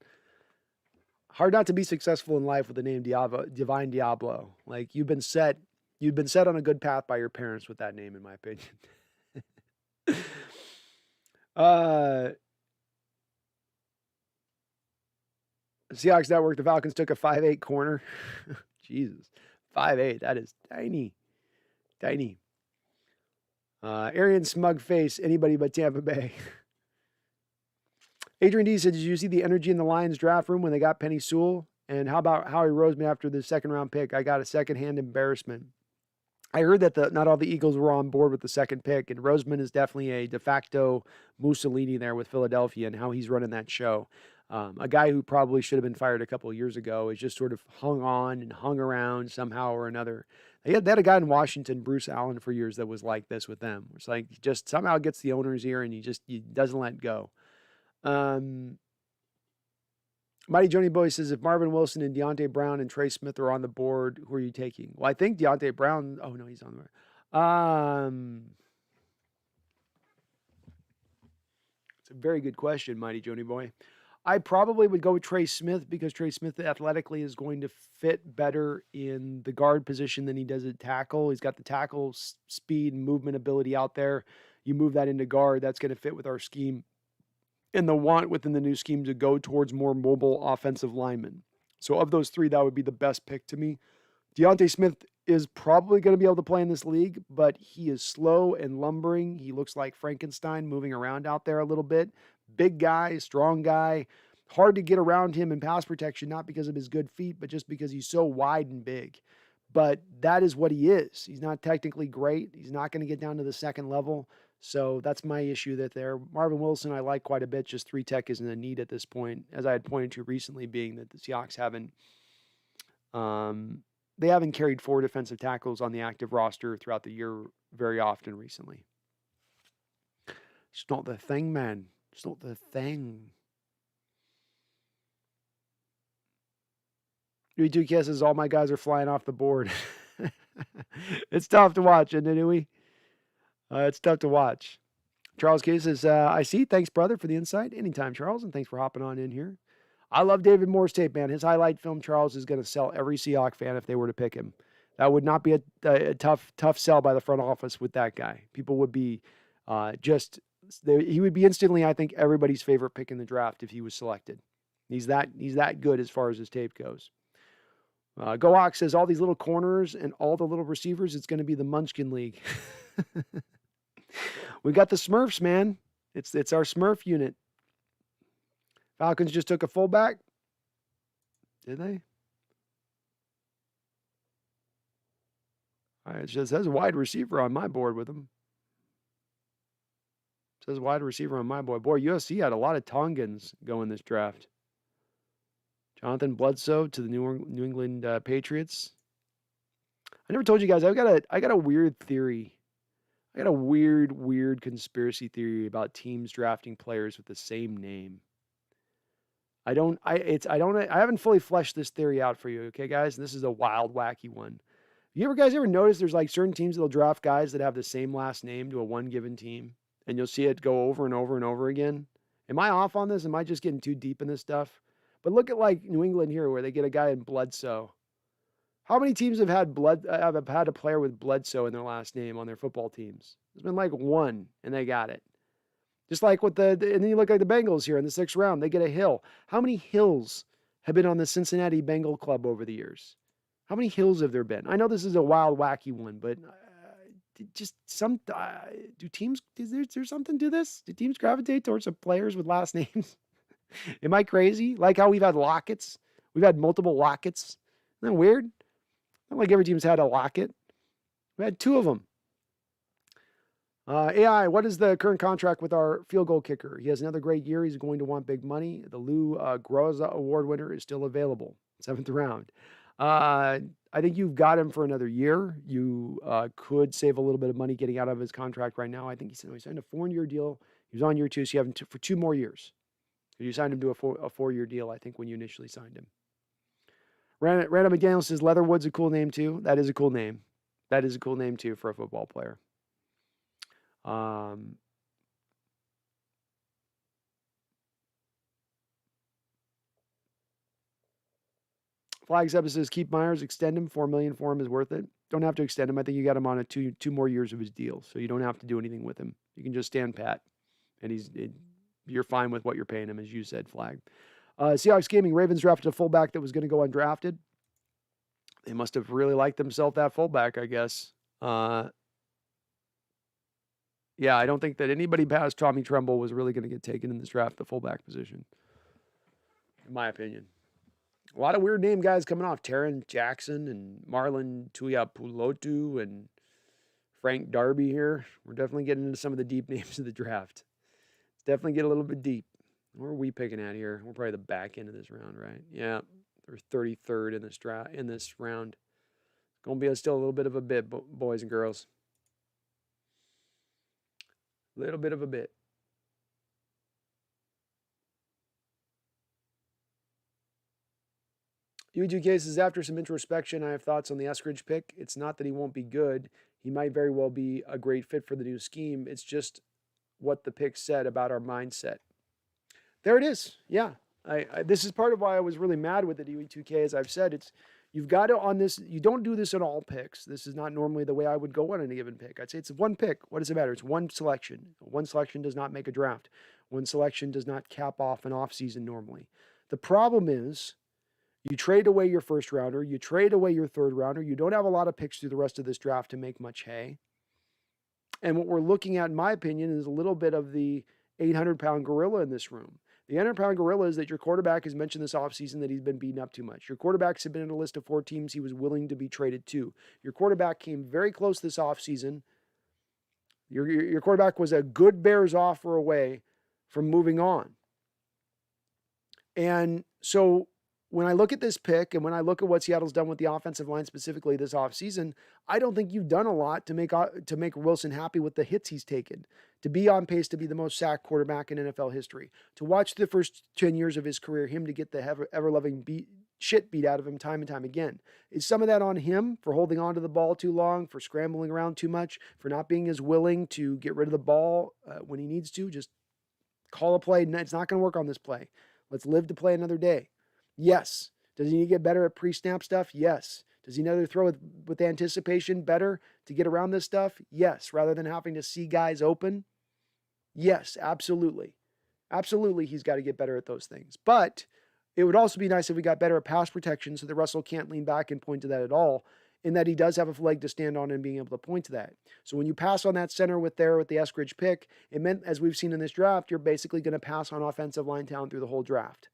Hard not to be successful in life with the name Divine Diablo. Like, you've been set on a good path by your parents with that name, in my opinion. Seahawks Network, the Falcons took a 5'8" corner. Jesus. 5'8". That is tiny. Tiny. Arian smug face, anybody but Tampa Bay. Adrian D said, did you see the energy in the Lions draft room when they got Penny Sewell? And how about Howie Roseman after the second round pick? I got a secondhand embarrassment. I heard that not all the Eagles were on board with the second pick, and Roseman is definitely a de facto Mussolini there with Philadelphia and how he's running that show. A guy who probably should have been fired a couple of years ago is just sort of hung on and hung around somehow or another. They had a guy in Washington, Bruce Allen, for years that was like this with them. It's like he just somehow gets the owner's ear and he doesn't let go. Mighty Joni Boy says, if Marvin Wilson and Deontay Brown and Trey Smith are on the board, who are you taking? Well, I think Deontay Brown. Oh, no, he's on the board. It's a very good question, Mighty Joni Boy. I probably would go with Trey Smith because Trey Smith athletically is going to fit better in the guard position than he does at tackle. He's got the tackle speed and movement ability out there. You move that into guard, that's going to fit with our scheme and the want within the new scheme to go towards more mobile offensive linemen. So of those three, that would be the best pick to me. Deontay Smith is probably going to be able to play in this league, but he is slow and lumbering. He looks like Frankenstein moving around out there a little bit. Big guy, strong guy. Hard to get around him in pass protection, not because of his good feet, but just because he's so wide and big. But that is what he is. He's not technically great. He's not going to get down to the second level. So that's my issue there. Marvin Wilson, I like quite a bit. Just 3-tech isn't a need at this point, as I had pointed to recently, being that the Seahawks they haven't carried 4 defensive tackles on the active roster throughout the year very often recently. It's not the thing, man. It's not the thing. U2K says all my guys are flying off the board. It's tough to watch, isn't it, Uwe? It's tough to watch. Charles K says, I see. Thanks, brother, for the insight. Anytime, Charles, and thanks for hopping on in here. I love David Moore's tape, man. His highlight film, Charles, is going to sell every Seahawks fan if they were to pick him. That would not be a tough sell by the front office with that guy. People would be he would be instantly, I think, everybody's favorite pick in the draft if he was selected. He's that good as far as his tape goes. Gohawk says all these little corners and all the little receivers, it's going to be the Munchkin League. We got the Smurfs, man. It's our Smurf unit. Falcons just took a fullback. Did they? All right, it just says wide receiver on my board with them. It says wide receiver on my board. Boy, USC had a lot of Tongans go in this draft. Jonathan Bledsoe to the New England Patriots. I never told you guys, I got a weird theory. I got a weird conspiracy theory about teams drafting players with the same name. I haven't fully fleshed this theory out for you, okay, guys? This is a wild, wacky one. You guys ever notice there's like certain teams that'll draft guys that have the same last name to a one given team, and you'll see it go over and over and over again? Am I off on this? Am I just getting too deep in this stuff? But look at like New England here, where they get a guy in Bledsoe. How many teams have had a player with Bledsoe in their last name on their football teams? There's been like one, and they got it. Just like with and then you look at the Bengals here in the 6th round, they get a Hill. How many Hills have been on the Cincinnati Bengal Club over the years? How many Hills have there been? I know this is a wild, wacky one, but is there something to this? Do teams gravitate towards the players with last names? Am I crazy? Like how we've had Lockets? We've had multiple Lockets. Isn't that weird? Not like every team's had a Lockett. We had 2 of them. AI, what is the current contract with our field goal kicker? He has another great year. He's going to want big money. The Lou Groza Award winner is still available. 7th round. I think you've got him for another year. You could save a little bit of money getting out of his contract right now. I think he signed a 4-year deal. He was on year 2, so you have him for 2 more years. You signed him to a 4-year deal, I think, when you initially signed him. Random McDaniel says Leatherwood's a cool name, too. That is a cool name. That is a cool name, too, for a football player. Flags up says keep Myers, extend him. $4 million for him is worth it. Don't have to extend him. I think you got him on a two more years of his deal, so you don't have to do anything with him. You can just stand pat, and you're fine with what you're paying him, as you said. Flag. Seahawks Gaming, Ravens drafted a fullback that was going to go undrafted. They must have really liked themselves that fullback, I guess. Yeah, I don't think that anybody past Tommy Tremble was really going to get taken in this draft, the fullback position, in my opinion. A lot of weird name guys coming off. Taron Jackson and Marlon Tuiapulotu and Frank Darby here. We're definitely getting into some of the deep names of the draft. Let's definitely get a little bit deep. What are we picking at here? We're probably the back end of this round, right? Yeah, they're 33rd in this round. Going to be still a little bit of a bit, boys and girls. Little bit of a bit. UG cases after some introspection, I have thoughts on the Eskridge pick. It's not that he won't be good. He might very well be a great fit for the new scheme. It's just what the pick said about our mindset. There it is. Yeah. This is part of why I was really mad with the UE2K. As I've said, you've got to on this. You don't do this on all picks. This is not normally the way I would go on any given pick. I'd say it's one pick. What does it matter? It's one selection. One selection does not make a draft. One selection does not cap off an offseason normally. The problem is You trade away your first rounder. You trade away your third rounder. You don't have a lot of picks through the rest of this draft to make much hay. And what we're looking at, in my opinion, is a little bit of the 800-pound gorilla in this room. The 800-pound gorilla is that your quarterback has mentioned this offseason that he's been beaten up too much. Your quarterbacks have been in a list of 4 teams he was willing to be traded to. Your quarterback came very close this offseason. Your quarterback was a good Bears offer away from moving on. And so when I look at this pick and when I look at what Seattle's done with the offensive line specifically this offseason, I don't think you've done a lot to make Wilson happy with the hits he's taken, to be on pace to be the most sacked quarterback in NFL history, to watch the first 10 years of his career, him to get the ever-loving shit beat out of him time and time again. Is some of that on him for holding on to the ball too long, for scrambling around too much, for not being as willing to get rid of the ball when he needs to? Just call a play. It's not going to work on this play. Let's live to play another day. Yes. Does he need to get better at pre-snap stuff? Yes. Does he need to throw with anticipation better to get around this stuff? Yes. Rather than having to see guys open? Yes, absolutely. Absolutely, he's got to get better at those things. But it would also be nice if we got better at pass protection so that Russell can't lean back and point to that at all, in that he does have a leg to stand on and being able to point to that. So when you pass on that center with the Eskridge pick, it meant, as we've seen in this draft, you're basically going to pass on offensive line talent through the whole draft,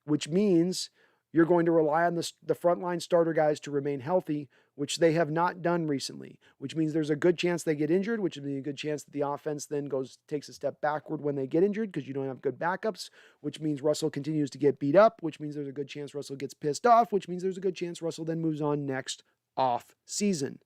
which means you're going to rely on the frontline starter guys to remain healthy, which they have not done recently, which means there's a good chance they get injured, which would be a good chance that the offense then takes a step backward when they get injured because you don't have good backups, which means Russell continues to get beat up, which means there's a good chance Russell gets pissed off, which means there's a good chance Russell then moves on next off season.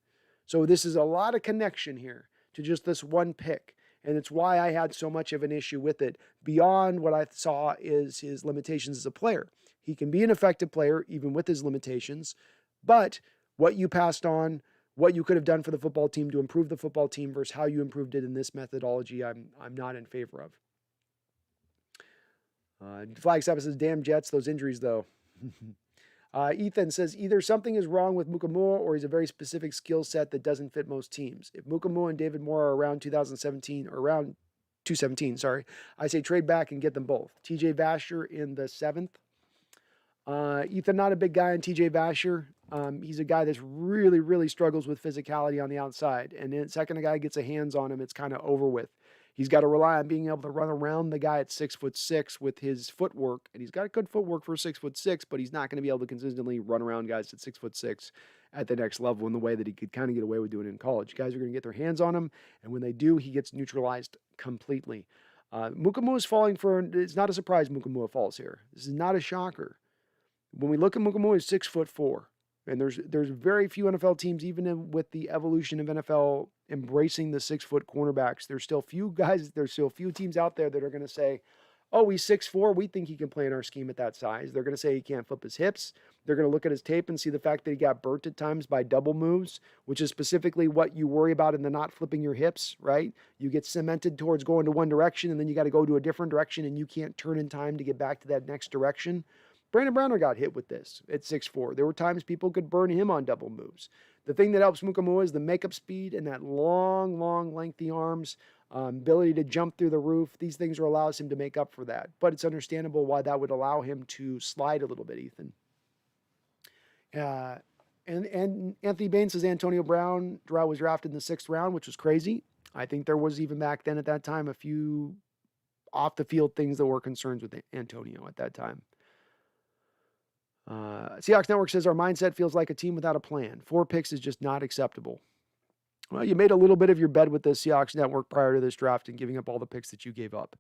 So this is a lot of connection here to just this one pick. And it's why I had so much of an issue with it beyond what I saw is his limitations as a player. He can be an effective player even with his limitations, but what you passed on, what you could have done for the football team to improve the football team versus how you improved it in this methodology, I'm not in favor of. Flagstaff says, damn Jets, those injuries though. Ethan says, either something is wrong with Mukamua or he's a very specific skill set that doesn't fit most teams. If Mukamua and David Moore are around 2017, or around 217, sorry, I say trade back and get them both. TJ Vasher in the 7th. Ethan, not a big guy on TJ Vasher. He's a guy that's really, really struggles with physicality on the outside. And the second a guy gets a hands on him, it's kind of over with. He's got to rely on being able to run around the guy at 6'6" with his footwork. And he's got good footwork for 6'6", but he's not going to be able to consistently run around guys at 6'6" at the next level in the way that he could kind of get away with doing it in college. Guys are going to get their hands on him. And when they do, he gets neutralized completely. Mukamua is falling for, it's not a surprise Mukamua falls here. This is not a shocker. When we look at Mukamua, he's 6'4", and there's very few NFL teams, even with the evolution of NFL embracing the 6-foot cornerbacks. There's still few teams out there that are going to say, "Oh, he's 6'4". We think he can play in our scheme at that size." They're going to say he can't flip his hips. They're going to look at his tape and see the fact that he got burnt at times by double moves, which is specifically what you worry about in the not flipping your hips, right? You get cemented towards going to one direction, and then you got to go to a different direction, and you can't turn in time to get back to that next direction. Brandon Browner got hit with this at 6'4". There were times people could burn him on double moves. The thing that helps Mukamua is the makeup speed and that long, lengthy arms, ability to jump through the roof. These things allows him to make up for that. But it's understandable why that would allow him to slide a little bit, Ethan. And Anthony Bain says Antonio Brown was drafted in the 6th round, which was crazy. I think there was even back then at that time a few off-the-field things that were concerns with Antonio at that time. Seahawks Network says our mindset feels like a team without a plan. 4 picks is just not acceptable. Well, you made a little bit of your bed with the Seahawks Network prior to this draft and giving up all the picks that you gave up.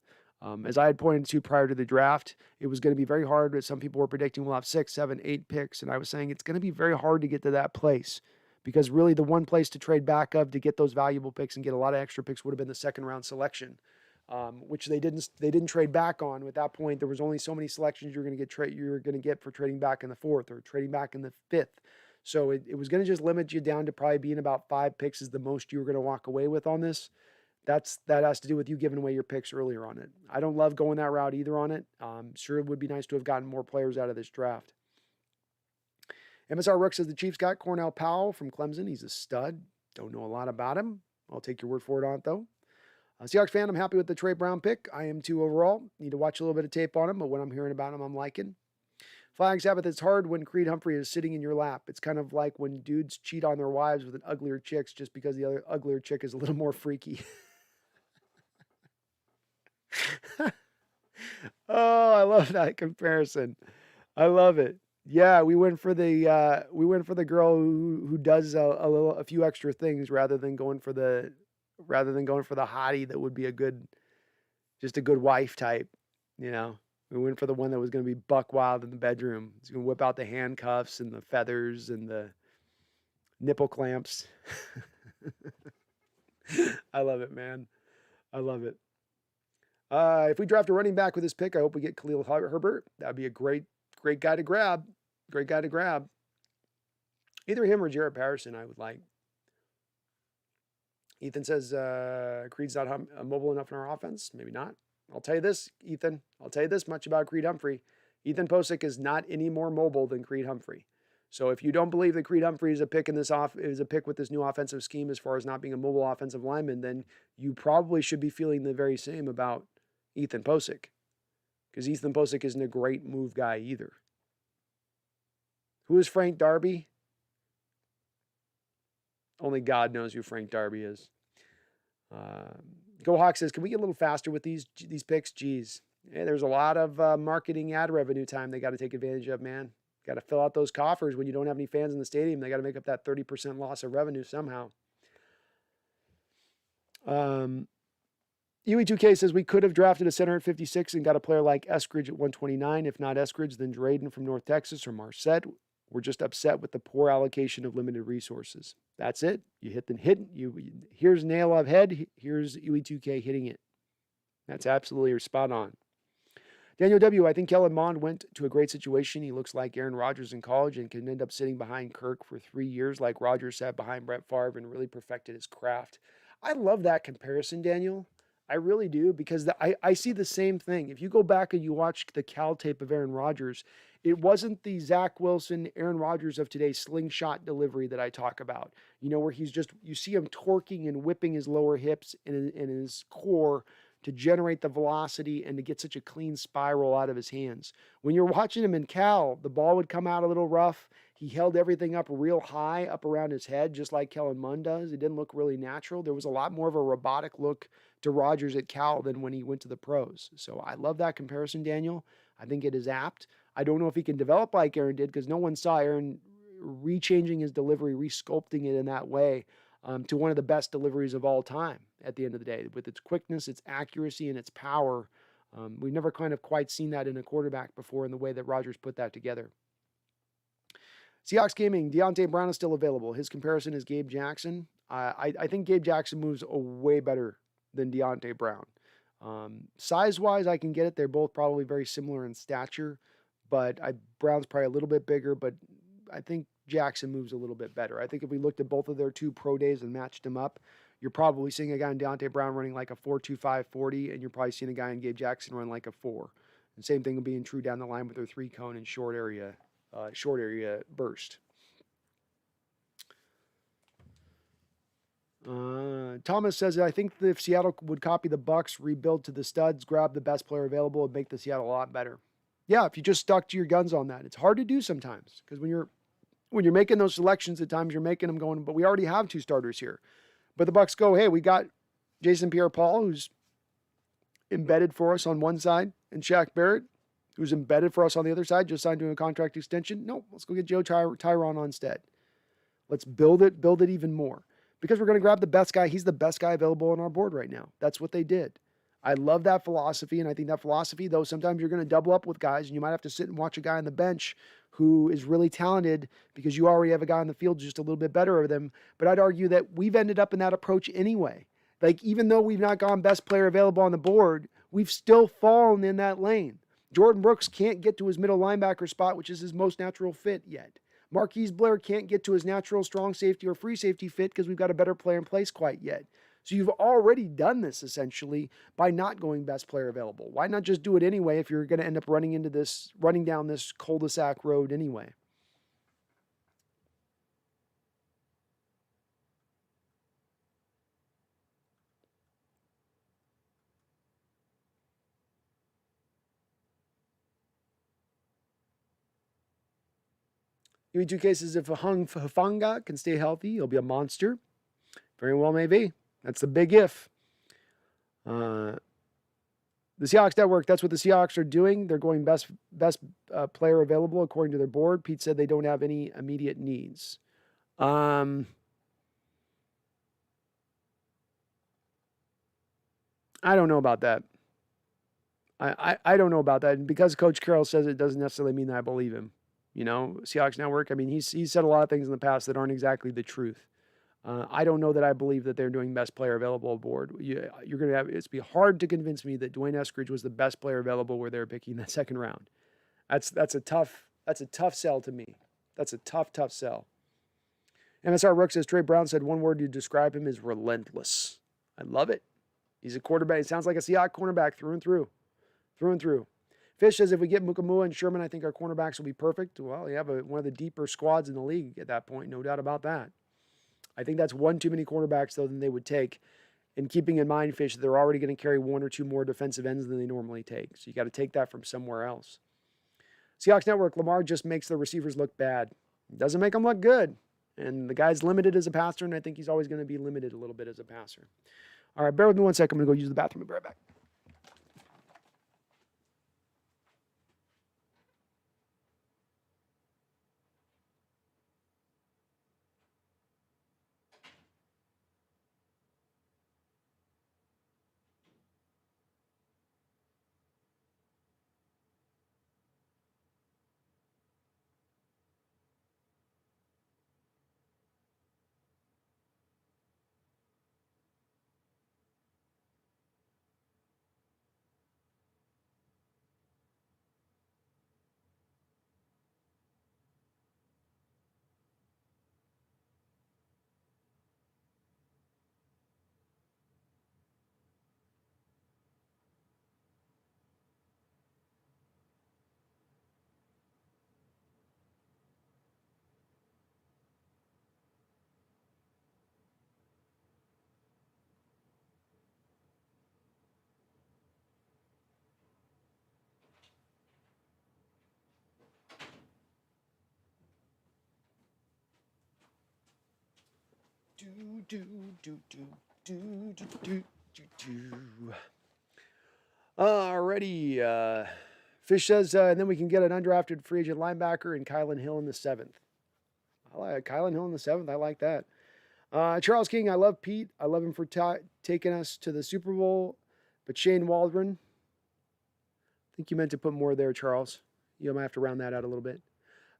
As I had pointed to prior to the draft, it was going to be very hard. Some people were predicting we'll have 6, 7, 8 picks. And I was saying it's going to be very hard to get to that place because really the one place to trade back of to get those valuable picks and get a lot of extra picks would have been the 2nd round selection. Which they didn't trade back on. At that point, there was only so many selections you were going to get for trading back in the 4th or trading back in the 5th. So it was going to just limit you down to probably being about 5 picks is the most you were going to walk away with on this. That has to do with you giving away your picks earlier on it. I don't love going that route either on it. Sure, it would be nice to have gotten more players out of this draft. MSR Rook says the Chiefs got Cornell Powell from Clemson. He's a stud. Don't know a lot about him. I'll take your word for it on it, though. Seahawks fan, I'm happy with the Trey Brown pick. I am too overall. Need to watch a little bit of tape on him, but what I'm hearing about him, I'm liking. Flying Sabbath, it's hard when Creed Humphrey is sitting in your lap. It's kind of like when dudes cheat on their wives with an uglier chick just because the other uglier chick is a little more freaky. Oh, I love that comparison. I love it. Yeah, we went for the girl who does a few extra things rather than going for the hottie that would be just a good wife type, you know. We went for the one that was going to be buck wild in the bedroom. He's going to whip out the handcuffs and the feathers and the nipple clamps. I love it, man. I love it. If we draft a running back with this pick, I hope we get Khalil Herbert. That'd be a great guy to grab. Great guy to grab. Either him or Jarrett Patterson, I would like. Ethan says Creed's not mobile enough in our offense. Maybe not. I'll tell you this, Ethan. I'll tell you this much about Creed Humphrey. Ethan Posick is not any more mobile than Creed Humphrey. So if you don't believe that Creed Humphrey is a pick with this new offensive scheme as far as not being a mobile offensive lineman, then you probably should be feeling the very same about Ethan Posick, because Ethan Posick isn't a great move guy either. Who is Frank Darby? Only God knows who Frank Darby is. Go Hawk says, can we get a little faster with these picks? Geez, yeah, there's a lot of marketing ad revenue time they got to take advantage of, man. Got to fill out those coffers when you don't have any fans in the stadium. They got to make up that 30% loss of revenue somehow. UE2K says we could have drafted a center at 56 and got a player like Eskridge at 129. If not Eskridge, then Drayden from North Texas or Marset. We're just upset with the poor allocation of limited resources. That's it. You hit the hit. Here's nail of head. Here's UE2K hitting it. That's absolutely spot on. Daniel W., I think Kellen Mond went to a great situation. He looks like Aaron Rodgers in college and can end up sitting behind Kirk for 3 years like Rodgers sat behind Brett Favre and really perfected his craft. I love that comparison, Daniel. I really do, because I see the same thing. If you go back and you watch the Cal tape of Aaron Rodgers, it wasn't the Zach Wilson, Aaron Rodgers of today's slingshot delivery that I talk about. You know, where you see him torquing and whipping his lower hips and his core to generate the velocity and to get such a clean spiral out of his hands. When you're watching him in Cal, the ball would come out a little rough. He held everything up real high up around his head, just like Kellen Mond does. It didn't look really natural. There was a lot more of a robotic look to Rodgers at Cal than when he went to the pros. So I love that comparison, Daniel. I think it is apt. I don't know if he can develop like Aaron did, because no one saw Aaron rechanging his delivery, resculpting it in that way to one of the best deliveries of all time at the end of the day. With its quickness, its accuracy, and its power, we've never kind of quite seen that in a quarterback before in the way that Rodgers put that together. Seahawks Gaming, Deontay Brown is still available. His comparison is Gabe Jackson. I think Gabe Jackson moves way better than Deontay Brown. Size-wise, I can get it. They're both probably very similar in stature, but Brown's probably a little bit bigger, but I think Jackson moves a little bit better. I think if we looked at both of their 2 pro days and matched them up, you're probably seeing a guy in Deontay Brown running like a 4.25 40, and you're probably seeing a guy in Gabe Jackson run like a 4. And same thing will be true down the line with their 3-cone and short area burst. Thomas says, I think that if Seattle would copy the Bucs, rebuild to the studs, grab the best player available, and make the Seattle a lot better. Yeah, if you just stuck to your guns on that. It's hard to do sometimes, because when you're making those selections, at times you're making them going, but we already have 2 starters here. But the Bucs go, hey, we got Jason Pierre-Paul, who's embedded for us on one side, and Shaq Barrett, who's embedded for us on the other side, just signed to a contract extension. No, let's go get Joe Tyron instead. Let's build it even more. Because we're going to grab the best guy. He's the best guy available on our board right now. That's what they did. I love that philosophy, and I think that philosophy, though, sometimes you're going to double up with guys, and you might have to sit and watch a guy on the bench who is really talented because you already have a guy on the field just a little bit better of them. But I'd argue that we've ended up in that approach anyway. Like, even though we've not gone best player available on the board, we've still fallen in that lane. Jordan Brooks can't get to his middle linebacker spot, which is his most natural fit yet. Marquise Blair can't get to his natural strong safety or free safety fit because we've got a better player in place quite yet. So you've already done this essentially by not going best player available. Why not just do it anyway if you're going to end up running down this cul-de-sac road anyway? UE2 cases if Hufanga can stay healthy, he'll be a monster. Very well may be. That's the big if. The Seahawks Network, that's what the Seahawks are doing. They're going best player available according to their board. Pete said they don't have any immediate needs. I don't know about that. I don't know about that. And because Coach Carroll says it doesn't necessarily mean that I believe him. You know, Seahawks Network, I mean, he's said a lot of things in the past that aren't exactly the truth. I don't know that I believe that they're doing best player available aboard. You're going to have, it's be hard to convince me that Dwayne Eskridge was the best player available where they're picking that second round. That's a tough sell to me. That's a tough sell. MSR Rook says Trey Brown said one word to describe him is relentless. I love it. He's a quarterback. He sounds like a Seahawks cornerback through and through. Through and through. Fish says if we get Mukamua and Sherman, I think our cornerbacks will be perfect. Well, you have one of the deeper squads in the league at that point. No doubt about that. I think that's one too many cornerbacks, though, than they would take. And keeping in mind, Fish, they're already going to carry one or two more defensive ends than they normally take. So you got to take that from somewhere else. Seahawks Network, Lamar just makes the receivers look bad. Doesn't make them look good. And the guy's limited as a passer, and I think he's always going to be limited a little bit as a passer. All right, bear with me 1 second. I'm going to go use the bathroom. I'll be right back. Alrighty. Fish says, and then we can get an undrafted free agent linebacker and Kylan Hill in the 7th. I like Kylan Hill in the 7th. I like that. Charles King, I love Pete. I love him for taking us to the Super Bowl. But Shane Waldron, I think you meant to put more there, Charles. You might have to round that out a little bit.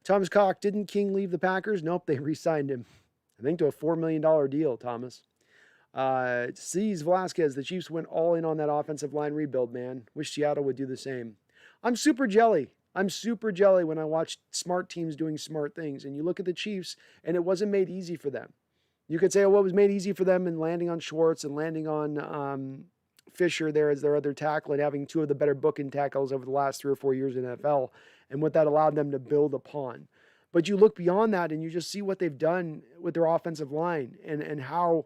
Thomas Cock, didn't King leave the Packers? Nope, they re-signed him. I think to a $4 million deal, Thomas. C's Velasquez, the Chiefs went all in on that offensive line rebuild, man. Wish Seattle would do the same. I'm super jelly when I watch smart teams doing smart things. And you look at the Chiefs, and it wasn't made easy for them. You could say, oh, what was made easy for them in landing on Schwartz and landing on Fisher there as their other tackle and having two of the better booking tackles over the last 3 or 4 years in the NFL and what that allowed them to build upon. But you look beyond that and you just see what they've done with their offensive line and how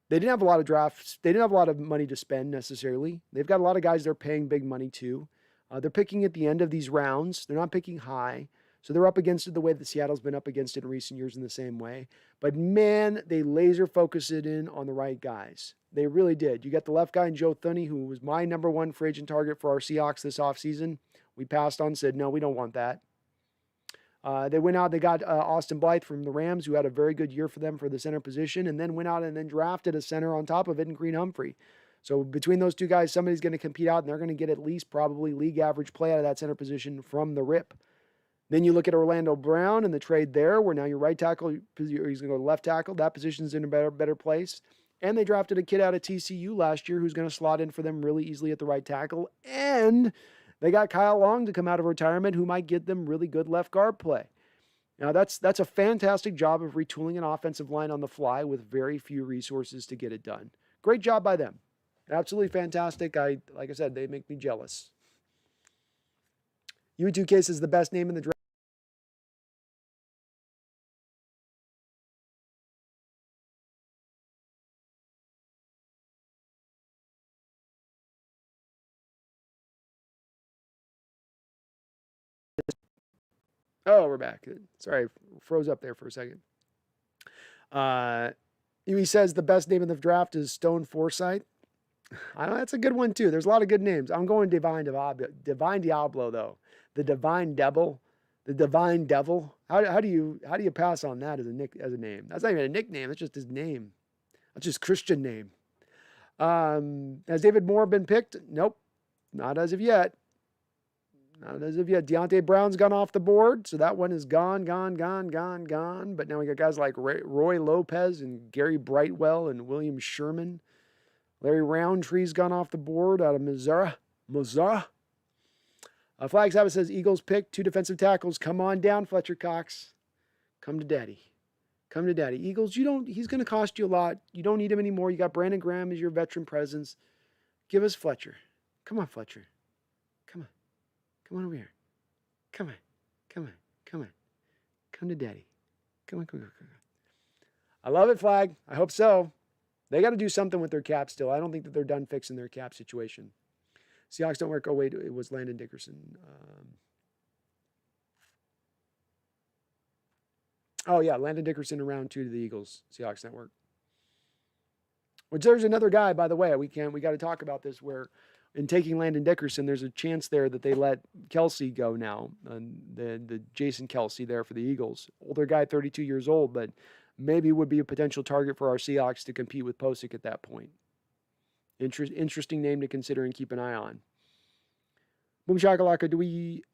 they didn't have a lot of drafts. They didn't have a lot of money to spend necessarily. They've got a lot of guys they're paying big money to. They're picking at the end of these rounds. They're not picking high. So they're up against it the way that Seattle's been up against it in recent years in the same way. But man, they laser focus it in on the right guys. They really did. You got the left guy in Joe Thuney, who was my number one free agent target for our Seahawks this offseason. We passed on, said, no, we don't want that. They went out, they got Austin Blythe from the Rams, who had a very good year for them for the center position, and then went out and then drafted a center on top of it in Green Humphrey. So between those two guys, somebody's going to compete out, and they're going to get at least probably league average play out of that center position from the rip. Then you look at Orlando Brown and the trade there, where now your right tackle, he's going to go to left tackle. That position's in a better place. And they drafted a kid out of TCU last year who's going to slot in for them really easily at the right tackle. And they got Kyle Long to come out of retirement who might get them really good left guard play. Now, that's a fantastic job of retooling an offensive line on the fly with very few resources to get it done. Great job by them. Absolutely fantastic. Like I said, they make me jealous. U2 Case is the best name in the draft. Oh, we're back. Sorry, froze up there for a second. He says the best name in the draft is Stone Foresythe. I know that's a good one too. There's a lot of good names. I'm going Divine Diablo though. The Divine Devil. The Divine Devil. How do you pass on that as a name? That's not even a nickname. That's just his name. That's just Christian name. Has David Moore been picked? Nope. Not as of yet. Not as of yet. Deontay Brown's gone off the board, so that one is gone. But now we got guys like Roy Lopez and Gary Brightwell and William Sherman. Larry Roundtree's gone off the board out of Missouri. Flag Sabbath says Eagles pick 2 defensive tackles. Come on down, Fletcher Cox. Come to daddy. Come to daddy. Eagles, he's going to cost you a lot. You don't need him anymore. You got Brandon Graham as your veteran presence. Give us Fletcher. Come on, Fletcher. Come on. Come on over here. Come on. Come to daddy. Come on. I love it, Flag. I hope so. They got to do something with their cap still. I don't think that they're done fixing their cap situation. Seahawks don't work. Oh, wait, it was Landon Dickerson. Landon Dickerson in round 2 to the Eagles, Seahawks Network. Which there's another guy, by the way, we got to talk about this, where in taking Landon Dickerson, there's a chance there that they let Kelsey go now, the Jason Kelsey there for the Eagles. Older guy, 32 years old, but maybe would be a potential target for our Seahawks to compete with Posick at that point. Interesting name to consider and keep an eye on. Boom Shakalaka,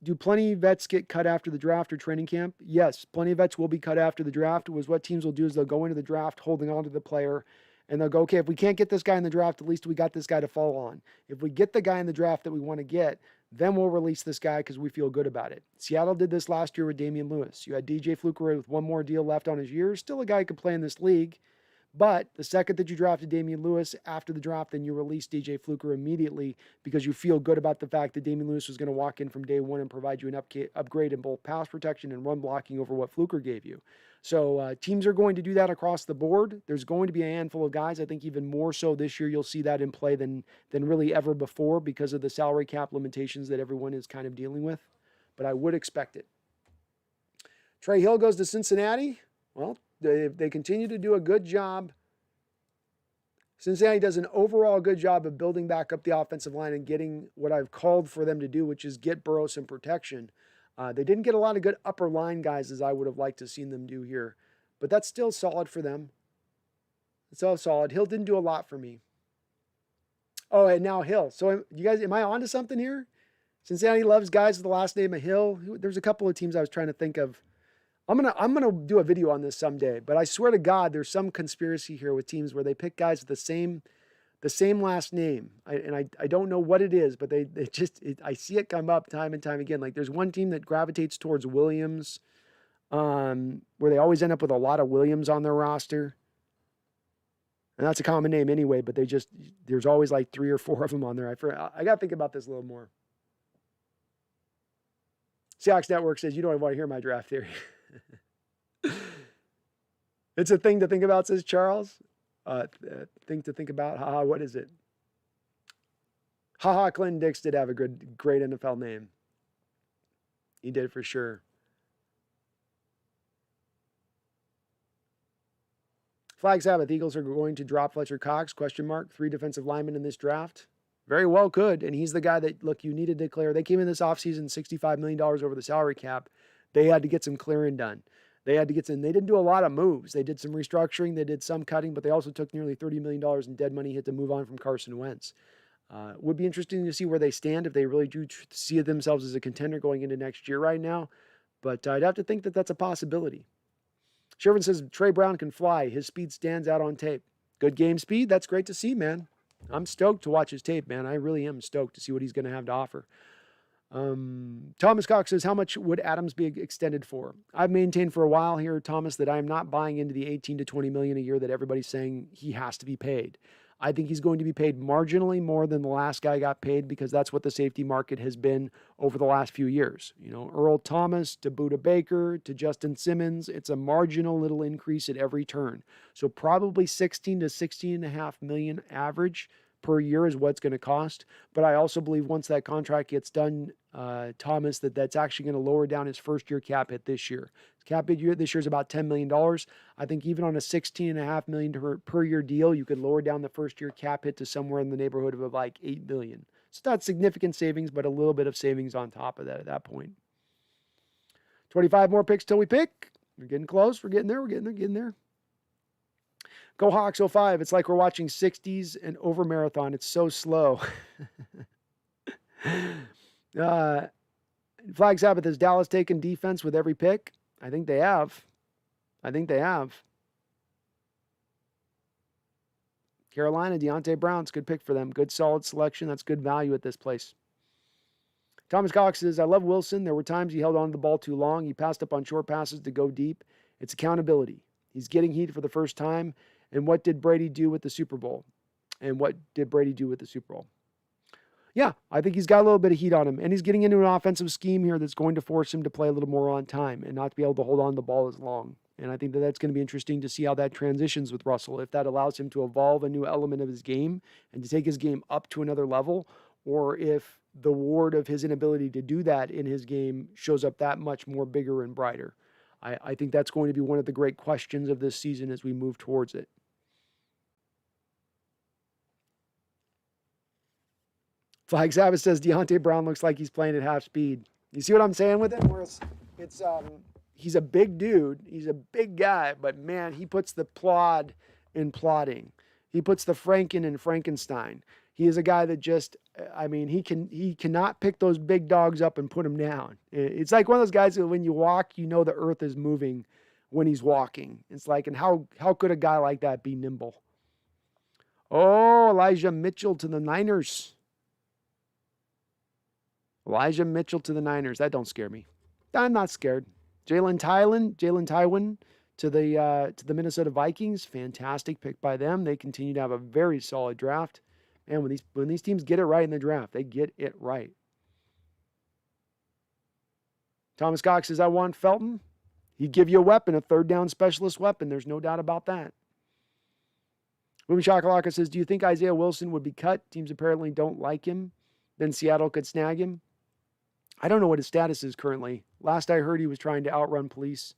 do plenty of vets get cut after the draft or training camp? Yes, plenty of vets will be cut after the draft. What teams will do is they'll go into the draft holding on to the player, and they'll go, okay, if we can't get this guy in the draft, at least we got this guy to fall on. If we get the guy in the draft that we want to get, then we'll release this guy because we feel good about it. Seattle did this last year with Damian Lewis. You had DJ Fluker with one more deal left on his year. Still a guy who could play in this league. But the second that you drafted Damian Lewis after the draft, then you release DJ Fluker immediately because you feel good about the fact that Damian Lewis was going to walk in from day one and provide you an upgrade in both pass protection and run blocking over what Fluker gave you. So teams are going to do that across the board. There's going to be a handful of guys. I think even more so this year, you'll see that in play than really ever before because of the salary cap limitations that everyone is kind of dealing with. But I would expect it. Trey Hill goes to Cincinnati. Well, they continue to do a good job. Cincinnati does an overall good job of building back up the offensive line and getting what I've called for them to do, which is get Burrow some protection. They didn't get a lot of good upper line guys as I would have liked to have seen them do here, but that's still solid for them. It's all solid. Hill didn't do a lot for me. Oh, and now Hill. So you guys, am I onto something here? Cincinnati loves guys with the last name of Hill. There's a couple of teams I was trying to think of. I'm gonna do a video on this someday, but I swear to God, there's some conspiracy here with teams where they pick guys with the same last name. I don't know what it is, but I see it come up time and time again. Like there's one team that gravitates towards Williams, where they always end up with a lot of Williams on their roster. And that's a common name anyway, but there's always like 3 or 4 of them on there. I got to think about this a little more. Seahawks Network says, you don't want to hear my draft theory. It's a thing to think about, says Charles. Thing to think about. Haha, what is it? Haha, Clinton Dix did have a great NFL name. He did for sure. Flag Sabbath, Eagles are going to drop Fletcher Cox, ? 3 defensive linemen in this draft. Very well could, and he's the guy that, look, you need to declare. They came in this offseason $65 million over the salary cap. They had to get some clearing done. They didn't do a lot of moves. They did some restructuring. They did some cutting, but they also took nearly $30 million in dead money hit to move on from Carson Wentz. Would be interesting to see where they stand if they really do see themselves as a contender going into next year right now. But I'd have to think that that's a possibility. Shervin says Trey Brown can fly. His speed stands out on tape. Good game speed. That's great to see, man. I'm stoked to watch his tape, man. I really am stoked to see what he's going to have to offer. Thomas Cox says, how much would Adams be extended for? I've maintained for a while here, Thomas, that I'm not buying into the 18 to 20 million a year that everybody's saying he has to be paid. I think he's going to be paid marginally more than the last guy got paid because that's what the safety market has been over the last few years. You know, Earl Thomas to Budda Baker to Justin Simmons, it's a marginal little increase at every turn. So probably 16 to 16.5 million average, per year is what's going to cost. But I also believe once that contract gets done, Thomas, that's actually going to lower down his first-year cap hit this year. His cap hit this year is about $10 million. I think even on a $16.5 million per year deal, you could lower down the first-year cap hit to somewhere in the neighborhood of like $8 million. So not significant savings, but a little bit of savings on top of that at that point. 25 more picks till we pick. We're getting close. We're getting there. We're getting there. Go Hawks 05. It's like we're watching 60s and over marathon. It's so slow. Flag Sabbath, has Dallas taken defense with every pick? I think they have. Carolina, Deontay Brown's good pick for them. Good solid selection. That's good value at this place. Thomas Cox says, I love Wilson. There were times he held on to the ball too long. He passed up on short passes to go deep. It's accountability. He's getting heat for the first time. And what did Brady do with the Super Bowl? Yeah, I think he's got a little bit of heat on him. And he's getting into an offensive scheme here that's going to force him to play a little more on time and not to be able to hold on to the ball as long. And I think that's going to be interesting to see how that transitions with Russell, if that allows him to evolve a new element of his game and to take his game up to another level, or if the ward of his inability to do that in his game shows up that much more bigger and brighter. I think that's going to be one of the great questions of this season as we move towards it. Flag Sabbath says Deontay Brown looks like he's playing at half speed. You see what I'm saying with it? Where he's a big dude. He's a big guy, but man, he puts the plod in plodding. He puts the Franken in Frankenstein. He is a guy that he cannot pick those big dogs up and put them down. It's like one of those guys that when you walk, you know the earth is moving when he's walking. It's like, and how could a guy like that be nimble? Oh, Elijah Mitchell to the Niners. That don't scare me. I'm not scared. Jalen Tywin to the Minnesota Vikings. Fantastic pick by them. They continue to have a very solid draft. And when these teams get it right in the draft, they get it right. Thomas Cox says, I want Felton. He'd give you a weapon, a third down specialist weapon. There's no doubt about that. Boom Shakalaka says, do you think Isaiah Wilson would be cut? Teams apparently don't like him. Then Seattle could snag him. I don't know what his status is currently. Last I heard, he was trying to outrun police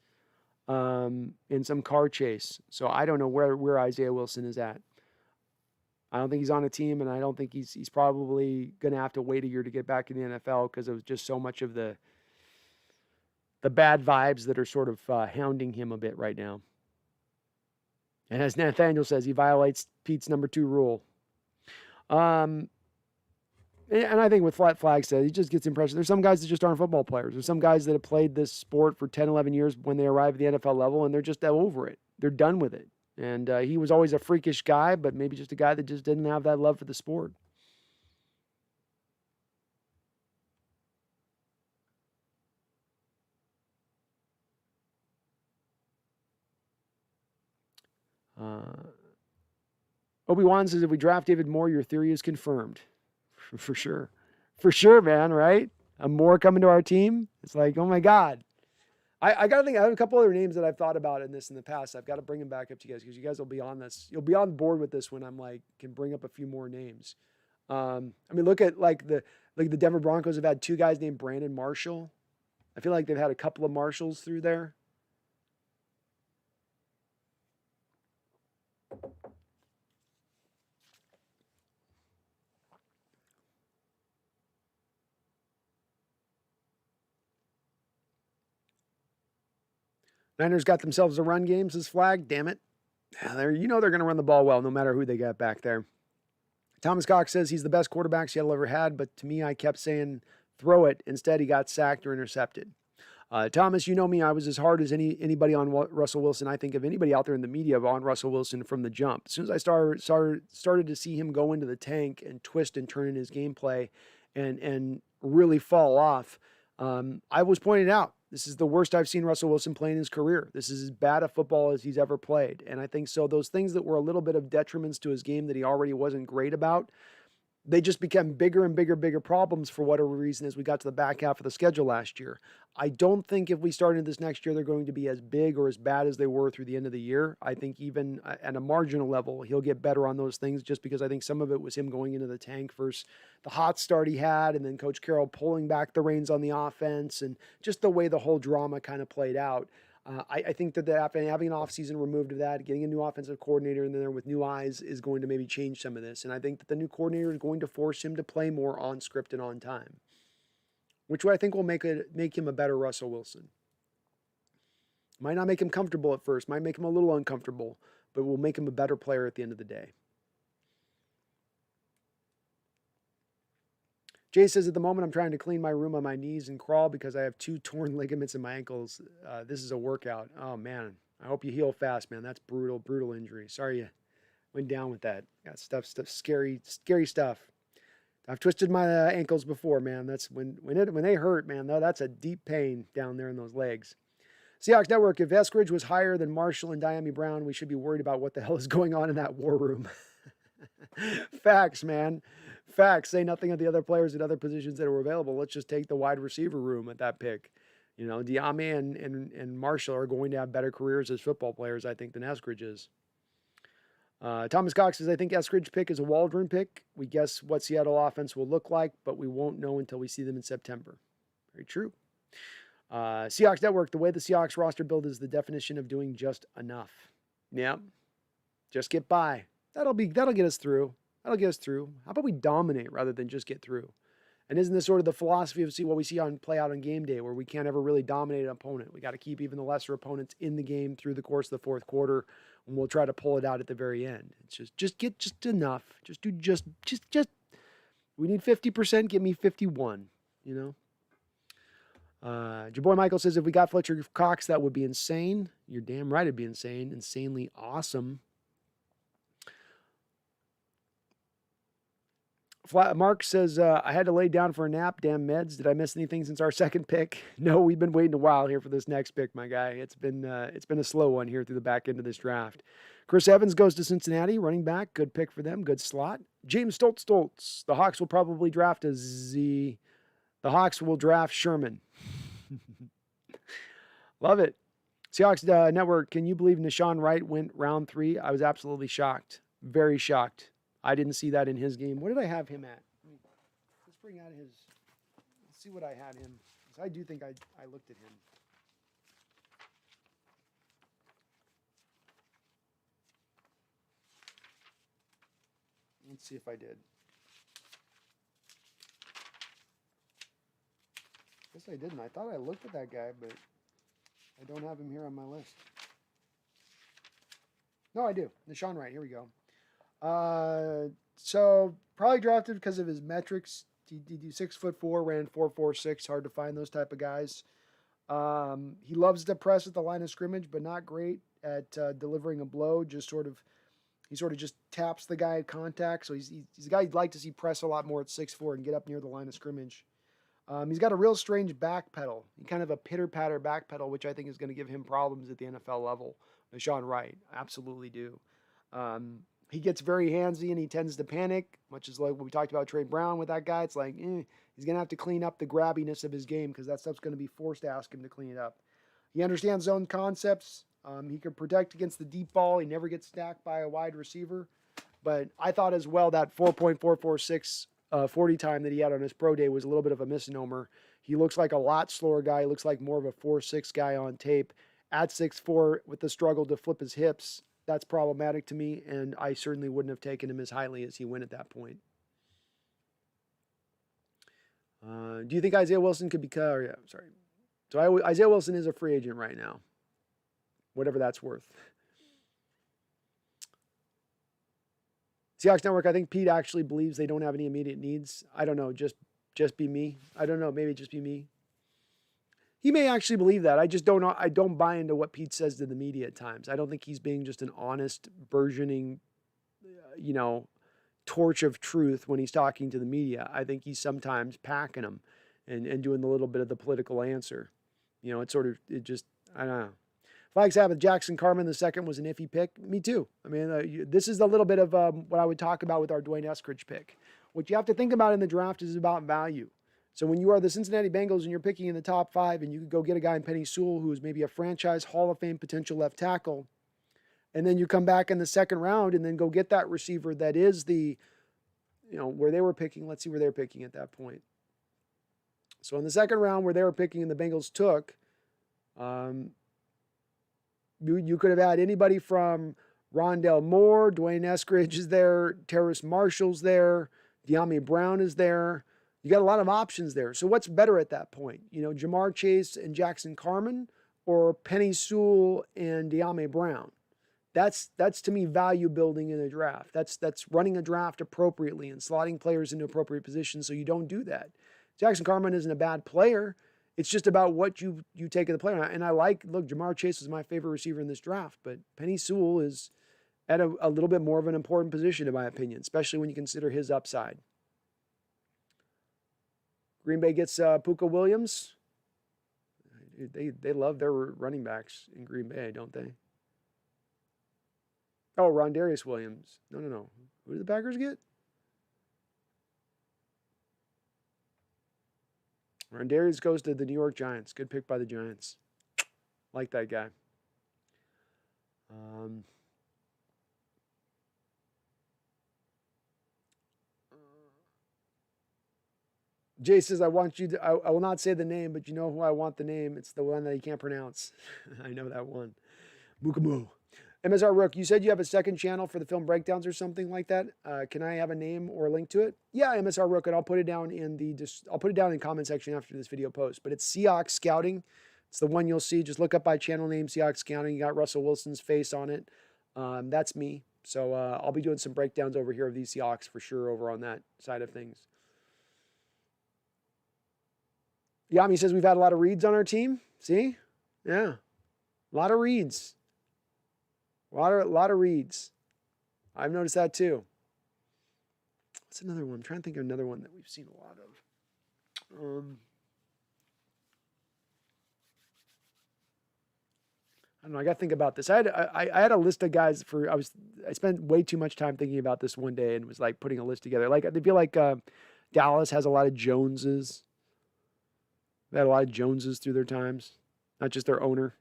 in some car chase. So I don't know where Isaiah Wilson is at. I don't think he's on a team, and I don't think he's probably going to have to wait a year to get back in the NFL because it was just so much of the bad vibes that are sort of hounding him a bit right now. And as Nathaniel says, he violates Pete's number 2 rule. And I think with Flat Flag said, he just gets impression. There's some guys that just aren't football players. There's some guys that have played this sport for 10, 11 years when they arrive at the NFL level, and they're just over it. They're done with it. And he was always a freakish guy, but maybe just a guy that just didn't have that love for the sport. Obi-Wan says, if we draft David Moore, your theory is confirmed. For sure. For sure, man, right? A Moore coming to our team. It's like, oh my God. I got to think, I have a couple other names that I've thought about in the past. I've got to bring them back up to you guys because you guys will be on this. You'll be on board with this when I'm like, can bring up a few more names. Look at the Denver Broncos have had 2 guys named Brandon Marshall. I feel like they've had a couple of Marshalls through there. Niners got themselves a run game, says Flag. Damn it. They're going to run the ball well no matter who they got back there. Thomas Cox says he's the best quarterback Seattle ever had, but to me, I kept saying throw it. Instead, he got sacked or intercepted. Thomas, you know me. I was as hard as anybody on Russell Wilson. I think of anybody out there in the media on Russell Wilson from the jump. As soon as I started to see him go into the tank and twist and turn in his gameplay and really fall off, I was pointed out, this is the worst I've seen Russell Wilson play in his career. This is as bad a football as he's ever played. And I think so those things that were a little bit of detriments to his game that he already wasn't great about, They just became bigger and bigger problems for whatever reason as we got to the back half of the schedule last year. I don't think if we started this next year, they're going to be as big or as bad as they were through the end of the year. I think even at a marginal level, he'll get better on those things just because I think some of it was him going into the tank versus the hot start he had and then Coach Carroll pulling back the reins on the offense and just the way the whole drama kind of played out. I think that having an offseason removed of that, getting a new offensive coordinator in there with new eyes is going to maybe change some of this. And I think that the new coordinator is going to force him to play more on script and on time, which I think will make him a better Russell Wilson. Might not make him comfortable at first, might make him a little uncomfortable, but will make him a better player at the end of the day. Jay says, at the moment, I'm trying to clean my room on my knees and crawl because I have 2 torn ligaments in my ankles. This is a workout. Oh, man. I hope you heal fast, man. That's brutal injury. Sorry you went down with that. Got stuff, scary stuff. I've twisted my ankles before, man. That's when they hurt, man. That's a deep pain down there in those legs. Seahawks Network, if Eskridge was higher than Marshall and Diami Brown, we should be worried about what the hell is going on in that war room. Facts, man. Facts. Say nothing of the other players at other positions that were available. Let's just take the wide receiver room at that pick. You know, Diami and Marshall are going to have better careers as football players, I think, than Eskridge is. Thomas Cox says, I think Eskridge pick is a Waldron pick. We guess what Seattle offense will look like, but we won't know until we see them in September. Very true. Seahawks Network, the way the Seahawks roster build is the definition of doing just enough. Yep. Just get by. That'll get us through. That'll get us through. How about we dominate rather than just get through? And isn't this sort of the philosophy of what we see play out on game day, where we can't ever really dominate an opponent? We got to keep even the lesser opponents in the game through the course of the fourth quarter, and we'll try to pull it out at the very end. It's just get enough. Just do just. We need 50%. Give me 51. You know. Your boy Michael says, if we got Fletcher Cox, that would be insane. You're damn right, it'd be insane. Insanely awesome. Mark says, I had to lay down for a nap. Damn meds. Did I miss anything since our second pick? No, we've been waiting a while here for this next pick, my guy. It's been a slow one here through the back end of this draft. Chris Evans goes to Cincinnati, running back. Good pick for them. Good slot. James Stoltz. The Hawks will probably draft the Hawks will draft Sherman. Love it. Seahawks Network, can you believe Nashawn Wright went round 3? I was absolutely shocked. Very shocked. I didn't see that in his game. What did I have him at? Let's bring out let's see what I had him. Because I do think I looked at him. Let's see if I did. Guess I didn't. I thought I looked at that guy, but I don't have him here on my list. No, I do. Nashawn Wright. Here we go. So probably drafted because of his metrics. He 6'4", ran 4.46. Hard to find those type of guys. He loves to press at the line of scrimmage, but not great at delivering a blow. He sort of just taps the guy at contact. So he's a guy you'd like to see press a lot more at 6'4" and get up near the line of scrimmage. He's got a real strange back pedal. Kind of a pitter-patter back pedal, which I think is going to give him problems at the NFL level. Nashawn Wright, absolutely do. He gets very handsy and he tends to panic, much as like what we talked about Trey Brown with that guy. It's like, he's going to have to clean up the grabbiness of his game because that stuff's going to be forced to ask him to clean it up. He understands zone concepts. He can protect against the deep ball. He never gets stacked by a wide receiver. But I thought as well that 4.446 40 time that he had on his pro day was a little bit of a misnomer. He looks like a lot slower guy. He looks like more of a 4.6 guy on tape. At 6'4", with the struggle to flip his hips, that's problematic to me, and I certainly wouldn't have taken him as highly as he went at that point. Do you think Isaiah Wilson could become... Yeah, sorry. So Isaiah Wilson is a free agent right now, whatever that's worth. Seahawks Network, I think Pete actually believes they don't have any immediate needs. I don't know, just be me. I don't know, maybe just be me. He may actually believe that. I just don't know. I don't buy into what Pete says to the media at times. I don't think he's being just an honest, burgeoning, torch of truth when he's talking to the media. I think he's sometimes packing them and doing a little bit of the political answer. I don't know. Flag Sabbath, Jackson Carman the second was an iffy pick. Me too. I mean, this is a little bit of what I would talk about with our Dwayne Eskridge pick. What you have to think about in the draft is about value. So when you are the Cincinnati Bengals and you're picking in the top 5 and you could go get a guy in Penny Sewell who's maybe a franchise Hall of Fame potential left tackle, and then you come back in the second round and then go get that receiver that is the, where they were picking. Let's see where they're picking at that point. So in the second round where they were picking and the Bengals took, you could have had anybody from Rondell Moore, Dwayne Eskridge is there, Terrace Marshall's there, De'Ami Brown is there. You got a lot of options there. So what's better at that point? Jamar Chase and Jackson Carman, or Penny Sewell and De'Ami Brown? That's to me value building in a draft. That's running a draft appropriately and slotting players into appropriate positions so you don't do that. Jackson Carman isn't a bad player. It's just about what you take of the player. And Jamar Chase is my favorite receiver in this draft, but Penny Sewell is at a little bit more of an important position in my opinion, especially when you consider his upside. Green Bay gets Puka Williams. They love their running backs in Green Bay, don't they? Oh, Rondarius Williams. No. Who did the Packers get? Rondarius goes to the New York Giants. Good pick by the Giants. Like that guy. Jay says, I will not say the name, but you know who I want the name. It's the one that he can't pronounce. I know that one. Mukamu. MSR Rook, you said you have a second channel for the film breakdowns or something like that. Can I have a name or a link to it? Yeah, MSR Rook, and I'll put it down in the comment section after this video post. But it's Seahawks Scouting. It's the one you'll see. Just look up by channel name, Seahawks Scouting. You got Russell Wilson's face on it. That's me. So I'll be doing some breakdowns over here of these Seahawks for sure over on that side of things. Yami says we've had a lot of reads on our team. See? Yeah. A lot of reads. A lot of reads. I've noticed that too. What's another one? I'm trying to think of another one that we've seen a lot of. I don't know. I got to think about this. I had a list of guys I spent way too much time thinking about this one day and was like putting a list together. Like I feel like Dallas has a lot of Joneses. They had a lot of Joneses through their times, not just their owner.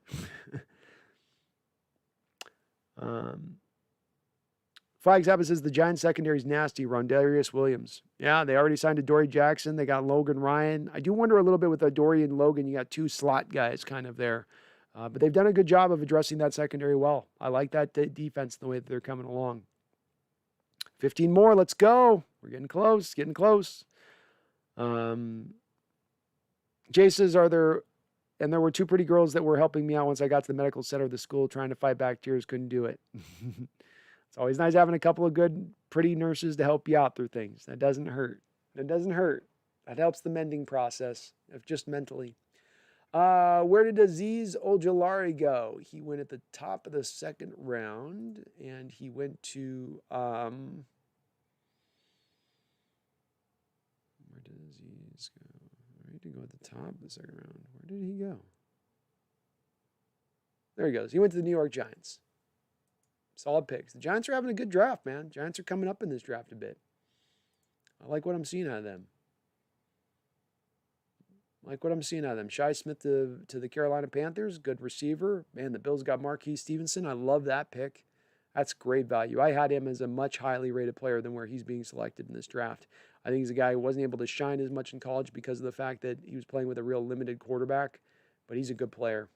Flag Zappa says the Giants secondary is nasty. Rondarius Williams. Yeah, they already signed Adoree Jackson. They got Logan Ryan. I do wonder a little bit with Adoree and Logan. You got two slot guys kind of there. But they've done a good job of addressing that secondary well. I like that defense the way that they're coming along. 15 more. Let's go. We're getting close. Getting close. Jay says, there were two pretty girls that were helping me out once I got to the medical center of the school trying to fight back tears. Couldn't do it. It's always nice having a couple of good, pretty nurses to help you out through things. That doesn't hurt. That doesn't hurt. That helps the mending process, if just mentally. Where did Aziz Ojulari go? He went at the top of the second round, and he went to... where did Aziz go? He did go at the top of the second round. Where did he go? There he goes. He went to the New York Giants. Solid picks. The Giants are having a good draft, man. Giants are coming up in this draft a bit. I like what I'm seeing out of them. Shi Smith to the Carolina Panthers. Good receiver. Man, the Bills got Marquise Stevenson. I love that pick. That's great value. I had him as a much highly rated player than where he's being selected in this draft. I think he's a guy who wasn't able to shine as much in college because of the fact that he was playing with a real limited quarterback, but he's a good player.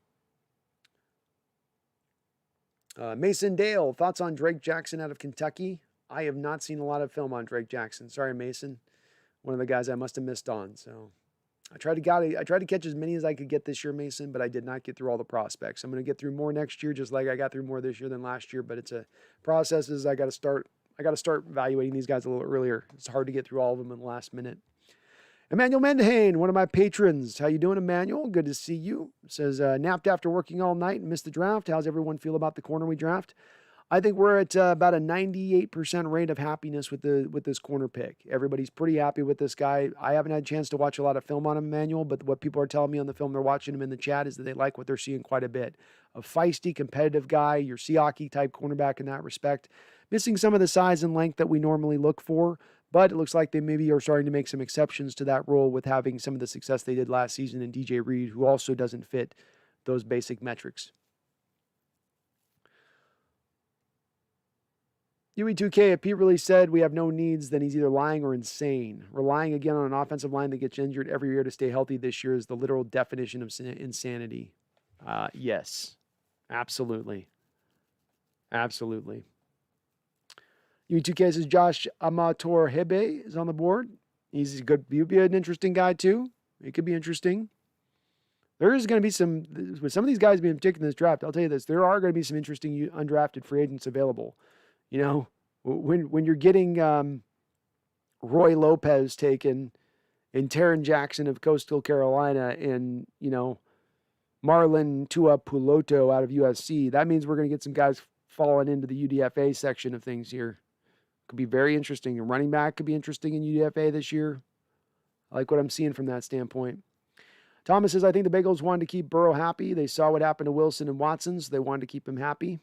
Mason Dale, thoughts on Drake Jackson out of Kentucky? I have not seen a lot of film on Drake Jackson. Sorry, Mason. One of the guys I must have missed on. So I tried to catch as many as I could get this year, Mason, but I did not get through all the prospects. I'm going to get through more next year, just like I got through more this year than last year, but it's a process. I got to start evaluating these guys a little earlier. It's hard to get through all of them in the last minute. Emmanuel Mendehane, one of my patrons. How you doing, Emmanuel? Good to see you. Says, napped after working all night and missed the draft. How's everyone feel about the corner we draft? I think we're at about a 98% rate of happiness with this corner pick. Everybody's pretty happy with this guy. I haven't had a chance to watch a lot of film on him, Emmanuel, but what people are telling me on the film they're watching him in the chat is that they like what they're seeing quite a bit. A feisty, competitive guy, your Seahawks type cornerback in that respect. Missing some of the size and length that we normally look for, But it looks like they maybe are starting to make some exceptions to that rule with having some of the success they did last season in DJ Reed, who also doesn't fit those basic metrics. UE2K, if Pete really said we have no needs, then he's either lying or insane. Relying again on an offensive line that gets injured every year to stay healthy this year is the literal definition of insanity. Yes, absolutely. Absolutely. UE2K says Josh Amator Hebe is on the board. He's good. He'd be an interesting guy too. It could be interesting. There is going to be some, with some of these guys being picked in this draft, I'll tell you this, there are going to be some interesting undrafted free agents available. You know, when you're getting Roy Lopez taken and Taron Jackson of Coastal Carolina and, you know, Marlon Tuapuloto out of USC, that means we're going to get some guys falling into the UDFA section of things here. Could be very interesting. A running back could be interesting in UDFA this year. I like what I'm seeing from that standpoint. Thomas says, I think the Bengals wanted to keep Burrow happy. They saw what happened to Wilson and Watson, so they wanted to keep him happy.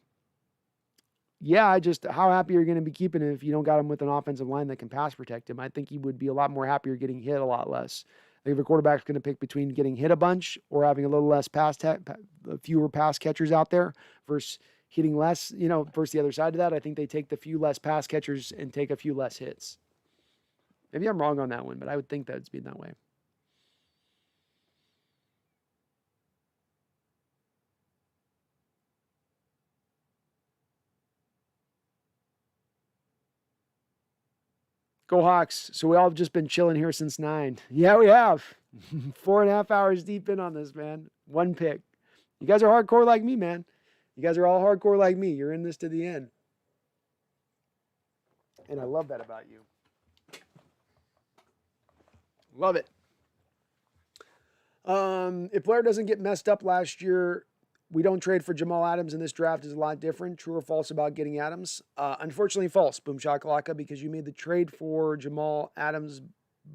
Yeah, how happy are you going to be keeping him if you don't got him with an offensive line that can pass protect him? I think he would be a lot more happier getting hit a lot less. I think if a quarterback's going to pick between getting hit a bunch or having a little less fewer pass catchers out there versus hitting less, you know, versus the other side of that, I think they take the few less pass catchers and take a few less hits. Maybe I'm wrong on that one, but I would think that it's been that way. Go Hawks. So we all have just been chilling here since 9. Yeah, we have. 4.5 hours deep in on this, man. One pick. You guys are hardcore like me, man. You guys are all hardcore like me. You're in this to the end. And I love that about you. Love it. If Blair doesn't get messed up last year, we don't trade for Jamal Adams in this draft is a lot different. True or false about getting Adams? Unfortunately, false. Boom shakalaka, because you made the trade for Jamal Adams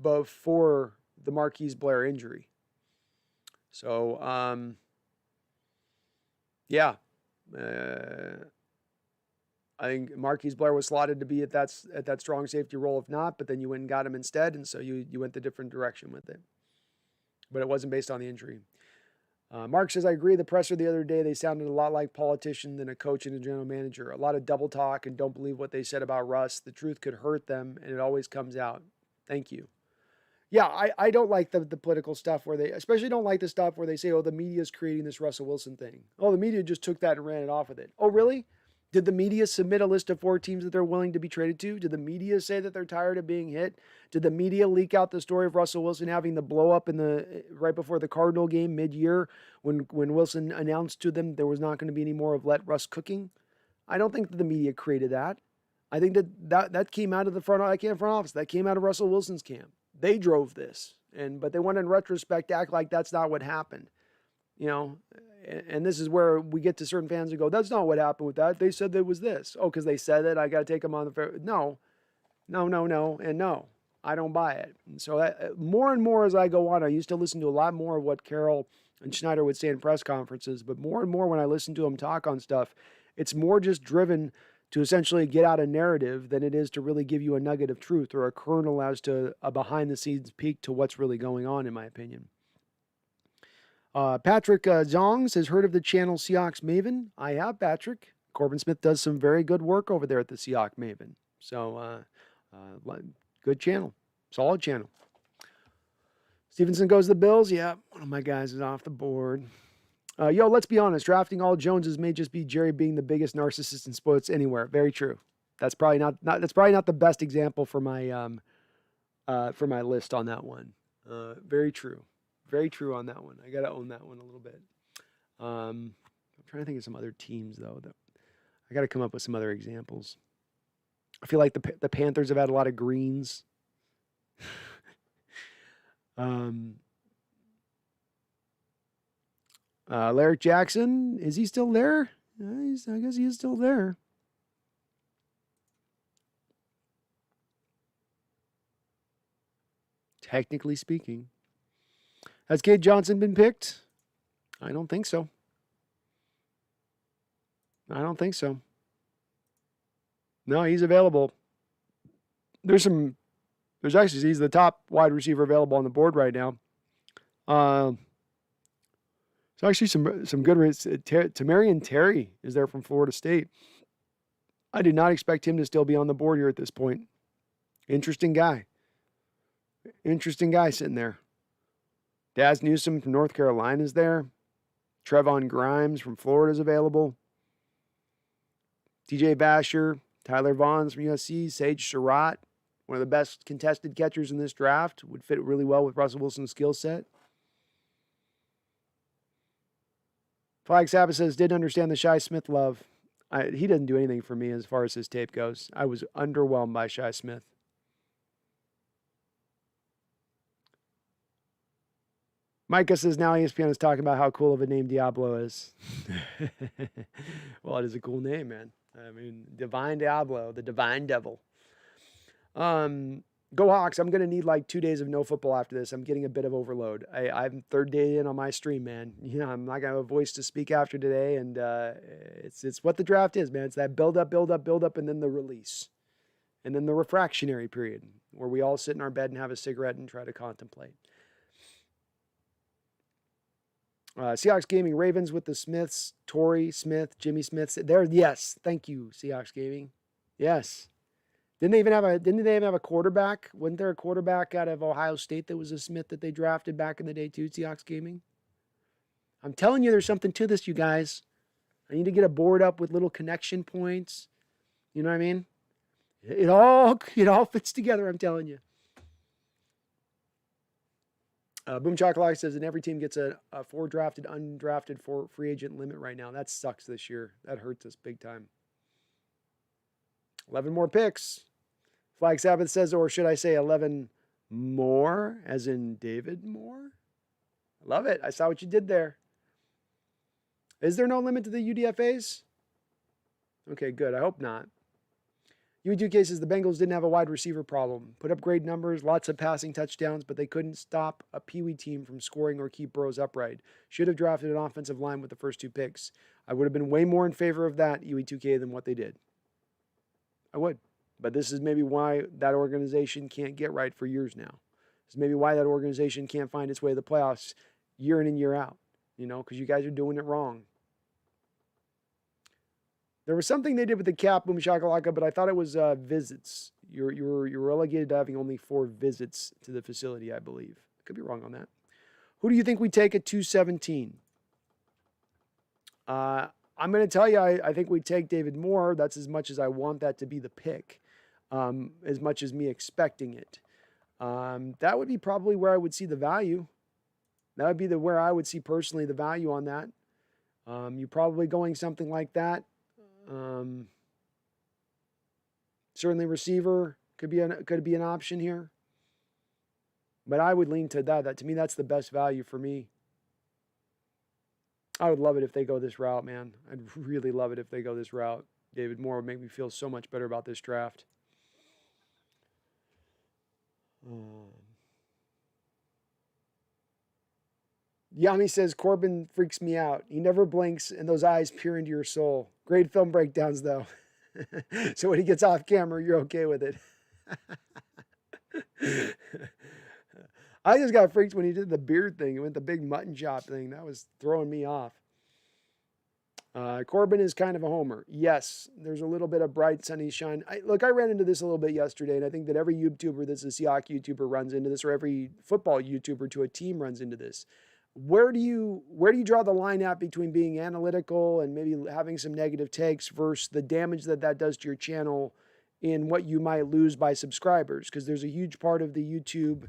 before the Marquise Blair injury. So, yeah. I think Marquise Blair was slotted to be at that strong safety role, if not, but then you went and got him instead, and so you went the different direction with it. But it wasn't based on the injury. Mark says, I agree. The presser the other day, they sounded a lot like politician than a coach and a general manager. A lot of double talk and don't believe what they said about Russ. The truth could hurt them, and it always comes out. Thank you. Yeah, I don't like the political stuff where they, especially don't like the stuff where they say, oh, the media is creating this Russell Wilson thing. Oh, the media just took that and ran it off with it. Oh, really? Did the media submit a list of 4 teams that they're willing to be traded to? Did the media say that they're tired of being hit? Did the media leak out the story of Russell Wilson having the blow up in the right before the Cardinal game mid-year when Wilson announced to them there was not going to be any more of let Russ cooking? I don't think that the media created that. I think that came out of the front office. That came out of Russell Wilson's camp. They drove this, but they want in retrospect to act like that's not what happened. You know, and this is where we get to certain fans who go, that's not what happened with that. They said that it was this. Oh, because they said it, I got to take them on the fair. No, and no. I don't buy it. And so more and more as I go on, I used to listen to a lot more of what Carroll and Schneider would say in press conferences, but more and more when I listen to them talk on stuff, it's more just driven to essentially get out a narrative than it is to really give you a nugget of truth or a kernel as to a behind-the-scenes peek to what's really going on, in my opinion. Patrick Zongs has heard of the channel Seahawks Maven. I have, Patrick. Corbin Smith does some very good work over there at the Seahawks Maven. So, good channel. Solid channel. Stevenson goes to the Bills. Yeah, one of my guys is off the board. Let's be honest. Drafting all Joneses may just be Jerry being the biggest narcissist in sports anywhere. Very true. That's probably not the best example for my list on that one. Very true. Very true on that one. I got to own that one a little bit. I'm trying to think of some other teams, though. I got to come up with some other examples. I feel like the Panthers have had a lot of greens. Larry Jackson, is he still there? I guess he is still there. Technically speaking. Has Cade Johnson been picked? I don't think so. No, he's available. There's some He's the top wide receiver available on the board right now. So actually some good rates. Tammarion Terry is there from Florida State. I did not expect him to still be on the board here at this point. Interesting guy. Interesting guy sitting there. Daz Newsome from North Carolina is there. Trevon Grimes from Florida is available. TJ Vasher, Tyler Vaughns from USC, Sage Surratt, one of the best contested catchers in this draft, would fit really well with Russell Wilson's skill set. Flag Sabbath says, didn't understand the Shi Smith love. He doesn't do anything for me as far as his tape goes. I was underwhelmed by Shi Smith. Micah says now ESPN is talking about how cool of a name Diablo is. Well, it is a cool name, man. I mean, Divine Diablo, the Divine Devil. Go Hawks. I'm going to need like 2 days of no football after this. I'm getting a bit of overload. I'm third day in on my stream, man. You know, I'm not going to have a voice to speak after today. And it's what the draft is, man. It's that build up, and then the release. And then the refractionary period where we all sit in our bed and have a cigarette and try to contemplate. Seahawks Gaming, Ravens with the Smiths, Torrey Smith, Jimmy Smith. There, yes. Thank you, Seahawks Gaming. Yes. Didn't they even have a quarterback? Wasn't there a quarterback out of Ohio State that was a Smith that they drafted back in the day too, Seahawks Gaming? I'm telling you, there's something to this, you guys. I need to get a board up with little connection points. You know what I mean? It all fits together, I'm telling you. Boom Chocolate says, and every team gets a 4 drafted, undrafted for free agent limit right now. That sucks this year. That hurts us big time. 11 more picks. Flag Sabbath says, or should I say 11 more, as in David Moore? I love it. I saw what you did there. Is there no limit to the UDFAs? Okay, good. I hope not. U2 cases, the Bengals didn't have a wide receiver problem. Put up great numbers, lots of passing touchdowns, but they couldn't stop a Pee-wee team from scoring or keep Burrows upright. Should have drafted an offensive line with the first 2 picks. I would have been way more in favor of that, UE2K, than what they did. I would. But this is maybe why that organization can't get right for years now. This is maybe why that organization can't find its way to the playoffs year in and year out. You know, because you guys are doing it wrong. There was something they did with the cap, Boom Shakalaka, but I thought it was visits. You're relegated to having only 4 visits to the facility, I believe. I could be wrong on that. Who do you think we take at 217? I'm going to tell you, I think we take David Moore. That's as much as I want that to be the pick, as much as me expecting it. That would be probably where I would see the value. That would be where I would see personally the value on that. You're probably going something like that. Certainly receiver could be an option here. But I would lean to that. To me, that's the best value for me. I would love it if they go this route, man. I'd really love it if they go this route. David Moore would make me feel so much better about this draft. Yami says, Corbin freaks me out. He never blinks, and those eyes peer into your soul. Great film breakdowns, though. So when he gets off camera, you're okay with it. I just got freaked when he did the beard thing. He went the big mutton chop thing. That was throwing me off. Corbin is kind of a homer. Yes, there's a little bit of bright, sunny shine. I ran into this a little bit yesterday, and I think that every YouTuber that's a Seahawks YouTuber runs into this, or every football YouTuber to a team runs into this. Where do you draw the line at between being analytical and maybe having some negative takes versus the damage that does to your channel in what you might lose by subscribers? Because there's a huge part of the YouTube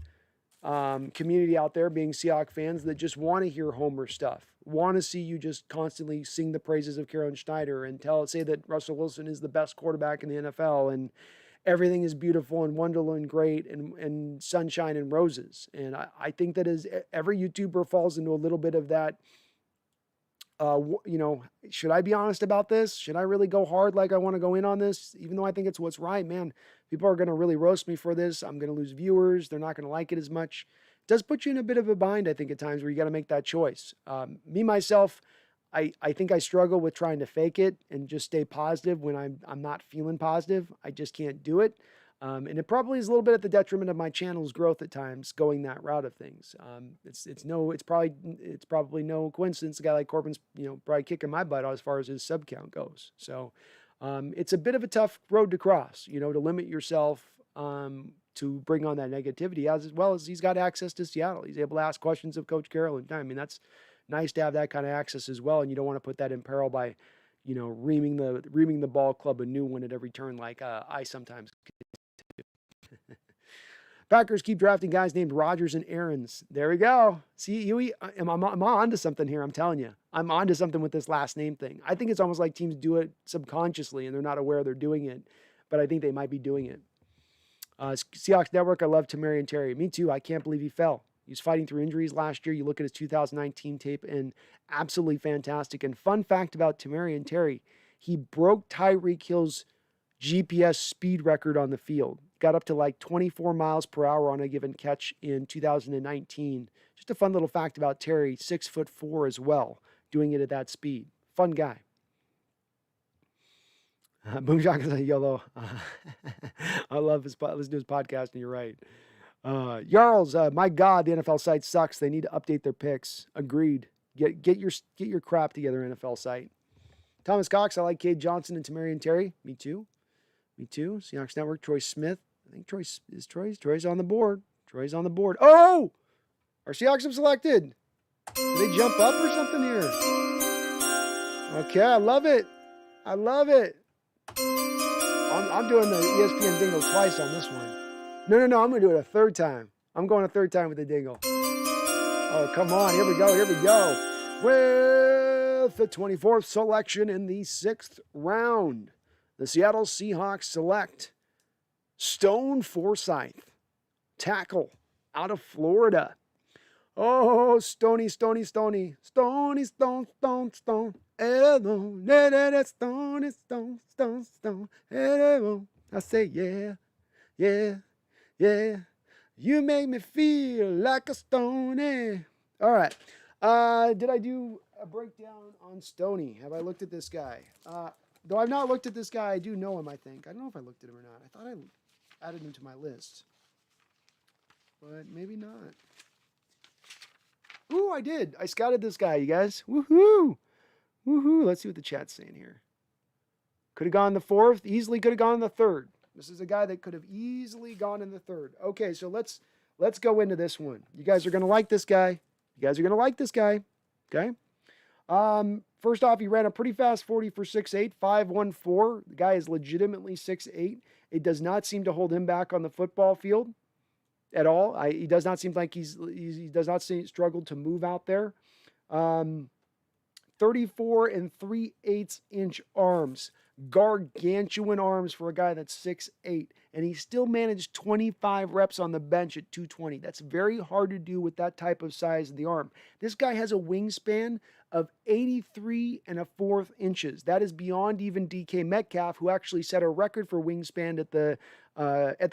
community out there, being Seahawks fans, that just want to hear Homer stuff, want to see you just constantly sing the praises of Karen Schneider and say that Russell Wilson is the best quarterback in the NFL and everything is beautiful and wonderful and great and sunshine and roses. And I think that as every YouTuber falls into a little bit of that, should I be honest about this? Should I really go hard like I want to go in on this? Even though I think it's what's right, man, people are going to really roast me for this. I'm going to lose viewers. They're not going to like it as much. It does put you in a bit of a bind, I think, at times where you got to make that choice. Myself, I think I struggle with trying to fake it and just stay positive when I'm not feeling positive. I just can't do it. And it probably is a little bit at the detriment of my channel's growth at times, going that route of things. It's probably no coincidence a guy like Corbin's probably kicking my butt as far as his sub count goes. So it's a bit of a tough road to cross, to limit yourself to bring on that negativity, as well as he's got access to Seattle. He's able to ask questions of Coach Carroll. And I mean, that's nice to have that kind of access as well. And you don't want to put that in peril by, reaming the ball club a new one at every turn, like I sometimes. Packers keep drafting guys named Rodgers and Aarons. There we go. See, Huey, I'm on to something here. I'm telling you, I'm on to something with this last name thing. I think it's almost like teams do it subconsciously and they're not aware they're doing it, but I think they might be doing it. Seahawks Network, I love Tammarion Terry. Me too. I can't believe he fell. He was fighting through injuries last year. You look at his 2019 tape and absolutely fantastic. And fun fact about Tammarion Terry, he broke Tyreek Hill's GPS speed record on the field. Got up to like 24 miles per hour on a given catch in 2019. Just a fun little fact about Terry, 6'4" as well, doing it at that speed. Fun guy. Boomshock is a YOLO. I love his listen to his podcast, and you're right. Jarls, my God, the NFL site sucks. They need to update their picks. Agreed. Get your crap together, NFL site. Thomas Cox, I like Cade Johnson and Tammarion Terry. Me too. Seahawks Network, Troy Smith. I think Troy's on the board. Troy's on the board. Oh! Our Seahawks have selected. Did they jump up or something here? Okay, I love it. I'm doing the ESPN dingle twice on this one. No, I'm going to do it a third time. I'm going a third time with the dingle. Oh, come on. Here we go. With the 24th selection in the 6th round, the Seattle Seahawks select Stone Foresythe, tackle out of Florida. Oh, Stony. Stony, stone. Stony, stone. I say, yeah. You make me feel like a stony. All right. Did I do a breakdown on Stony? Have I looked at this guy? Though I've not looked at this guy, I do know him, I think. I don't know if I looked at him or not. I thought I added him to my list. But maybe not. Ooh, I did. I scouted this guy, you guys. Woohoo! Let's see what the chat's saying here. Could have gone the 4th. Easily could have gone the 3rd. This is a guy that could have easily gone in the 3rd. Okay, so let's go into this one. You guys are going to like this guy. Okay? First off, he ran a pretty fast 40 for 6'8", 5'14". The guy is legitimately 6'8". It does not seem to hold him back on the football field at all. He does not seem like he does not struggle to move out there. 34 3/8 inch arms. Gargantuan arms for a guy that's 6'8", and he still managed 25 reps on the bench at 220. That's very hard to do with that type of size of the arm. This guy has a wingspan of 83 1/4 inches. That is beyond even DK Metcalf, who actually set a record for wingspan at the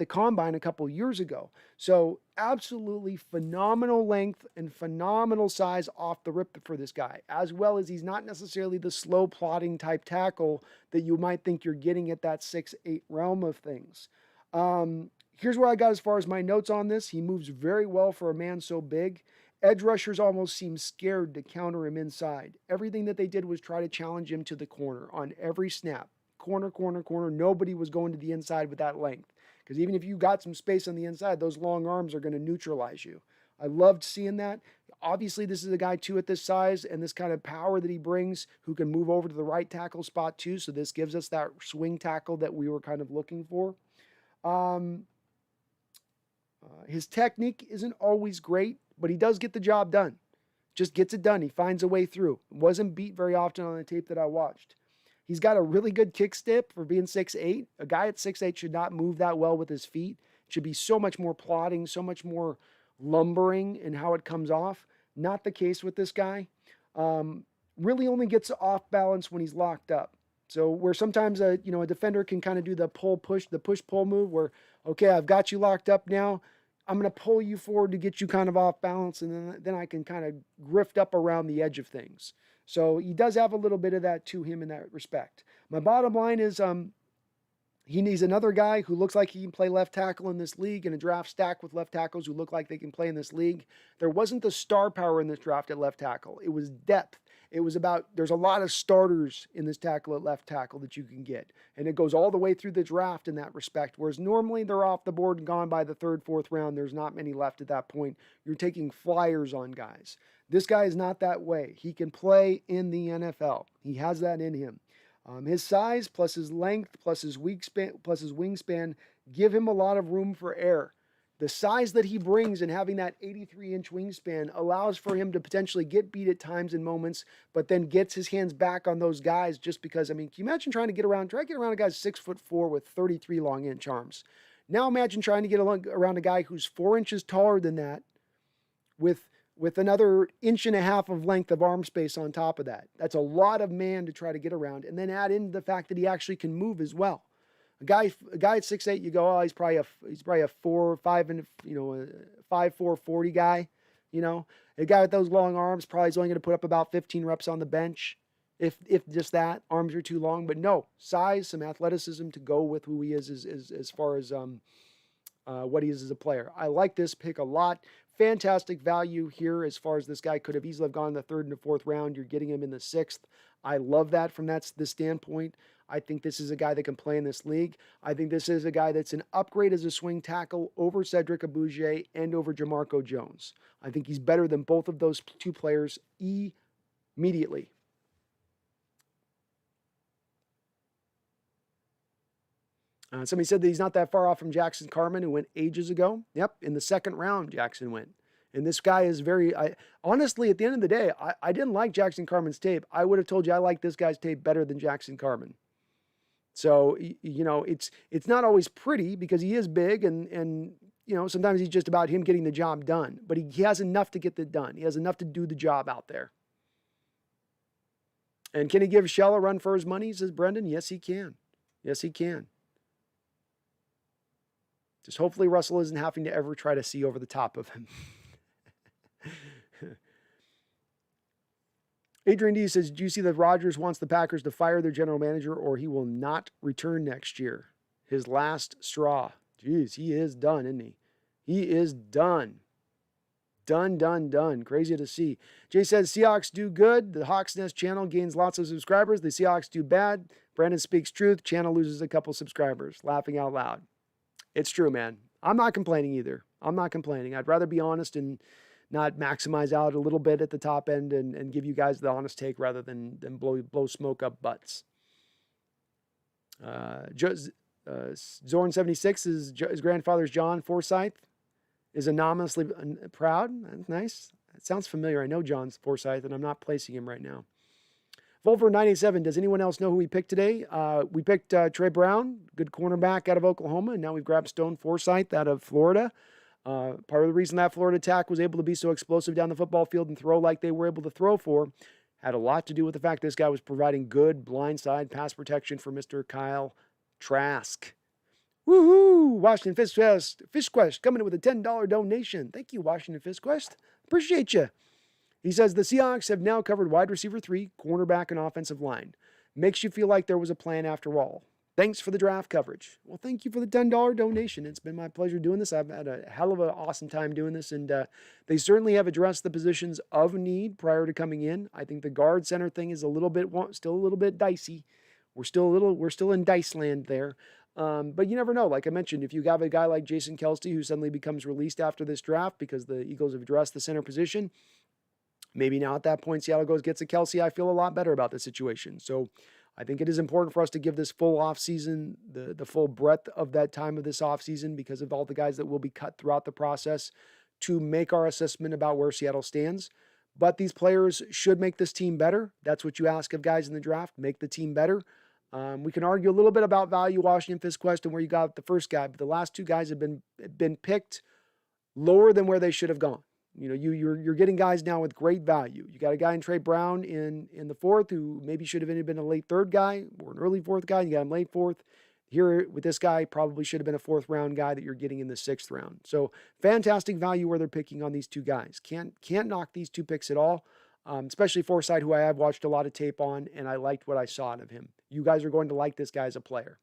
combine a couple years ago. So absolutely phenomenal length and phenomenal size off the rip for this guy, as well as he's not necessarily the slow plodding type tackle that you might think you're getting at that 6'8" realm of things. Here's where I got as far as my notes on this. He moves very well for a man so big. Edge rushers almost seem scared to counter him inside. Everything that they did was try to challenge him to the corner on every snap. Corner. Nobody was going to the inside with that length. Because even if you got some space on the inside, those long arms are going to neutralize you. I loved seeing that. Obviously, this is a guy, too, at this size and this kind of power that he brings who can move over to the right tackle spot, too. So this gives us that swing tackle that we were kind of looking for. His technique isn't always great, but he does get the job done. Just gets it done. He finds a way through. Wasn't beat very often on the tape that I watched. He's got a really good kick step for being 6'8". A guy at 6'8" should not move that well with his feet. Should be so much more plodding, so much more lumbering in how it comes off. Not the case with this guy. Really only gets off balance when he's locked up. So where sometimes a defender can kind of do the push-pull move where, okay, I've got you locked up now. I'm going to pull you forward to get you kind of off balance, and then I can kind of grift up around the edge of things. So he does have a little bit of that to him in that respect. My bottom line is He's another guy who looks like he can play left tackle in this league, in a draft stack with left tackles who look like they can play in this league. There wasn't the star power in this draft at left tackle. It was depth. It was about, there's a lot of starters in this tackle at left tackle that you can get. And it goes all the way through the draft in that respect. Whereas normally they're off the board and gone by the third, fourth round. There's not many left at that point. You're taking flyers on guys. This guy is not that way. He can play in the NFL. He has that in him. His size plus his length plus his wingspan give him a lot of room for error. The size that he brings and having that 83-inch wingspan allows for him to potentially get beat at times and moments, but then gets his hands back on those guys just because, I mean, can you imagine try to get around a guy 6'4" with 33 long-inch arms? Now imagine trying to get around a guy who's 4 inches taller than that with another 1.5 inches of length of arm space on top of that. That's a lot of man to try to get around. And then add in the fact that he actually can move as well. A guy at 6'8", you go, oh, he's probably a 4'5" and, you know, a 5'4", 40 guy. You know, a guy with those long arms probably is only going to put up about 15 reps on the bench, if just that. Arms are too long, but no, size, some athleticism to go with who he is as far as what he is as a player. I like this pick a lot. Fantastic value here as far as this guy could have easily gone in the third and the fourth round. You're getting him in the sixth. I love that from the standpoint. I think this is a guy that can play in this league. I think this is a guy that's an upgrade as a swing tackle over Cedric Abuja and over Jamarco Jones. I think he's better than both of those two players immediately. Somebody said that he's not that far off from Jackson Carman, who went ages ago. Yep, in the second round, Jackson went. And this guy is honestly, at the end of the day, I didn't like Jackson Carman's tape. I would have told you I like this guy's tape better than Jackson Carman. So, you know, it's not always pretty because he is big and you know, sometimes he's just about him getting the job done. But he has enough to get it done. He has enough to do the job out there. And can he give Shell a run for his money, says Brendan? Yes, he can. Yes, he can. Just hopefully Russell isn't having to ever try to see over the top of him. Adrian D says, do you see that Rodgers wants the Packers to fire their general manager or he will not return next year? His last straw. Jeez, he is done, isn't he? He is done. Done. Crazy to see. Jay says, Seahawks do good. The Hawks Nest channel gains lots of subscribers. The Seahawks do bad. Brandon speaks truth. Channel loses a couple subscribers. Laughing out loud. It's true, man. I'm not complaining either. I'm not complaining. I'd rather be honest and not maximize out a little bit at the top end and give you guys the honest take rather than blow smoke up butts. Zorn76 is his grandfather's John Foresythe is anonymously proud. That's nice. It sounds familiar. I know John's Foresythe, and I'm not placing him right now. Volver987, does anyone else know who we picked today? We picked Trey Brown, good cornerback out of Oklahoma, and now we've grabbed Stone Foresythe out of Florida. Part of the reason that Florida attack was able to be so explosive down the football field and throw like they were able to throw for had a lot to do with the fact this guy was providing good blindside pass protection for Mr. Kyle Trask. Woohoo! Washington Fish Quest coming in with a $10 donation. Thank you, Washington Fish Quest. Appreciate you. He says, the Seahawks have now covered wide receiver 3, cornerback, and offensive line. Makes you feel like there was a plan after all. Thanks for the draft coverage. Well, thank you for the $10 donation. It's been my pleasure doing this. I've had a hell of an awesome time doing this, and they certainly have addressed the positions of need prior to coming in. I think the guard center thing is still a little bit dicey. We're still in dice land there. But you never know. Like I mentioned, if you have a guy like Jason Kelce who suddenly becomes released after this draft because the Eagles have addressed the center position, maybe now at that point, Seattle gets a Kelce. I feel a lot better about the situation. So I think it is important for us to give this full offseason, the full breadth of that time of this offseason because of all the guys that will be cut throughout the process to make our assessment about where Seattle stands. But these players should make this team better. That's what you ask of guys in the draft, make the team better. We can argue a little bit about value, Washington Fish Quest, and where you got the first guy, but the last two guys have been picked lower than where they should have gone. You know, you're getting guys now with great value. You got a guy in Trey Brown in the fourth who maybe should have been a late third guy or an early fourth guy. You got him late fourth. Here with this guy, probably should have been a fourth round guy that you're getting in the sixth round. So fantastic value where they're picking on these two guys. Can't knock these two picks at all. Especially Foresythe, who I have watched a lot of tape on, and I liked what I saw out of him. You guys are going to like this guy as a player.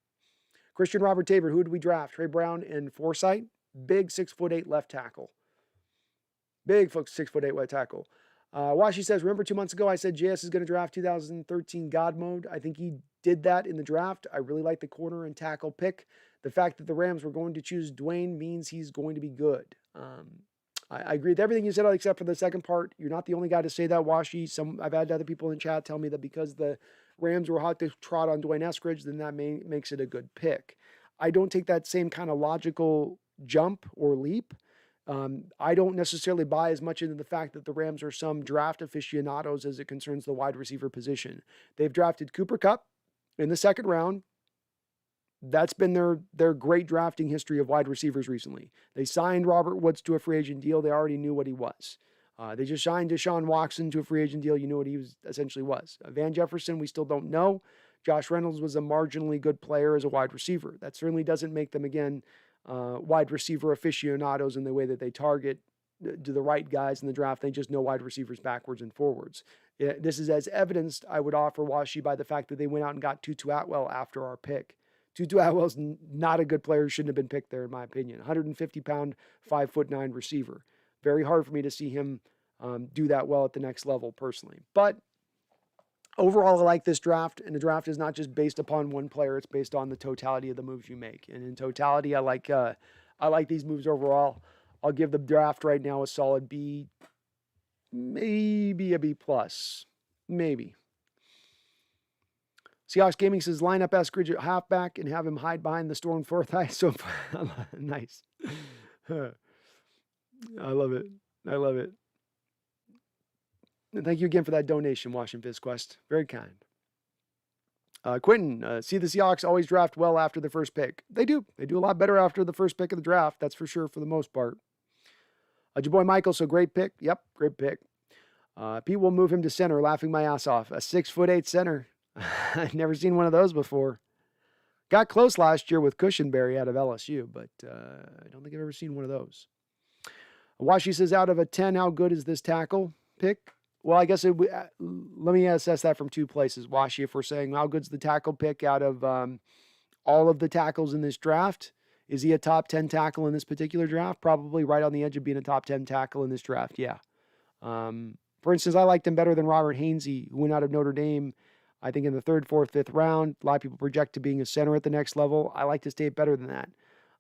Christian Robert Tabor, who did we draft? Trey Brown and Foresythe. Big 6'8" left tackle. Big 6'8" left tackle. Washi says, remember 2 months ago I said JS is going to draft 2013 God mode. I think he did that in the draft. I really like the corner and tackle pick. The fact that the Rams were going to choose Dwayne means he's going to be good. I agree with everything you said except for the second part. You're not the only guy to say that, Washi. I've had other people in chat tell me that because the Rams were hot to trot on Dwayne Eskridge, then that makes it a good pick. I don't take that same kind of logical jump or leap. I don't necessarily buy as much into the fact that the Rams are some draft aficionados as it concerns the wide receiver position. They've drafted Cooper Kupp in the second round. That's been their great drafting history of wide receivers recently. They signed Robert Woods to a free agent deal. They already knew what he was. They just signed Deshaun Watson to a free agent deal. You knew what he essentially was. Van Jefferson, we still don't know. Josh Reynolds was a marginally good player as a wide receiver. That certainly doesn't make them, again, wide receiver aficionados in the way that they target do the right guys in the draft. They just know wide receivers backwards and forwards. This is as evidenced, I would offer Washi, by the fact that they went out and got Tutu Atwell after our pick. Tutu Atwell's not a good player. Shouldn't have been picked there, in my opinion. 150-pound, 5'9" receiver. Very hard for me to see him do that well at the next level, personally. But overall, I like this draft, and the draft is not just based upon one player. It's based on the totality of the moves you make. And in totality, I like these moves overall. I'll give the draft right now a solid B, maybe a B+. Maybe. Seahawks Gaming says, line up Eskridge at halfback and have him hide behind the Storm Foresythe. So nice. I love it. I love it. And thank you again for that donation, Washington Fistquest. Very kind. Quentin, see the Seahawks always draft well after the first pick. They do. They do a lot better after the first pick of the draft. That's for sure for the most part. Your boy Michael, so great pick. Yep, great pick. Pete will move him to center, laughing my ass off. A 6'8" center. I've never seen one of those before. Got close last year with Cushenberry out of LSU, but I don't think I've ever seen one of those. Washi says, out of a 10, how good is this tackle pick? Well, I guess let me assess that from two places, Washi. If we're saying how good's the tackle pick out of all of the tackles in this draft, is he a top 10 tackle in this particular draft? Probably right on the edge of being a top 10 tackle in this draft, yeah. For instance, I liked him better than Robert Hainsey, who went out of Notre Dame, I think in the 3rd, 4th, 5th round. A lot of people project to being a center at the next level. I like his tape better than that.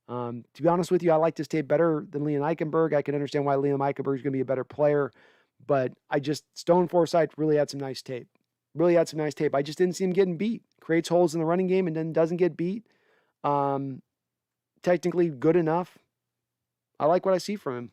To be honest with you, I like his tape better than Liam Eichenberg. I can understand why Liam Eichenberg is going to be a better player, but Stone Foresythe really had some nice tape. Really had some nice tape. I just didn't see him getting beat. Creates holes in the running game and then doesn't get beat. Technically good enough. I like what I see from him.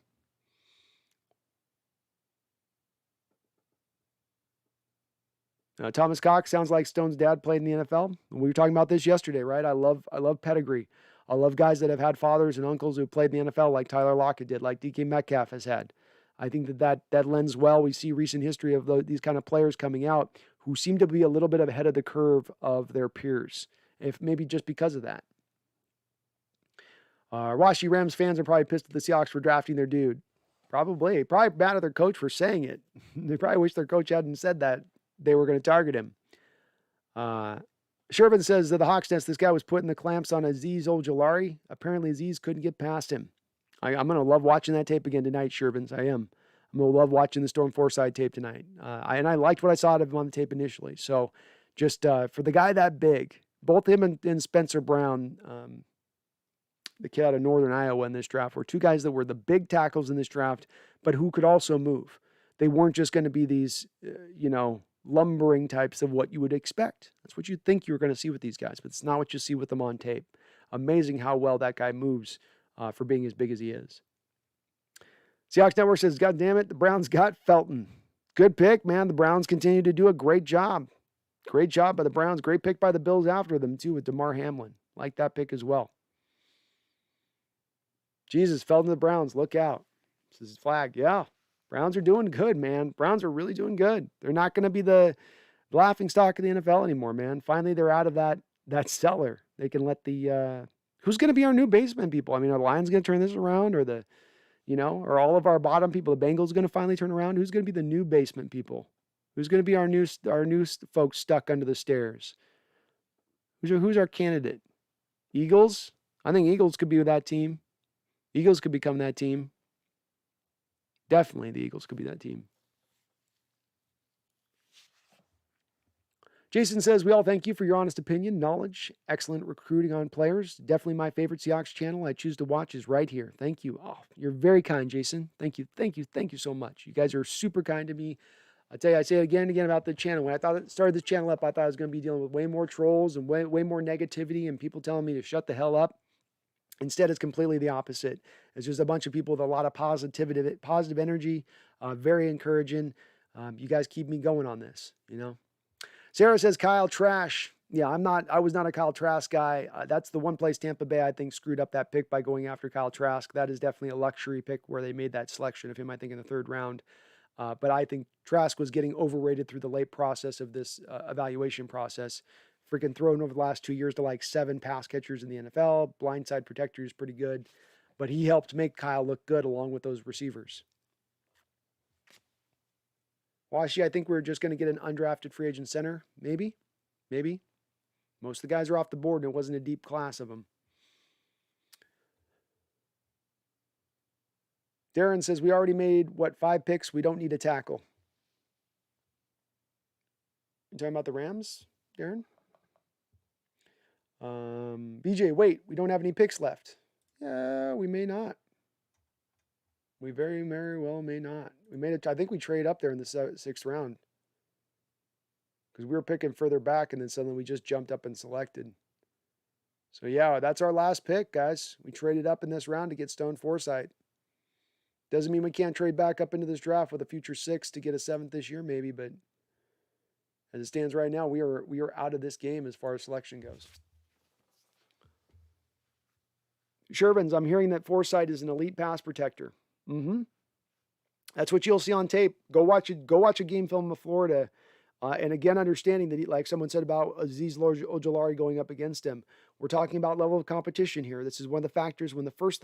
Thomas Cox sounds like Stone's dad played in the NFL. We were talking about this yesterday, right? I love pedigree. I love guys that have had fathers and uncles who played in the NFL, like Tyler Lockett did, like DK Metcalf has had. I think that lends well. We see recent history of these kind of players coming out who seem to be a little bit ahead of the curve of their peers, if maybe just because of that. Washi, Rams fans are probably pissed at the Seahawks for drafting their dude. Probably mad at their coach for saying it. They probably wish their coach hadn't said that they were going to target him. Shervin says that the Hawks Nest, this guy was putting the clamps on Azeez Ojulari. Apparently Azeez couldn't get past him. I'm going to love watching that tape again tonight, Shervins. I am. I'm going to love watching the Storm Foresythe tape tonight. And I liked what I saw of him on the tape initially. So just for the guy that big, both him and Spencer Brown, the kid out of Northern Iowa in this draft, were two guys that were the big tackles in this draft, but who could also move. They weren't just going to be these, lumbering types of what you would expect. That's what you think you were going to see with these guys, but it's not what you see with them on tape. Amazing how well that guy moves for being as big as he is. Seahawks Network says, God damn it, the Browns got Felton. Good pick, man. The Browns continue to do a great job. Great job by the Browns. Great pick by the Bills after them, too, with DeMar Hamlin. Like that pick as well. Jesus, Felton to the Browns. Look out. This is flag. Yeah. Browns are doing good, man. Browns are really doing good. They're not going to be the laughing stock of the NFL anymore, man. Finally, they're out of that cellar. They can let the who's going to be our new basement people? I mean, are the Lions going to turn this around, or are all of our bottom people, the Bengals, going to finally turn around? Who's going to be the new basement people? Who's going to be our new folks stuck under the stairs? Who's our candidate? Eagles. I think Eagles could be that team. Eagles could become that team. Definitely the Eagles could be that team. Jason says, we all thank you for your honest opinion, knowledge, excellent recruiting on players. Definitely my favorite Seahawks channel I choose to watch is right here. Thank you. Oh, you're very kind, Jason. Thank you. Thank you. Thank you so much. You guys are super kind to me. I tell you, I say it again and again about the channel. When I started this channel up, I thought I was going to be dealing with way more trolls and way more negativity and people telling me to shut the hell up. Instead, it's completely the opposite. It's just a bunch of people with a lot of positive energy, very encouraging. You guys keep me going on this, you know. Sarah says, Kyle Trash. Yeah, I was not a Kyle Trask guy. That's the one place Tampa Bay, I think, screwed up that pick by going after Kyle Trask. That is definitely a luxury pick where they made that selection of him, I think, in the third round. But I think Trask was getting overrated through the late process of this evaluation process. Freaking thrown over the last 2 years to like 7 pass catchers in the NFL. Blindside protector is pretty good. But he helped make Kyle look good along with those receivers. Washi, I think we're just going to get an undrafted free agent center. Maybe. Most of the guys are off the board, and it wasn't a deep class of them. Darren says, we already made, 5 picks? We don't need a tackle. You talking about the Rams, Darren? BJ, wait, we don't have any picks left. Yeah, we may not. We very, very well may not. We made it. I think we trade up there in the 6th round because we were picking further back, and then suddenly we just jumped up and selected. So yeah, that's our last pick, guys. We traded up in this round to get Stone Foresythe. Doesn't mean we can't trade back up into this draft with a future 6 to get a 7th this year, maybe. But as it stands right now, we are out of this game as far as selection goes. Shervins, I'm hearing that Foresythe is an elite pass protector. That's what you'll see on tape. Go watch it. Go watch a game film of Florida. And again, understanding that, like someone said about Azeez Ojulari going up against him, we're talking about level of competition here. This is one of the factors when the first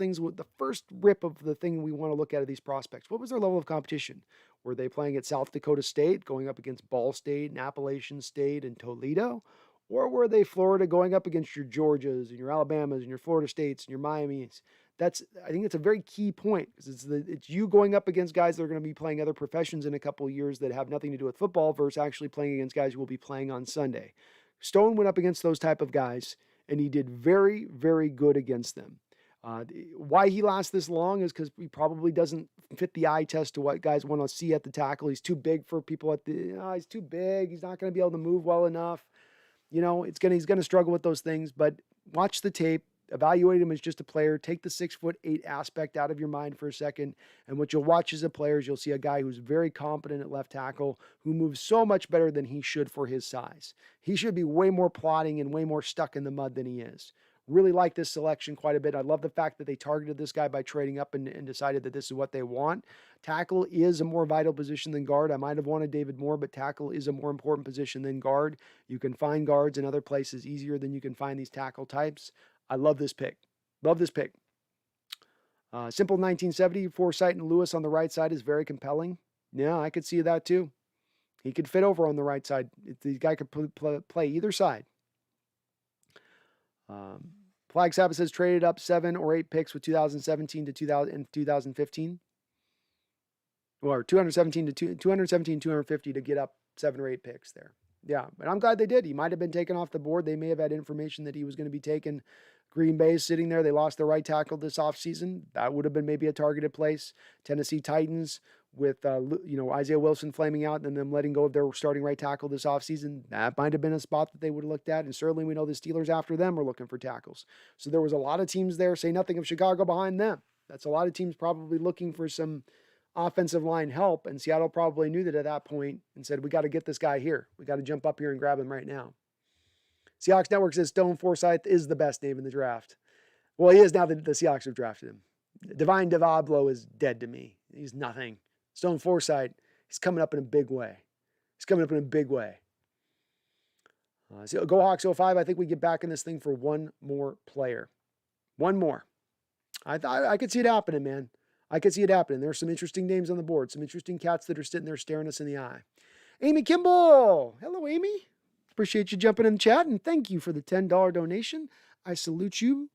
rip of the thing we want to look at of these prospects. What was their level of competition? Were they playing at South Dakota State, going up against Ball State and Appalachian State and Toledo? Or were they Florida going up against your Georgias and your Alabamas and your Florida States and your Miamis? I think that's a very key point because it's you going up against guys that are going to be playing other professions in a couple of years that have nothing to do with football versus actually playing against guys who will be playing on Sunday. Stone went up against those type of guys, and he did very, very good against them. Why he lasts this long is because he probably doesn't fit the eye test to what guys want to see at the tackle. He's too big for people he's too big. He's not going to be able to move well enough. You know, he's going to struggle with those things, but watch the tape. Evaluate him as just a player. Take the 6'8" aspect out of your mind for a second. And what you'll watch as a player is you'll see a guy who's very competent at left tackle, who moves so much better than he should for his size. He should be way more plodding and way more stuck in the mud than he is. Really like this selection quite a bit. I love the fact that they targeted this guy by trading up and decided that this is what they want. Tackle is a more vital position than guard. I might have wanted David Moore, but tackle is a more important position than guard. You can find guards in other places easier than you can find these tackle types. I love this pick. Love this pick. Simple 1970, Foresythe and Lewis on the right side is very compelling. Yeah, I could see that too. He could fit over on the right side. The guy could play either side. Flag Sabbath says traded up 7 or 8 picks with 2017 to 2015. Or 250 to get up 7 or 8 picks there. Yeah, but I'm glad they did. He might have been taken off the board. They may have had information that he was going to be taken. Green Bay is sitting there. They lost their right tackle this offseason. That would have been maybe a targeted place. Tennessee Titans with Isaiah Wilson flaming out and them letting go of their starting right tackle this offseason. That might have been a spot that they would have looked at. And certainly we know the Steelers after them are looking for tackles. So there was a lot of teams there. Say nothing of Chicago behind them. That's a lot of teams probably looking for some offensive line help. And Seattle probably knew that at that point and said, we got to get this guy here. We got to jump up here and grab him right now. Seahawks Network says Stone Foresythe is the best name in the draft. Well, he is now that the Seahawks have drafted him. Divine Diablo is dead to me. He's nothing. Stone Foresythe, he's coming up in a big way. So Go Hawks 05, I think we get back in this thing for one more player. One more. I could see it happening, man. I could see it happening. There's some interesting names on the board, some interesting cats that are sitting there staring us in the eye. Amy Kimball. Hello, Amy. Appreciate you jumping in the chat, and thank you for the $10 donation. I salute you,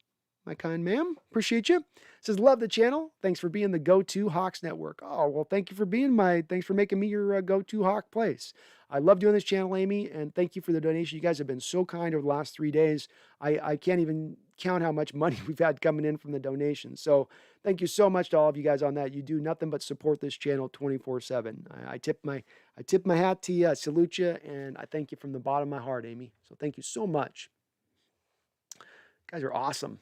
my kind ma'am. Appreciate you. Says, love the channel. Thanks for being the go-to Hawks network. Oh, well, thanks for making me your go-to Hawk place. I love doing this channel, Amy, and thank you for the donation. You guys have been so kind over the last 3 days. I can't even count how much money we've had coming in from the donations. So thank you so much to all of you guys on that. You do nothing but support this channel 24/7. I tip my hat to you. I salute you, and I thank you from the bottom of my heart, Amy. So thank you so much. You guys are awesome.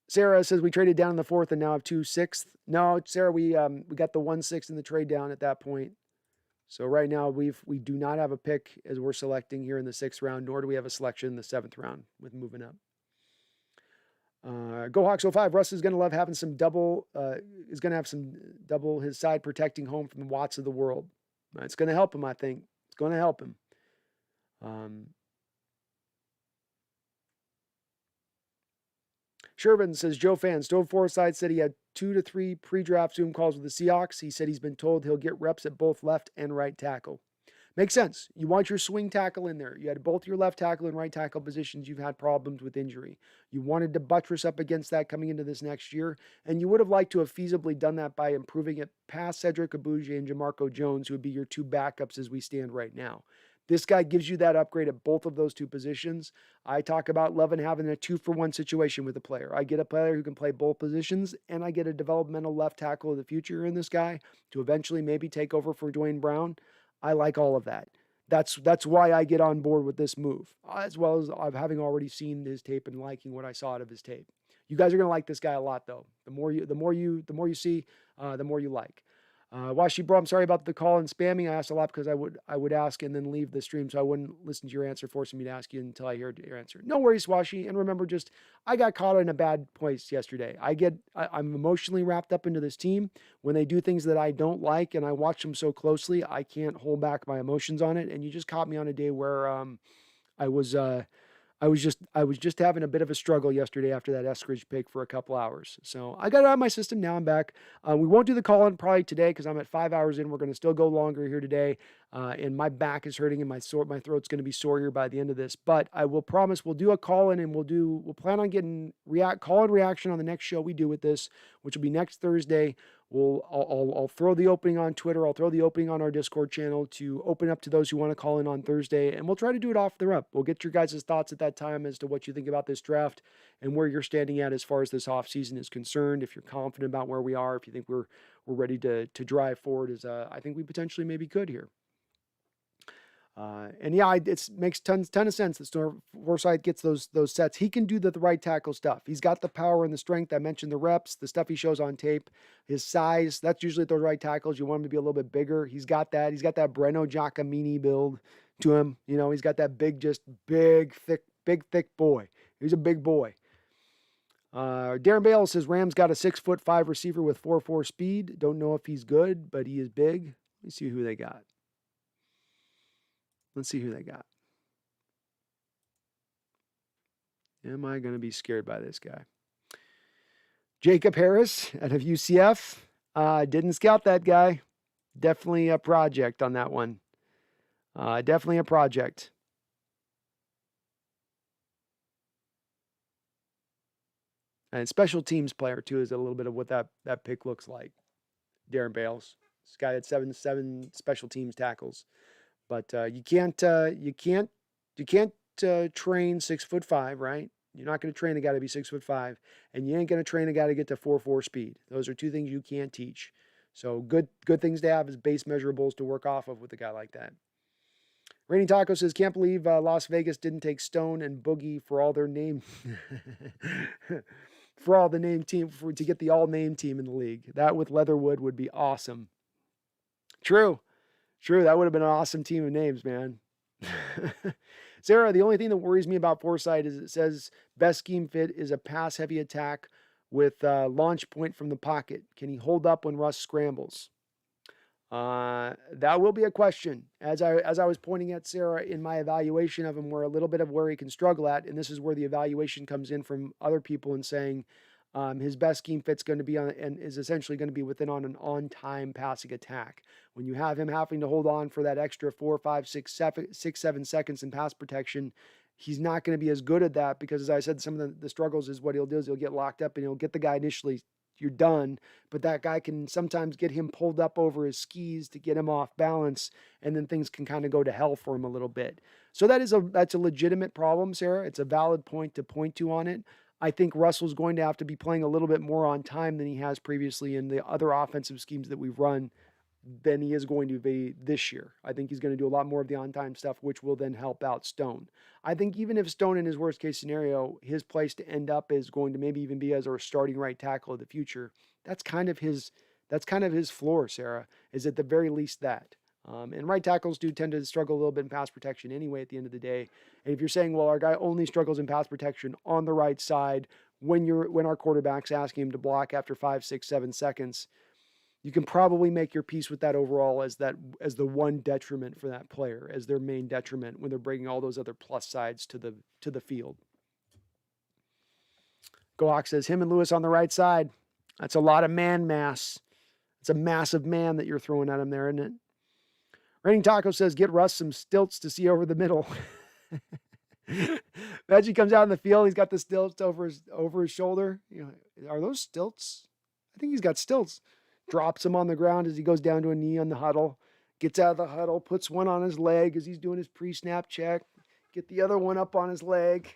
Sarah says we traded down in the 4th and now have 2 6th. No, Sarah, we got the 1 6 in the trade down at that point. So right now we do not have a pick as we're selecting here in the 6th round, nor do we have a selection in the 7th round with moving up. Go Hawks 05. Russ is going to love having some double. Is going to have some double his side protecting home from the Watts of the world. It's going to help him. I think it's going to help him. Shervin says, Joe fan, Stove Foresythe said he had 2 to 3 pre-draft Zoom calls with the Seahawks. He said he's been told he'll get reps at both left and right tackle. Makes sense. You want your swing tackle in there. You had both your left tackle and right tackle positions. You've had problems with injury. You wanted to buttress up against that coming into this next year, and you would have liked to have feasibly done that by improving it past Cedric Abuja and Jamarco Jones, who would be your 2 backups as we stand right now. This guy gives you that upgrade at both of those 2 positions. I talk about loving having a 2-for-1 situation with a player. I get a player who can play both positions, and I get a developmental left tackle of the future in this guy to eventually maybe take over for Dwayne Brown. I like all of that. That's why I get on board with this move, as well as having already seen his tape and liking what I saw out of his tape. You guys are gonna like this guy a lot, though. The more you see, the more you like. Washi bro, I'm sorry about the call and spamming. I asked a lot because I would ask and then leave the stream, so I wouldn't listen to your answer, forcing me to ask you until I heard your answer. No worries, Washi. And remember, I got caught in a bad place yesterday. I'm emotionally wrapped up into this team. When they do things that I don't like and I watch them so closely, I can't hold back my emotions on it. And you just caught me on a day where I was just having a bit of a struggle yesterday after that Eskridge pick for a couple hours. So I got it out of my system. Now I'm back. We won't do the call-in probably today because I'm at 5 hours in. We're going to still go longer here today. And my back is hurting and my throat's going to be sore here by the end of this. But I will promise we'll do a call-in and we'll plan on getting call-in reaction on the next show we do with this, which will be next Thursday. I'll throw the opening on Twitter. I'll throw the opening on our Discord channel to open up to those who want to call in on Thursday, and we'll try to do it off the rep. We'll get your guys' thoughts at that time as to what you think about this draft and where you're standing at as far as this offseason is concerned. If you're confident about where we are, if you think we're ready to drive forward, as I think we potentially maybe could here. And yeah, it makes ton of sense that Foresythe gets those sets. He can do the right tackle stuff. He's got the power and the strength. I mentioned the reps, the stuff he shows on tape, his size. That's usually those right tackles. You want him to be a little bit bigger. He's got that. He's got that Breno Giacomini build to him. You know, he's got that big, thick boy. He's a big boy. Darren Bale says Rams got a 6'5" receiver with 4.4 speed. Don't know if he's good, but he is big. Let me see who they got. Let's see who they got. Am I going to be scared by this guy? Jacob Harris out of UCF. Didn't scout that guy. Definitely a project on that one. Definitely a project. And special teams player, too, is a little bit of what that pick looks like. Darren Bales. This guy had seven special teams tackles. But you can't train 6'5", right? You're not going to train a guy to be 6'5", and you ain't going to train a guy to get to 4.4 speed. Those are 2 things you can't teach. So good things to have as base measurables to work off of with a guy like that. Rainy Taco says, can't believe Las Vegas didn't take Stone and Boogie for all their name for all the name team to get the all name team in the league. That with Leatherwood would be awesome. True. That would have been an awesome team of names, man. Sarah, the only thing that worries me about Foresythe is it says best scheme fit is a pass-heavy attack with launch point from the pocket. Can he hold up when Russ scrambles? That will be a question. As I was pointing at Sarah in my evaluation of him, where a little bit of where he can struggle at, and this is where the evaluation comes in from other people and saying his best scheme fit's going to be on and is essentially going to be within on an on-time passing attack. When you have him having to hold on for that extra 4, 5, 6, 7 seconds in pass protection, he's not going to be as good at that because, as I said, some of the struggles is what he'll do is he'll get locked up and he'll get the guy initially, you're done, but that guy can sometimes get him pulled up over his skis to get him off balance, and then things can kind of go to hell for him a little bit. So that's a legitimate problem, Sarah. It's a valid point to point to on it. I think Russell's going to have to be playing a little bit more on time than he has previously in the other offensive schemes that we've run than he is going to be this year. I think he's going to do a lot more of the on-time stuff, which will then help out Stone. I think even if Stone, in his worst-case scenario, his place to end up is going to maybe even be as our starting right tackle of the future. That's kind of his floor, Sarah, is at the very least that. And right tackles do tend to struggle a little bit in pass protection anyway at the end of the day. And if you're saying, well, our guy only struggles in pass protection on the right side when our quarterback's asking him to block after 5, 6, 7 seconds, you can probably make your peace with that overall as the one detriment for that player, as their main detriment when they're bringing all those other plus sides to the field. Gohawk says, him and Lewis on the right side. That's a lot of man mass. It's a massive man that you're throwing at him there, isn't it? Raining Taco says, get Russ some stilts to see over the middle. Imagine he comes out in the field, he's got the stilts over his shoulder. You know, are those stilts? I think he's got stilts. Drops him on the ground as he goes down to a knee on the huddle. Gets out of the huddle, puts one on his leg as he's doing his pre-snap check. Get the other one up on his leg.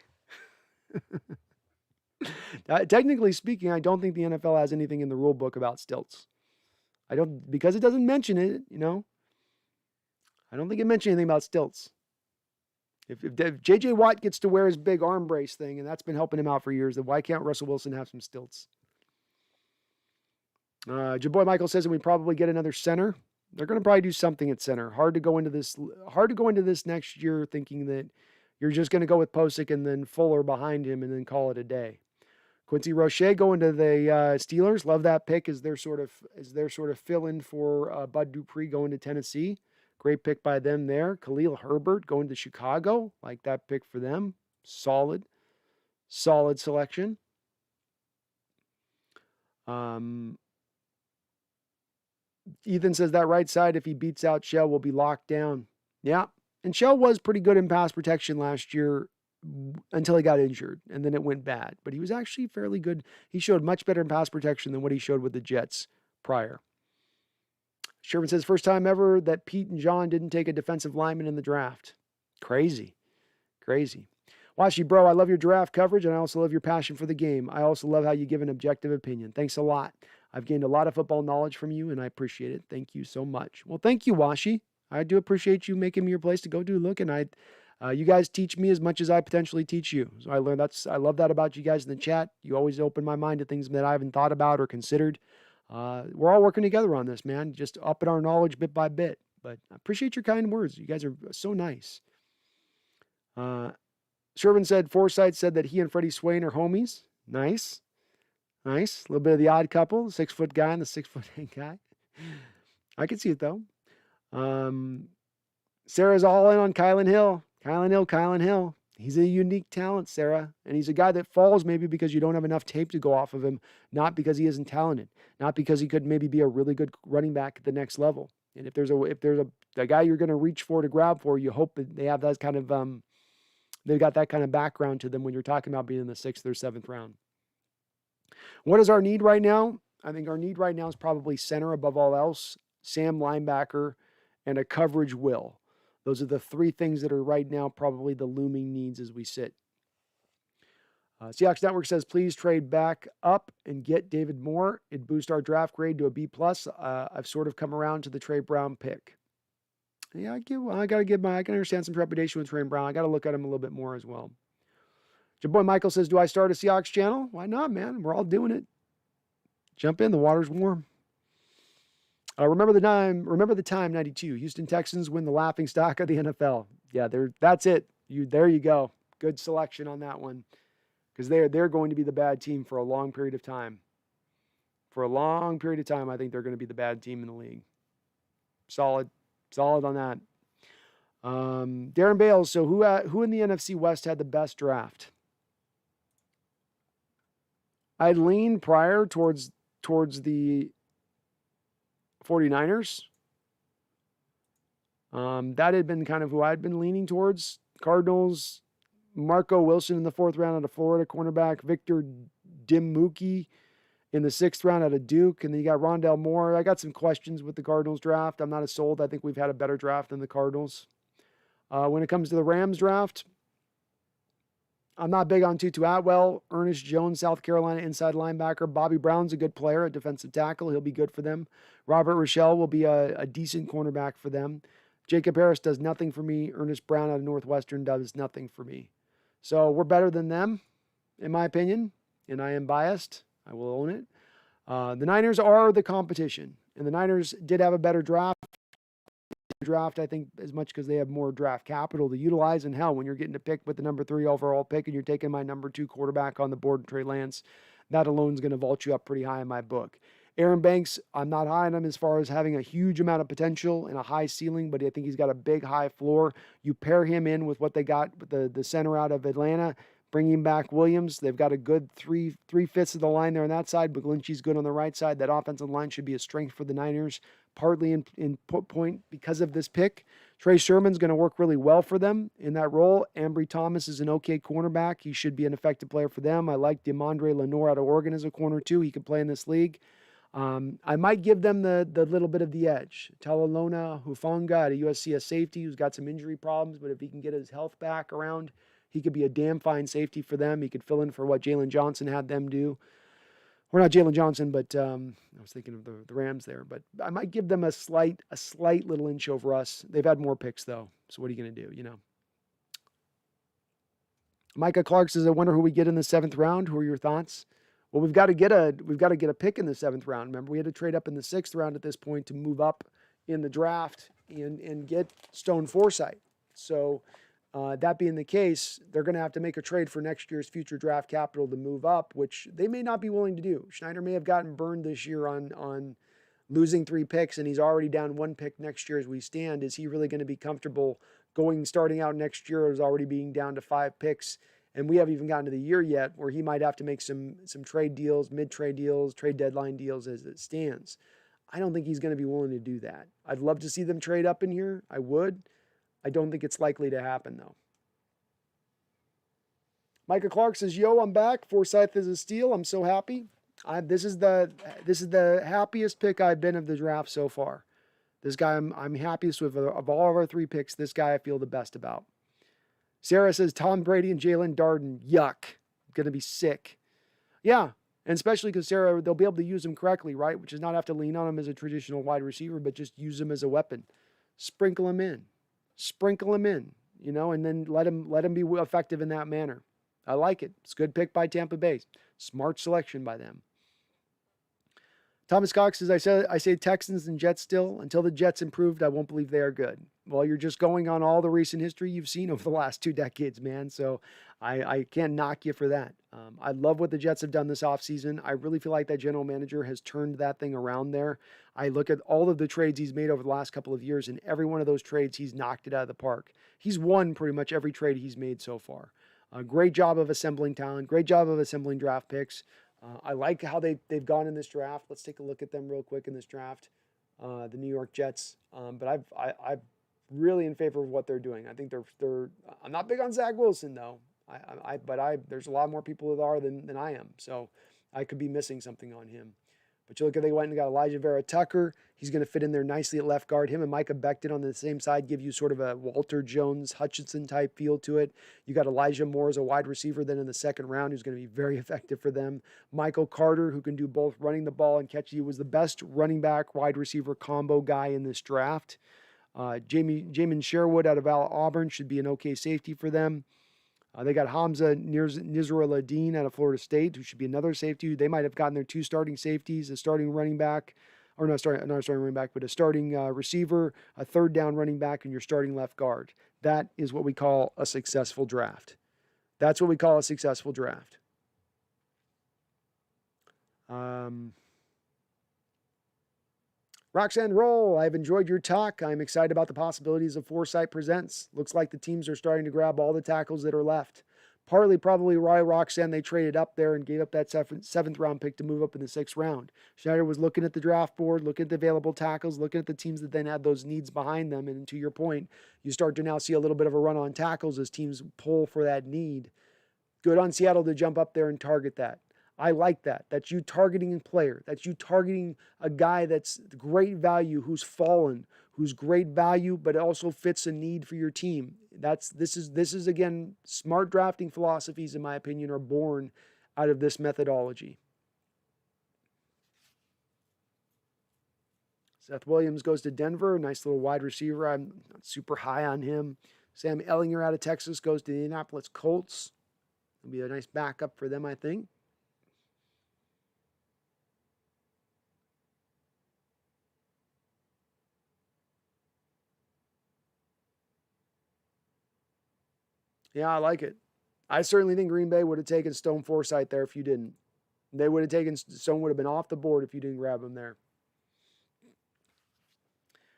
Technically speaking, I don't think the NFL has anything in the rule book about stilts. Because it doesn't mention it, you know. I don't think it mentioned anything about stilts. If J.J. Watt gets to wear his big arm brace thing, and that's been helping him out for years, then why can't Russell Wilson have some stilts? Your boy Michael says that we probably get another center. They're going to probably do something at center. Hard to go into this next year thinking that you're just going to go with Posick and then Fuller behind him and then call it a day. Quincy Roche going to the Steelers. Love that pick as their sort of fill-in for Bud Dupree going to Tennessee. Great pick by them there. Khalil Herbert going to Chicago. Like that pick for them. Solid selection. Ethan says that right side, if he beats out Shell, will be locked down. Yeah. And Shell was pretty good in pass protection last year until he got injured, and then it went bad. But he was actually fairly good. He showed much better in pass protection than what he showed with the Jets prior. Sherman says, first time ever that Pete and John didn't take a defensive lineman in the draft. Crazy. Washi, bro, I love your draft coverage, and I also love your passion for the game. I also love how you give an objective opinion. Thanks a lot. I've gained a lot of football knowledge from you, and I appreciate it. Thank you so much. Well, thank you, Washi. I do appreciate you making me your place to go do look, and you guys teach me as much as I potentially teach you. So I love that about you guys in the chat. You always open my mind to things that I haven't thought about or considered. We're all working together on this, man. Just upping our knowledge bit by bit. But I appreciate your kind words. You guys are so nice. Sherman said, Foresythe said that he and Freddie Swain are homies. Nice. A little bit of the odd couple, the 6-foot guy and the 6'8" guy. I can see it though. Sarah's all in on Kylan Hill. Kylan Hill. He's a unique talent, Sarah. And he's a guy that falls maybe because you don't have enough tape to go off of him, not because he isn't talented, not because he could maybe be a really good running back at the next level. And if there's a guy you're going to reach for to grab for, you hope that they have that kind of they've got that kind of background to them when you're talking about being in the 6th or 7th round. What is our need right now? I think our need right now is probably center above all else, Sam linebacker, and a coverage will. Those are the 3 things that are right now probably the looming needs as we sit. Seahawks Network says, please trade back up and get David Moore. It'd boost our draft grade to a B+. I've sort of come around to the Trey Brown pick. Yeah, I can understand some trepidation with Trey Brown. I got to look at him a little bit more as well. Your boy Michael says, do I start a Seahawks channel? Why not, man? We're all doing it. Jump in. The water's warm. Remember the time, 92. Houston Texans win the laughing stock of the NFL. Yeah, that's it. There you go. Good selection on that one. Because they're going to be the bad team for a long period of time. For a long period of time, I think they're going to be the bad team in the league. Solid on that. Darren Bales, so who in the NFC West had the best draft? I'd lean prior towards the 49ers. That had been kind of who I'd been leaning towards. Cardinals, Marco Wilson in the 4th round out of Florida, cornerback. Victor Dimuki in the 6th round out of Duke. And then you got Rondell Moore. I got some questions with the Cardinals draft. I'm not as sold. I think we've had a better draft than the Cardinals. When it comes to the Rams draft, I'm not big on Tutu Atwell. Ernest Jones, South Carolina inside linebacker. Bobby Brown's a good player, a defensive tackle. He'll be good for them. Robert Rochelle will be a decent cornerback for them. Jacob Harris does nothing for me. Ernest Brown out of Northwestern does nothing for me. So we're better than them, in my opinion, and I am biased. I will own it. The Niners are the competition, and the Niners did have a better draft, I think, as much because they have more draft capital to utilize. And hell, when you're getting to pick with the number 3 overall pick and you're taking my number 2 quarterback on the board, Trey Lance, that alone is going to vault you up pretty high in my book. Aaron Banks, I'm not high on him as far as having a huge amount of potential and a high ceiling, but I think he's got a big high floor. You pair him in with what they got with the center out of Atlanta, bringing back Williams. They've got a good three-fifths of the line there on that side. McGlinchey's good on the right side. That offensive line should be a strength for the Niners, partly in point because of this pick. Trey Sherman's going to work really well for them in that role. Ambry Thomas is an okay cornerback. He should be an effective player for them. I like DeMondre Lenore out of Oregon as a corner too. He could play in this league. I might give them the little bit of the edge. Talalona Hufanga at a USC safety who's got some injury problems, but if he can get his health back around, he could be a damn fine safety for them. He could fill in for what Jalen Johnson had them do. Or not Jalen Johnson, but I was thinking of the Rams there. But I might give them a slight little inch over us. They've had more picks though, so what are you going to do? You know. Micah Clark says, "I wonder who we get in the 7th round. Who are your thoughts?" Well, we've got to get a pick in the 7th round. Remember, we had to trade up in the 6th round at this point to move up in the draft and get Stone Foresythe. So that being the case, they're going to have to make a trade for next year's future draft capital to move up, which they may not be willing to do. Schneider may have gotten burned this year on losing 3 picks, and he's already down 1 pick next year as we stand. Is he really going to be comfortable starting out next year as already being down to 5 picks? And we haven't even gotten to the year yet where he might have to make some trade deals, mid-trade deals, trade deadline deals as it stands. I don't think he's going to be willing to do that. I'd love to see them trade up in here. I would. I don't think it's likely to happen, though. Micah Clark says, "Yo, I'm back. Foresythe is a steal. I'm so happy. This is the happiest pick I've been of the draft so far. This guy I'm happiest with of all of our 3 picks. This guy I feel the best about." Sarah says, "Tom Brady and Jalen Darden. Yuck. Going to be sick." Yeah, and especially because Sarah, they'll be able to use him correctly, right? Which is not have to lean on him as a traditional wide receiver, but just use him as a weapon. Sprinkle him in, you know, and then let him be effective in that manner. I like it. It's a good pick by Tampa Bay. Smart selection by them. Thomas Cox says, I say Texans and Jets still. Until the Jets improved, I won't believe they are good. Well, you're just going on all the recent history you've seen over the last 2 decades, man. So I can't knock you for that. I love what the Jets have done this offseason. I really feel like that general manager has turned that thing around there. I look at all of the trades he's made over the last couple of years, and every one of those trades, he's knocked it out of the park. He's won pretty much every trade he's made so far. A great job of assembling talent, great job of assembling draft picks. I like how they've gone in this draft. Let's take a look at them real quick in this draft, the New York Jets. But I'm really in favor of what they're doing. I think they're. I'm not big on Zach Wilson though. But there's a lot more people that are than I am. So I could be missing something on him. But you look at they went and got Elijah Vera Tucker. He's going to fit in there nicely at left guard. Him and Micah Becton on the same side give you sort of a Walter Jones, Hutchinson type feel to it. You got Elijah Moore as a wide receiver then in the 2nd round who's going to be very effective for them. Michael Carter, who can do both running the ball and catch. He was the best running back wide receiver combo guy in this draft. Jamin Sherwood out of Auburn should be an okay safety for them. They got Hamza Nizruladeen out of Florida State, who should be another safety. They might have gotten their 2 starting safeties, a starting running back, or not a starting running back, but a starting receiver, a 3rd down running back, and your starting left guard. That is what we call a successful draft. That's what we call a successful draft. Roxanne Roll, I've enjoyed your talk. I'm excited about the possibilities of Foresythe Presents. Looks like the teams are starting to grab all the tackles that are left. Partly probably Roy Roxanne, they traded up there and gave up that seventh round pick to move up in the 6th round. Schneider was looking at the draft board, looking at the available tackles, looking at the teams that then had those needs behind them. And to your point, you start to now see a little bit of a run on tackles as teams pull for that need. Good on Seattle to jump up there and target that. I like that. That's you targeting a player. That's you targeting a guy that's great value, who's fallen, who's great value, but also fits a need for your team. This is again, smart drafting philosophies, in my opinion, are born out of this methodology. Seth Williams goes to Denver. Nice little wide receiver. I'm not super high on him. Sam Ellinger out of Texas goes to the Indianapolis Colts. It'll be a nice backup for them, I think. Yeah, I like it. I certainly think Green Bay would have taken Stone Foresythe there if you didn't. They would have taken Stone, would have been off the board if you didn't grab him there.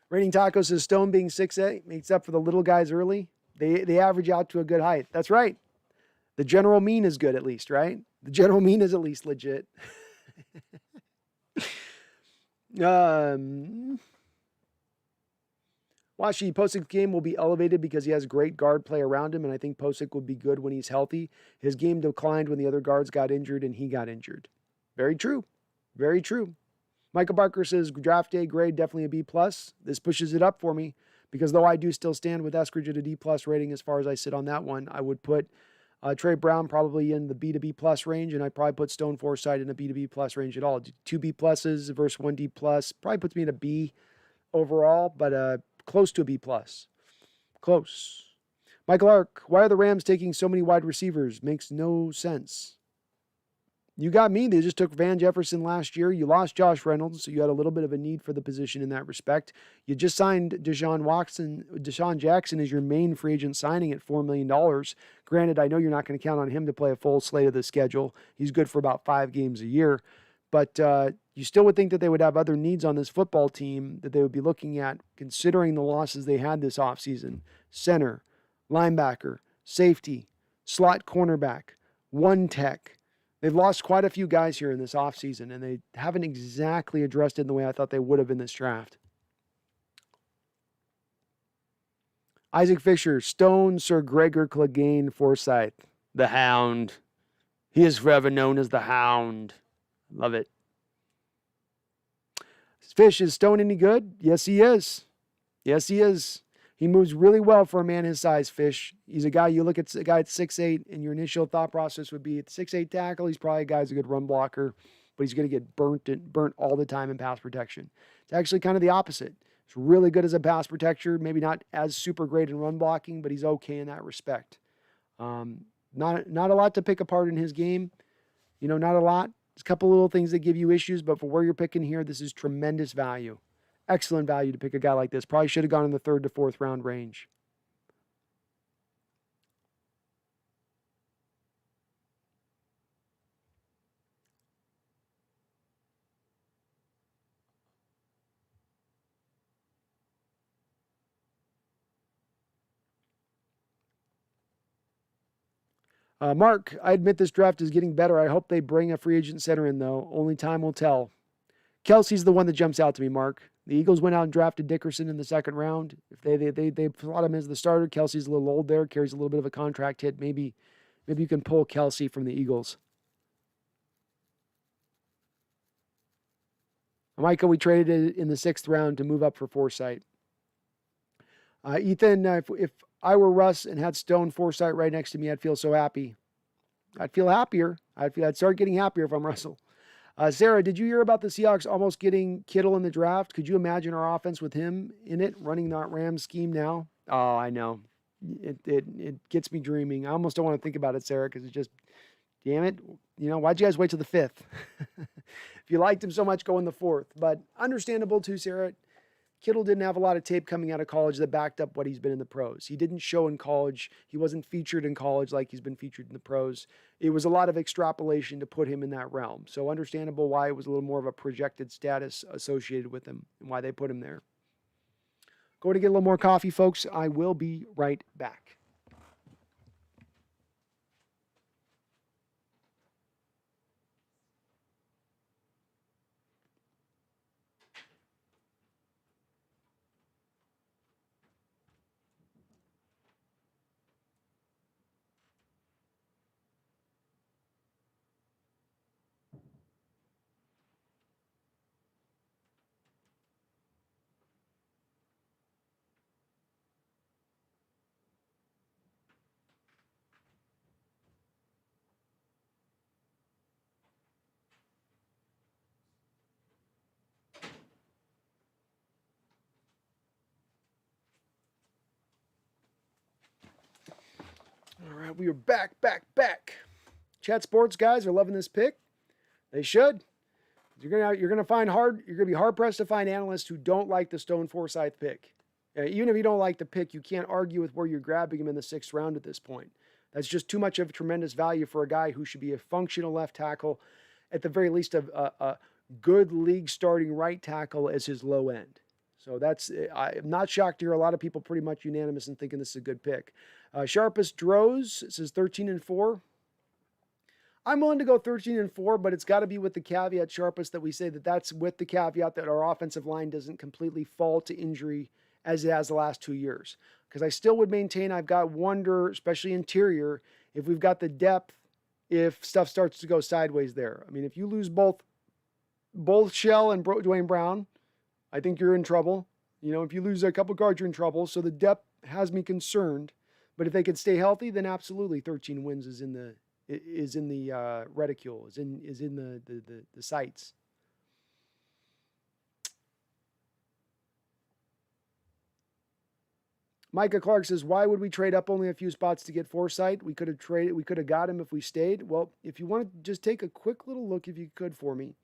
Raining Taco says Stone being 6'8" makes up for the little guys early. They average out to a good height. That's right. The general mean is good at least, right? The general mean is at least legit. Washi, Posic's game will be elevated because he has great guard play around him, and I think Posic will be good when he's healthy. His game declined when the other guards got injured and he got injured. Very true. Very true. Michael Barker says draft day grade definitely a B+. This pushes it up for me because though I do still stand with Eskridge at a D+ rating as far as I sit on that one, I would put Trey Brown probably in the B to B+ range, and I'd probably put Stone Foresythe in a B to B+ range at all. 2 B+ versus 1 D+. Probably puts me in a B overall, but close to a B+. Close. Michael Ark, why are the Rams taking so many wide receivers? Makes no sense. You got me. They just took Van Jefferson last year. You lost Josh Reynolds, so you had a little bit of a need for the position in that respect. You just signed Deshaun Jackson is your main free agent signing at $4 million. Granted, I know you're not going to count on him to play a full slate of the schedule. He's good for about 5 games a year. But you still would think that they would have other needs on this football team that they would be looking at, considering the losses they had this offseason. Center, linebacker, safety, slot cornerback, one tech. They've lost quite a few guys here in this offseason, and they haven't exactly addressed it in the way I thought they would have in this draft. Isaac Fisher, Stone, Sir Gregor Clegane, Foresythe, the Hound. He is forever known as the Hound. Love it. Fish, is Stone any good? Yes, he is. Yes, he is. He moves really well for a man his size, Fish. He's a guy, you look at a guy at 6'8", and your initial thought process would be at 6'8" tackle, he's probably a guy who's a good run blocker, but he's going to get burnt all the time in pass protection. It's actually kind of the opposite. He's really good as a pass protector, maybe not as super great in run blocking, but he's okay in that respect. Not a lot to pick apart in his game. Not a lot. There's a couple little things that give you issues, but for where you're picking here, this is tremendous value. Excellent value to pick a guy like this. Probably should have gone in the 3rd to 4th round range. Mark, I admit this draft is getting better. I hope they bring a free agent center in, though. Only time will tell. Kelsey's the one that jumps out to me, Mark. The Eagles went out and drafted Dickerson in the 2nd round. If they slot him as the starter, Kelsey's a little old there, carries a little bit of a contract hit. Maybe you can pull Kelsey from the Eagles. Michael, we traded it in the 6th round to move up for Foresythe. Ethan, if I were Russ and had Stone Foresythe right next to me, I'd feel so happy. I'd feel happier. I'd start getting happier if I'm Russell. Sarah, did you hear about the Seahawks almost getting Kittle in the draft? Could you imagine our offense with him in it, running that Rams scheme now? Oh, I know. It gets me dreaming. I almost don't want to think about it, Sarah, because it's just, damn it. Why'd you guys wait till the 5th? If you liked him so much, go in the 4th. But understandable too, Sarah. Kittle didn't have a lot of tape coming out of college that backed up what he's been in the pros. He didn't show in college. He wasn't featured in college like he's been featured in the pros. It was a lot of extrapolation to put him in that realm. So understandable why it was a little more of a projected status associated with him and why they put him there. Going to get a little more coffee, folks. I will be right back. All right, we are back. Chat Sports guys are loving this pick. They should. You're gonna be hard pressed to find analysts who don't like the Stone Foresythe pick. Even if you don't like the pick, you can't argue with where you're grabbing him in the 6th round at this point. That's just too much of tremendous value for a guy who should be a functional left tackle, at the very least a good league starting right tackle as his low end. So I'm not shocked to hear a lot of people pretty much unanimous in thinking this is a good pick. Sharpest Droz says 13-4. I'm willing to go 13-4, but it's got to be with the caveat, Sharpest, that we say that's with the caveat that our offensive line doesn't completely fall to injury as it has the last 2 years. Because I still would maintain I've got wonder, especially interior, if we've got the depth, if stuff starts to go sideways there. I mean, if you lose both Shell and Dwayne Brown, I think you're in trouble. If you lose a couple guards, you're in trouble. So the depth has me concerned. But if they could stay healthy, then absolutely 13 wins is in the reticule, is in the sights. Micah Clark says, why would we trade up only a few spots to get Foresythe? We could have got him if we stayed. Well, if you want to just take a quick little look, if you could for me,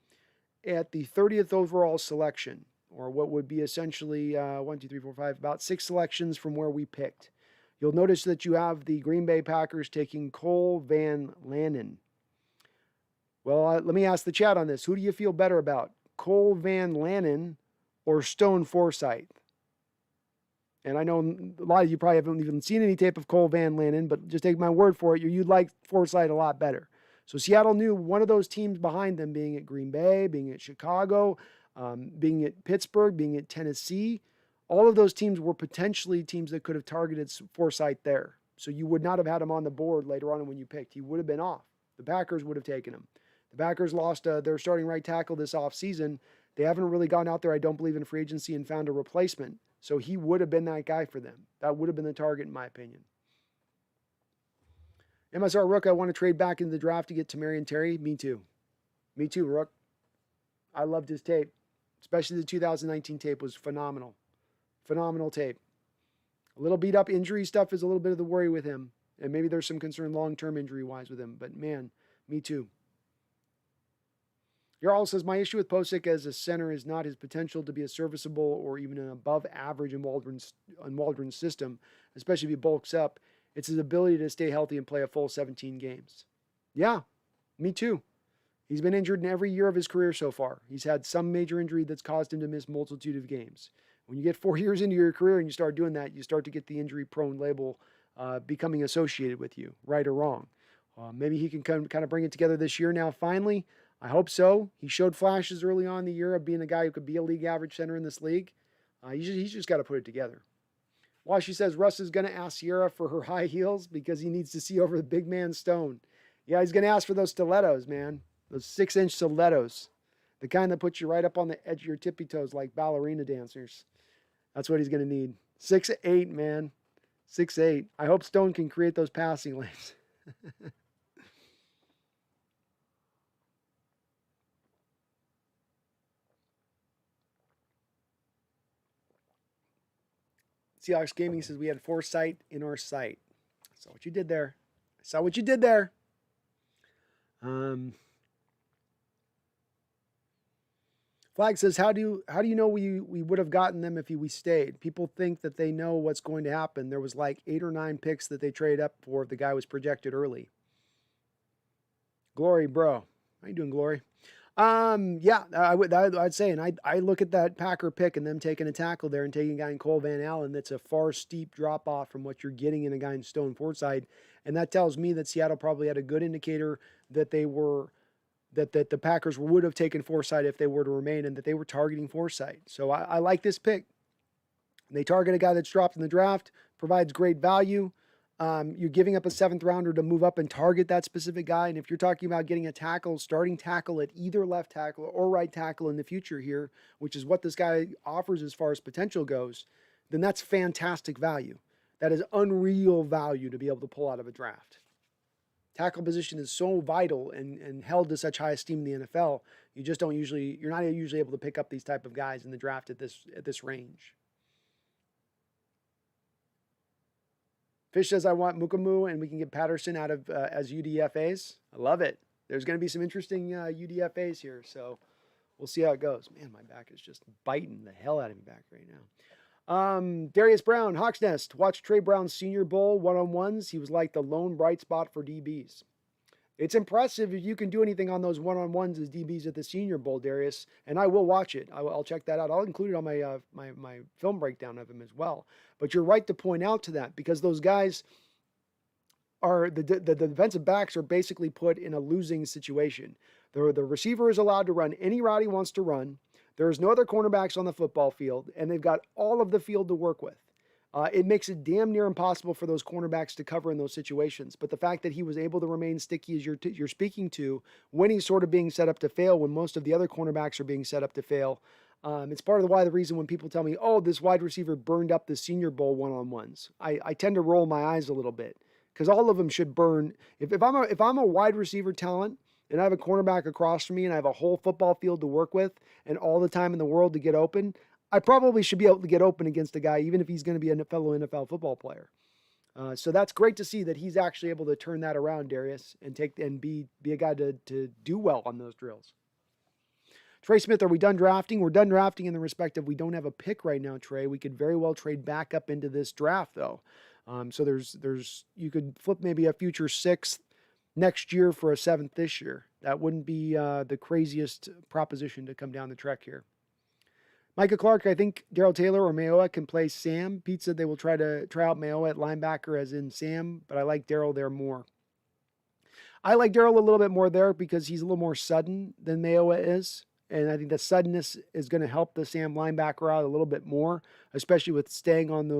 at the 30th overall selection, or what would be essentially 1, 2, 3, 4, 5, about 6 selections from where we picked. You'll notice that you have the Green Bay Packers taking Cole Van Lanen. Well, let me ask the chat on this. Who do you feel better about, Cole Van Lanen or Stone Foresythe? And I know a lot of you probably haven't even seen any tape of Cole Van Lanen, but just take my word for it, you'd like Foresythe a lot better. So Seattle knew one of those teams behind them, being at Green Bay, being at Chicago, being at Pittsburgh, being at Tennessee, all of those teams were potentially teams that could have targeted Foresythe there. So you would not have had him on the board later on when you picked. He would have been off. The Packers would have taken him. The Packers lost their starting right tackle this offseason. They haven't really gone out there, I don't believe, in free agency and found a replacement. So he would have been that guy for them. That would have been the target, in my opinion. MSR Rook, I want to trade back into the draft to get Tammarion Terry. Me too. Me too, Rook. I loved his tape. Especially the 2019 tape was phenomenal. Phenomenal tape. A little beat up injury stuff is a little bit of the worry with him. And maybe there's some concern long-term injury-wise with him. But man, me too. Jarl says, my issue with Posick as a center is not his potential to be a serviceable or even an above average in Waldron's system, especially if he bulks up. It's his ability to stay healthy and play a full 17 games. Yeah, me too. He's been injured in every year of his career so far. He's had some major injury that's caused him to miss multitude of games. When you get 4 years into your career and you start doing that, you start to get the injury-prone label becoming associated with you, right or wrong. Maybe he can kind of bring it together this year now, finally. I hope so. He showed flashes early on in the year of being a guy who could be a league average center in this league. He's just got to put it together. Washi says Russ is going to ask Sierra for her high heels because he needs to see over the big man Stone. Yeah, he's going to ask for those stilettos, man. Those 6-inch stilettos. The kind that puts you right up on the edge of your tippy toes like ballerina dancers. That's what he's going to need. 6'8", man. 6'8". I hope Stone can create those passing lanes. Seahawks Gaming says we had Foresythe in our sight. I saw what you did there. Flag says, how do you know we would have gotten them if we stayed? People think that they know what's going to happen. There was like 8 or 9 picks that they traded up for if the guy was projected early. Glory, bro. How you doing, Glory? Yeah, I'd say, and I look at that Packer pick and them taking a tackle there and taking a guy in Cole Van Allen. That's a far steep drop off from what you're getting in a guy in Stone Foresythe, and that tells me that Seattle probably had a good indicator that the Packers would have taken Foresythe if they were to remain, and that they were targeting Foresythe. So I like this pick. They target a guy that's dropped in the draft, provides great value. You're giving up a 7th rounder to move up and target that specific guy. And if you're talking about getting a tackle, starting tackle at either left tackle or right tackle in the future here, which is what this guy offers as far as potential goes, then that's fantastic value. That is unreal value to be able to pull out of a draft. Tackle position is so vital and held to such high esteem in the NFL. You're not usually able to pick up these type of guys in the draft at this range. Fish says, I want Mukamu, and we can get Patterson out of as UDFAs. I love it. There's going to be some interesting UDFAs here, so we'll see how it goes. Man, my back is just biting the hell out of me back right now. Darius Brown, Hawks Nest. Watch Trey Brown's Senior Bowl one-on-ones. He was like the lone bright spot for DBs. It's impressive if you can do anything on those one-on-ones as DBs at the Senior Bowl, Darius, and I will watch it. I'll check that out. I'll include it on my my film breakdown of him as well. But you're right to point out to that, because those guys are the defensive backs are basically put in a losing situation. The receiver is allowed to run any route he wants to run. There is no other cornerbacks on the football field, and they've got all of the field to work with. It makes it damn near impossible for those cornerbacks to cover in those situations. But the fact that he was able to remain sticky, as you're speaking to, when he's sort of being set up to fail, when most of the other cornerbacks are being set up to fail, it's part of the reason when people tell me, oh, this wide receiver burned up the Senior Bowl one-on-ones, I tend to roll my eyes a little bit, because all of them should burn. If I'm a wide receiver talent and I have a cornerback across from me and I have a whole football field to work with and all the time in the world to get open, I probably should be able to get open against a guy, even if he's going to be a fellow NFL football player. So that's great to see that he's actually able to turn that around, Darius, and be a guy to do well on those drills. Trey Smith, are we done drafting? We're done drafting in the respect of we don't have a pick right now, Trey. We could very well trade back up into this draft, though. So you could flip maybe a future 6th next year for a 7th this year. That wouldn't be the craziest proposition to come down the trek here. Micah Clark, I think Darrell Taylor or Mayowa can play Sam. Pete said they will try out Mayowa at linebacker as in Sam, but I like Darrell there more. I like Darrell a little bit more there because he's a little more sudden than Mayowa is. And I think the suddenness is going to help the Sam linebacker out a little bit more, especially with staying on a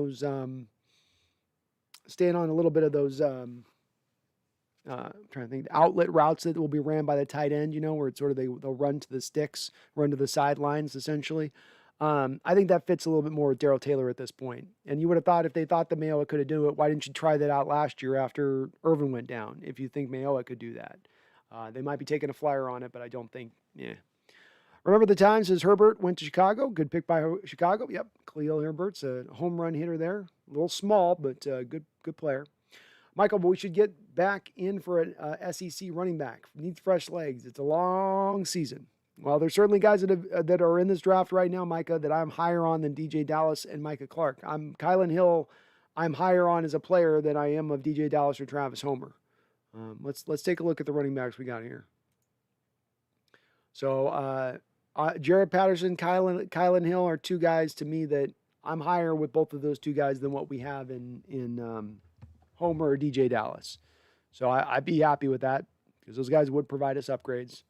little bit of those, I'm trying to think, outlet routes that will be ran by the tight end, where it's sort of they'll run to the sticks, run to the sidelines, essentially. I think that fits a little bit more with Darrell Taylor at this point. And you would have thought if they thought that Mayowa could have done it, why didn't you try that out last year after Irvin went down, if you think Mayowa could do that? They might be taking a flyer on it, but I don't think, Remember the time, says Herbert went to Chicago. Good pick by Chicago. Yep, Khalil Herbert's a home run hitter there. A little small, but good player. Michael, but we should get back in for an SEC running back. Needs fresh legs. It's a long season. Well, there's certainly guys that are in this draft right now, Micah, that I'm higher on than DJ Dallas and Micah Clark. Kylan Hill, I'm higher on as a player than I am of DJ Dallas or Travis Homer. Let's take a look at the running backs we got here. So Jared Patterson, Kylan Hill are two guys to me that I'm higher with both of those two guys than what we have in Homer or DJ Dallas. So I'd be happy with that because those guys would provide us upgrades.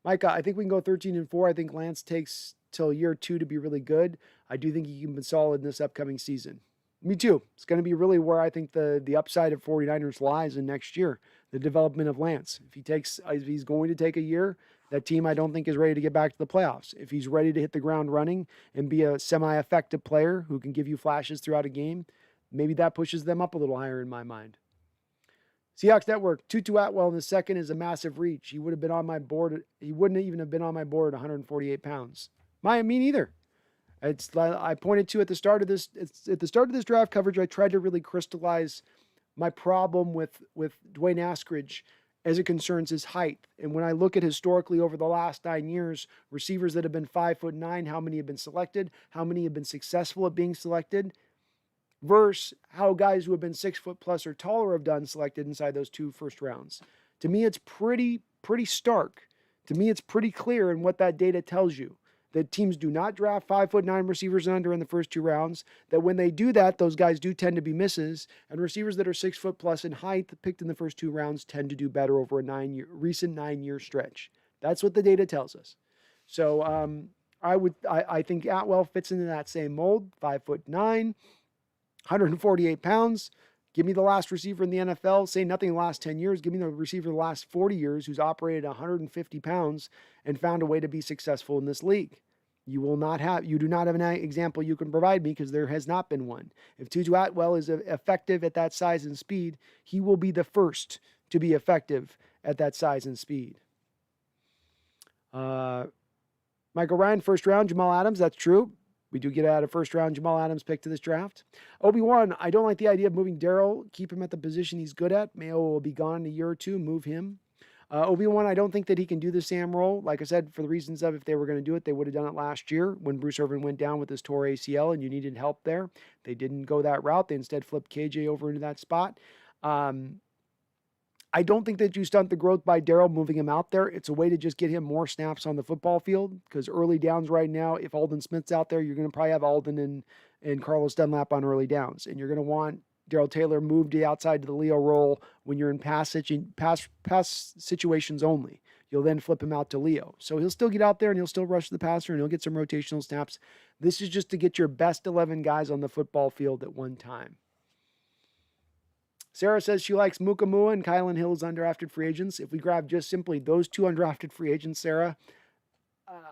Micah, I think we can go 13-4. I think Lance takes till year 2 to be really good. I do think he can be solid in this upcoming season. Me too. It's going to be really where I think the upside of 49ers lies in next year, the development of Lance. If he's going to take a year, that team I don't think is ready to get back to the playoffs. If he's ready to hit the ground running and be a semi-effective player who can give you flashes throughout a game, maybe that pushes them up a little higher in my mind. Seahawks Network, Tutu Atwell in the second is a massive reach. He would have been on my board. He wouldn't even have been on my board at 148 pounds. Me neither. I pointed to at the start of this draft coverage, I tried to really crystallize my problem with Dwayne Askridge as it concerns his height. And when I look at historically over the last 9 years, receivers that have been 5'9", how many have been selected, how many have been successful at being selected, versus how guys who have been 6 foot plus or taller have done selected inside those 2 first rounds. To me, it's pretty stark. To me, it's pretty clear in what that data tells you. That teams do not draft 5'9" receivers and under in the first 2 rounds. That when they do that, those guys do tend to be misses. And receivers that are 6 foot plus in height picked in the first 2 rounds tend to do better over a recent 9-year stretch. That's what the data tells us. So I think Atwell fits into that same mold. 5'9", 148 pounds. Give me the last receiver in the NFL. Say nothing the last 10 years. Give me the receiver the last 40 years who's operated 150 pounds and found a way to be successful in this league. You do not have an example you can provide me because there has not been one. If Tutu Atwell is effective at that size and speed, he will be the first to be effective at that size and speed. Michael Ryan, first round. Jamal Adams, that's true. We do get out a first-round Jamal Adams pick to this draft. Obi-Wan, I don't like the idea of moving Daryl. Keep him at the position he's good at. Mayo will be gone in a year or two. Move him. Obi-Wan, I don't think that he can do the Sam role. Like I said, for the reasons of if they were going to do it, they would have done it last year when Bruce Irvin went down with his torn ACL and you needed help there. They didn't go that route. They instead flipped KJ over into that spot. I don't think that you stunt the growth by Daryl moving him out there. It's a way to just get him more snaps on the football field because early downs right now, if Alden Smith's out there, you're going to probably have Alden and Carlos Dunlap on early downs. And you're going to want Daryl Taylor moved to the outside to the Leo role when you're in pass situations only. You'll then flip him out to Leo. So he'll still get out there and he'll still rush the passer and he'll get some rotational snaps. This is just to get your best 11 guys on the football field at one time. Sarah says she likes Mukamua and Kylan Hill as undrafted free agents. If we grab just simply those two undrafted free agents, Sarah,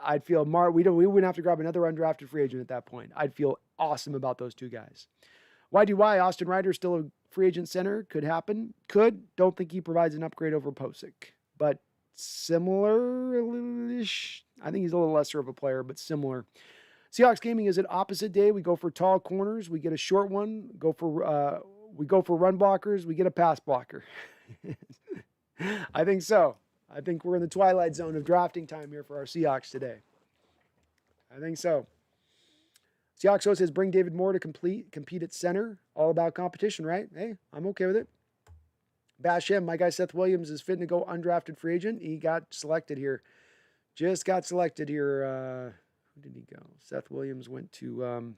I'd feel we wouldn't have to grab another undrafted free agent at that point. I'd feel awesome about those two guys. YDY, Austin Ryder still a free agent center. Could happen. Don't think he provides an upgrade over Posick. But similar-ish. I think he's a little lesser of a player, but similar. Seahawks Gaming is an opposite day. We go for tall corners. We get a short one. We go for run blockers. We get a pass blocker. I think so. I think we're in the twilight zone of drafting time here for our Seahawks today. I think so. Seahawks host says bring David Moore to compete at center. All about competition, right? Hey, I'm okay with it. Bash him. My guy Seth Williams is fitting to go undrafted free agent. He got selected here. Just got selected here. Who did he go? Seth Williams went to...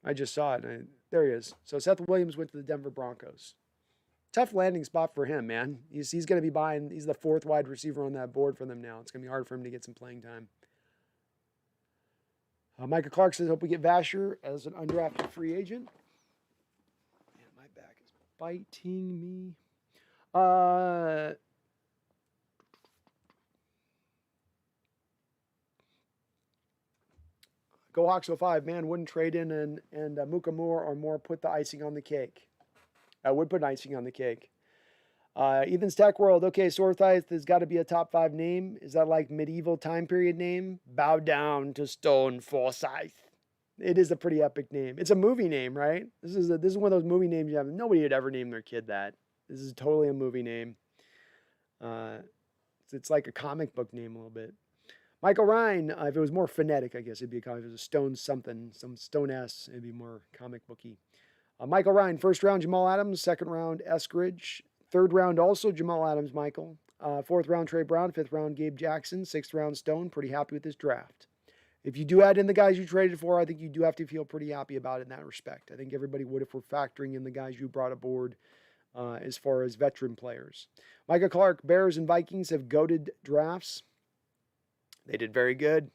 I just saw it. There he is. So Seth Williams went to the Denver Broncos. Tough landing spot for him, man. He's going to be buying. He's the fourth wide receiver on that board for them now. It's going to be hard for him to get some playing time. Micah Clark says, hope we get Vasher as an undrafted free agent. Man, my back is biting me. Go Hawks 05, man, wouldn't trade in and Mukamura or more put the icing on the cake. I would put icing on the cake. Ethan's Tech World, okay, Foresythe has got to be a top 5 name. Is that like medieval time period name? Bow down to stone Foresythe. It is a pretty epic name. It's a movie name, right? This is one of those movie names you have. Nobody would ever name their kid that. This is totally a movie name. It's like a comic book name a little bit. Michael Ryan, if it was more phonetic, I guess it'd be if it was a stone something, some stone S, it'd be more comic booky. Michael Ryan, first round Jamal Adams, second round Eskridge, third round also Jamal Adams, Michael. Fourth round Trey Brown, fifth round Gabe Jackson, sixth round Stone. Pretty happy with this draft. If you do add in the guys you traded for, I think you do have to feel pretty happy about it in that respect. I think everybody would if we're factoring in the guys you brought aboard as far as veteran players. Micah Clark, Bears and Vikings have goated drafts. They did very good.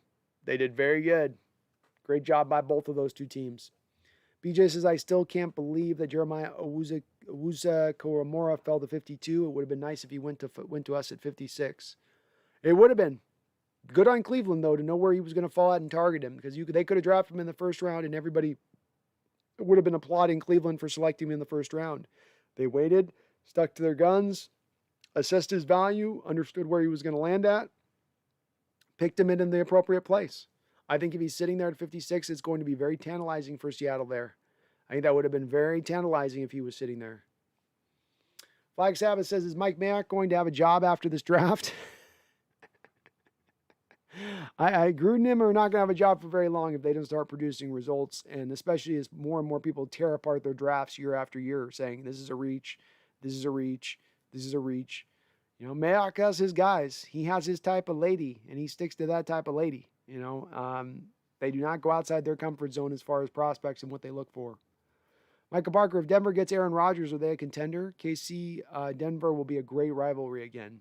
Great job by both of those two teams. BJ says, I still can't believe that Jeremiah Owusu-Koramoah fell to 52. It would have been nice if he went to us at 56. It would have been. Good on Cleveland, though, to know where he was going to fall at and target him. Because they could have drafted him in the first round and everybody would have been applauding Cleveland for selecting him in the first round. They waited, stuck to their guns, assessed his value, understood where he was going to land at, picked him in the appropriate place. I think if he's sitting there at 56, it's going to be very tantalizing for Seattle there. I think that would have been very tantalizing if he was sitting there. Flag Sabbath says, is Mike Mayock going to have a job after this draft? Gruden and him are not going to have a job for very long if they don't start producing results, and especially as more and more people tear apart their drafts year after year, saying this is a reach, this is a reach, this is a reach. You know, Mayock has his guys. He has his type of lady, and he sticks to that type of lady. You know, they do not go outside their comfort zone as far as prospects and what they look for. Michael Parker, if Denver gets Aaron Rodgers, are they a contender? KC, Denver will be a great rivalry again.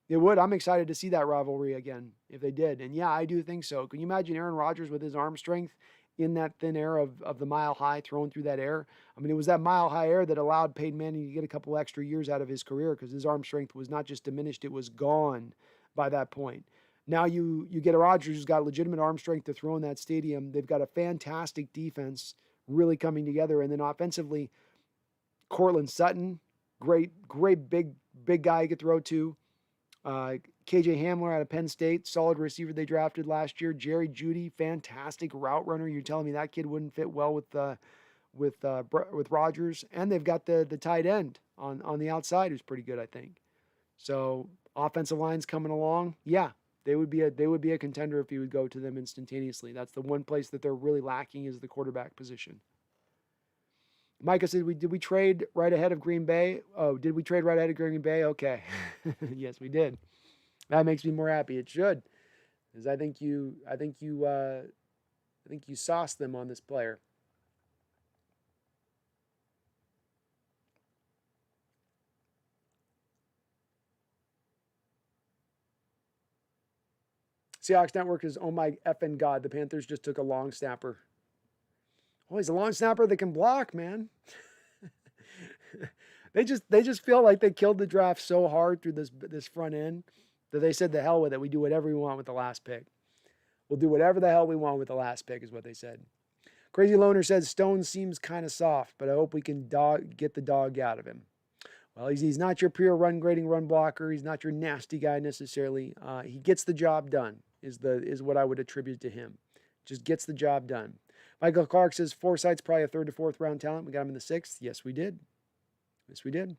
It would. I'm excited to see that rivalry again if they did. And yeah, I do think so. Can you imagine Aaron Rodgers with his arm strength in that thin air of the mile high thrown through that air? I mean, it was that mile high air that allowed Peyton Manning to get a couple extra years out of his career because his arm strength was not just diminished, it was gone by that point. Now you get a Rodgers who's got legitimate arm strength to throw in that stadium. They've got a fantastic defense really coming together. And then offensively, Cortland Sutton, great big guy you could throw to. KJ Hamler out of Penn State, solid receiver they drafted last year. Jerry Jeudy, fantastic route runner. You're telling me that kid wouldn't fit well with Rodgers, and they've got the tight end on the outside who's pretty good, I think. So offensive line's coming along. Yeah, they would be a contender if you would go to them instantaneously. That's the one place that they're really lacking is the quarterback position. Micah said, did we trade right ahead of Green Bay? Oh, did we trade right ahead of Green Bay? Okay. Yes, we did. That makes me more happy. It should. Because I think you sauced them on this player. Seahawks Network is, oh my effing God, the Panthers just took a long snapper. Oh, he's a long snapper that can block, man. They just feel like they killed the draft so hard through this front end that they said, the hell with it. We do whatever we want with the last pick. We'll do whatever the hell we want with the last pick is what they said. Crazy Loner says, Stone seems kind of soft, but I hope we can get the dog out of him. Well, he's not your pure run grading run blocker. He's not your nasty guy necessarily. He gets the job done is what I would attribute to him. Just gets the job done. Michael Clark says Foresythe's probably a 3rd to 4th round talent. We got him in the 6th. Yes, we did. Yes, we did.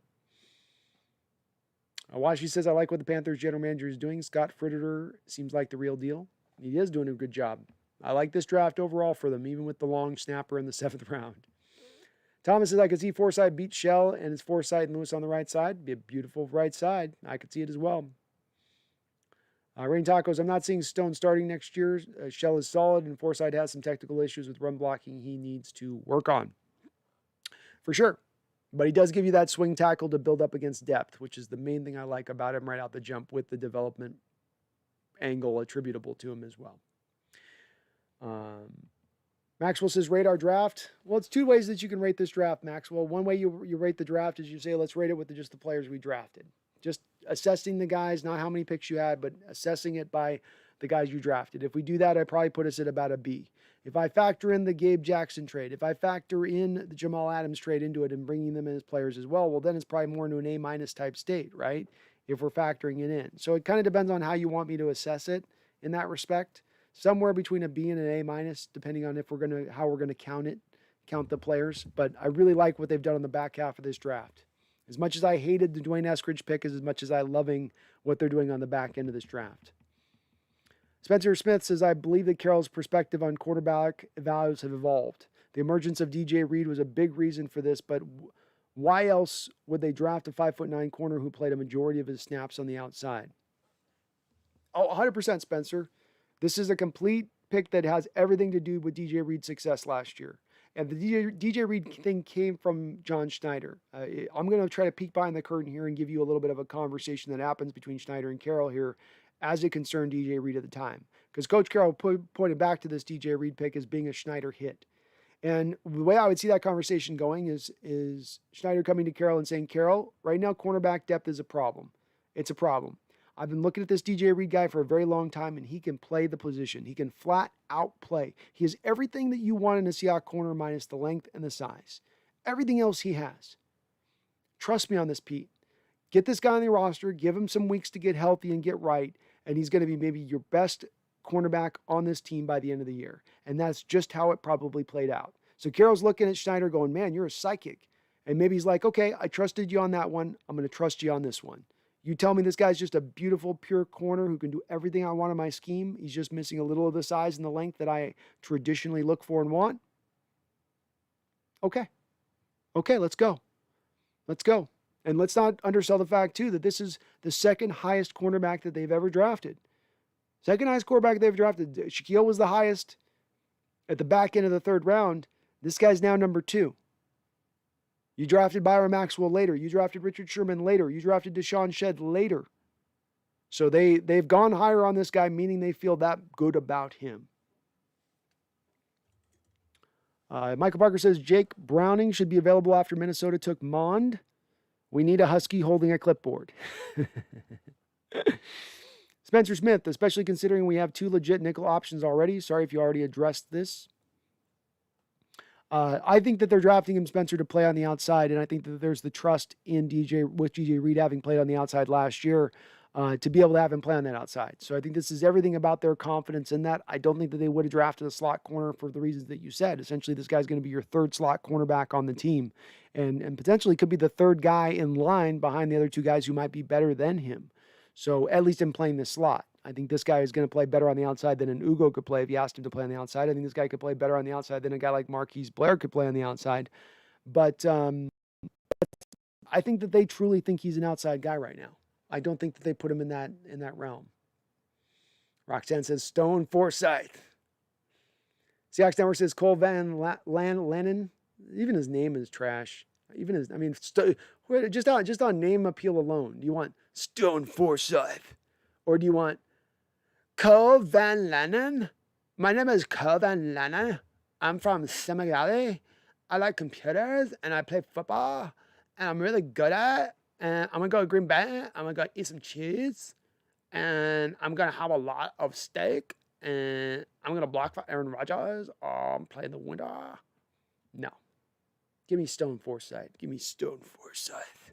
Washi says, I like what the Panthers general manager is doing. Scott Fritter seems like the real deal. He is doing a good job. I like this draft overall for them, even with the long snapper in the 7th round. Thomas says, I could see Foresythe beat Shell and it's Foresythe and Lewis on the right side. Be a beautiful right side. I could see it as well. Rain Tacos, I'm not seeing Stone starting next year. Shell is solid and Foresythe has some technical issues with run blocking he needs to work on. For sure. But he does give you that swing tackle to build up against depth, which is the main thing I like about him right out the jump with the development angle attributable to him as well. Maxwell says, rate our draft. Well, it's 2 ways that you can rate this draft, Maxwell. One way you rate the draft is you say, let's rate it with just the players we drafted. Just assessing the guys, not how many picks you had, but assessing it by the guys you drafted. If we do that, I'd probably put us at about a B. If I factor in the Gabe Jackson trade, if I factor in the Jamal Adams trade into it and bringing them in as players as well, then it's probably more into an A- type state, right? If we're factoring it in. So it kind of depends on how you want me to assess it in that respect. Somewhere between a B and an A-, depending on how we're gonna count the players. But I really like what they've done on the back half of this draft. As much as I hated the Dwayne Eskridge pick, as much as I loving what they're doing on the back end of this draft. Spencer Smith says, I believe that Carroll's perspective on quarterback values have evolved. The emergence of DJ Reed was a big reason for this, but why else would they draft a 5'9" corner who played a majority of his snaps on the outside? Oh, 100% Spencer. This is a complete pick that has everything to do with DJ Reed's success last year. And the DJ Reed thing came from John Schneider. I'm going to try to peek behind the curtain here and give you a little bit of a conversation that happens between Schneider and Carroll here as it concerned DJ Reed at the time. Because Coach Carroll pointed back to this DJ Reed pick as being a Schneider hit. And the way I would see that conversation going is Schneider coming to Carroll and saying, Carroll, right now cornerback depth is a problem. It's a problem. I've been looking at this DJ Reed guy for a very long time, and he can play the position. He can flat out play. He has everything that you want in a Seahawks corner minus the length and the size. Everything else he has. Trust me on this, Pete. Get this guy on the roster, give him some weeks to get healthy and get right, and he's going to be maybe your best cornerback on this team by the end of the year. And that's just how it probably played out. So Carroll's looking at Schneider going, man, you're a psychic. And maybe he's like, okay, I trusted you on that one. I'm going to trust you on this one. You tell me this guy's just a beautiful, pure corner who can do everything I want in my scheme. He's just missing a little of the size and the length that I traditionally look for and want. Okay. Okay, let's go. Let's go. And let's not undersell the fact, too, that this is the second highest cornerback that they've ever drafted. Second highest quarterback they've drafted. Shaquille was the highest at the back end of the 3rd round. This guy's now number 2. You drafted Byron Maxwell later. You drafted Richard Sherman later. You drafted Deshaun Shedd later. So they've gone higher on this guy, meaning they feel that good about him. Michael Parker says, Jake Browning should be available after Minnesota took Mond. We need a Husky holding a clipboard. Spencer Smith, especially considering we have 2 legit nickel options already. Sorry if you already addressed this. I think that they're drafting him, Spencer, to play on the outside, and I think that there's the trust in DJ Reed having played on the outside last year. to be able to have him play on that outside. So I think this is everything about their confidence in that. I don't think that they would have drafted a slot corner for the reasons that you said. Essentially, this guy's going to be your third slot cornerback on the team and potentially could be the third guy in line behind the other two guys who might be better than him. So at least in playing the slot. I think this guy is going to play better on the outside than an Ugo could play if you asked him to play on the outside. I think this guy could play better on the outside than a guy like Marquise Blair could play on the outside. But I think that they truly think he's an outside guy right now. I don't think that they put him in that realm. Roxanne says Stone Foresythe. Seahawks Network says Cole Van Lennon. Even his name is trash. Even his, I mean, just on name appeal alone. Do you want Stone Foresythe, or do you want Cole Van Lennon? My name is Cole Van Lennon. I'm from Senegal. I like computers and I play football and I'm really good at it. And I'm going to go to Green Bay. I'm going to go eat some cheese. And I'm going to have a lot of steak. And I'm going to block for Aaron Rodgers. Play in the winter. No. Give me Stone Foresythe. Give me Stone Foresythe.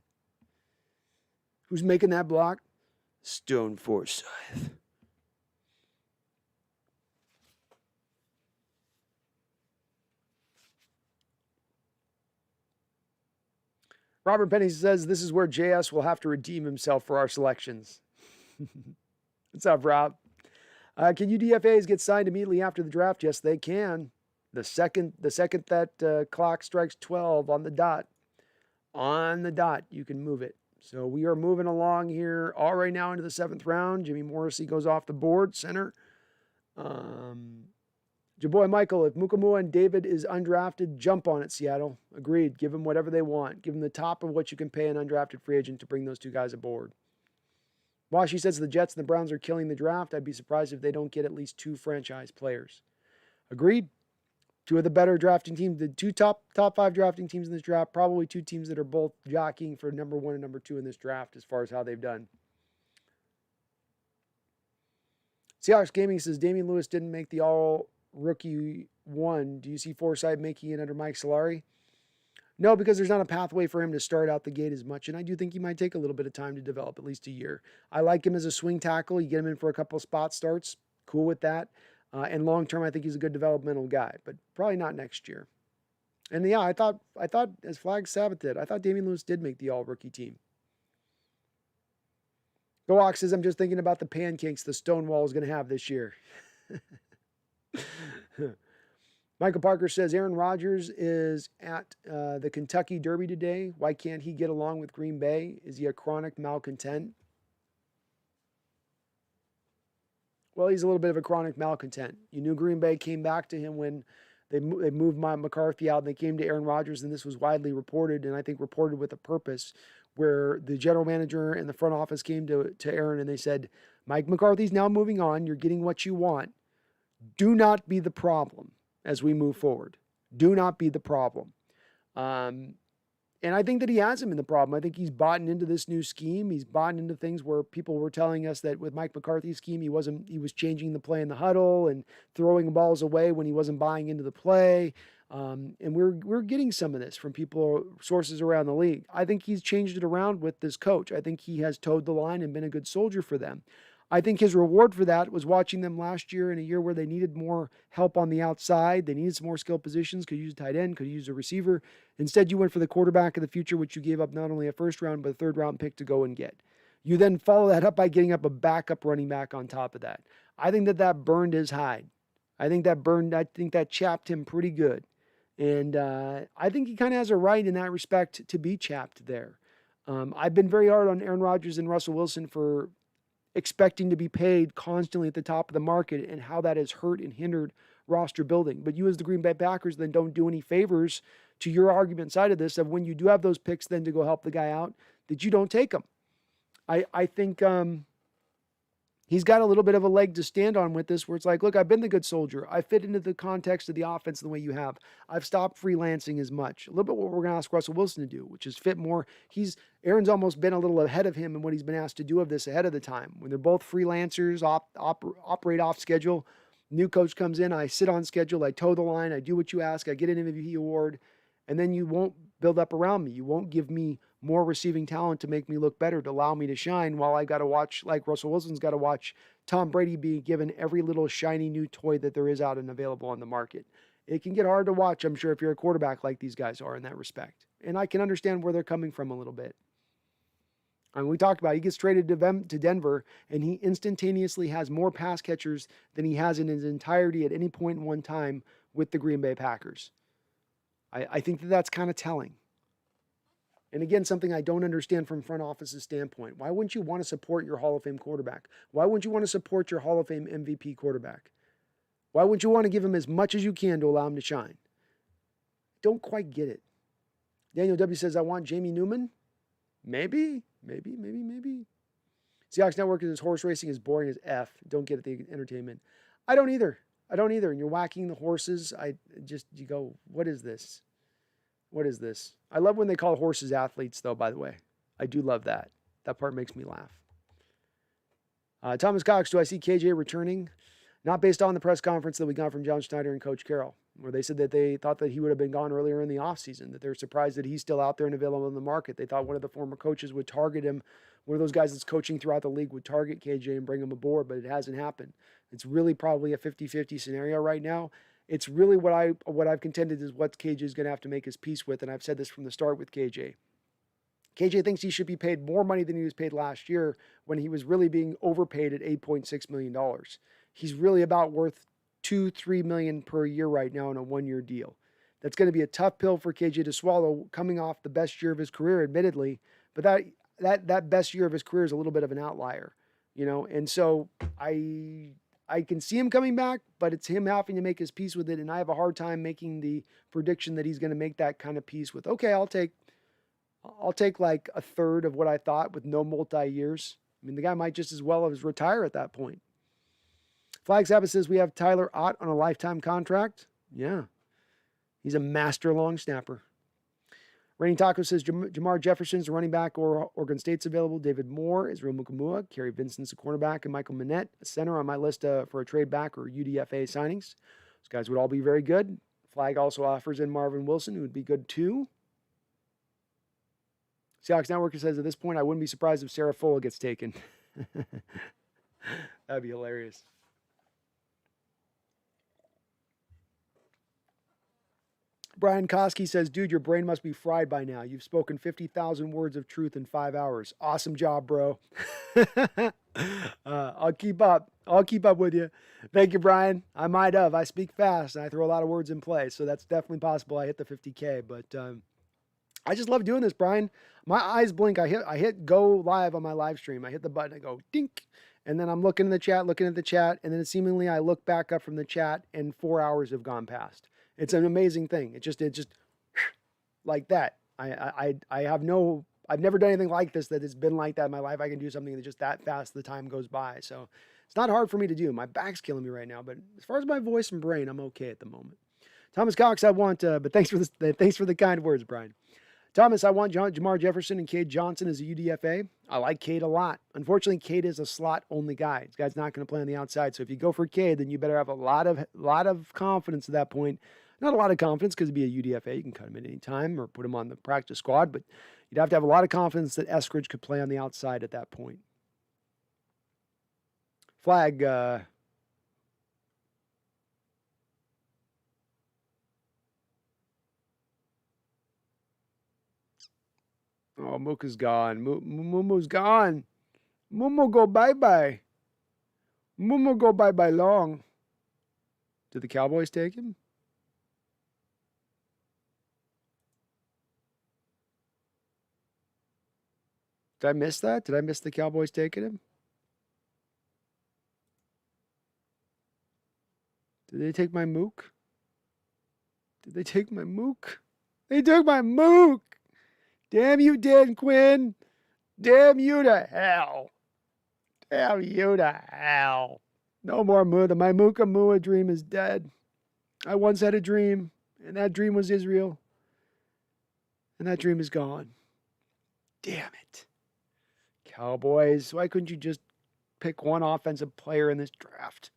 Who's making that block? Stone Foresythe. Robert Penny says this is where JS will have to redeem himself for our selections. What's up, Rob? Can UDFAs get signed immediately after the draft? Yes, they can. The second that clock strikes 12 on the dot, you can move it. So we are moving along here all right now into the 7th round. Jimmy Morrissey goes off the board, center. Your boy Michael, if Mukamua and David is undrafted, jump on it, Seattle. Agreed. Give them whatever they want. Give them the top of what you can pay an undrafted free agent to bring those two guys aboard. Washi says the Jets and the Browns are killing the draft. I'd be surprised if they don't get at least 2 franchise players. Agreed. 2 of the better drafting teams, the 2 top 5 drafting teams in this draft, probably 2 teams that are both jockeying for number 1 and number 2 in this draft as far as how they've done. Seahawks Gaming says Damian Lewis didn't make the all-rookie 1. Do you see Foresythe making it under Mike Solari? No, because there's not a pathway for him to start out the gate as much, and I do think he might take a little bit of time to develop, at least a year. I like him as a swing tackle. You get him in for a couple of spot starts, cool with that. And long-term, I think he's a good developmental guy, but probably not next year. And yeah, I thought as Flag Sabbath did, I thought Damian Lewis did make the all-rookie team. Goak says, I'm just thinking about the pancakes the Stonewall is going to have this year. Michael Parker says Aaron Rodgers is at the Kentucky Derby today. Why can't he get along with Green Bay? Is he a chronic malcontent? Well, he's a little bit of a chronic malcontent. You knew Green Bay came back to him when they moved McCarthy out and they came to Aaron Rodgers, and this was widely reported, and I think reported with a purpose, where the general manager and the front office came to Aaron and they said, Mike McCarthy's now moving on. You're getting what you want. Do not be the problem as we move forward. Do not be the problem. And I think that he has him in the problem. I think he's bought into this new scheme. He's bought into things where people were telling us that with Mike McCarthy's scheme, he was changing the play in the huddle and throwing balls away when he wasn't buying into the play. And we're getting some of this from sources around the league. I think he's changed it around with this coach. I think he has towed the line and been a good soldier for them. I think his reward for that was watching them last year in a year where they needed more help on the outside. They needed some more skill positions, could use a tight end, could use a receiver. Instead, you went for the quarterback of the future, which you gave up not only a first round, but a third round pick to go and get. You then follow that up by getting up a backup running back on top of that. I think that burned his hide. I think that chapped him pretty good. And I think he kind of has a right in that respect to be chapped there. I've been very hard on Aaron Rodgers and Russell Wilson for expecting to be paid constantly at the top of the market and how that has hurt and hindered roster building. But you as the Green Bay Packers then don't do any favors to your argument side of this, of when you do have those picks then to go help the guy out, that you don't take them. I think he's got a little bit of a leg to stand on with this, where it's like, look, I've been the good soldier. I fit into the context of the offense the way you have. I've stopped freelancing as much. A little bit what we're going to ask Russell Wilson to do, which is fit more. Aaron's almost been a little ahead of him in what he's been asked to do of this ahead of the time. When they're both freelancers, operate off schedule. New coach comes in, I sit on schedule, I toe the line, I do what you ask, I get an MVP award, and then you won't build up around me. You won't give me more receiving talent to make me look better, to allow me to shine, while I got to watch, like Russell Wilson's got to watch Tom Brady be given every little shiny new toy that there is out and available on the market. It can get hard to watch, I'm sure, if you're a quarterback like these guys are in that respect. And I can understand where they're coming from a little bit. I mean, we talked about it. He gets traded to Denver, and he instantaneously has more pass catchers than he has in his entirety at any point in one time with the Green Bay Packers. I think that that's kind of telling. And again, something I don't understand from front office's standpoint. Why wouldn't you want to support your Hall of Fame quarterback? Why wouldn't you want to support your Hall of Fame MVP quarterback? Why wouldn't you want to give him as much as you can to allow him to shine? Don't quite get it. Daniel W. says, I want Jamie Newman. Maybe. Seahawks Network is horse racing is boring as F. Don't get the entertainment. I don't either. And you're whacking the horses. You go, what is this? What is this? I love when they call horses athletes, though, by the way. I do love that. That part makes me laugh. Thomas Cox, do I see KJ returning? Not based on the press conference that we got from John Schneider and Coach Carroll, where they said that they thought that he would have been gone earlier in the offseason, that they're surprised that he's still out there and available in the market. They thought one of the former coaches would target him. One of those guys that's coaching throughout the league would target KJ and bring him aboard, but it hasn't happened. It's really probably a 50-50 scenario right now. It's really what I've contended is what KJ is going to have to make his peace with, and I've said this from the start with KJ. KJ thinks he should be paid more money than he was paid last year when he was really being overpaid at $8.6 million. He's really about worth $2-3 million per year right now in a one-year deal. That's going to be a tough pill for KJ to swallow, coming off the best year of his career, admittedly. But that best year of his career is a little bit of an outlier, And so I can see him coming back, but it's him having to make his peace with it, and I have a hard time making the prediction that he's going to make that kind of peace with. Okay, I'll take like a third of what I thought with no multi-years. I mean, the guy might just as well as retire at that point. Flag Sabbath says we have Tyler Ott on a lifetime contract. Yeah. He's a master long snapper. Raining Taco says Jamar Jefferson's the running back, or Oregon State's available. David Moore, Israel Mukamua, Kerry Vincent's a cornerback, and Michael Manette, a center on my list for a trade back or UDFA signings. Those guys would all be very good. Flag also offers in Marvin Wilson, who would be good too. Seahawks Network says at this point, I wouldn't be surprised if Sarah Fuller gets taken. That'd be hilarious. Brian Koski says, dude, your brain must be fried by now. You've spoken 50,000 words of truth in 5 hours. Awesome job, bro. I'll keep up. I'll keep up with you. Thank you, Brian. I might have. I speak fast, and I throw a lot of words in play, so that's definitely possible. I hit the 50K, but I just love doing this, Brian. My eyes blink. I hit go live on my live stream. I hit the button. I go, dink. And then I'm looking at the chat, and then seemingly I look back up from the chat, and 4 hours have gone past. It's an amazing thing. It just like that. I've never done anything like this that has been like that in my life. I can do something that just that fast the time goes by. So it's not hard for me to do. My back's killing me right now, but as far as my voice and brain, I'm okay at the moment. Thomas Cox, but thanks for the kind words, Brian. Thomas, I want Jamar Jefferson and Cade Johnson as a UDFA. I like Cade a lot. Unfortunately, Cade is a slot-only guy. This guy's not going to play on the outside. So if you go for Cade, then you better have a lot of confidence at that point. Not a lot of confidence because it'd be a UDFA. You can cut him at any time or put him on the practice squad, but you'd have to have a lot of confidence that Eskridge could play on the outside at that point. Flag. Oh, Mooka's gone. Moomo's gone. Moomo go bye-bye. Moomo go bye-bye long. Did the Cowboys take him? Did I miss that? Did I miss the Cowboys taking him? Did they take my Mook? Did they take my Mook? They took my Mook! Damn you, Dan Quinn! Damn you to hell! Damn you to hell! No more Moo. My Mooka Mua dream is dead. I once had a dream, and that dream was Israel. And that dream is gone. Damn it. Cowboys, why couldn't you just pick one offensive player in this draft?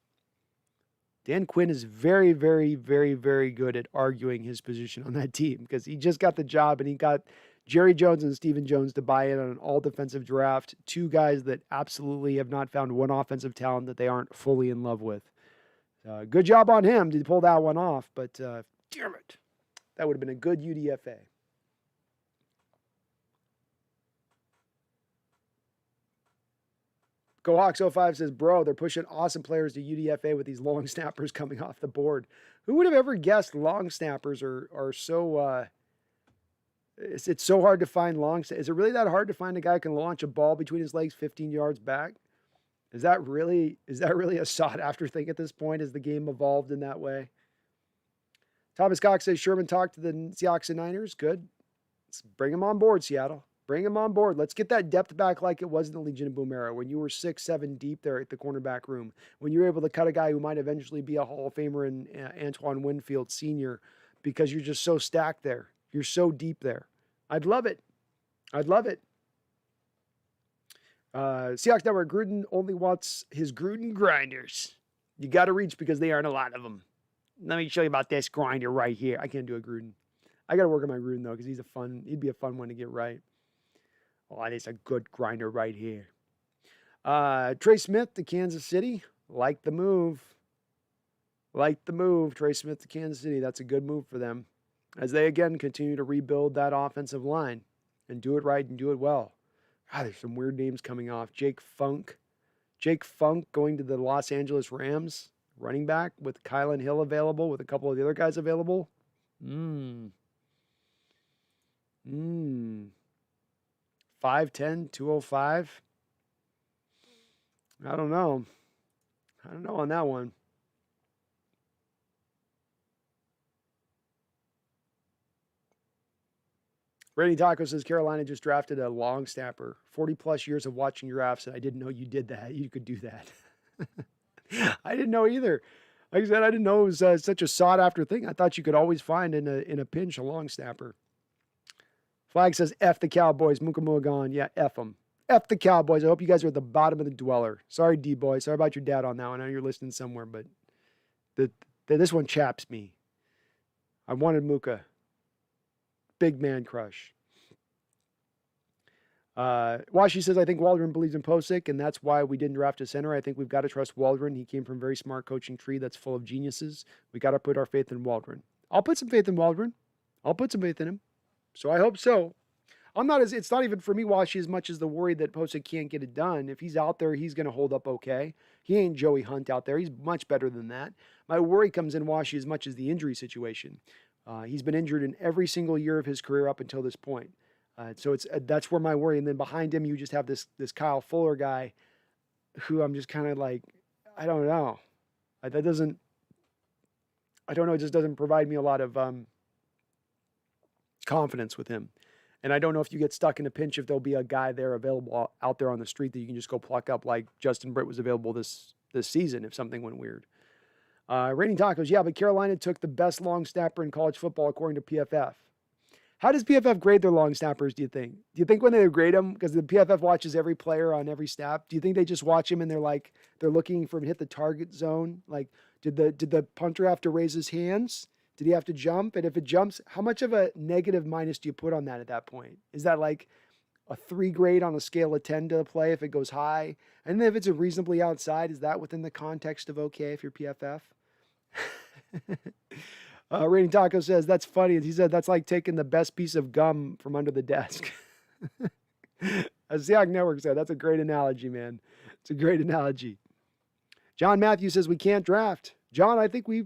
Dan Quinn is very, very, very, very good at arguing his position on that team because he just got the job and he got Jerry Jones and Stephen Jones to buy in on an all-defensive draft. Two guys that absolutely have not found one offensive talent that they aren't fully in love with. Good job on him to pull that one off, but damn it. That would have been a good UDFA. GoHawks05 says, bro, they're pushing awesome players to UDFA with these long snappers coming off the board. Who would have ever guessed long snappers are so... it's so hard to find long... Is it really that hard to find a guy who can launch a ball between his legs 15 yards back? Is that really a sought-after thing at this point? Has the game evolved in that way? Thomas Cox says, Sherman talked to the Seahawks and Niners. Good. Let's bring him on board, Seattle. Bring him on board. Let's get that depth back like it was in the Legion of Boom era, when you were 6, 7 deep there at the cornerback room, when you were able to cut a guy who might eventually be a Hall of Famer in Antoine Winfield Sr. because you're just so stacked there. You're so deep there. I'd love it. I'd love it. Seahawks Network, Gruden only wants his Gruden grinders. You got to reach because they aren't a lot of them. Let me show you about this grinder right here. I can't do a Gruden. I got to work on my Gruden, though, because he'd be a fun one to get right. Oh, that's a good grinder right here. Trey Smith to Kansas City. Like the move. Like the move. Trey Smith to Kansas City. That's a good move for them, as they, again, continue to rebuild that offensive line and do it right and do it well. God, there's some weird names coming off. Jake Funk. Jake Funk going to the Los Angeles Rams. Running back with Kylan Hill available, with a couple of the other guys available. 5'10", 205. I don't know. I don't know on that one. Randy Taco says Carolina just drafted a long snapper. 40-plus years of watching drafts, and I didn't know you did that. You could do that. I didn't know either. Like I said, I didn't know it was such a sought-after thing. I thought you could always find in a pinch a long snapper. Flag says, F the Cowboys. Mukamua gone. Yeah, F them. F the Cowboys. I hope you guys are at the bottom of the dweller. Sorry, D-boy. Sorry about your dad on that one. I know you're listening somewhere, but this one chaps me. I wanted Muka. Big man crush. Washi says, I think Waldron believes in Posick, and that's why we didn't draft a center. I think we've got to trust Waldron. He came from a very smart coaching tree that's full of geniuses. We got to put our faith in Waldron. I'll put some faith in Waldron. I'll put some faith in him. So I hope so. It's not even for me, Washi, as much as the worry that Posick can't get it done. If he's out there, he's going to hold up okay. He ain't Joey Hunt out there. He's much better than that. My worry comes in, Washi, as much as the injury situation. He's been injured in every single year of his career up until this point. So that's where my worry. And then behind him, you just have this Kyle Fuller guy who I'm just kind of like, I don't know. I don't know. It just doesn't provide me a lot of confidence with him. And I don't know if you get stuck in a pinch, if there'll be a guy there available out there on the street that you can just go pluck up like Justin Britt was available this season if something went weird. Raining Tacos, yeah, but Carolina took the best long snapper in college football according to PFF. How does PFF grade their long snappers, do you think? Do you think when they grade them, because the PFF watches every player on every snap, do you think they just watch him and they're looking for him to hit the target zone? Like, did the punter have to raise his hands? Did he have to jump? And if it jumps, how much of a negative minus do you put on that at that point? Is that like a 3 grade on a scale of 10 to the play if it goes high? And then if it's a reasonably outside, is that within the context of okay if you're PFF? Raining Taco says, that's funny. He said, that's like taking the best piece of gum from under the desk. As Seahawks Network said, that's a great analogy, man. It's a great analogy. John Matthews says, we can't draft. John, I think we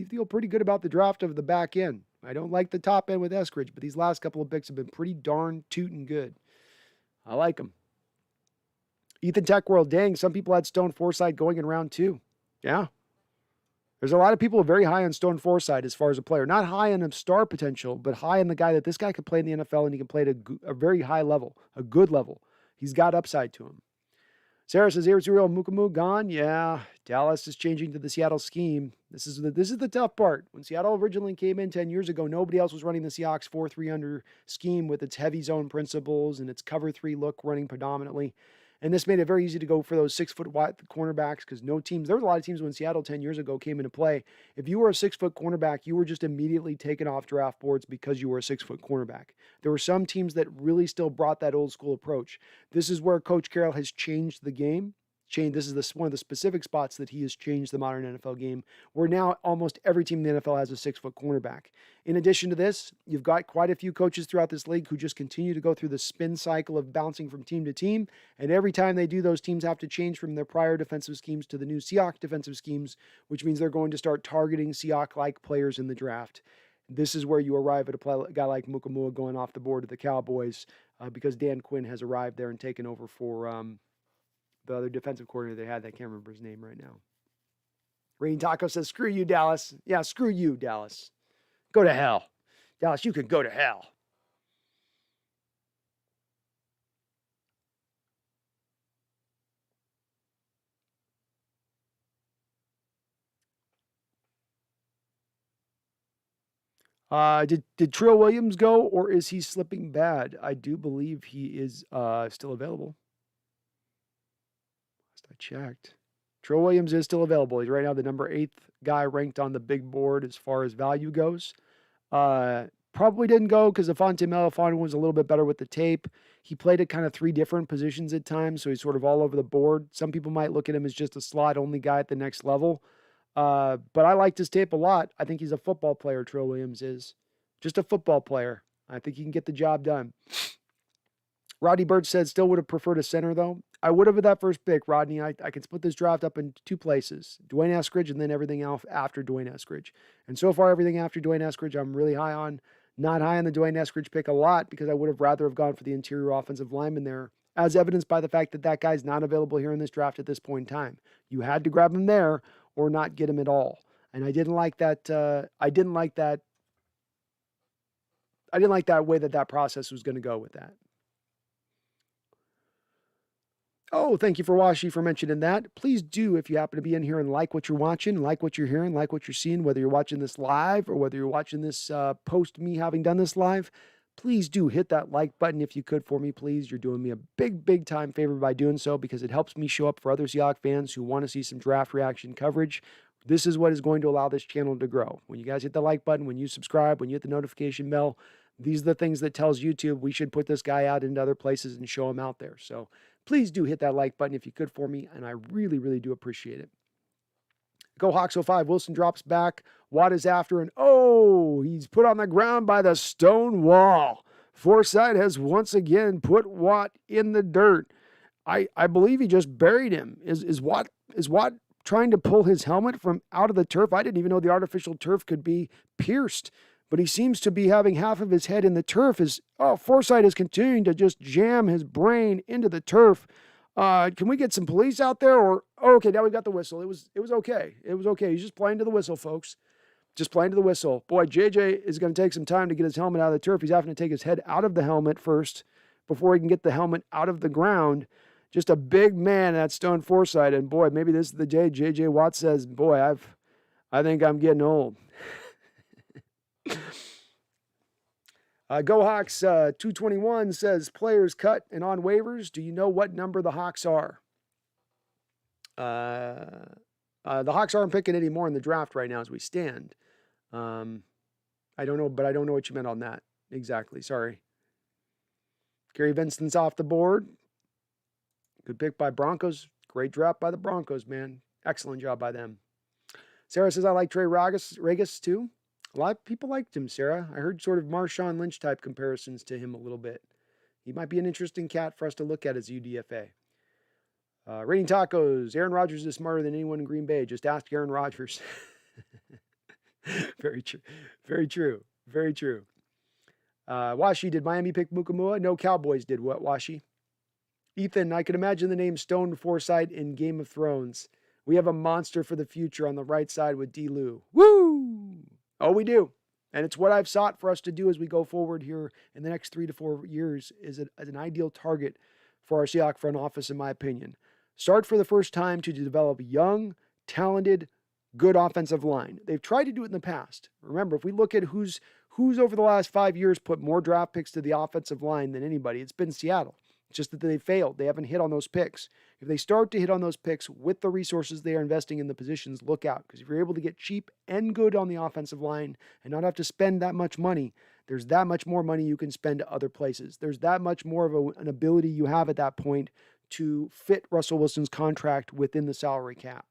feel pretty good about the draft of the back end. I don't like the top end with Eskridge, but these last couple of picks have been pretty darn tootin' good. I like them. Ethan Tech World, dang, some people had Stone Foresythe going in round 2. Yeah. There's a lot of people very high on Stone Foresythe as far as a player. Not high on a star potential, but high on the guy that this guy could play in the NFL and he can play at a very high level, a good level. He's got upside to him. Sarah says, Ariel Mukamu gone. Yeah, Dallas is changing to the Seattle scheme. This is the tough part. When Seattle originally came in 10 years ago, nobody else was running the Seahawks 4-3 under scheme with its heavy zone principles and its cover 3 look running predominantly. And this made it very easy to go for those 6-foot wide cornerbacks because there was a lot of teams when Seattle 10 years ago came into play. If you were a 6-foot cornerback, you were just immediately taken off draft boards because you were a 6-foot cornerback. There were some teams that really still brought that old school approach. This is where Coach Carroll has changed the game. This is one of the specific spots that he has changed the modern NFL game, where now almost every team in the NFL has a 6-foot cornerback. In addition to this, you've got quite a few coaches throughout this league who just continue to go through the spin cycle of bouncing from team to team. And every time they do, those teams have to change from their prior defensive schemes to the new Seahawks defensive schemes, which means they're going to start targeting Seahawks-like players in the draft. This is where you arrive at a guy like Mukamua going off the board to the Cowboys because Dan Quinn has arrived there and taken over for the other defensive coordinator they had. I can't remember his name right now. Rain Taco says, screw you, Dallas. Yeah, screw you, Dallas. Go to hell. Dallas, you can go to hell. Did Trill Williams go, or is he slipping bad? I do believe he is still available. Last I checked. Trill Williams is still available. He's right now the number 8th guy ranked on the big board as far as value goes. Probably didn't go because Avonte Melifonte was a little bit better with the tape. He played at kind of 3 different positions at times, so he's sort of all over the board. Some people might look at him as just a slot-only guy at the next level. But I liked his tape a lot. I think he's a football player, Trill Williams is. Just a football player. I think he can get the job done. Rodney Birch said still would have preferred a center, though. I would have with that first pick, Rodney. I can split this draft up in 2 places. Dwayne Eskridge and then everything else after Dwayne Eskridge. And so far, everything after Dwayne Eskridge, I'm really high on. Not high on the Dwayne Eskridge pick a lot because I would have rather have gone for the interior offensive lineman there, as evidenced by the fact that that guy's not available here in this draft at this point in time. You had to grab him there or not get him at all. And I didn't like that. I didn't like that way that process was going to go with that. Oh, thank you for Washi for mentioning that. Please do, if you happen to be in here and like what you're watching, like what you're hearing, like what you're seeing, whether you're watching this live or whether you're watching this post me having done this live, please do hit that like button if you could for me, please. You're doing me a big, big time favor by doing so because it helps me show up for other Seahawks fans who want to see some draft reaction coverage. This is what is going to allow this channel to grow. When you guys hit the like button, when you subscribe, when you hit the notification bell, these are the things that tells YouTube we should put this guy out into other places and show him out there. So please do hit that like button if you could for me, and I really, really do appreciate it. Go Hawks 05. Wilson drops back. Watt is after, and he's put on the ground by the stone wall. Foresythe has once again put Watt in the dirt. I believe he just buried him. Is Watt trying to pull his helmet from out of the turf? I didn't even know the artificial turf could be pierced, but he seems to be having half of his head in the turf. Foresythe is continuing to just jam his brain into the turf. Can we get some police out there? Okay, now we got the whistle. It was okay. It was okay. He's just playing to the whistle, folks. Just playing to the whistle. Boy, JJ is going to take some time to get his helmet out of the turf. He's having to take his head out of the helmet first before he can get the helmet out of the ground. Just a big man, that Stone Foresythe. And boy, maybe this is the day JJ Watt says, boy, I think I'm getting old. Go Hawks 221 says players cut and on waivers. Do you know what number the Hawks are? The Hawks aren't picking any more in the draft right now as we stand. I don't know, but I don't know what you meant on that exactly. Sorry. Gary Vincent's off the board. Good pick by Broncos. Great draft by the Broncos, man. Excellent job by them. Sarah says, I like Trey Ragas too. A lot of people liked him, Sarah. I heard sort of Marshawn Lynch type comparisons to him a little bit. He might be an interesting cat for us to look at as UDFA. Raining Tacos. Aaron Rodgers is smarter than anyone in Green Bay. Just ask Aaron Rodgers. Very true. Very true. Very true. Washi, did Miami pick Mukamua? No, Cowboys did. What, Washi? Ethan, I can imagine the name Stone Foresythe in Game of Thrones. We have a monster for the future on the right side with D. Lou. Woo! Oh, we do. And it's what I've sought for us to do as we go forward here in the next 3 to 4 years as an ideal target for our Seahawks front office, in my opinion. Start for the first time to develop young, talented, good offensive line. They've tried to do it in the past. Remember, if we look at who's over the last 5 years put more draft picks to the offensive line than anybody, it's been Seattle. It's just that they failed. They haven't hit on those picks. If they start to hit on those picks with the resources they are investing in the positions, look out. Because if you're able to get cheap and good on the offensive line and not have to spend that much money, there's that much more money you can spend other places. There's that much more of an ability you have at that point to fit Russell Wilson's contract within the salary cap.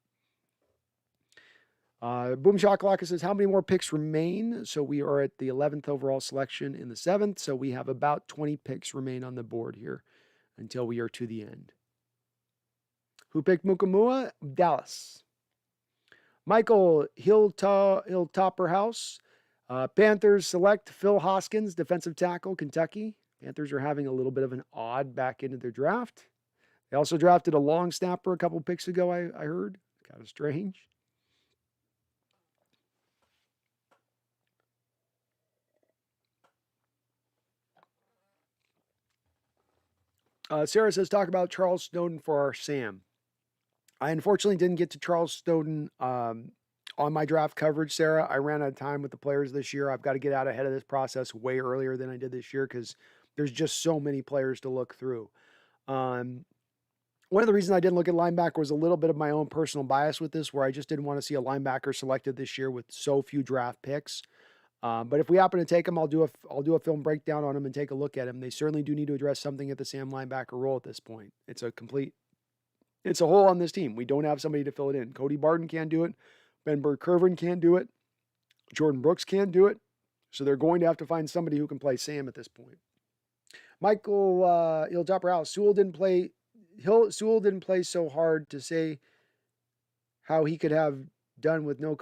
Boom Shakalaka says, how many more picks remain? So we are at the 11th overall selection in the 7th. So we have about 20 picks remain on the board here until we are to the end. Who picked Mukamua? Dallas. Michael Hilltopperhouse. Panthers select Phil Hoskins, defensive tackle, Kentucky. Panthers are having a little bit of an odd back into their draft. They also drafted a long snapper a couple picks ago, I heard. Kind of strange. Sarah says, talk about Charles Snowden for our Sam. I unfortunately didn't get to Charles Snowden on my draft coverage, Sarah. I ran out of time with the players this year. I've got to get out ahead of this process way earlier than I did this year because there's just so many players to look through. One of the reasons I didn't look at linebacker was a little bit of my own personal bias with this, where I just didn't want to see a linebacker selected this year with so few draft picks. But if we happen to take him, I'll do a film breakdown on him and take a look at him. They certainly do need to address something at the Sam linebacker role at this point. It's a hole on this team. We don't have somebody to fill it in. Cody Barton can't do it. Ben Burke-Kirven can't do it. Jordan Brooks can't do it. So they're going to have to find somebody who can play Sam at this point. Michael Hilltopper Sewell didn't play so hard to say how he could have done with no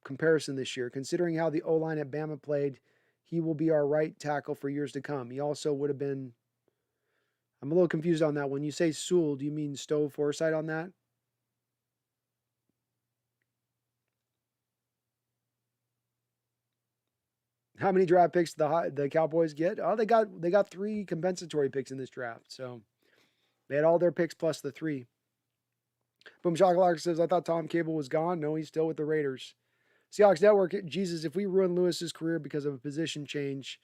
comparison this year. Considering how the O-line at Bama played, he will be our right tackle for years to come. He also would have been... I'm a little confused on that. When you say Sewell, do you mean Stowe Foresythe on that? How many draft picks the Cowboys get? Oh, they got 3 compensatory picks in this draft. So they had all their picks plus the 3. Boom Shakalaka says, I thought Tom Cable was gone. No, he's still with the Raiders. Seahawks Network, Jesus, if we ruin Lewis's career because of a position change,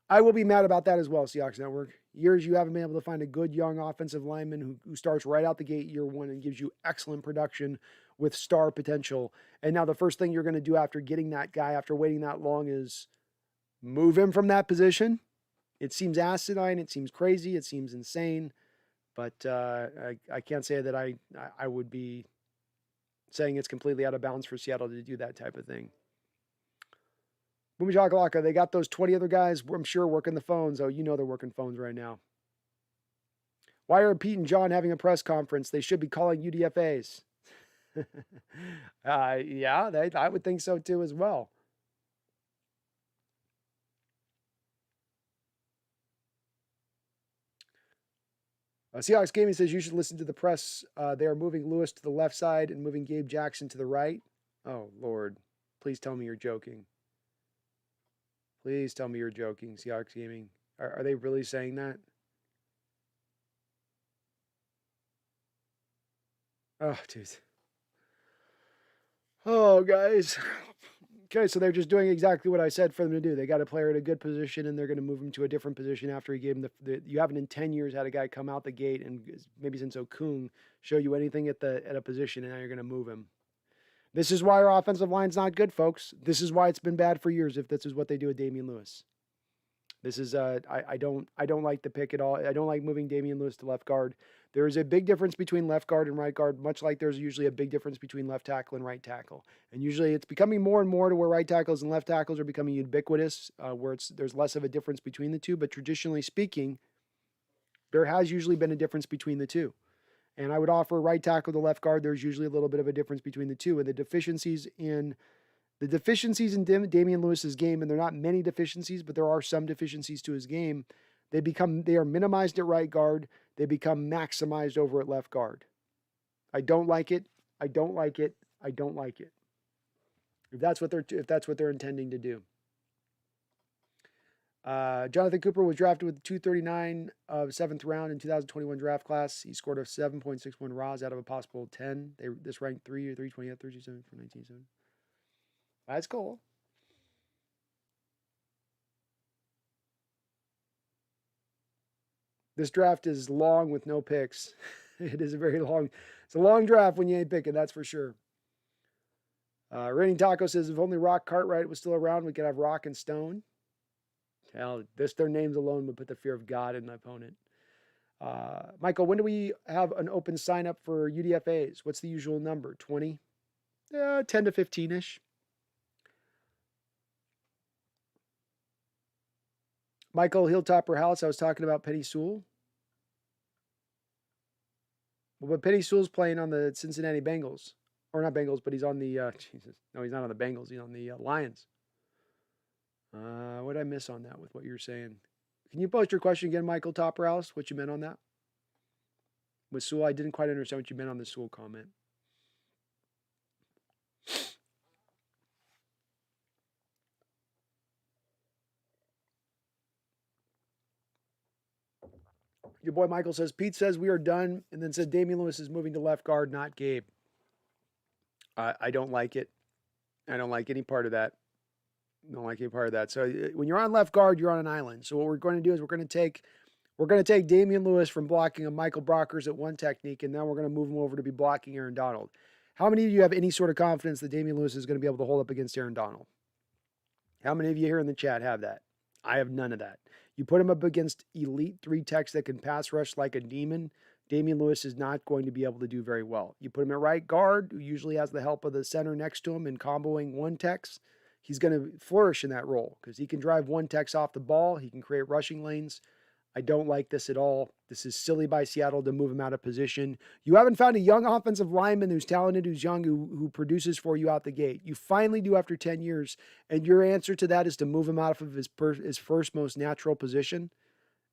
I will be mad about that as well, Seahawks Network. Years you haven't been able to find a good young offensive lineman who starts right out the gate year 1 and gives you excellent production with star potential. And now the first thing you're going to do after getting that guy, after waiting that long, is move him from that position. It seems asinine. It seems crazy. It seems insane. But I can't say that I would be saying it's completely out of bounds for Seattle to do that type of thing. Boom Shakalaka, they got those 20 other guys, I'm sure, working the phones. Oh, you know they're working phones right now. Why are Pete and John having a press conference? They should be calling UDFAs. Yeah, I would think so too as well. Seahawks Gaming says you should listen to the press. They are moving Lewis to the left side and moving Gabe Jackson to the right. Oh, Lord. Please tell me you're joking. Please tell me you're joking, Seahawks Gaming. Are they really saying that? Oh, dude. Oh, guys. Okay, so they're just doing exactly what I said for them to do. They got a player at a good position, and they're going to move him to a different position after he gave him you haven't in 10 years had a guy come out the gate and maybe since Okung show you anything at a position, and now you're going to move him. This is why our offensive line's not good, folks. This is why it's been bad for years if this is what they do with Damian Lewis. This is I don't like the pick at all. I don't like moving Damian Lewis to left guard. There is a big difference between left guard and right guard, much like there's usually a big difference between left tackle and right tackle. And usually it's becoming more and more to where right tackles and left tackles are becoming ubiquitous, where there's less of a difference between the two. But traditionally speaking, there has usually been a difference between the two. And I would offer right tackle to left guard. There's usually a little bit of a difference between the two. And the deficiencies in Damian Lewis's game, and there are not many deficiencies, but there are some deficiencies to his game. They are minimized at right guard. They become maximized over at left guard. I don't like it. I don't like it. I don't like it. If that's what they're intending to do. Jonathan Cooper was drafted with 239 of 7th round in 2021 draft class. He scored a 7.61 RAS out of a possible 10. This ranked 320 at 37 for 1970. That's cool. This draft is long with no picks. It is it's a long draft when you ain't picking, that's for sure. Raining Taco says, if only Rock Cartwright was still around, we could have Rock and Stone. Hell, their names alone would put the fear of God in the opponent. Michael, when do we have an open sign up for UDFAs? What's the usual number? 20? 10 to 15-ish. Michael, Hilltopper House, I was talking about Penny Sewell. Well, but Penny Sewell's playing on the Cincinnati Bengals. Or not Bengals, but he's on the, Jesus. No, he's not on the Bengals. He's on the Lions. What did I miss on that with what you're saying? Can you post your question again, Michael Topper House? What you meant on that? With Sewell, I didn't quite understand what you meant on the Sewell comment. Your boy Michael says, Pete says we are done, and then said Damian Lewis is moving to left guard, not Gabe. I don't like it. I don't like any part of that. Don't like any part of that. So when you're on left guard, you're on an island. So what we're going to do is we're going to take Damian Lewis from blocking a Michael Brockers at one technique, and now we're going to move him over to be blocking Aaron Donald. How many of you have any sort of confidence that Damian Lewis is going to be able to hold up against Aaron Donald? How many of you here in the chat have that? I have none of that. You put him up against elite 3 techs that can pass rush like a demon, Damian Lewis is not going to be able to do very well. You put him at right guard, who usually has the help of the center next to him in comboing 1 techs. He's going to flourish in that role because he can drive 1 techs off the ball. He can create rushing lanes. I don't like this at all. This is silly by Seattle to move him out of position. You haven't found a young offensive lineman who's talented, who's young, who produces for you out the gate. You finally do after 10 years, and your answer to that is to move him out of his first most natural position.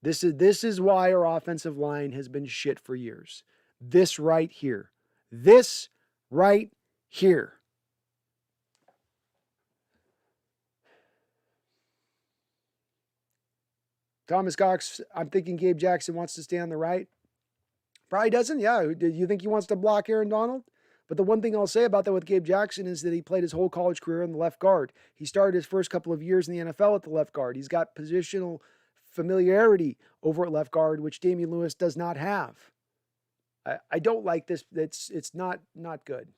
This is why our offensive line has been shit for years. This right here. This right here. Thomas Cox, I'm thinking Gabe Jackson wants to stay on the right. Probably doesn't. Yeah. Do you think he wants to block Aaron Donald? But the one thing I'll say about that with Gabe Jackson is that he played his whole college career on the left guard. He started his first couple of years in the NFL at the left guard. He's got positional familiarity over at left guard, which Damian Lewis does not have. I don't like this. It's not good.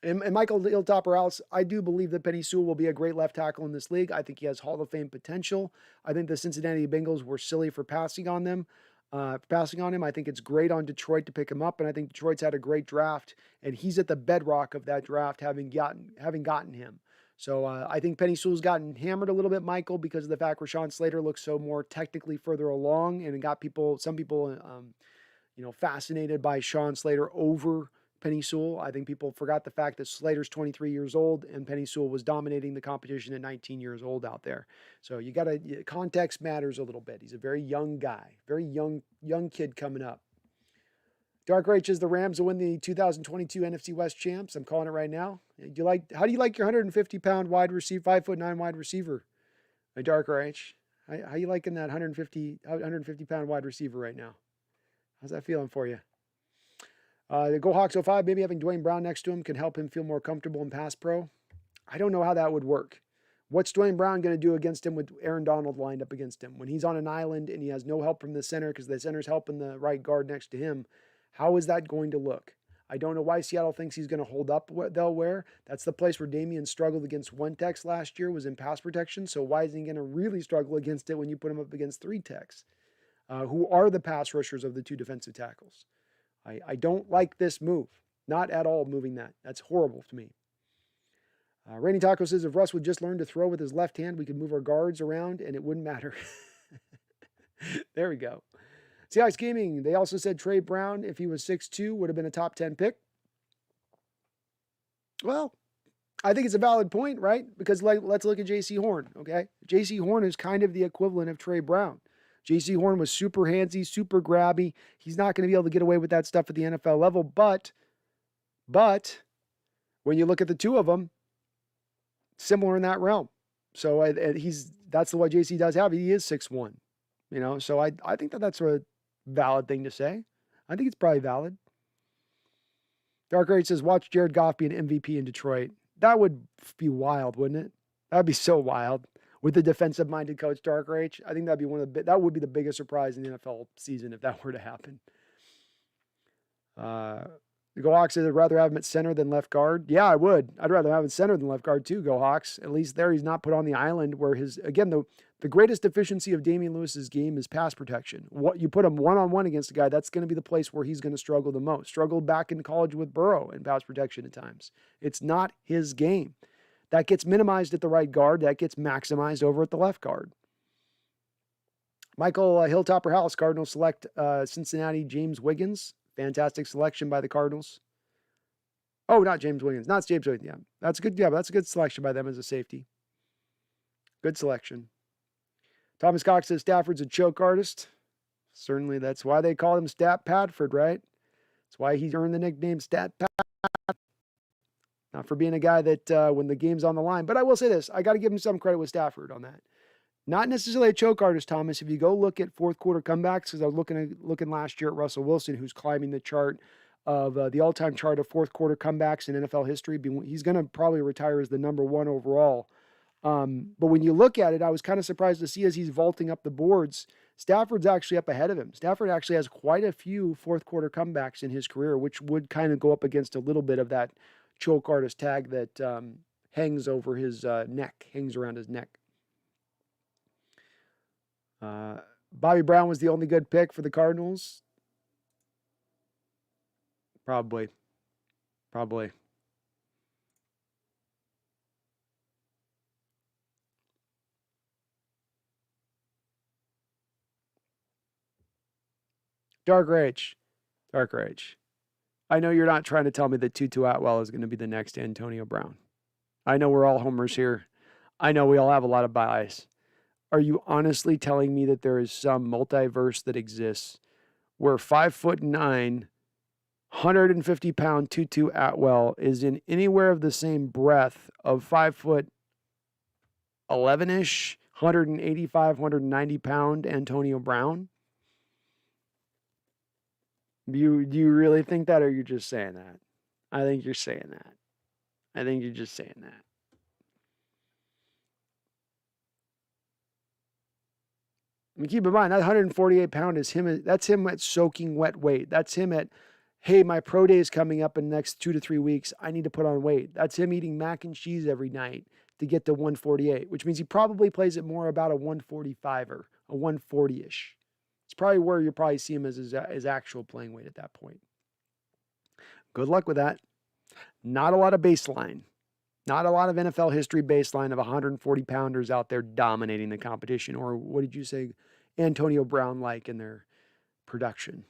And Michael Hilltopper House, I do believe that Penny Sewell will be a great left tackle in this league. I think he has Hall of Fame potential. I think the Cincinnati Bengals were silly for passing on him. I think it's great on Detroit to pick him up, and I think Detroit's had a great draft, and he's at the bedrock of that draft, having gotten him. So I think Penny Sewell's gotten hammered a little bit, Michael, because of the fact Rashawn Slater looks so more technically further along, and it got some people, fascinated by Sean Slater over Penny Sewell. I think people forgot the fact that Slater's 23 years old and Penny Sewell was dominating the competition at 19 years old out there. So context matters a little bit. He's a very young guy, very young kid coming up. Dark Rage says the Rams will win the 2022 NFC West champs. I'm calling it right now. How do you like your 150-pound wide receiver, 5'9" wide receiver? Dark Rage. How you liking that 150-pound wide receiver right now? How's that feeling for you? The Go Hawks 05, maybe having Dwayne Brown next to him can help him feel more comfortable in pass pro. I don't know how that would work. What's Dwayne Brown going to do against him with Aaron Donald lined up against him? When he's on an island and he has no help from the center because the center's helping the right guard next to him, how is that going to look? I don't know why Seattle thinks he's going to hold up Delaware. That's the place where Damian struggled against 1 techs last year, was in pass protection. So why is he going to really struggle against it when you put him up against 3 techs, who are the pass rushers of the 2 defensive tackles? I don't like this move. Not at all moving that. That's horrible to me. Rainy Taco says, if Russ would just learn to throw with his left hand, we could move our guards around and it wouldn't matter. There we go. Seahawks Gaming, they also said Trey Brown, if he was 6'2", would have been a top 10 pick. Well, I think it's a valid point, right? Because let's look at J.C. Horn, okay? J.C. Horn is kind of the equivalent of Trey Brown. J.C. Horn was super handsy, super grabby. He's not going to be able to get away with that stuff at the NFL level. But when you look at the two of them, similar in that realm. So that's what J.C. does have. He is 6'1", So I think that's a valid thing to say. I think it's probably valid. Dark Rage says, watch Jared Goff be an MVP in Detroit. That would be wild, wouldn't it? That would be so wild. with the defensive-minded coach Dark Rage. I think that would be the biggest surprise in the NFL season if that were to happen. The Go Hawks said I'd rather have him at center than left guard. Yeah, I would. I'd rather have him center than left guard too, Go Hawks. At least there he's not put on the island where the greatest deficiency of Damian Lewis's game is pass protection. What you put him one-on-one against a guy, that's going to be the place where he's going to struggle the most. Struggled back in college with Burrow in pass protection at times. It's not his game. That gets minimized at the right guard. That gets maximized over at the left guard. Michael Hilltopper House, Cardinals select Cincinnati James Wiggins. Fantastic selection by the Cardinals. Oh, not James Wiggins. Not James Wiggins. Yeah, that's good. Yeah, that's a good selection by them as a safety. Good selection. Thomas Cox says Stafford's a choke artist. Certainly, that's why they call him Stat Padford, right? That's why he earned the nickname Stat Pat. Not for being a guy that when the game's on the line. But I will say this. I got to give him some credit with Stafford on that. Not necessarily a choke artist, Thomas. If you go look at fourth quarter comebacks, because I was looking last year at Russell Wilson, who's climbing the chart of the all-time chart of fourth quarter comebacks in NFL history. He's going to probably retire as the number one overall. But when you look at it, I was kind of surprised to see as he's vaulting up the boards, Stafford's actually up ahead of him. Stafford actually has quite a few fourth quarter comebacks in his career, which would kind of go up against a little bit of that choke artist tag that hangs over his neck, hangs around his neck. Bobby Brown was the only good pick for the Cardinals. Probably. Dark Rage. I know you're not trying to tell me that Tutu Atwell is going to be the next Antonio Brown. I know we're all homers here. I know we all have a lot of bias. Are you honestly telling me that there is some multiverse that exists where 5'9", 150-pound Tutu Atwell is in anywhere of the same breadth of 5'11-ish, 185, 190-pound Antonio Brown? Do you really think that, or are you just saying that? I think you're saying that. I think you're just saying that. I mean, keep in mind, that 148-pound is him. That's him at soaking wet weight. That's him at, hey, my pro day is coming up in the next 2 to 3 weeks. I need to put on weight. That's him eating mac and cheese every night to get to 148, which means he probably plays it more about a 145er, a 140-ish. It's probably where you probably see him as his actual playing weight at that point. Good luck with that. Not a lot of baseline. Not a lot of NFL history baseline of 140-pounders out there dominating the competition. Or what did you say Antonio Brown like in their production?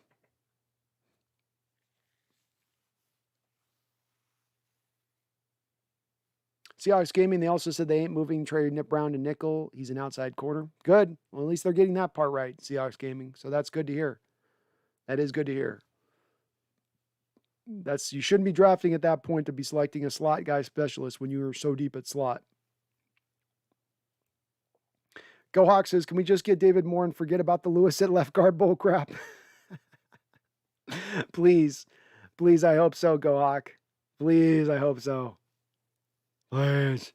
Seahawks Gaming, they also said they ain't moving Trey Brown to nickel. He's an outside corner. Good. Well, at least they're getting that part right, Seahawks Gaming. So that's good to hear. That is good to hear. You shouldn't be drafting at that point to be selecting a slot guy specialist when you are so deep at slot. Go Hawk says, can we just get David Moore and forget about the Lewis at left guard bull crap? Please, I hope so, Go Hawk. Please, I hope so. Please.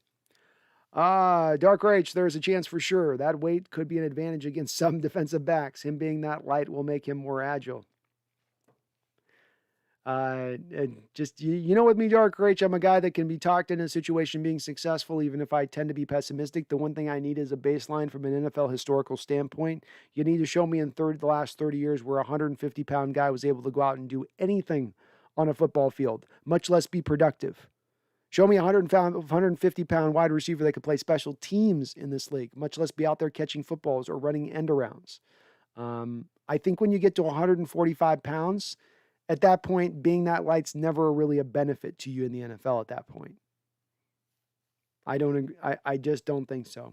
Dark Rage, there's a chance for sure. That weight could be an advantage against some defensive backs. Him being that light will make him more agile. Just, you know, with me, Dark Rage, I'm a guy that can be talked in a situation being successful, even if I tend to be pessimistic. The one thing I need is a baseline from an NFL historical standpoint. You need to show me in the last 30 years where a 150-pound guy was able to go out and do anything on a football field, much less be productive. Show me a 150-pound wide receiver that could play special teams in this league, much less be out there catching footballs or running end arounds. I think when you get to 145 pounds, at that point, being that light's never really a benefit to you in the NFL at that point. I just don't think so.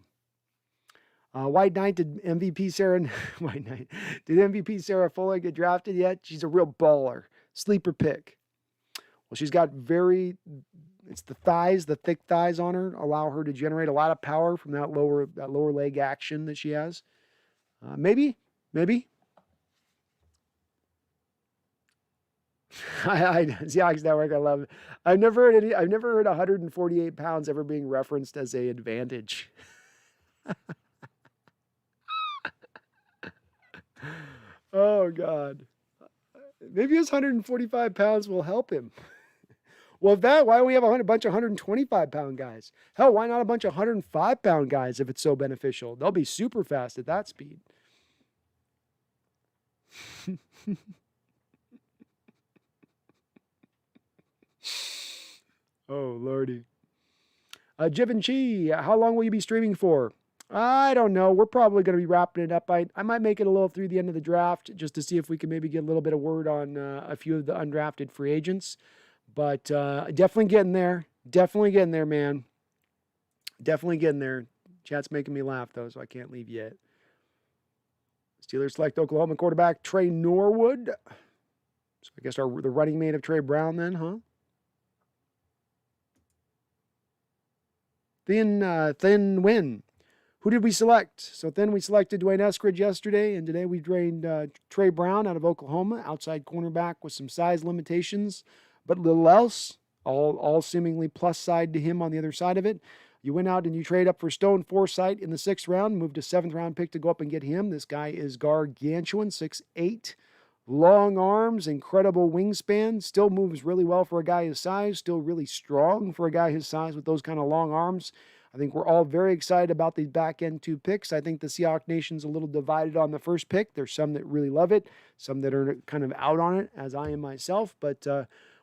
White Knight, did MVP Sarah Fuller get drafted yet? She's a real baller. Sleeper pick. Well, she's got it's the thick thighs on her, allow her to generate a lot of power from that lower leg action that she has. Maybe. Seahawks Network, I love it. I've never heard 148 pounds ever being referenced as an advantage. Oh, God. Maybe his 145 pounds will help him. Well, why don't we have a bunch of 125-pound guys? Hell, why not a bunch of 105-pound guys if it's so beneficial? They'll be super fast at that speed. Oh, Lordy. Givenchy, how long will you be streaming for? I don't know. We're probably going to be wrapping it up. I might make it a little through the end of the draft just to see if we can maybe get a little bit of word on a few of the undrafted free agents. But definitely getting there. Definitely getting there, man. Definitely getting there. Chat's making me laugh, though, so I can't leave yet. Steelers select Oklahoma quarterback Trey Norwood. So I guess the running mate of Trey Brown then, huh? Thin win. Who did we select? So then we selected Dwayne Eskridge yesterday, and today we drained Trey Brown out of Oklahoma, outside cornerback with some size limitations, but little else, all seemingly plus side to him on the other side of it. You went out and you trade up for Stone Foresythe in the 6th round, moved a 7th round pick to go up and get him. This guy is gargantuan, 6'8", long arms, incredible wingspan, still moves really well for a guy his size, still really strong for a guy his size with those kind of long arms. I think we're all very excited about these back end 2 picks. I think the Seahawks Nation's a little divided on the first pick. There's some that really love it, some that are kind of out on it, as I am myself. But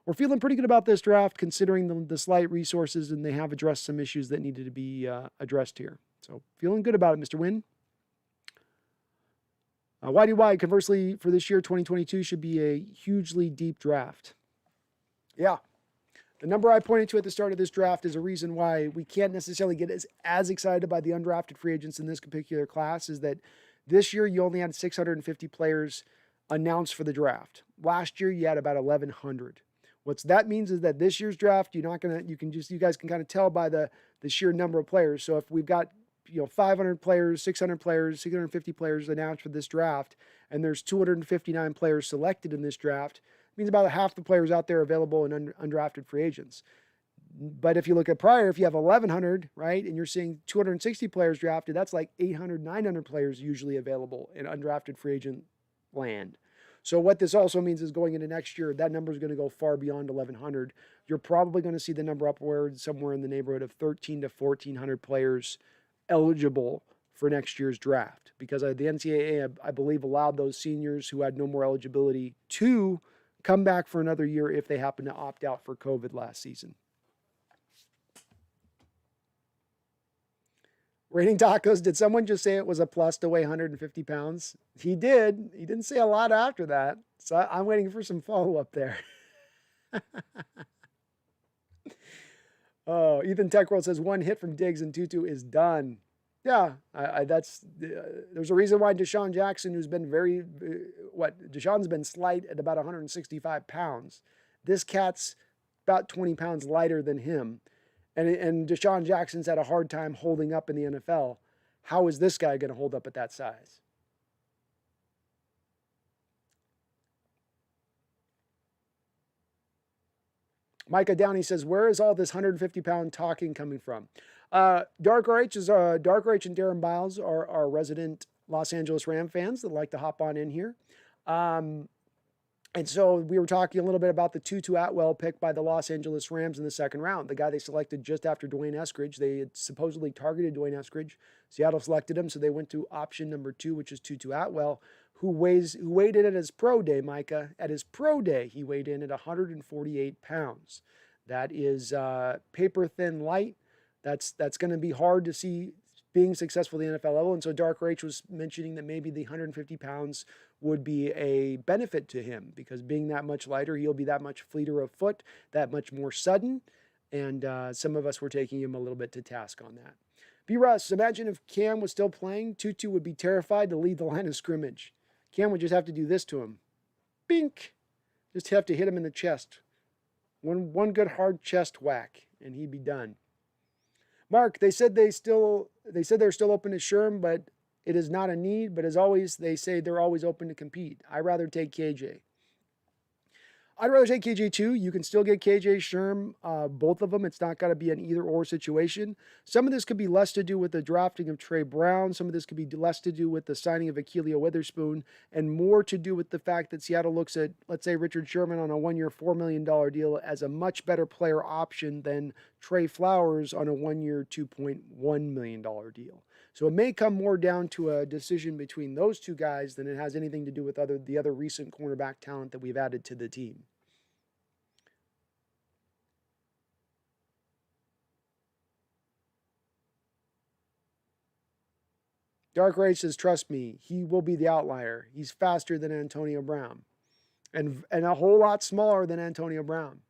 we're feeling pretty good about this draft, considering the slight resources, and they have addressed some issues that needed to be addressed here. So feeling good about it, Mr. Wynn. YDY, conversely, for this year, 2022 should be a hugely deep draft. Yeah. The number I pointed to at the start of this draft is a reason why we can't necessarily get as excited by the undrafted free agents in this particular class, is that this year you only had 650 players announced for the draft. Last year you had about 1,100. What that means is that this year's draft, you guys can kind of tell by the sheer number of players. So if we've got 500 players, 600 players, 650 players announced for this draft, and there's 259 players selected in this draft, means about half the players out there available in undrafted free agents. But if you look at prior, if you have 1,100, right, and you're seeing 260 players drafted, that's like 800, 900 players usually available in undrafted free agent land. So what this also means is going into next year, that number is going to go far beyond 1,100. You're probably going to see the number upward somewhere in the neighborhood of 1,300 to 1,400 players eligible for next year's draft, because the NCAA, I believe, allowed those seniors who had no more eligibility to come back for another year if they happen to opt out for COVID last season. Raining Tacos, did someone just say it was a plus to weigh 150 pounds? He did. He didn't say a lot after that. So I'm waiting for some follow-up there. Oh, Ethan Techworld says 1 hit from Diggs and Tutu is done. Yeah, there's a reason why Deshaun Jackson, who's been Deshaun's been slight at about 165 pounds. This cat's about 20 pounds lighter than him. And Deshaun Jackson's had a hard time holding up in the NFL. How is this guy going to hold up at that size? Micah Downey says, where is all this 150-pound talking coming from? Dark RH and Darren Biles are resident Los Angeles Ram fans that like to hop on in here. And so we were talking a little bit about the Tutu Atwell pick by the Los Angeles Rams in the 2nd round, the guy they selected just after Dwayne Eskridge. They had supposedly targeted Dwayne Eskridge. Seattle selected him, so they went to option number 2, which is Tutu Atwell, who weighed in at his pro day, Micah. At his pro day, he weighed in at 148 pounds. That is paper-thin light. That's going to be hard to see being successful at the NFL level. And so Dark Rach was mentioning that maybe the 150 pounds would be a benefit to him, because being that much lighter, he'll be that much fleeter of foot, that much more sudden. And some of us were taking him a little bit to task on that. B. Russ, imagine if Cam was still playing, Tutu would be terrified to lead the line of scrimmage. Cam would just have to do this to him. Bink! Just have to hit him in the chest. One good hard chest whack, and he'd be done. Mark, they said they're still open to Sherm, but it is not a need. But as always, they say they're always open to compete. I'd rather take KJ. I'd rather take KJ too. You can still get KJ Sherm, both of them. It's not got to be an either or situation. Some of this could be less to do with the drafting of Trey Brown. Some of this could be less to do with the signing of Akeelia Witherspoon, and more to do with the fact that Seattle looks at, let's say, Richard Sherman on a 1-year, $4 million deal as a much better player option than Trey Flowers on a 1-year, $2.1 million deal. So it may come more down to a decision between those two guys than it has anything to do with the other recent cornerback talent that we've added to the team. Dark Rage says, trust me, he will be the outlier. He's faster than Antonio Brown and a whole lot smaller than Antonio Brown.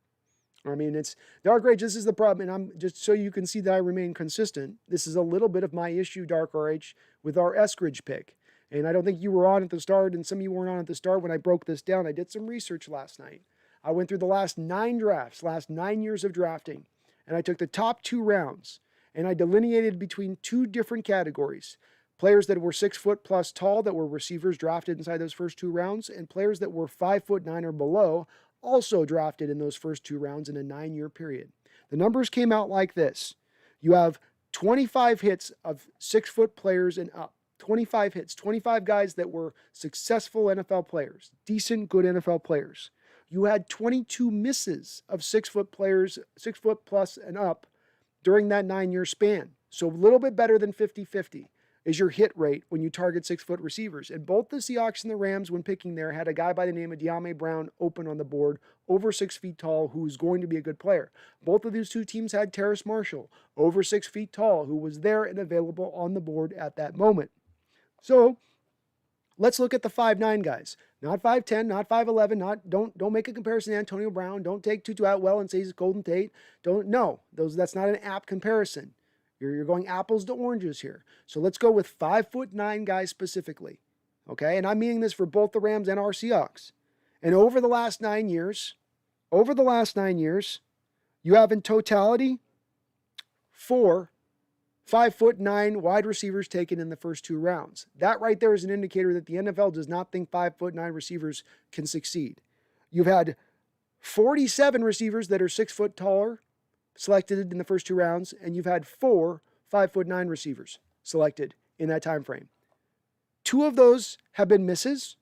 I mean, it's Dark Rage. This is the problem. And I'm just so you can see that I remain consistent. This is a little bit of my issue, Dark Rage, with our Eskridge pick. And I don't think you were on at the start, and some of you weren't on at the start when I broke this down. I did some research last night. I went through the last 9 drafts, last 9 years of drafting, and I took the top 2 rounds, and I delineated between 2 different categories. Players that were 6 foot plus tall that were receivers drafted inside those first 2 rounds, and players that were 5'9" or below, also drafted in those first 2 rounds in a 9-year period. The numbers came out like this. You have 25 hits of 6 foot players and up. 25 hits, 25 guys that were successful NFL players, decent, good NFL players. You had 22 misses of 6 foot players, 6 foot plus and up during that 9-year span. So a little bit better than 50-50 is your hit rate when you target 6 foot receivers. And both the Seahawks and the Rams, when picking there, had a guy by the name of De'Ami Brown open on the board, over 6 feet tall, who's going to be a good player. Both of these 2 teams had Terrace Marshall, over 6 feet tall, who was there and available on the board at that moment. So let's look at the 5'9" guys. Not 5'10", not 5'11", don't make a comparison to Antonio Brown. Don't take Tutu Atwell and say he's Golden Tate. That's not an apt comparison. You're going apples to oranges here. So let's go with 5'9" guys specifically. Okay, and I'm meaning this for both the Rams and our Seahawks. And over the last 9 years, you have in totality 4 5'9" wide receivers taken in the first 2 rounds. That right there is an indicator that the NFL does not think 5'9" receivers can succeed. You've had 47 receivers that are 6 foot taller selected in the first 2 rounds, and you've had 4 5'9" receivers selected in that time frame. 2 of those have been misses.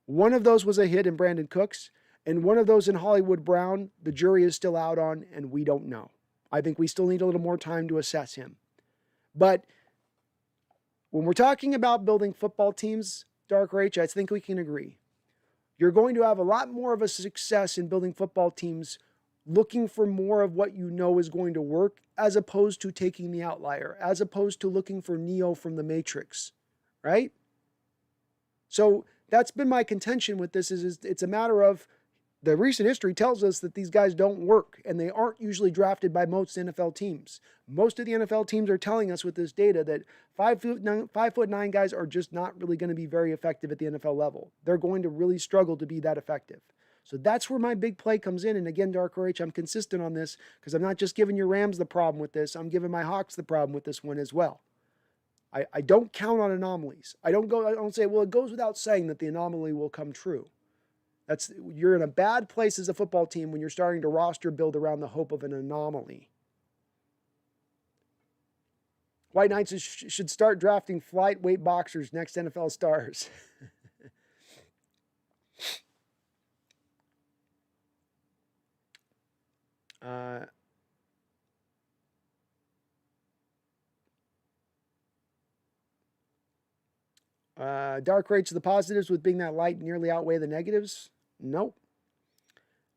1 of those was a hit in Brandon Cooks, and 1 of those in Hollywood Brown, the jury is still out on, and we don't know. I think we still need a little more time to assess him. But when we're talking about building football teams, Dark Rage, I think we can agree. You're going to have a lot more of a success in building football teams looking for more of what you know is going to work, as opposed to taking the outlier, as opposed to looking for Neo from the Matrix, right? So that's been my contention with this is it's a matter of the recent history tells us that these guys don't work, and they aren't usually drafted by most NFL teams. Most of the NFL teams are telling us with this data that 5'9" guys are just not really going to be very effective at the NFL level. They're going to really struggle to be that effective. So that's where my big play comes in. And again, Dark H, I'm consistent on this because I'm not just giving your Rams the problem with this. I'm giving my Hawks the problem with this one as well. I don't count on anomalies. I don't say, well, it goes without saying that the anomaly will come true. You're in a bad place as a football team when you're starting to roster build around the hope of an anomaly. White Knights should start drafting lightweight boxers next NFL stars. Dark rates of the positives with being that light nearly outweigh the negatives? Nope.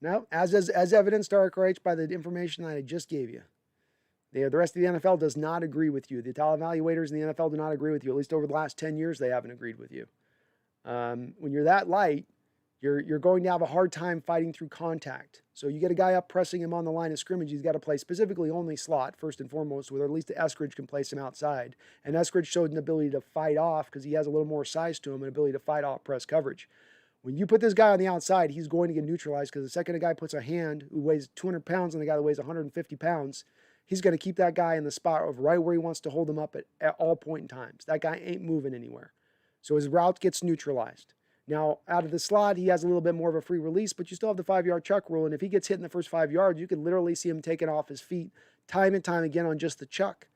No, as evidenced, Dark rates by the information that I just gave you. The rest of the NFL does not agree with you. The talent evaluators in the NFL do not agree with you. At least over the last 10 years, they haven't agreed with you. When you're that light, you're going to have a hard time fighting through contact. So you get a guy up pressing him on the line of scrimmage, he's got to play specifically only slot, first and foremost, where at least Eskridge can place him outside. And Eskridge showed an ability to fight off because he has a little more size to him, an ability to fight off press coverage. When you put this guy on the outside, he's going to get neutralized because the second a guy puts a hand who weighs 200 pounds on a guy that weighs 150 pounds, he's going to keep that guy in the spot of right where he wants to hold him up at all point in times. That guy ain't moving anywhere. So his route gets neutralized. Now, out of the slot, he has a little bit more of a free release, but you still have the 5-yard chuck rule. And if he gets hit in the first 5 yards, you can literally see him taken off his feet time and time again on just the chuck.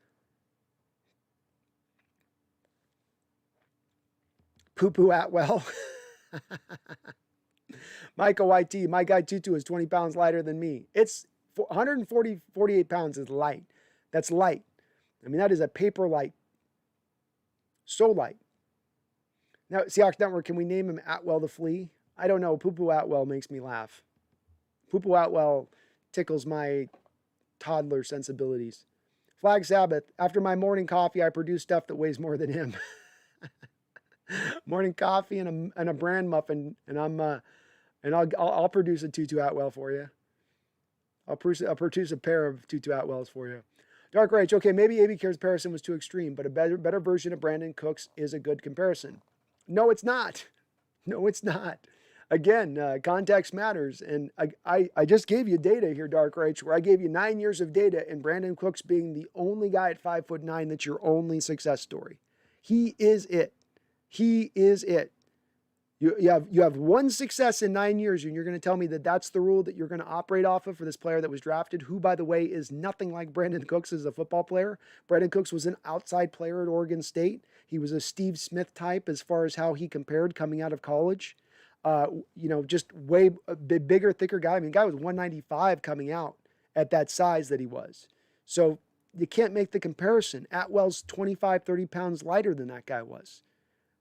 Poo-poo Atwell. Michael YT, my guy Tutu is 20 pounds lighter than me. It's 48 pounds is light. That's light. I mean, that is a paper light. So light. Now, Seahawks Network, can we name him Atwell the Flea? I don't know. Poo-poo Atwell makes me laugh. Poo-poo Atwell tickles my toddler sensibilities. Flag Sabbath, after my morning coffee, I produce stuff that weighs more than him. Morning coffee and a bran muffin, and I'll produce a Tutu Atwell for you. I'll produce a pair of Tutu Atwells for you. Dark Rage, okay, maybe A.B. Care's comparison was too extreme, but a better version of Brandon Cooks is a good comparison. No, it's not. No, it's not. Again, context matters, and I just gave you data here, Dark Rage, where I gave you 9 years of data, and Brandon Cooks being the only guy at 5'9" that's your only success story. He is it. He is it. You have one success in 9 years, and you're going to tell me that that's the rule that you're going to operate off of for this player that was drafted, who, by the way, is nothing like Brandon Cooks as a football player. Brandon Cooks was an outside player at Oregon State. He was a Steve Smith type as far as how he compared coming out of college. Just way bigger, thicker guy. I mean, the guy was 195 coming out at that size that he was. So you can't make the comparison. Atwell's 25, 30 pounds lighter than that guy was.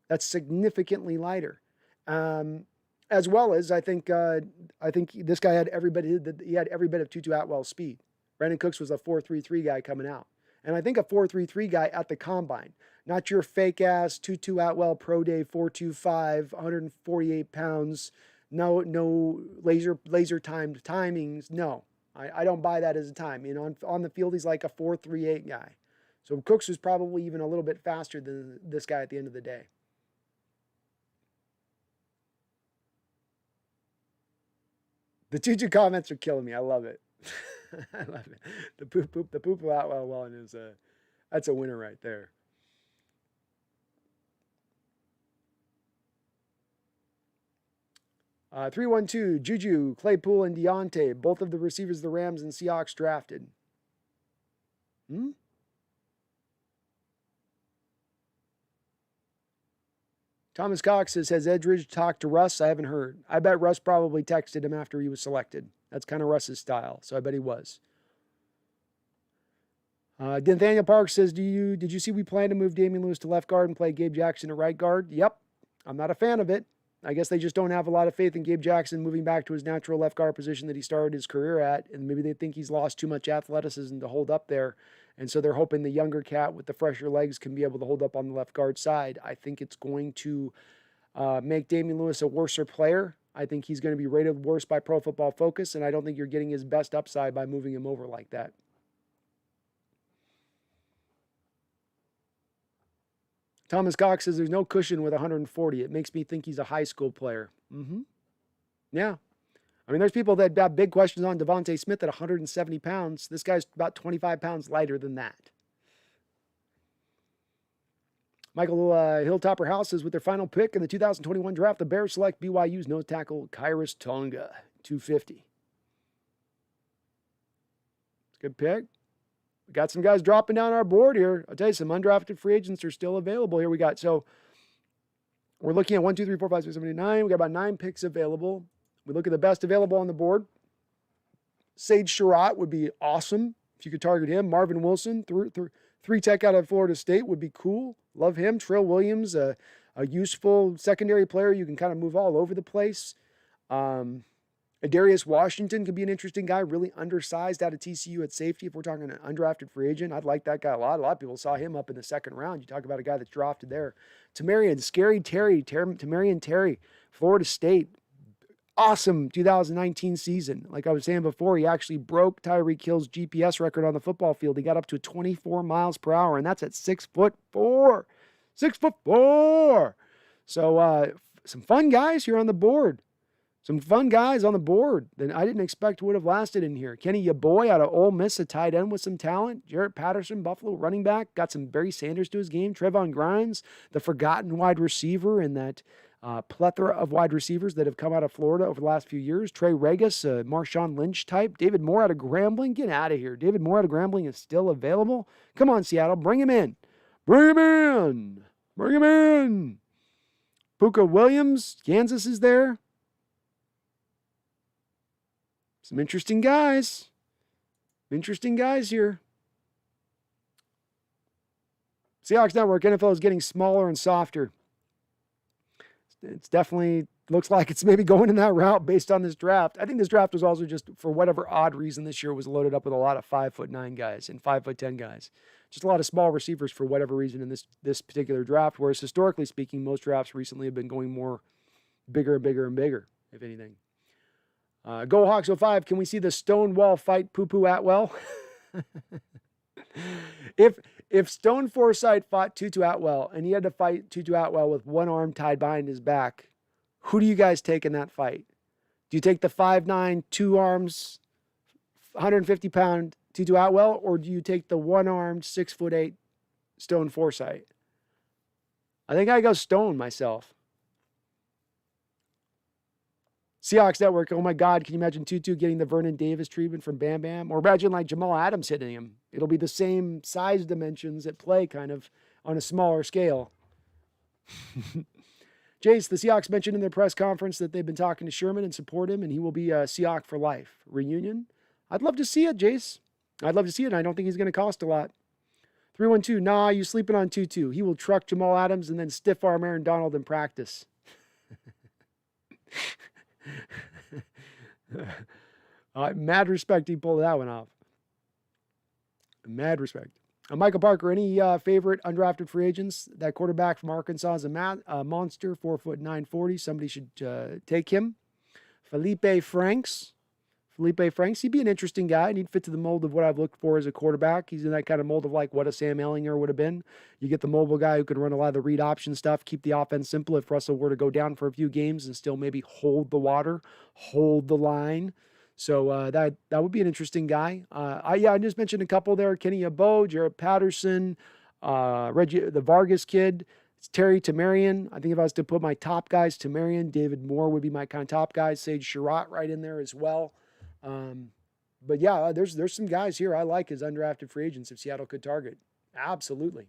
That's significantly lighter. As well as I think this guy had every bit of Tutu Atwell's speed. Brandon Cooks was a 4.33 guy coming out. And I think a 4.33 guy at the combine, not your fake ass Tutu Atwell pro day 4.25, 148 pounds, no laser timed timings. No, I don't buy that as a time. On the field, he's like a 4.38 guy. So Cooks was probably even a little bit faster than this guy at the end of the day. The Tutu comments are killing me. I love it. I love it. The poo-poo Atwell one is that's a winner right there. Uh, 312, Juju, Claypool, and Deontay, both of the receivers the Rams and Seahawks drafted. Thomas Cox says, has Edridge talked to Russ? I haven't heard. I bet Russ probably texted him after he was selected. That's kind of Russ's style, so I bet he was. Nathaniel Park says, did you see we plan to move Damian Lewis to left guard and play Gabe Jackson at right guard? Yep. I'm not a fan of it. I guess they just don't have a lot of faith in Gabe Jackson moving back to his natural left guard position that he started his career at, and maybe they think he's lost too much athleticism to hold up there. And so they're hoping the younger cat with the fresher legs can be able to hold up on the left guard side. I think it's going to make Damian Lewis a worser player. I think he's going to be rated worse by Pro Football Focus, and I don't think you're getting his best upside by moving him over like that. Thomas Cox says there's no cushion with 140. It makes me think he's a high school player. Yeah. I mean, there's people that have big questions on Devontae Smith at 170 pounds. This guy's about 25 pounds lighter than that. Michael Hilltopper House says, with their final pick in the 2021 draft, the Bears select BYU's nose tackle, Kyrus Tonga, 250. It's a good pick. We got some guys dropping down our board here. I'll tell you, some undrafted free agents are still available here. We're looking at 1, 2, 3, 4, 5, 6, 7, 8, 9. We got about 9 picks available. We look at the best available on the board. Sage Surratt would be awesome if you could target him. Marvin Wilson, 3 tech out of Florida State would be cool. Love him. Trill Williams, a useful secondary player. You can kind of move all over the place. Darius Washington could be an interesting guy, really undersized out of TCU at safety. If we're talking an undrafted free agent, I'd like that guy a lot. A lot of people saw him up in the second round. You talk about a guy that's drafted there. Tammarion Terry, Florida State. Awesome 2019 season. Like I was saying before, he actually broke Tyreek Hill's GPS record on the football field. He got up to 24 miles per hour, and that's at 6'4". 6'4". So some fun guys here on the board. Some fun guys on the board that I didn't expect would have lasted in here. Kenny Yaboy out of Ole Miss, a tight end with some talent. Jarrett Patterson, Buffalo running back, got some Barry Sanders to his game. Trevon Grimes, the forgotten wide receiver in that Plethora of wide receivers that have come out of Florida over the last few years. Trey Regis, Marshawn Lynch type. David Moore out of Grambling. Get out of here. David Moore out of Grambling is still available. Come on, Seattle. Bring him in. Bring him in. Bring him in. Puka Williams. Kansas is there. Some interesting guys. Interesting guys here. Seahawks Network, NFL is getting smaller and softer. It's definitely looks like it's maybe going in that route based on this draft. I think this draft was also just, for whatever odd reason this year, was loaded up with a lot of 5'9" guys and 5'10" guys. Just a lot of small receivers for whatever reason in this particular draft, whereas historically speaking, most drafts recently have been going more bigger and bigger and bigger, if anything. Go Hawks 05, can we see the Stonewall fight Poo-Poo Atwell? If Stone Foresythe fought Tutu Atwell and he had to fight Tutu Atwell with one arm tied behind his back, who do you guys take in that fight? Do you take the 5'9", 2 arms, 150-pound Tutu Atwell, or do you take the one-armed 6'8" Stone Foresythe? I think I go Stone myself. Seahawks Network, oh my God, can you imagine Tutu getting the Vernon Davis treatment from Bam Bam? Or imagine like Jamal Adams hitting him. It'll be the same size dimensions at play, kind of, on a smaller scale. Jace, the Seahawks mentioned in their press conference that they've been talking to Sherman and support him, and he will be a Seahawk for life. Reunion? I'd love to see it, Jace. I'd love to see it, and I don't think he's going to cost a lot. 312, nah, you sleeping on Tutu. He will truck Jamal Adams and then stiff arm Aaron Donald in practice. Mad respect he pulled that one off. Mad respect. Michael Parker, any favorite undrafted free agents? That quarterback from Arkansas is a monster, 4'9", 940. Somebody should take him. Felipe Franks, he'd be an interesting guy, and he'd fit to the mold of what I've looked for as a quarterback. He's in that kind of mold of like what a Sam Ehlinger would have been. You get the mobile guy who can run a lot of the read option stuff, keep the offense simple if Russell were to go down for a few games and still maybe hold the water, hold the line. So that would be an interesting guy. I just mentioned a couple there: Kenny Abo, Jared Patterson, Reggie, the Vargas kid. It's Terry Tammarion. I think if I was to put my top guys, Tammarion, David Moore would be my kind of top guys. Sage Surratt right in there as well. But yeah, there's some guys here I like as undrafted free agents if Seattle could target. Absolutely.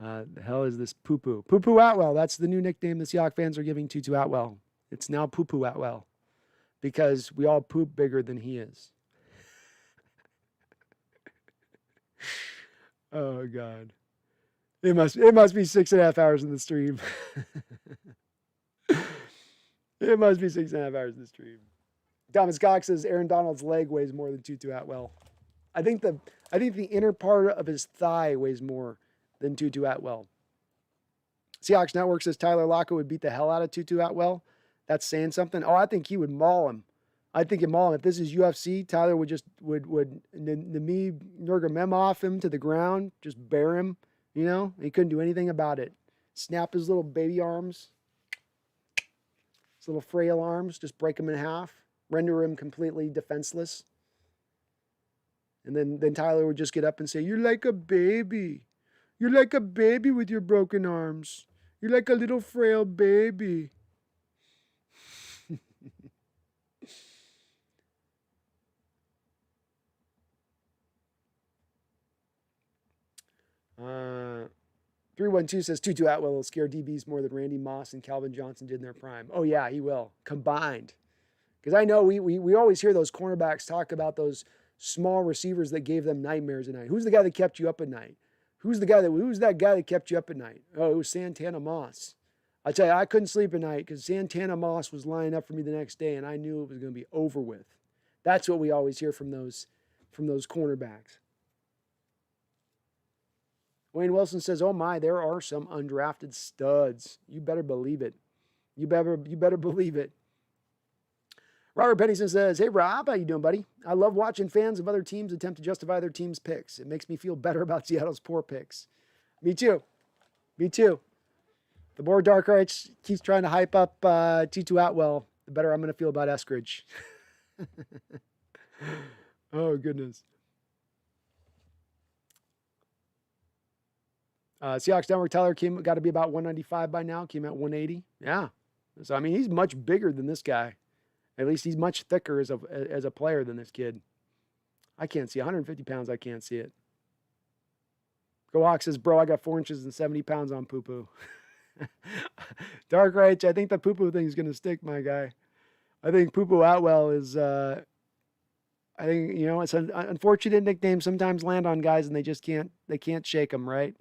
The hell is this Poo-Poo? Poo-Poo Atwell. That's the new nickname the Seahawks fans are giving Tutu Atwell. It's now Poo-Poo Atwell because we all poop bigger than he is. Oh God. It must be 6.5 hours in the stream. It must be 6.5 hours in the stream. Thomas Cox says Aaron Donald's leg weighs more than Tutu Atwell. I think the inner part of his thigh weighs more than Tutu Atwell. Seahawks Network says Tyler Lockett would beat the hell out of Tutu Atwell. That's saying something. Oh, I think he would maul him. I think he'd maul him. If this is UFC, Tyler would Nami Nurmagomedov him to the ground, just bear him. You know, he couldn't do anything about it. Snap his little baby arms. Little frail arms, just break him in half, render him completely defenseless. And then Tyler would just get up and say, "You're like a baby. You're like a baby with your broken arms. You're like a little frail baby." 312 says Tutu Atwell will scare DBs more than Randy Moss and Calvin Johnson did in their prime. Oh, yeah, he will. Combined. Because I know we always hear those cornerbacks talk about those small receivers that gave them nightmares at night. Who's the guy that kept you up at night? Who's that guy that kept you up at night? Oh, it was Santana Moss. I tell you, I couldn't sleep at night because Santana Moss was lining up for me the next day, and I knew it was going to be over with. That's what we always hear from those cornerbacks. Wayne Wilson says, "Oh my, there are some undrafted studs. You better believe it. You better believe it." Robert Pennington says, "Hey Rob, how you doing, buddy? I love watching fans of other teams attempt to justify their team's picks. It makes me feel better about Seattle's poor picks." Me too. The more Dark Arts keeps trying to hype up Tutu Atwell, the better I'm going to feel about Eskridge. Oh goodness. Seahawks Network, Tyler got to be about 195 by now. Came out 180. Yeah. So, I mean, he's much bigger than this guy. At least he's much thicker as a player than this kid. I can't see 150 pounds. I can't see it. Go Hawk says, bro, I got 4 inches and 70 pounds on poo-poo. Dark Rage, I think the poo-poo thing is going to stick, my guy. I think Poo-Poo Atwell is, I think, it's an unfortunate nickname. Sometimes land on guys and they can't shake them, right?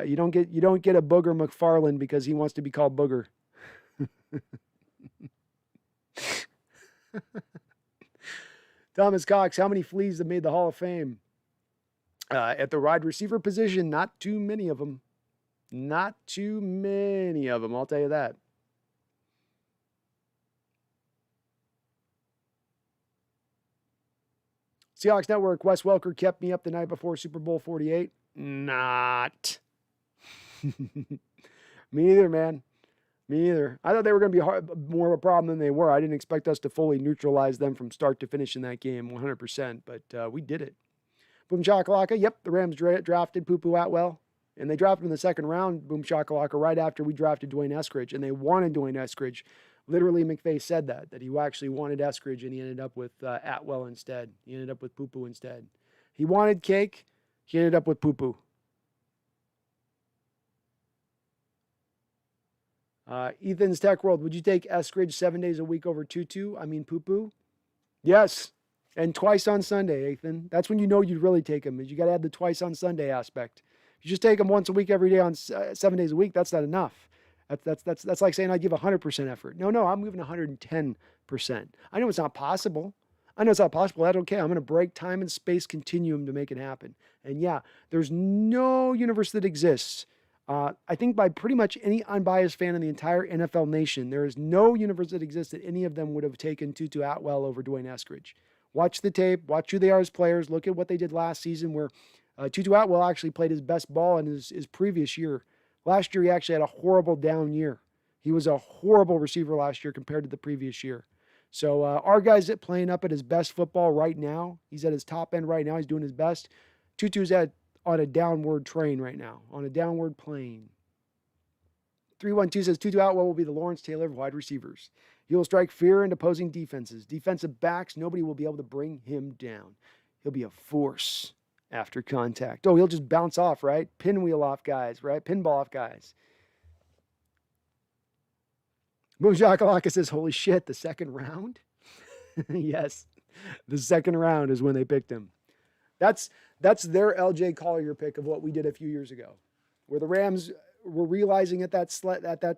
You don't get a Booger McFarland because he wants to be called Booger. Thomas Cox, how many fleas have made the Hall of Fame? At the wide receiver position, not too many of them. Not too many of them, I'll tell you that. Seahawks Network, Wes Welker kept me up the night before Super Bowl 48. Not. Me neither, man. Me neither. I thought they were going to be more of a problem than they were. I didn't expect us to fully neutralize them from start to finish in that game, 100%, but we did it. Boom Shakalaka, yep, the Rams drafted Poo-Poo Atwell, and they drafted him in the second round, Boom Shakalaka, right after we drafted Dwayne Eskridge, and they wanted Dwayne Eskridge. Literally, McVay said that he actually wanted Eskridge, and he ended up with Atwell instead. He ended up with Poo-Poo instead. He wanted cake. He ended up with Poo-Poo. Ethan's Tech World, would you take Eskridge 7 days a week over Poo-Poo? Yes, and twice on Sunday, Ethan. That's when you know you'd really take him. Is you got to add the twice on Sunday aspect. If you just take him once a week every day on 7 days a week, that's not enough. That's like saying I give 100% effort. No, I'm giving 110%. I know it's not possible. That's okay. I'm going to break time and space continuum to make it happen. And yeah, there's no universe that exists. I think by pretty much any unbiased fan in the entire NFL nation, there is no universe that exists that any of them would have taken Tutu Atwell over Dwayne Eskridge. Watch the tape. Watch who they are as players. Look at what they did last season where Tutu Atwell actually played his best ball in his previous year. Last year, he actually had a horrible down year. He was a horrible receiver last year compared to the previous year. So our guy's playing up at his best football right now. He's at his top end right now. He's doing his best. Tutu's on a downward train right now, on a downward plane. 312 says Tutu Atwell will be the Lawrence Taylor of wide receivers. He will strike fear into opposing defenses. Defensive backs, nobody will be able to bring him down. He'll be a force after contact. Oh, he'll just bounce off, right? Pinwheel off guys, right? Pinball off guys. Boom Shakalaka says, holy shit, the second round? Yes, the second round is when they picked him. That's their LJ Collier pick of what we did a few years ago, where the Rams were realizing at that spot that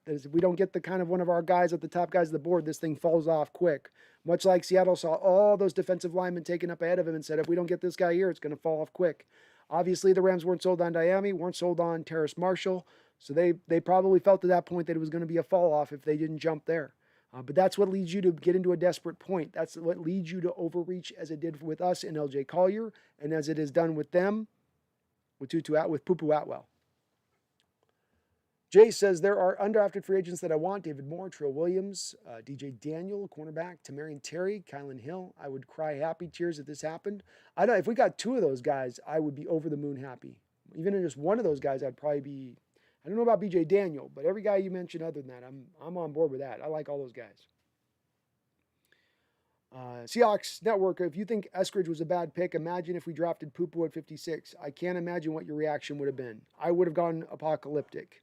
if we don't get the kind of one of our guys at the top guys of the board, this thing falls off quick. Much like Seattle saw all those defensive linemen taken up ahead of him and said, if we don't get this guy here, it's going to fall off quick. Obviously, the Rams weren't sold on Diami, weren't sold on Terrace Marshall, so they probably felt at that point that it was going to be a fall off if they didn't jump there. But that's what leads you to get into a desperate point. That's what leads you to overreach, as it did with us in LJ Collier, and as it has done with them with Poo-Poo Atwell. Jay says, there are undrafted free agents that I want. David Moore, Trill Williams, DJ Daniel, cornerback, Tammarion Terry, Kylan Hill. I would cry happy tears if this happened. I don't know. If we got 2 of those guys, I would be over the moon happy. Even in just one of those guys, I'd probably be, I don't know about BJ Daniel, but every guy you mentioned other than that, I'm on board with that. I like all those guys. Seahawks Network, if you think Eskridge was a bad pick, imagine if we drafted Poo-Poo at 56. I can't imagine what your reaction would have been. I would have gone apocalyptic.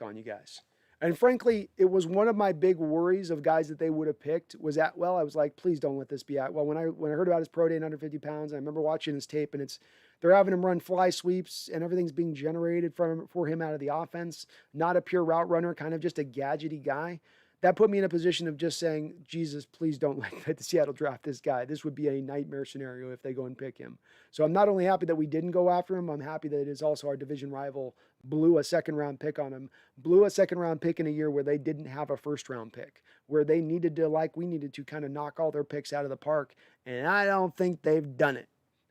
On you guys. And frankly, it was one of my big worries of guys that they would have picked was Atwell. I was like, please don't let this be Atwell. When I heard about his pro day in under 50 pounds, I remember watching his tape, and they're having him run fly sweeps, and everything's being generated for him out of the offense. Not a pure route runner, kind of just a gadgety guy. That put me in a position of just saying, Jesus, please don't let the Seattle draft this guy. This would be a nightmare scenario if they go and pick him. So I'm not only happy that we didn't go after him, I'm happy that it is also our division rival blew a second-round pick on him, blew a second-round pick in a year where they didn't have a first-round pick, where they needed to, like we needed to, kind of knock all their picks out of the park, and I don't think they've done it.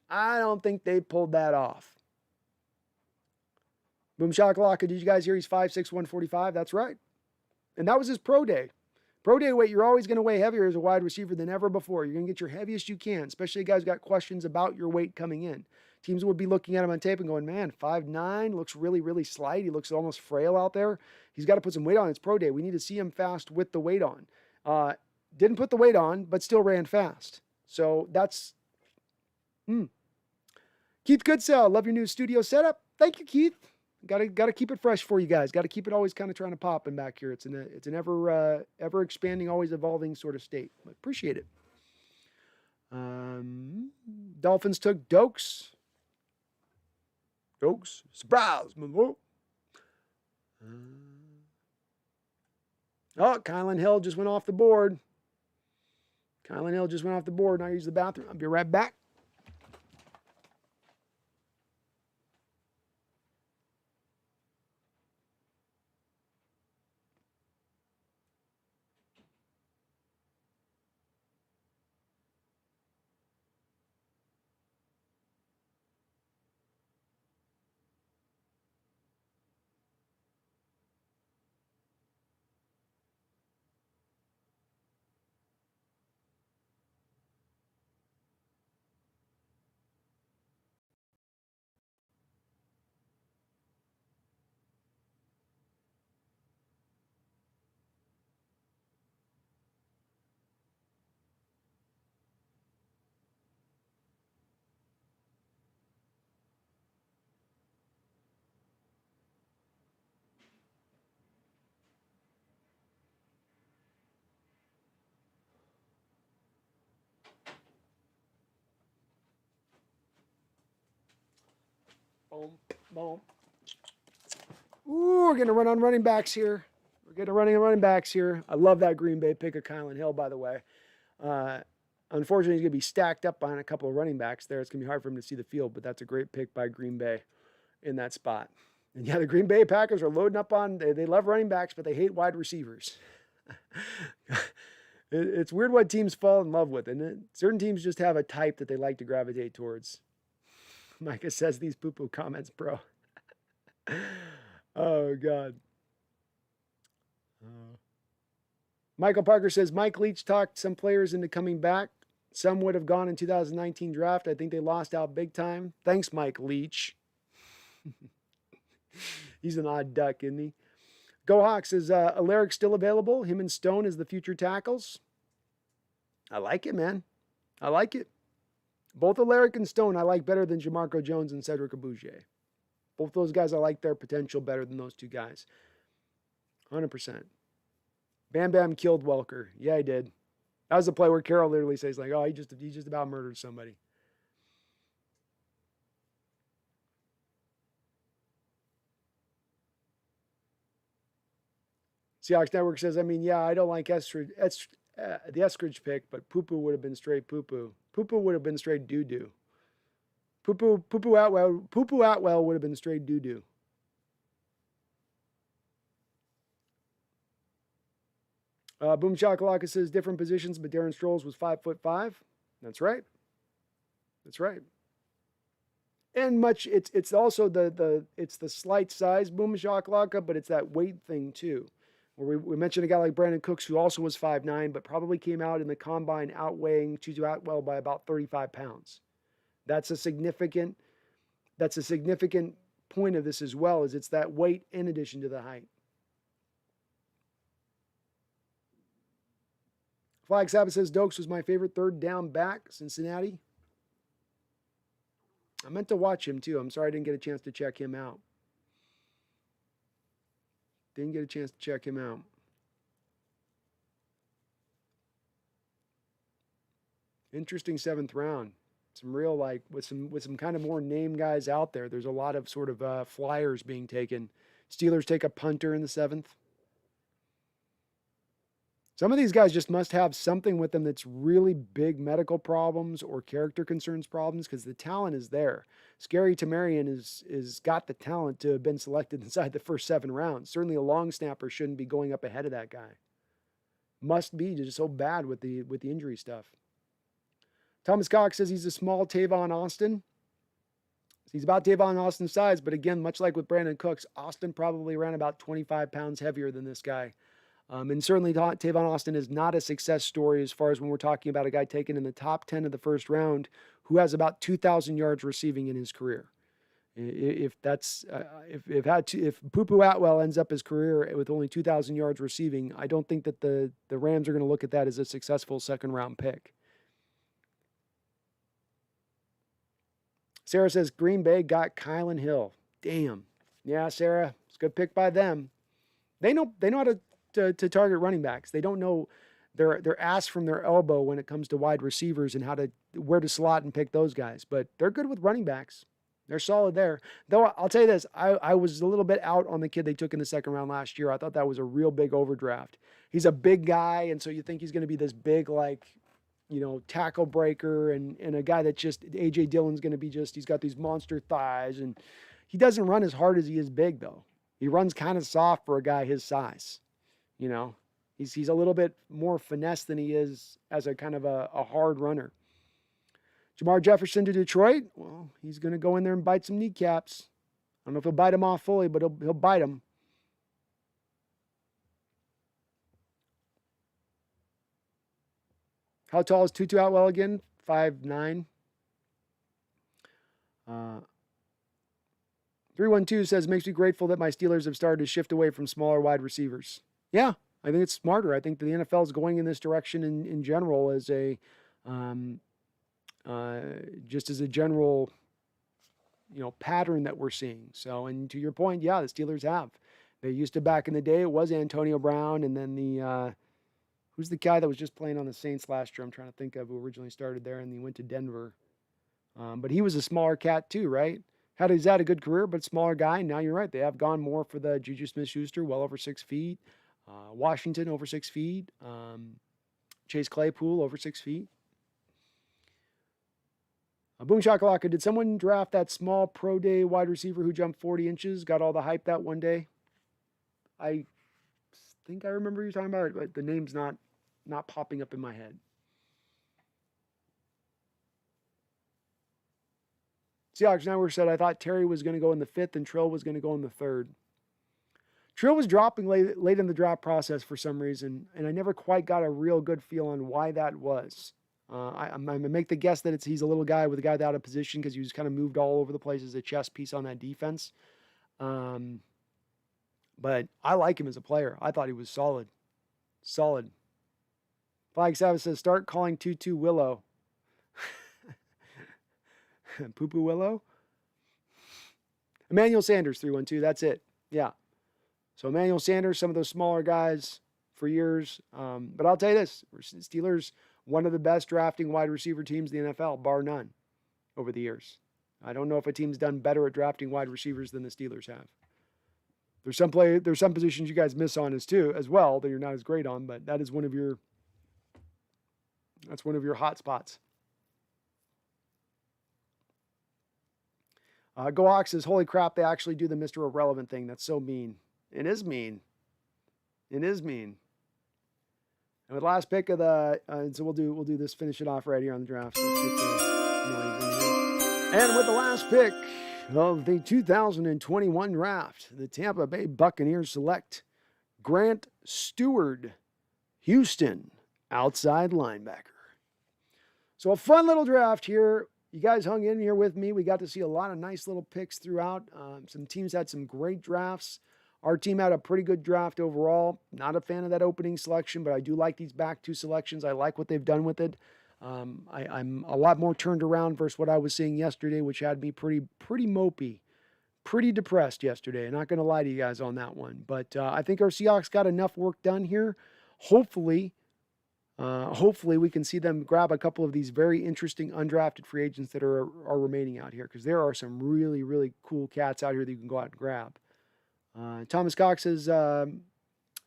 I don't think they pulled that off. Boom Shakalaka, did you guys hear he's 5'6", 145? That's right. And that was his pro day. Pro day weight, you're always going to weigh heavier as a wide receiver than ever before. You're going to get your heaviest you can, especially guys who got questions about your weight coming in. Teams would be looking at him on tape and going, man, 5'9", looks really, really slight. He looks almost frail out there. He's got to put some weight on. It's pro day. We need to see him fast with the weight on. Didn't put the weight on, but still ran fast. So that's... Keith Goodsell, love your new studio setup. Thank you, Keith. Got to keep it fresh for you guys. Got to keep it always kind of trying to pop in back here. It's an ever expanding, always evolving sort of state. I appreciate it. Dolphins took Dokes. Surprise, my boy. Kylan Hill just went off the board. Now use the bathroom. I'll be right back. Boom, boom. Ooh, we're going to run on running backs here. I love that Green Bay pick of Kylan Hill, by the way. Unfortunately, he's going to be stacked up behind a couple of running backs there. It's going to be hard for him to see the field, but that's a great pick by Green Bay in that spot. And yeah, the Green Bay Packers are loading up on, they love running backs, but they hate wide receivers. It's weird what teams fall in love with, isn't it? Certain teams just have a type that they like to gravitate towards. Micah says these poo-poo comments, bro. Oh, God. Michael Parker says, Mike Leach talked some players into coming back. Some would have gone in 2019 draft. I think they lost out big time. Thanks, Mike Leach. He's an odd duck, isn't he? Go Hawks, is Alaric still available? Him and Stone as the future tackles? I like it, man. I like it. Both Alaric and Stone I like better than Jamarco Jones and Cedric Abuja. Both those guys, I like their potential better than those two guys. 100%. Bam Bam killed Welker. Yeah, he did. That was the play where Carroll literally says, like, oh, he just about murdered somebody. Seahawks Network says, I mean, yeah, I don't like the Eskridge pick, but Poo-Poo would have been straight Poo-Poo. Poo-Poo would have been straight doo-doo. Poo-Poo Atwell would have been straight doo-doo. Boom Shakalaka says different positions, but Darren Stroles was 5'5". That's right. That's right. And it's also the slight size Boom Shakalaka, but it's that weight thing too. Where we mentioned a guy like Brandon Cooks who also was 5'9", but probably came out in the combine outweighing Tutu Atwell by about 35 pounds. That's a significant point of this as well, is it's that weight in addition to the height. Flag Sabbath says Dokes was my favorite third down back, Cincinnati. I meant to watch him too. I'm sorry I didn't get a chance to check him out. Interesting 7th round. Some real, like, with some kind of more name guys out there. There's a lot of sort of flyers being taken. Steelers take a punter in the 7th. Some of these guys just must have something with them that's really big medical problems or character concerns problems, because the talent is there. Scary Tammarion is got the talent to have been selected inside the first 7 rounds. Certainly a long snapper shouldn't be going up ahead of that guy. Must be just so bad with the injury stuff. Thomas Cox says he's a small Tavon Austin. He's about Tavon Austin's size, but again, much like with Brandon Cooks, Austin probably ran about 25 pounds heavier than this guy. And certainly Tavon Austin is not a success story as far as when we're talking about a guy taken in the top 10 of the first round who has about 2,000 yards receiving in his career. If Pupu Atwell ends up his career with only 2,000 yards receiving, I don't think that the Rams are going to look at that as a successful second round pick. Sarah says Green Bay got Kylan Hill. Damn. Yeah, Sarah, it's a good pick by them. They know how to target running backs. They don't know their ass from their elbow when it comes to wide receivers and where to slot and pick those guys. But they're good with running backs. They're solid there. Though I'll tell you this, I was a little bit out on the kid they took in the second round last year. I thought that was a real big overdraft. He's a big guy, and so you think he's going to be this big, tackle breaker and a guy that just, A.J. Dillon's going to be he's got these monster thighs, and he doesn't run as hard as he is big, though. He runs kind of soft for a guy his size. He's a little bit more finesse than he is as a kind of a hard runner. Jamar Jefferson to Detroit. Well, he's going to go in there and bite some kneecaps. I don't know if he'll bite them off fully, but he'll bite them. How tall is Tutu Atwell again? 5'9". 312 says, makes me grateful that my Steelers have started to shift away from smaller wide receivers. Yeah, I think it's smarter. I think the NFL is going in this direction in general as just as a general, pattern that we're seeing. So, and to your point, yeah, the Steelers have. They used to back in the day, it was Antonio Brown, and then who's the guy that was just playing on the Saints last year? I'm trying to think of who originally started there, and he went to Denver. But he was a smaller cat too, right? He's had a good career, but smaller guy. Now you're right. They have gone more for the Juju Smith-Schuster, well over 6 feet. Washington, over 6 feet. Chase Claypool, over 6 feet. Boom Shakalaka, did someone draft that small pro day wide receiver who jumped 40 inches, got all the hype that one day? I think I remember you talking about it, but the name's not popping up in my head. Seahawks Network said, I thought Terry was going to go in the 5th and Trill was going to go in the 3rd. Trill was dropping late in the draft process for some reason, and I never quite got a real good feel on why that was. I'm going to make the guess that he's a little guy with a guy out of position because he was kind of moved all over the place as a chess piece on that defense. But I like him as a player. I thought he was solid. Solid. Flag Savage says, start calling Tutu Willow. Poo-poo Willow? Emmanuel Sanders, 312. That's it. Yeah. So Emmanuel Sanders, some of those smaller guys for years. But I'll tell you this, Steelers, one of the best drafting wide receiver teams in the NFL, bar none, over the years. I don't know if a team's done better at drafting wide receivers than the Steelers have. There's some positions you guys miss on as well that you're not as great on, but that is one of your hot spots. Go Hawks says, holy crap, they actually do the Mr. Irrelevant thing. That's so mean. It is mean. It is mean. And with the last pick of so we'll do this, finish it off right here on the draft. So let's get the noise in here. And with the last pick of the 2021 draft, the Tampa Bay Buccaneers select Grant Stewart, Houston, outside linebacker. So a fun little draft here. You guys hung in here with me. We got to see a lot of nice little picks throughout. Some teams had some great drafts. Our team had a pretty good draft overall. Not a fan of that opening selection, but I do like these back two selections. I like what they've done with it. I'm a lot more turned around versus what I was seeing yesterday, which had me pretty mopey, pretty depressed yesterday. I'm not going to lie to you guys on that one. But I think our Seahawks got enough work done here. Hopefully we can see them grab a couple of these very interesting undrafted free agents that are remaining out here, because there are some really, really cool cats out here that you can go out and grab. Thomas Cox says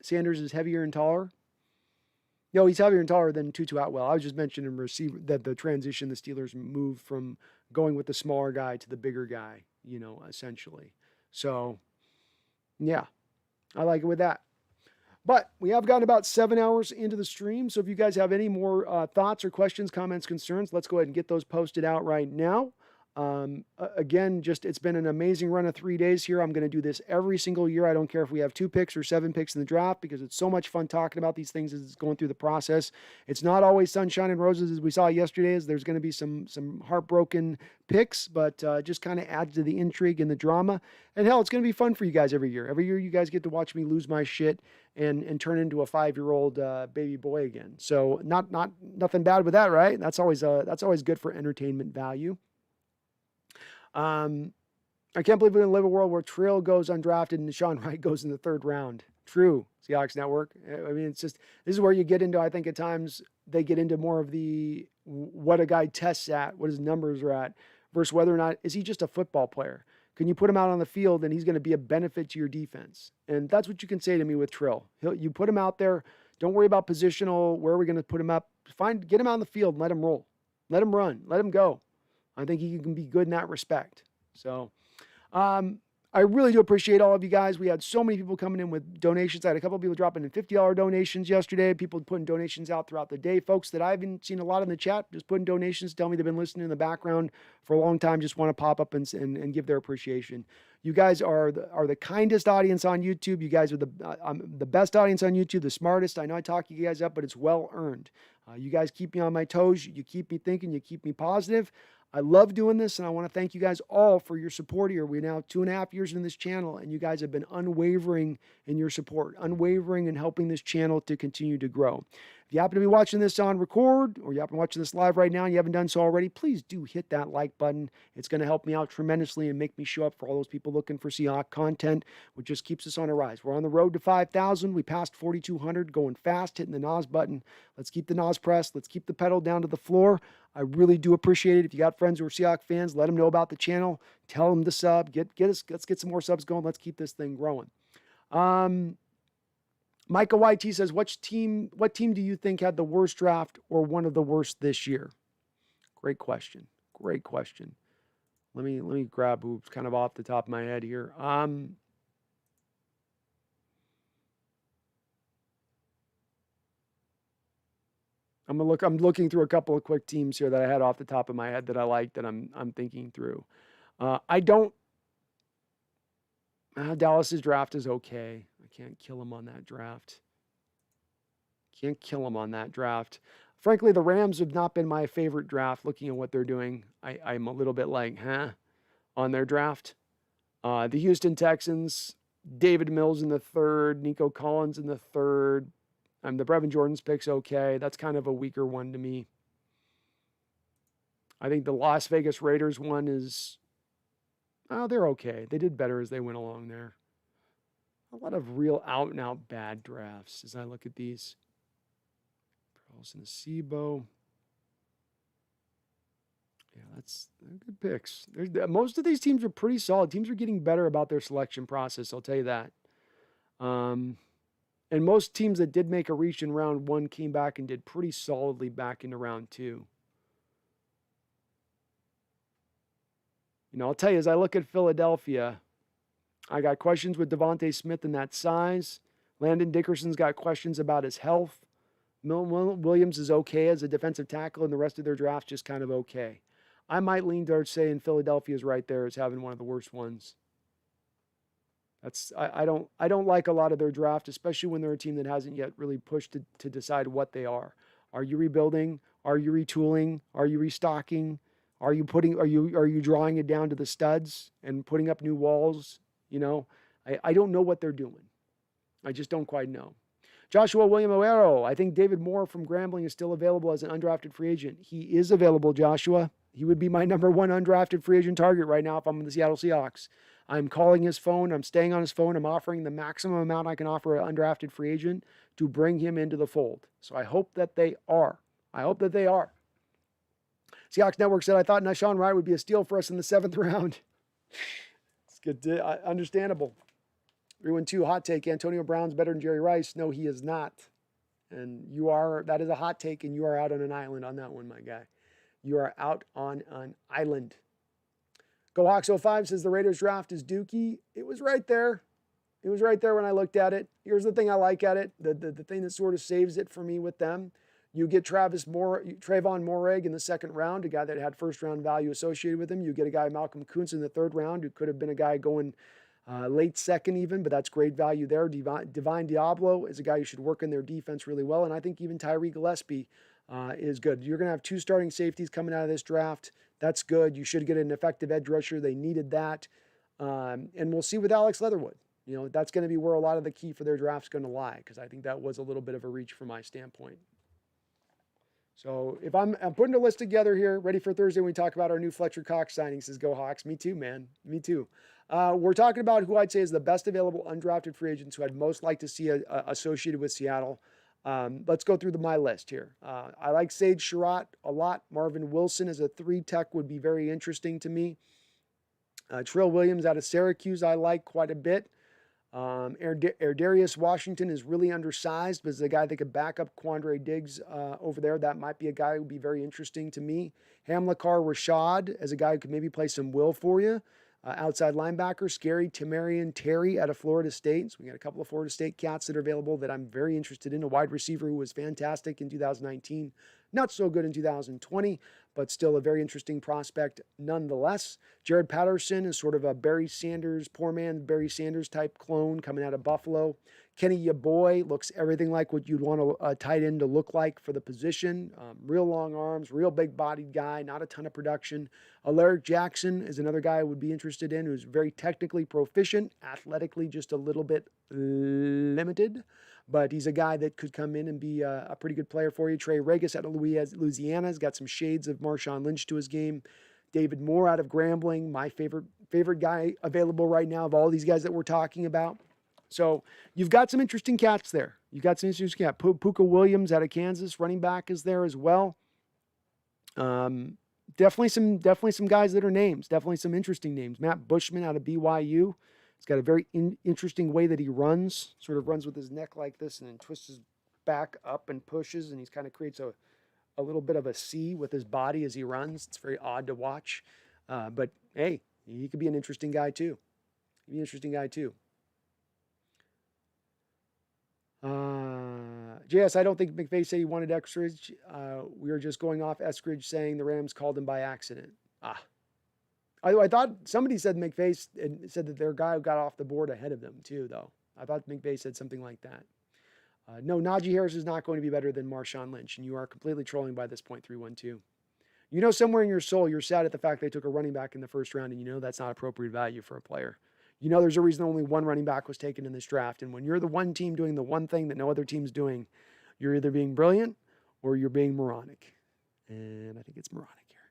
Sanders is heavier and taller. No, he's heavier and taller than Tutu Atwell. I was just mentioning that the transition, the Steelers moved from going with the smaller guy to the bigger guy, essentially. So, yeah, I like it with that. But we have gotten about 7 hours into the stream, so if you guys have any more thoughts or questions, comments, concerns, let's go ahead and get those posted out right now. Again, just it's been an amazing run of 3 days here. I'm going to do this every single year. I don't care if we have 2 picks or 7 picks in the draft because it's so much fun talking about these things as it's going through the process. It's not always sunshine and roses as we saw yesterday. As there's going to be some heartbroken picks, but just kind of adds to the intrigue and the drama. And hell, it's going to be fun for you guys every year. Every year, you guys get to watch me lose my shit and turn into a 5-year-old baby boy again. So nothing bad with that, right? That's always good for entertainment value. I can't believe we're going to live a world where Trill goes undrafted and Deshaun Wright goes in the 3rd round. True, Seahawks Network. I mean, it's just, this is where you get into, I think at times they get into more of the, what a guy tests at, what his numbers are at, versus whether or not, is he just a football player? Can you put him out on the field and he's going to be a benefit to your defense? And that's what you can say to me with Trill. You put him out there. Don't worry about positional. Where are we going to put him up? Get him out on the field and let him roll. Let him run. Let him go. I think he can be good in that respect. So I really do appreciate all of you guys. We had so many people coming in with donations. I had a couple of people dropping in $50 donations yesterday. People putting donations out throughout the day. Folks that I haven't seen a lot in the chat just putting donations, tell me they've been listening in the background for a long time, just want to pop up and give their appreciation. You guys are the kindest audience on YouTube. You guys are the best audience on YouTube, the smartest. I know I talk you guys up, but it's well earned. You guys keep me on my toes. You keep me thinking. You keep me positive. I love doing this, and I want to thank you guys all for your support here. We're now 2.5 years in this channel, and you guys have been unwavering in your support, unwavering in helping this channel to continue to grow. If you happen to be watching this on record, or you happen to be watching this live right now and you haven't done so already, please do hit that like button. It's going to help me out tremendously and make me show up for all those people looking for Seahawk content, which just keeps us on a rise. We're on the road to 5,000. We passed 4,200, going fast, hitting the NOS button. Let's keep the NOS pressed. Let's keep the pedal down to the floor. I really do appreciate it. If you got friends who are Seahawks fans, let them know about the channel. Tell them to sub. Let's get some more subs going. Let's keep this thing growing. Micah YT says, what team do you think had the worst draft or one of the worst this year? Great question. Great question. Let me grab who's kind of off the top of my head here. I'm looking through a couple of quick teams here that I had off the top of my head that I like that I'm thinking through. Dallas's draft is okay. I can't kill him on that draft. Can't kill him on that draft. Frankly, the Rams have not been my favorite draft. Looking at what they're doing, I'm a little bit like, on their draft. The Houston Texans, David Mills in the 3rd, Nico Collins in the 3rd. The Brevin Jordan's pick's okay. That's kind of a weaker one to me. I think the Las Vegas Raiders one is, they're okay. They did better as they went along there. A lot of real out-and-out bad drafts as I look at these. Carlson Acebo. Yeah, they're good picks. Most of these teams are pretty solid. Teams are getting better about their selection process, I'll tell you that. And most teams that did make a reach in round 1 came back and did pretty solidly back into round 2. I'll tell you, as I look at Philadelphia, I got questions with Devontae Smith and that size. Landon Dickerson's got questions about his health. Milton Williams is okay as a defensive tackle, and the rest of their draft's just kind of okay. I might lean towards saying Philadelphia's right there as having one of the worst ones. I don't like a lot of their draft, especially when they're a team that hasn't yet really pushed to decide what they are. Are you rebuilding? Are you retooling? Are you restocking? Are you drawing it down to the studs and putting up new walls? I don't know what they're doing. I just don't quite know. Joshua William Oero. I think David Moore from Grambling is still available as an undrafted free agent. He is available, Joshua. He would be my number 1 undrafted free agent target right now if I'm in the Seattle Seahawks. I'm calling his phone. I'm staying on his phone. I'm offering the maximum amount I can offer an undrafted free agent to bring him into the fold. So I hope that they are. Seahawks Network said, I thought Deshaun Wright would be a steal for us in the 7th round. It's good. Understandable. 312 hot take. Antonio Brown's better than Jerry Rice. No, he is not. And that is a hot take, and you are out on an island on that one, my guy. You are out on an island. GoHawks05 says the Raiders draft is dookie. It was right there. It was right there when I looked at it. Here's the thing I like at it. The thing that sort of saves it for me with them. You get Trayvon Moreg in the second round, a guy that had first round value associated with him. You get a guy, Malcolm Kuntz, in the third round, who could have been a guy going late second even, but that's great value there. Divine Diablo is a guy who should work in their defense really well. And I think even Tyree Gillespie is good. You're going to have 2 starting safeties coming out of this draft. That's good. You should get an effective edge rusher. They needed that. And we'll see with Alex Leatherwood. You know, that's going to be where a lot of the key for their draft is going to lie, because I think that was a little bit of a reach from my standpoint. So if I'm putting a list together here, ready for Thursday when we talk about our new Fletcher Cox signing, says Go Hawks. Me too, man. Me too. We're talking about who I'd say is the best available undrafted free agents who I'd most like to see associated with Seattle. Let's go through my list here. I like Sage Surratt a lot. Marvin Wilson as a 3-tech would be very interesting to me. Trill Williams out of Syracuse I like quite a bit. Erdarius Washington is really undersized, but is a guy that could back up Quandre Diggs over there. That might be a guy who would be very interesting to me. Hamilcar Rashad as a guy who could maybe play some will for you. Outside linebacker, scary Tammarion Terry out of Florida State. So we got a couple of Florida State cats that are available that I'm very interested in. A wide receiver who was fantastic in 2019. Not so good in 2020, but still a very interesting prospect nonetheless. Jared Patterson is sort of a Barry Sanders, poor man Barry Sanders type clone coming out of Buffalo. Kenny Yaboy looks everything like what you'd want a tight end to look like for the position. Real long arms, real big-bodied guy, not a ton of production. Alaric Jackson is another guy I would be interested in, who's very technically proficient, athletically just a little bit limited. But he's a guy that could come in and be a pretty good player for you. Trey Regis out of Louisiana has got some shades of Marshawn Lynch to his game. David Moore out of Grambling, my favorite guy available right now of all these guys that we're talking about. So you've got some interesting cats there. You've got some interesting cats. Puka Williams out of Kansas, running back, is there as well. Definitely some guys that are names. Definitely some interesting names. Matt Bushman out of BYU. He's got a very interesting way that he runs. Sort of runs with his neck like this and then twists his back up and pushes, and he's kind of creates a little bit of a C with his body as he runs. It's very odd to watch. But hey, he could be an interesting guy too. JS, I don't think McVay said he wanted Eskridge. We were just going off Eskridge saying the Rams called him by accident. I thought somebody said McVay said that their guy got off the board ahead of them too, though. I thought McVay said something like that. No, Najee Harris is not going to be better than Marshawn Lynch, and you are completely trolling by this point, 312. You know, somewhere in your soul, you're sad at the fact they took a running back in the first round, and you know that's not appropriate value for a player. You know there's a reason only one running back was taken in this draft, and when you're the one team doing the one thing that no other team's doing, you're either being brilliant or you're being moronic. And I think it's moronic here.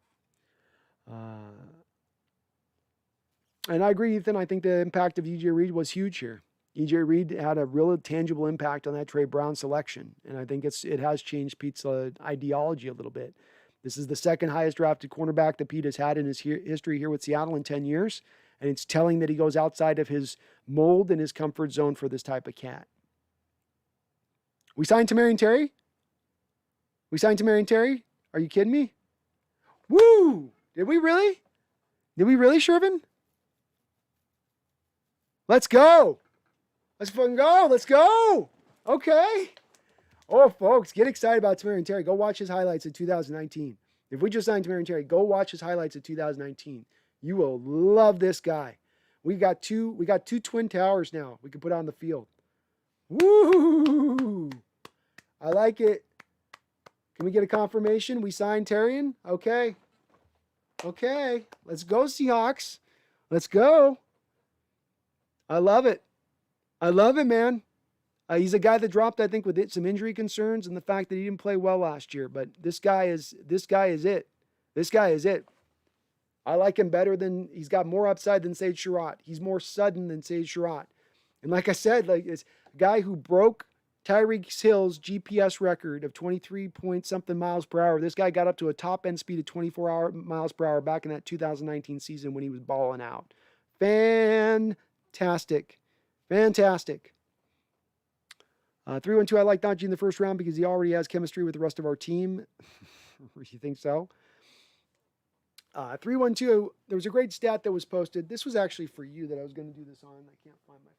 And I agree, Ethan. I think the impact of E.J. Reed was huge here. E.J. Reed had a real tangible impact on that Trey Brown selection, and I think it has changed Pete's ideology a little bit. This is the second highest drafted cornerback that Pete has had in his history here with Seattle in 10 years, and it's telling that he goes outside of his mold and his comfort zone for this type of cat. We signed Tammarion Terry? Are you kidding me? Woo! Did we really, Shervin? Let's go. Let's fucking go. Let's go. Okay. Oh, folks, get excited about Tammarion Terry. Go watch his highlights in 2019. If we just signed Tammarion Terry, go watch his highlights in 2019. You will love this guy. We got two twin towers now we can put on the field. Woo! I like it. Can we get a confirmation? We signed Terrian? Okay. Let's go, Seahawks. Let's go. I love it. Man. He's a guy that dropped, I think, with some injury concerns and the fact that he didn't play well last year. But this guy is it. I like him better than, he's got more upside than Sage Surratt. He's more sudden than Sage Surratt. And like I said, it's a guy who broke Tyreek Hill's GPS record of 23 point something miles per hour. This guy got up to a top end speed of 24 miles per hour back in that 2019 season when he was balling out. Fantastic. 312, I like Najee in the first round because he already has chemistry with the rest of our team. You think so? 312, there was a great stat that was posted. This was actually for you that I was going to do this on. I can't find my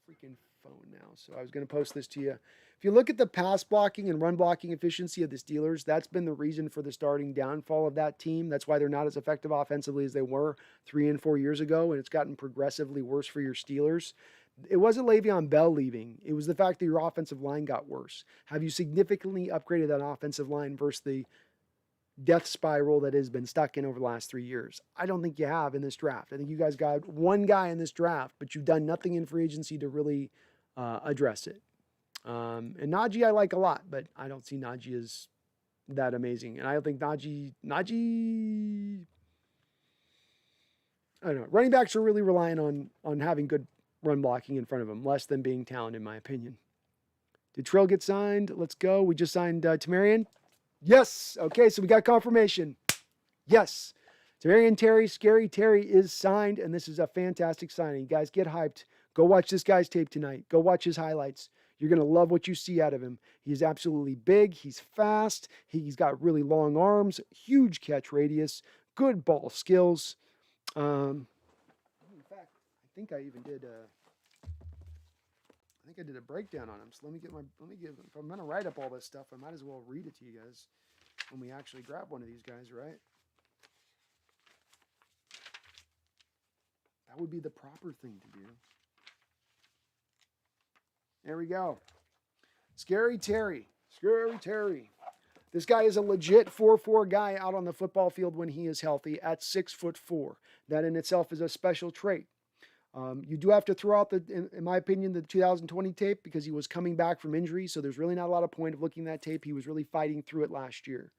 freaking phone now, so I was going to post this to you. If you look at the pass blocking and run blocking efficiency of the Steelers, that's been the reason for the starting downfall of that team. That's why they're not as effective offensively as they were 3 and 4 years ago, and it's gotten progressively worse for your Steelers. It wasn't Le'Veon Bell leaving. It was the fact that your offensive line got worse. Have you significantly upgraded that offensive line versus the death spiral that has been stuck in over the last 3 years? I don't think you have in this draft. I think you guys got one guy in this draft, but you've done nothing in free agency to really address it. And Najee I like a lot, but I don't see Najee as that amazing. And I don't think Najee, I don't know. Running backs are really relying on having good run blocking in front of them, less than being talented, in my opinion. Did Trill get signed? Let's go. We just signed Tammarion. Yes. Okay, so we got confirmation. Yes. Tammarion Terry, Scary Terry is signed, and this is a fantastic signing. You guys, get hyped. Go watch this guy's tape tonight. Go watch his highlights. You're going to love what you see out of him. He's absolutely big. He's fast. He's got really long arms, huge catch radius, good ball skills. In fact, I think I even did a breakdown on him. So if I'm going to write up all this stuff, I might as well read it to you guys when we actually grab one of these guys, right? That would be the proper thing to do. There we go. Scary Terry. Scary Terry. This guy is a legit 4'4" guy out on the football field when he is healthy at 6'4". That in itself is a special trait. You do have to throw out, in my opinion, the 2020 tape because he was coming back from injury, so there's really not a lot of point of looking at that tape. He was really fighting through it last year.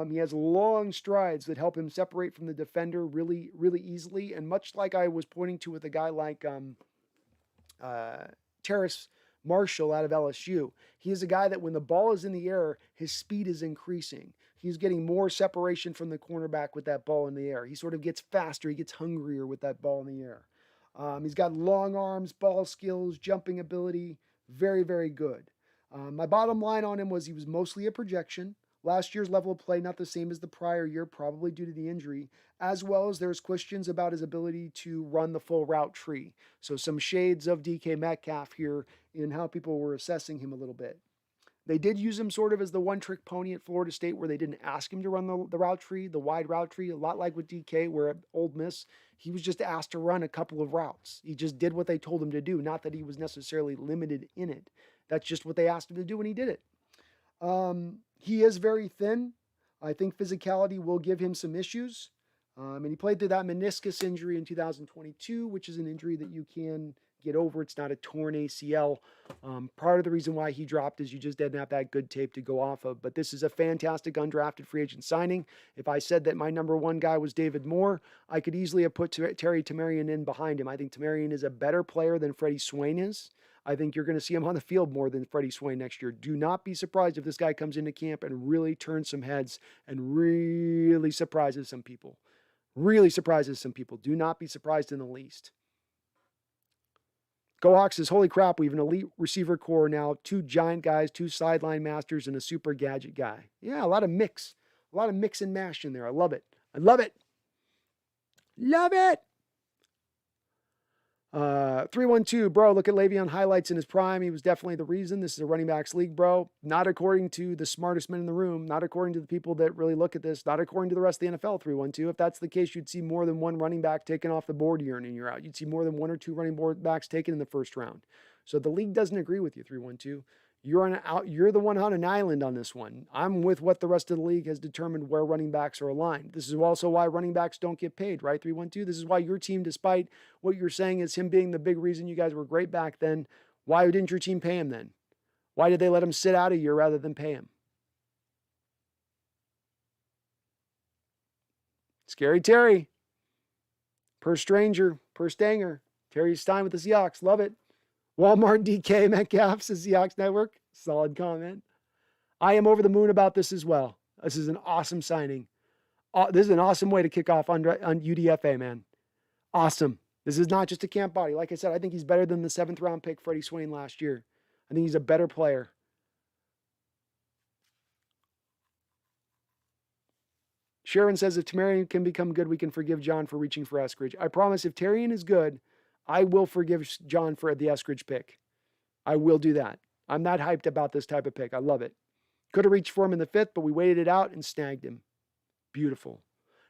He has long strides that help him separate from the defender really, really easily, and much like I was pointing to with a guy like Terrace Marshall out of LSU. He is a guy that when the ball is in the air, his speed is increasing. He's getting more separation from the cornerback with that ball in the air. He sort of gets faster. He gets hungrier with that ball in the air. He's got long arms, ball skills, jumping ability. Very, very good. My bottom line on him was he was mostly a projection. Last year's level of play, not the same as the prior year, probably due to the injury, as well as there's questions about his ability to run the full route tree. So some shades of DK Metcalf here in how people were assessing him a little bit. They did use him sort of as the one-trick pony at Florida State where they didn't ask him to run the route tree, the wide route tree, a lot like with DK where at Ole Miss, he was just asked to run a couple of routes. He just did what they told him to do, not that he was necessarily limited in it. That's just what they asked him to do and he did it. He is very thin. I think physicality will give him some issues. And he played through that meniscus injury in 2022, which is an injury that you can get over. It's not a torn ACL. Part of the reason why he dropped is you just didn't have that good tape to go off of. But this is a fantastic undrafted free agent signing. If I said that my number one guy was David Moore, I could easily have put Terry Tammarion in behind him. I think Tammarion is a better player than Freddie Swain is. I think you're going to see him on the field more than Freddie Swain next year. Do not be surprised if this guy comes into camp and really turns some heads and really surprises some people. Really surprises some people. Do not be surprised in the least. Go Hawks says, holy crap, we have an elite receiver core now. 2 giant guys, 2 sideline masters, and a super gadget guy. Yeah, a lot of mix. A lot of mix and mash in there. I love it. I love it. Love it. 312, bro, look at Le'Veon highlights in his prime. He was definitely the reason. This is a running backs league, bro. Not according to the smartest men in the room. Not according to the people that really look at this. Not according to the rest of the NFL, 312. If that's the case, you'd see more than one running back taken off the board year in and year out. You'd see more than 1 or 2 running backs taken in the first round. So the league doesn't agree with you, 312. You're the one on an island on this one. I'm with what the rest of the league has determined where running backs are aligned. This is also why running backs don't get paid, right? 312. This is why your team, despite what you're saying is him being the big reason you guys were great back then, why didn't your team pay him then? Why did they let him sit out a year rather than pay him? Scary Terry. Per stranger, per stanger. Terry's time with the Seahawks. Love it. Walmart DK Metcalf says Seahawks Network. Solid comment. I am over the moon about this as well. This is an awesome signing. This is an awesome way to kick off on UDFA, man. Awesome. This is not just a camp body. Like I said, I think he's better than the 7th round pick Freddie Swain last year. I think he's a better player. Sharon says if Tammarion can become good, we can forgive John for reaching for Eskridge. I promise if Tammarion is good, I will forgive John for the Eskridge pick. I will do that. I'm not hyped about this type of pick. I love it. Could have reached for him in the 5th, but we waited it out and snagged him. Beautiful.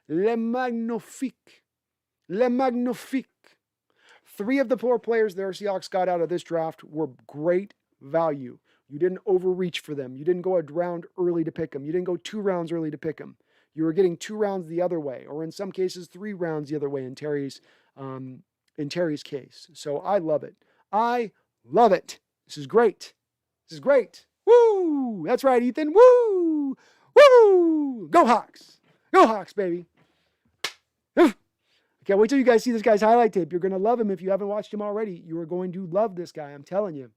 Le magnifique. Le magnifique. 3 of the 4 players that our Seahawks got out of this draft were great value. You didn't overreach for them. You didn't go a round early to pick them. You didn't go 2 rounds early to pick them. You were getting 2 rounds the other way, or in some cases 3 rounds the other way in Terry's case. So I love it. I love it. This is great. This is great. Woo! That's right, Ethan. Woo! Woo! Go Hawks! Go Hawks, baby! Can't wait till you guys see this guy's highlight tape. You're going to love him if you haven't watched him already. You are going to love this guy. I'm telling you.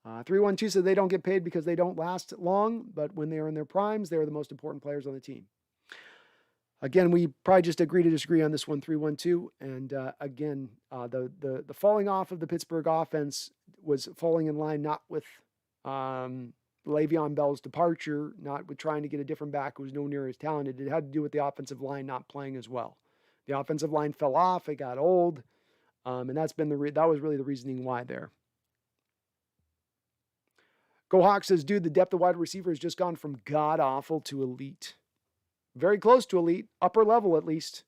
312 said they don't get paid because they don't last long, but when they are in their primes, they are the most important players on the team. Again, we probably just agree to disagree on this one, 312. And again, the falling off of the Pittsburgh offense was falling in line not with Le'Veon Bell's departure, not with trying to get a different back who was nowhere near as talented. It had to do with the offensive line not playing as well. The offensive line fell off. It got old. And that's been that was really the reasoning why there. Go Hawk says, dude, the depth of wide receiver has just gone from god-awful to elite. Very close to elite, upper level at least.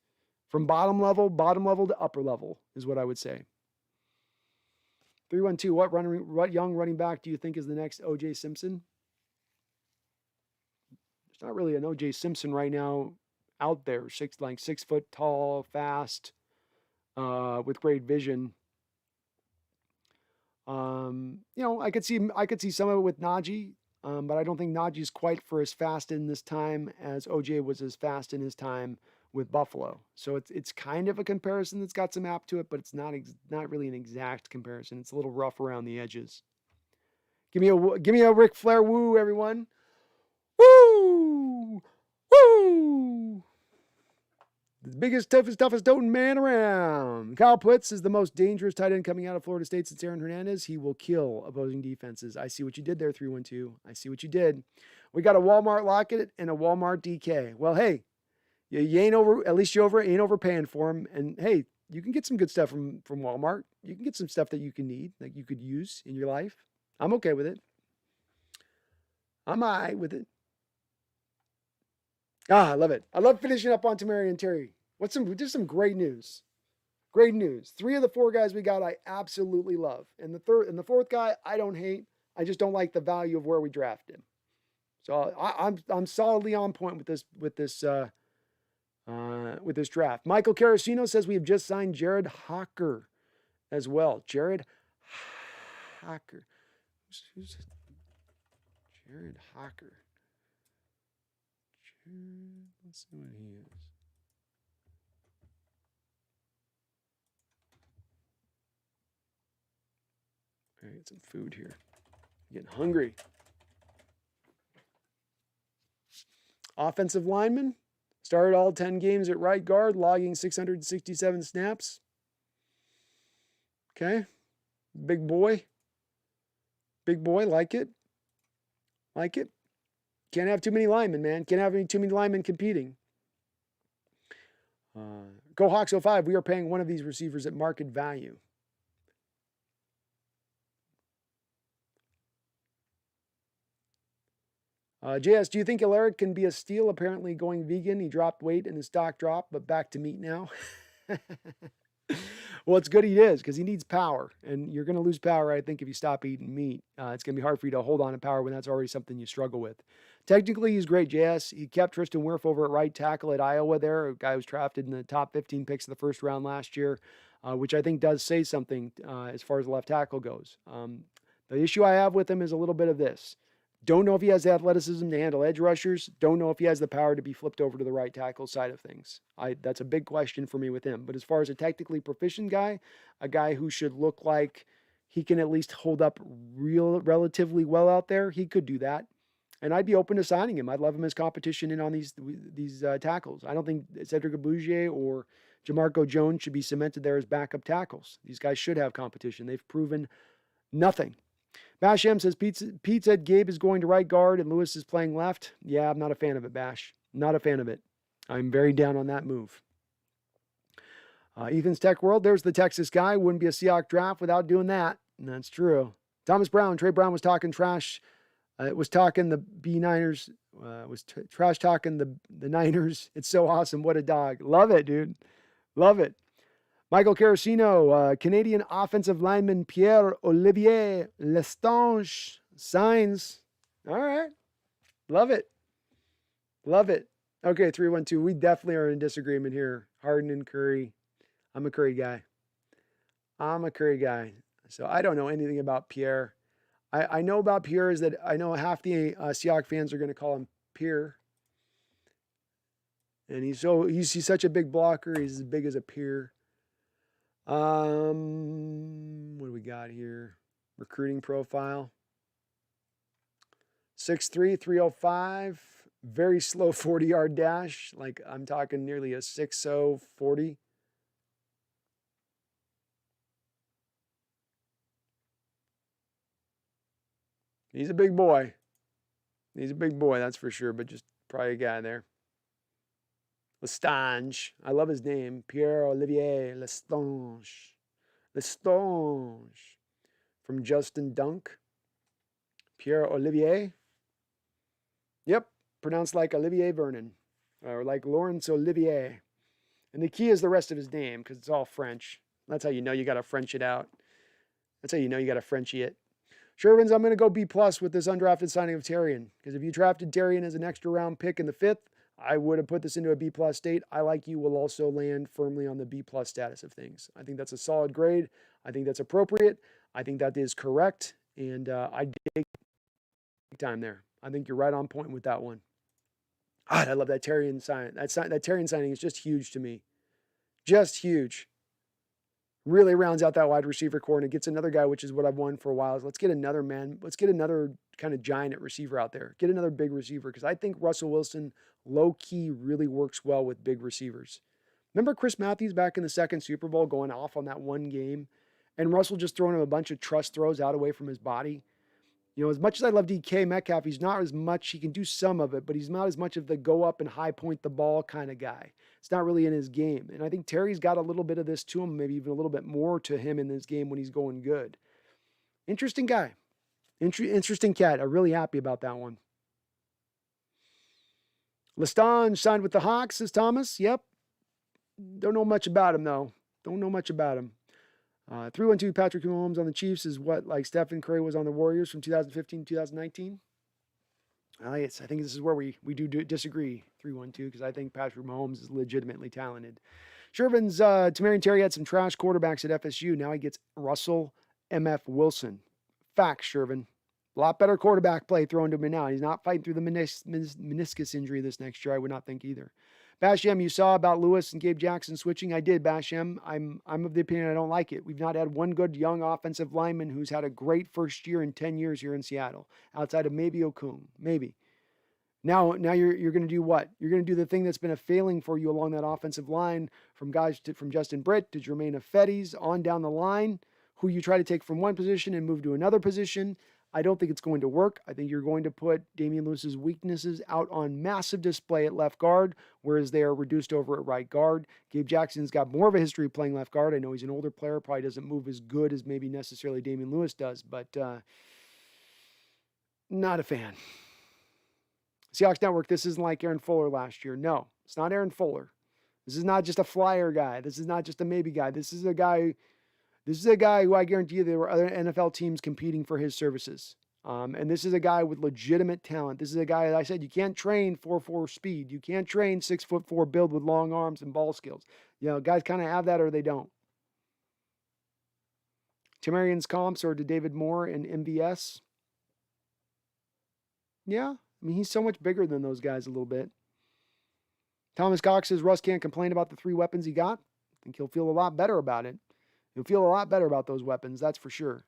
From bottom level to upper level is what I would say. 312, what young running back do you think is the next O.J. Simpson? There's not really an O.J. Simpson right now out there. 6 foot tall, fast, with great vision. I could see some of it with Najee, but I don't think Najee's quite for as fast in this time as OJ was as fast in his time with Buffalo. So it's kind of a comparison that's got some apt to it, but it's not really an exact comparison. It's a little rough around the edges. Give me a Ric Flair woo, everyone. Woo! Woo! The biggest, toughest toting man around. Kyle Pitts is the most dangerous tight end coming out of Florida State since Aaron Hernandez. He will kill opposing defenses. I see what you did there, 312. I see what you did. We got a Walmart Lockett and a Walmart DK. Well, hey, you ain't overpaying for them. And hey, you can get some good stuff from Walmart. You can get some stuff that you can need, that you could use in your life. I'm okay with it. I'm all right with it. I love it. I love finishing up on Tammarion and Terry. Just some great news. Great news. 3 of the 4 guys we got, I absolutely love. And the 4th guy, I don't hate. I just don't like the value of where we drafted him. So I'm solidly on point with this draft. Michael Carasino says we have just signed Jared Hawker as well. Jared Hawker. Who's Jared Hawker? Let's see what he is. I get some food here. I'm getting hungry. Offensive lineman. Started all 10 games at right guard, logging 667 snaps. Okay. Big boy. Big boy, like it. Like it. Can't have too many linemen, man. Can't have too many linemen competing. Go Hawks 05. We are paying one of these receivers at market value. JS, do you think Alaric can be a steal? Apparently going vegan. He dropped weight and his stock dropped, but back to meat now. Well, it's good he is because he needs power. And you're going to lose power, I think, if you stop eating meat. It's going to be hard for you to hold on to power when that's already something you struggle with. Technically, he's great, JS. He kept Tristan Wirf over at right tackle at Iowa there, a guy who was drafted in the top 15 picks of the first round last year, which I think does say something as far as the left tackle goes. The issue I have with him is a little bit of this. Don't know if he has the athleticism to handle edge rushers. Don't know if he has the power to be flipped over to the right tackle side of things. That's a big question for me with him. But as far as a technically proficient guy, a guy who should look like he can at least hold up relatively well out there, he could do that. And I'd be open to signing him. I'd love him as competition in on these tackles. I don't think Cedric Abougier or Jamarco Jones should be cemented there as backup tackles. These guys should have competition. They've proven nothing. Bash M says, Pete said Gabe is going to right guard and Lewis is playing left. Yeah, I'm not a fan of it, Bash. Not a fan of it. I'm very down on that move. Ethan's Tech World, there's the Texas guy. Wouldn't be a Seahawks draft without doing that. And that's true. Thomas Brown, Trey Brown was talking trash. Was talking the B-Niners. Trash talking the Niners. It's so awesome. What a dog. Love it, dude. Love it. Michael Carasino, Canadian offensive lineman Pierre-Olivier Lestange signs. All right. Love it. Love it. Okay, 312. We definitely are in disagreement here. Harden and Curry. I'm a Curry guy. So I don't know anything about Pierre. I know about Pierre is that I know half the Seahawks fans are going to call him Pierre. And he's such a big blocker. He's as big as a Pierre. What do we got here? Recruiting profile. 6'3", 305. Very slow 40-yard dash. Like I'm talking nearly a 6'0", 40. He's a big boy. That's for sure, but just probably a guy there. Lestange. I love his name. Pierre-Olivier Lestange. From Justin Dunk. Pierre-Olivier. Yep. Pronounced like Olivier Vernon. Or like Laurence Olivier. And the key is the rest of his name because it's all French. That's how you know you got to French it out. That's how you know you got to Frenchy it. Sherwins, I'm going to go B+ with this undrafted signing of Tammarion. Because if you drafted Tammarion as an extra round pick in the 5th, I would have put this into a B+ state. I, like you, will also land firmly on the B+ status of things. I think that's a solid grade. I think that's appropriate. I think that is correct. And I dig time there. I think you're right on point with that one. God, I love that Tammarion sign. That Tammarion signing is just huge to me. Just huge. Really rounds out that wide receiver core, and it gets another guy, which is what I've wanted for a while. Is let's get another man. Let's get another kind of giant at receiver out there. Get another big receiver, because I think Russell Wilson, low-key, really works well with big receivers. Remember Chris Matthews back in the second Super Bowl going off on that one game, and Russell just throwing him a bunch of trust throws out away from his body? You know, as much as I love DK Metcalf, he's not as much, he can do some of it, but he's not as much of the go up and high point the ball kind of guy. It's not really in his game. And I think Terry's got a little bit of this to him, maybe even a little bit more to him in this game when he's going good. Interesting guy. Interesting cat. I'm really happy about that one. Lestange signed with the Hawks, says Thomas. Yep. Don't know much about him, though. 312 Patrick Mahomes on the Chiefs is what, like Stephen Curry was on the Warriors from 2015 to 2019? I think this is where we do disagree, 312, because I think Patrick Mahomes is legitimately talented. Shervin's Tammarion Terry had some trash quarterbacks at FSU. Now he gets Russell M.F. Wilson. Facts, Shervin. A lot better quarterback play thrown to him now. He's not fighting through the meniscus injury this next year, I would not think either. Bashem, you saw about Lewis and Gabe Jackson switching. I did, Bashem. I'm of the opinion I don't like it. We've not had one good young offensive lineman who's had a great first year in 10 years here in Seattle, outside of maybe Okung. Maybe. Now you're going to do what? You're going to do the thing that's been a failing for you along that offensive line from Justin Britt to Jermaine Fetties on down the line, who you try to take from one position and move to another position. I don't think it's going to work. I think you're going to put Damian Lewis's weaknesses out on massive display at left guard, whereas they are reduced over at right guard. Gabe Jackson's got more of a history playing left guard. I know he's an older player, probably doesn't move as good as maybe necessarily Damian Lewis does, but not a fan. Seahawks Network, this isn't like Aaron Fuller last year. No, it's not Aaron Fuller. This is not just a flyer guy. This is not just a maybe guy. This is a guy who I guarantee you there were other NFL teams competing for his services. And this is a guy with legitimate talent. This is a guy, as I said, you can't train 4.4 speed. You can't train 6'4" build with long arms and ball skills. You know, guys kind of have that or they don't. Tammarion's comps are to David Moore and MVS. Yeah, I mean, he's so much bigger than those guys a little bit. Thomas Cox says Russ can't complain about the 3 weapons he got. I think he'll feel a lot better about it. He'll feel a lot better about those weapons, that's for sure.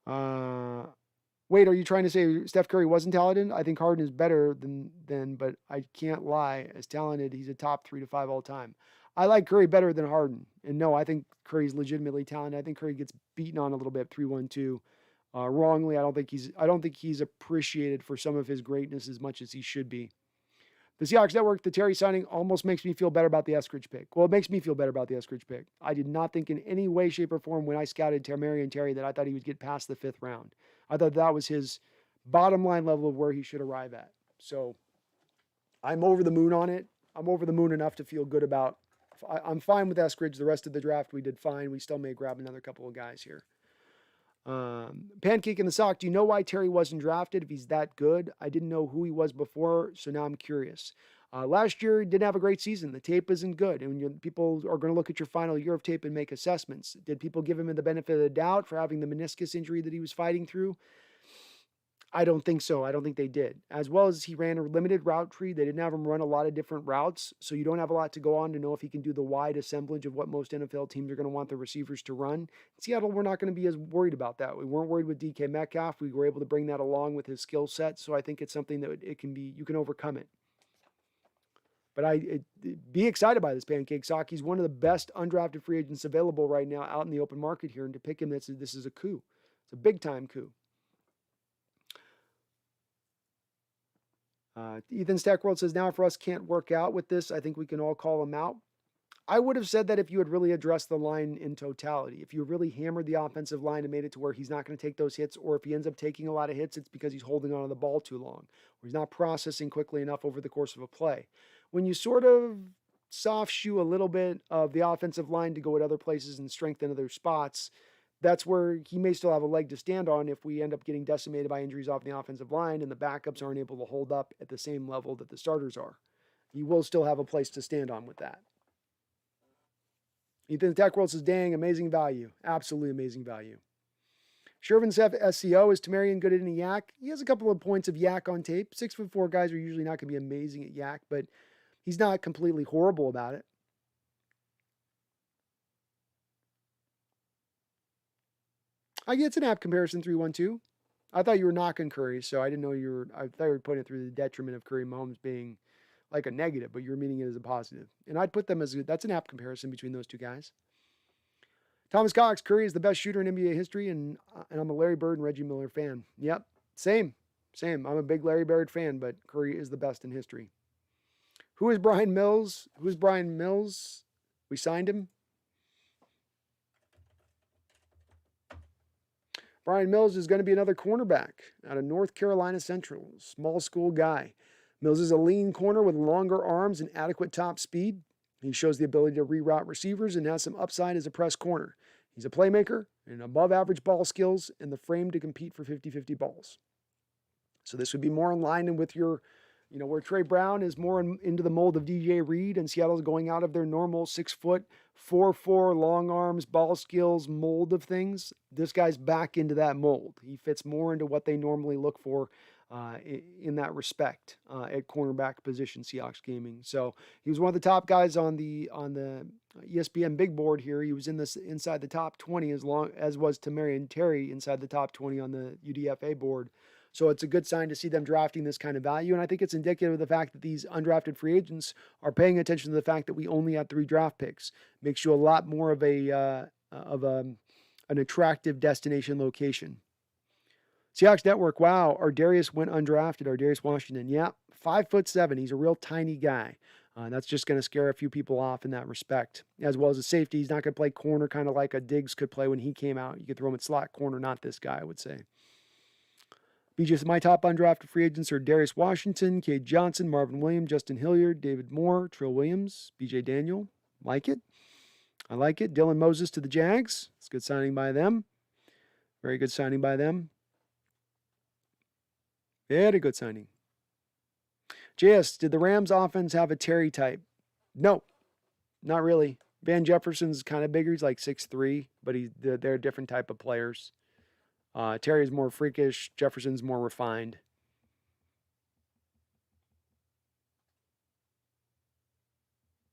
Wait, are you trying to say Steph Curry wasn't talented? I think Harden is better than, but I can't lie. As talented, he's a top 3 to 5 all time. I like Curry better than Harden. And no, I think Curry's legitimately talented. I think Curry gets beaten on a little bit, 3-1-2. Wrongly, I don't think he's appreciated for some of his greatness as much as he should be. The Seahawks Network, the Terry signing almost makes me feel better about the Eskridge pick. Well, it makes me feel better about the Eskridge pick. I did not think in any way, shape, or form when I scouted Tammarion Terry that I thought he would get past the 5th round. I thought that was his bottom line level of where he should arrive at. So I'm over the moon on it. I'm over the moon enough to feel good about. I'm fine with Eskridge. The rest of the draft, we did fine. We still may grab another couple of guys here. Pancake in the Sock, do you know why Terry wasn't drafted if he's that good? I didn't know who he was before, so now I'm curious. Last year, he didn't have a great season. The tape isn't good. And people are going to look at your final year of tape and make assessments. Did people give him the benefit of the doubt for having the meniscus injury that he was fighting through? I don't think so. I don't think they did. As well as he ran a limited route tree, they didn't have him run a lot of different routes, so you don't have a lot to go on to know if he can do the wide assemblage of what most NFL teams are going to want the receivers to run. In Seattle, we're not going to be as worried about that. We weren't worried with DK Metcalf. We were able to bring that along with his skill set, so I think it's something that it can be, you can overcome it. But be excited by this Pancake Sock. He's one of the best undrafted free agents available right now out in the open market here, and to pick him, this is a coup. It's a big-time coup. Ethan Stackworld says, now for us can't work out with this. I think we can all call him out. I would have said that if you had really addressed the line in totality. If you really hammered the offensive line and made it to where he's not going to take those hits, or if he ends up taking a lot of hits, it's because he's holding on to the ball too long, or he's not processing quickly enough over the course of a play. When you sort of soft shoe a little bit of the offensive line to go at other places and strengthen other spots, that's where he may still have a leg to stand on if we end up getting decimated by injuries off the offensive line and the backups aren't able to hold up at the same level that the starters are. He will still have a place to stand on with that. Ethan Techworld says, dang, amazing value. Absolutely amazing value. Shervin SCO, is Tammarion good at any yak? He has a couple of points of yak on tape. 6'4" guys are usually not going to be amazing at yak, but he's not completely horrible about it. I get it's an app comparison 312. I thought you were knocking Curry, so I didn't know you were. I thought you were putting it through the detriment of Curry Mahomes being like a negative, but you're meaning it as a positive. And I'd put them as that's an app comparison between those two guys. Thomas Cox, Curry is the best shooter in NBA history, and I'm a Larry Bird and Reggie Miller fan. Yep, same. I'm a big Larry Bird fan, but Curry is the best in history. Who is Brian Mills? Who's Brian Mills? We signed him. Brian Mills is going to be another cornerback out of North Carolina Central, small school guy. Mills is a lean corner with longer arms and adequate top speed. He shows the ability to reroute receivers and has some upside as a press corner. He's a playmaker and above average ball skills and the frame to compete for 50-50 balls. So this would be more in line with your, where Trey Brown is more into the mold of DJ Reed and Seattle's going out of their normal 6'4", 4'4", long arms, ball skills mold of things. This guy's back into that mold. He fits more into what they normally look for in that respect at cornerback position, Seahawks gaming. So he was one of the top guys on the ESPN big board here. He was inside the top 20 as was Tammarion Terry inside the top 20 on the UDFA board. So it's a good sign to see them drafting this kind of value. And I think it's indicative of the fact that these undrafted free agents are paying attention to the fact that we only had 3 draft picks. Makes you a lot more of an attractive destination location. Seahawks Network, wow, Ardarius went undrafted, Ardarius Washington. Yeah, 5'7". He's a real tiny guy. That's just going to scare a few people off in that respect. As well as a safety, he's not going to play corner kind of like a Diggs could play when he came out. You could throw him at slot corner, not this guy, I would say. BJ, my top undrafted free agents are Darius Washington, Cade Johnson, Marvin Williams, Justin Hilliard, David Moore, Trill Williams, BJ Daniel. Like it. I like it. Dylan Moses to the Jags. It's a good signing by them. Very good signing by them. Very good signing. JS, did the Rams offense have a Terry type? No, not really. Van Jefferson's kind of bigger. He's like 6'3", but they're a different type of players. Terry's more freakish. Jefferson's more refined.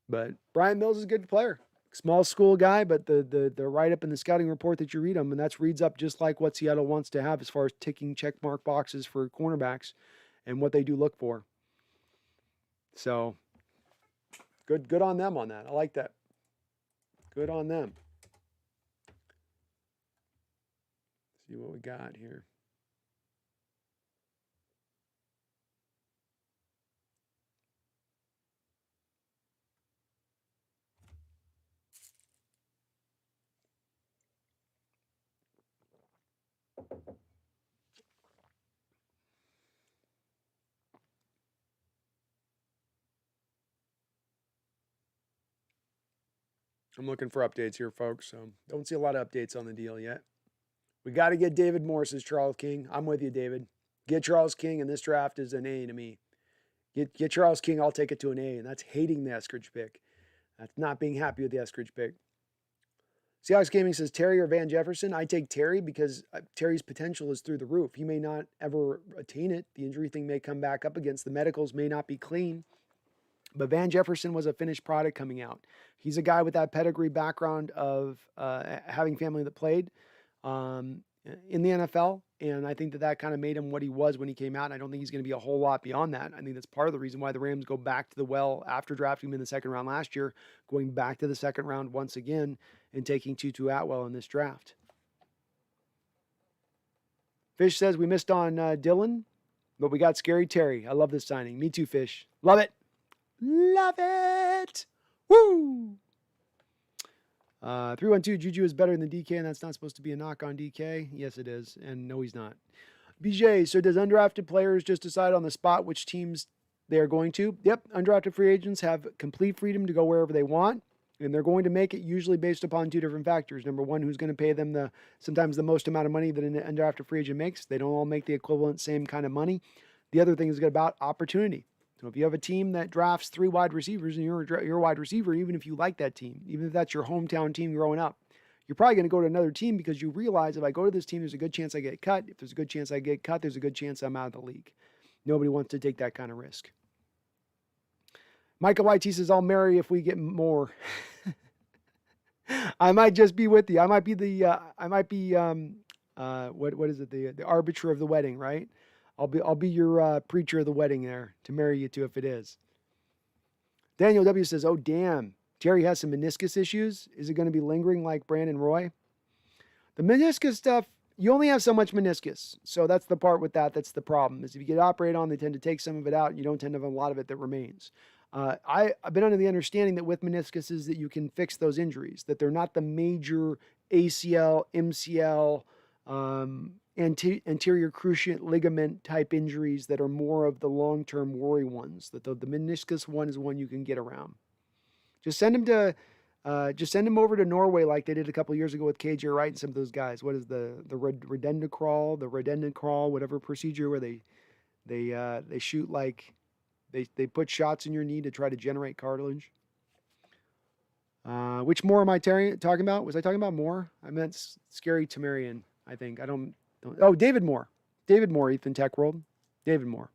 But Brian Mills is a good player. Small school guy, but the write-up in the scouting report that you read them, and that reads up just like what Seattle wants to have as far as ticking check mark boxes for cornerbacks and what they do look for. So good on them on that. I like that. Good on them. See what we got here. I'm looking for updates here, folks. So don't see a lot of updates on the deal yet. We got to get David Moore, says Charles King. I'm with you, David. Get Charles King, and this draft is an A to me. Get Charles King, I'll take it to an A, and that's hating the Eskridge pick. That's not being happy with the Eskridge pick. Seahawks Gaming says Terry or Van Jefferson. I take Terry because Terry's potential is through the roof. He may not ever attain it. The injury thing may come back up against. The medicals may not be clean. But Van Jefferson was a finished product coming out. He's a guy with that pedigree background of having family that played in the NFL. And I think that kind of made him what he was when he came out. And I don't think he's going to be a whole lot beyond that. I think that's part of the reason why the Rams go back to the well after drafting him in the second round last year, going back to the second round once again and taking Tutu Atwell in this draft. Fish says we missed on Dylan, but we got Scary Terry. I love this signing. Me too, Fish. Love it. Love it. Woo! 312 Juju is better than DK, and that's not supposed to be a knock on DK. Yes, it is. And no, he's not. BJ, so does undrafted players just decide on the spot which teams they are going to? Yep, undrafted free agents have complete freedom to go wherever they want, and they're going to make it usually based upon two different factors. Number one, who's going to pay them sometimes the most amount of money that an undrafted free agent makes. They don't all make the equivalent same kind of money. The other thing is about opportunity. So if you have a team that drafts 3 wide receivers and you're a wide receiver, even if you like that team, even if that's your hometown team growing up, you're probably going to go to another team because you realize if I go to this team, there's a good chance I get cut. If there's a good chance I get cut, there's a good chance I'm out of the league. Nobody wants to take that kind of risk. Michael YT says, I'll marry if we get more. I might just be with you. I might be what is it? The arbiter of the wedding, right? I'll be your preacher of the wedding there to marry you to if it is. Daniel W says, oh, damn. Terry has some meniscus issues. Is it going to be lingering like Brandon Roy? The meniscus stuff, you only have so much meniscus. So that's the part with that. That's the problem is if you get operated on, they tend to take some of it out and you don't tend to have a lot of it that remains. I've been under the understanding that with meniscuses that you can fix those injuries, that they're not the major ACL, MCL, anterior cruciate ligament type injuries that are more of the long-term worry ones. That the meniscus one is one you can get around. Just send him over to Norway like they did a couple years ago with KJ Wright and some of those guys. What is the redendacrawl, whatever procedure where they shoot like they put shots in your knee to try to generate cartilage. Which Moore am I talking about? Was I talking about Moore? I meant Scary Tammarion, I think. Oh, David Moore. David Moore, Ethan Tech World. David Moore.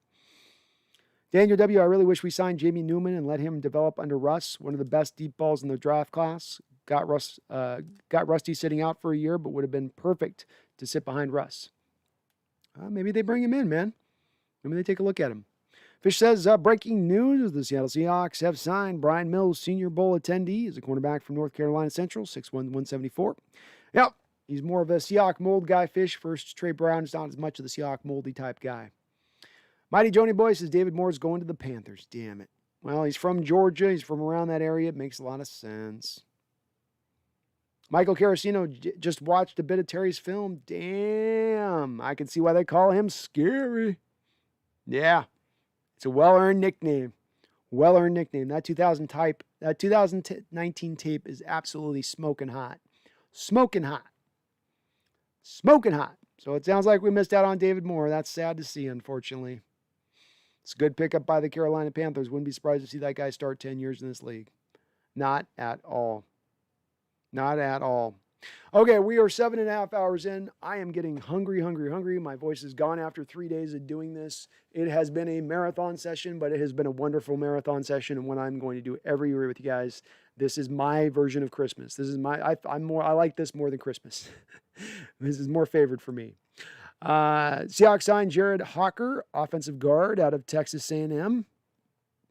Daniel W., I really wish we signed Jamie Newman and let him develop under Russ, one of the best deep balls in the draft class. Got Rusty sitting out for a year, but would have been perfect to sit behind Russ. Maybe they bring him in, man. Maybe they take a look at him. Fish says, breaking news, the Seattle Seahawks have signed Brian Mills, Senior Bowl attendee. He's a cornerback from North Carolina Central, 6'1", 174. Yep, he's more of a Seahawk mold guy, Fish. First, Trey Brown is not as much of the Seahawk moldy type guy. Mighty Joni Boy says David Moore's going to the Panthers. Damn it. Well, he's from Georgia. He's from around that area. It makes a lot of sense. Michael Carasino just watched a bit of Terry's film. Damn. I can see why they call him Scary. Yeah. It's a well-earned nickname. Well-earned nickname. That 2019 tape is absolutely smoking hot. Smoking hot. Smoking hot. So it sounds like we missed out on David Moore. That's sad to see, unfortunately. It's a good pickup by the Carolina Panthers. Wouldn't be surprised to see that guy start 10 years in this league. Not at all. Not at all. Okay, we are 7.5 hours in. I am getting hungry. My voice is gone after 3 days of doing this. It has been a marathon session, but it has been a wonderful marathon session and one I'm going to do every year with you guys. This is my version of Christmas. This is I like this more than Christmas. This is more favored for me. Seahawks signed Jared Hawker, offensive guard out of Texas A&M.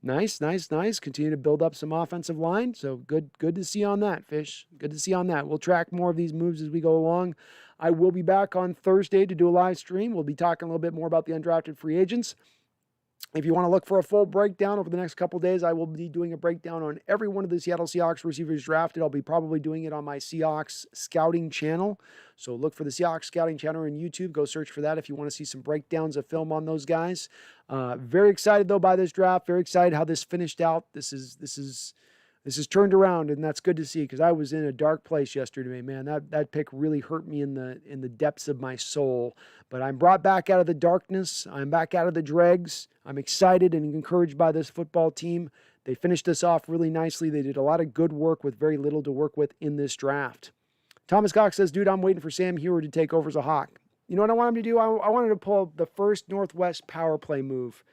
Nice. Continue to build up some offensive line. So good to see on that, Fish. Good to see on that. We'll track more of these moves as we go along. I will be back on Thursday to do a live stream. We'll be talking a little bit more about the undrafted free agents. If you want to look for a full breakdown over the next couple of days, I will be doing a breakdown on every one of the Seattle Seahawks receivers drafted. I'll be probably doing it on my Seahawks scouting channel. So look for the Seahawks scouting channel on YouTube. Go search for that if you want to see some breakdowns of film on those guys. Very excited though by this draft. Very excited how this finished out. This is This has turned around, and that's good to see because I was in a dark place yesterday, man. That pick really hurt me in the depths of my soul. But I'm brought back out of the darkness. I'm back out of the dregs. I'm excited and encouraged by this football team. They finished us off really nicely. They did a lot of good work with very little to work with in this draft. Thomas Cox says, dude, I'm waiting for Sam Hewer to take over as a Hawk. You know what I want him to do? I want him to pull the first Northwest power play move.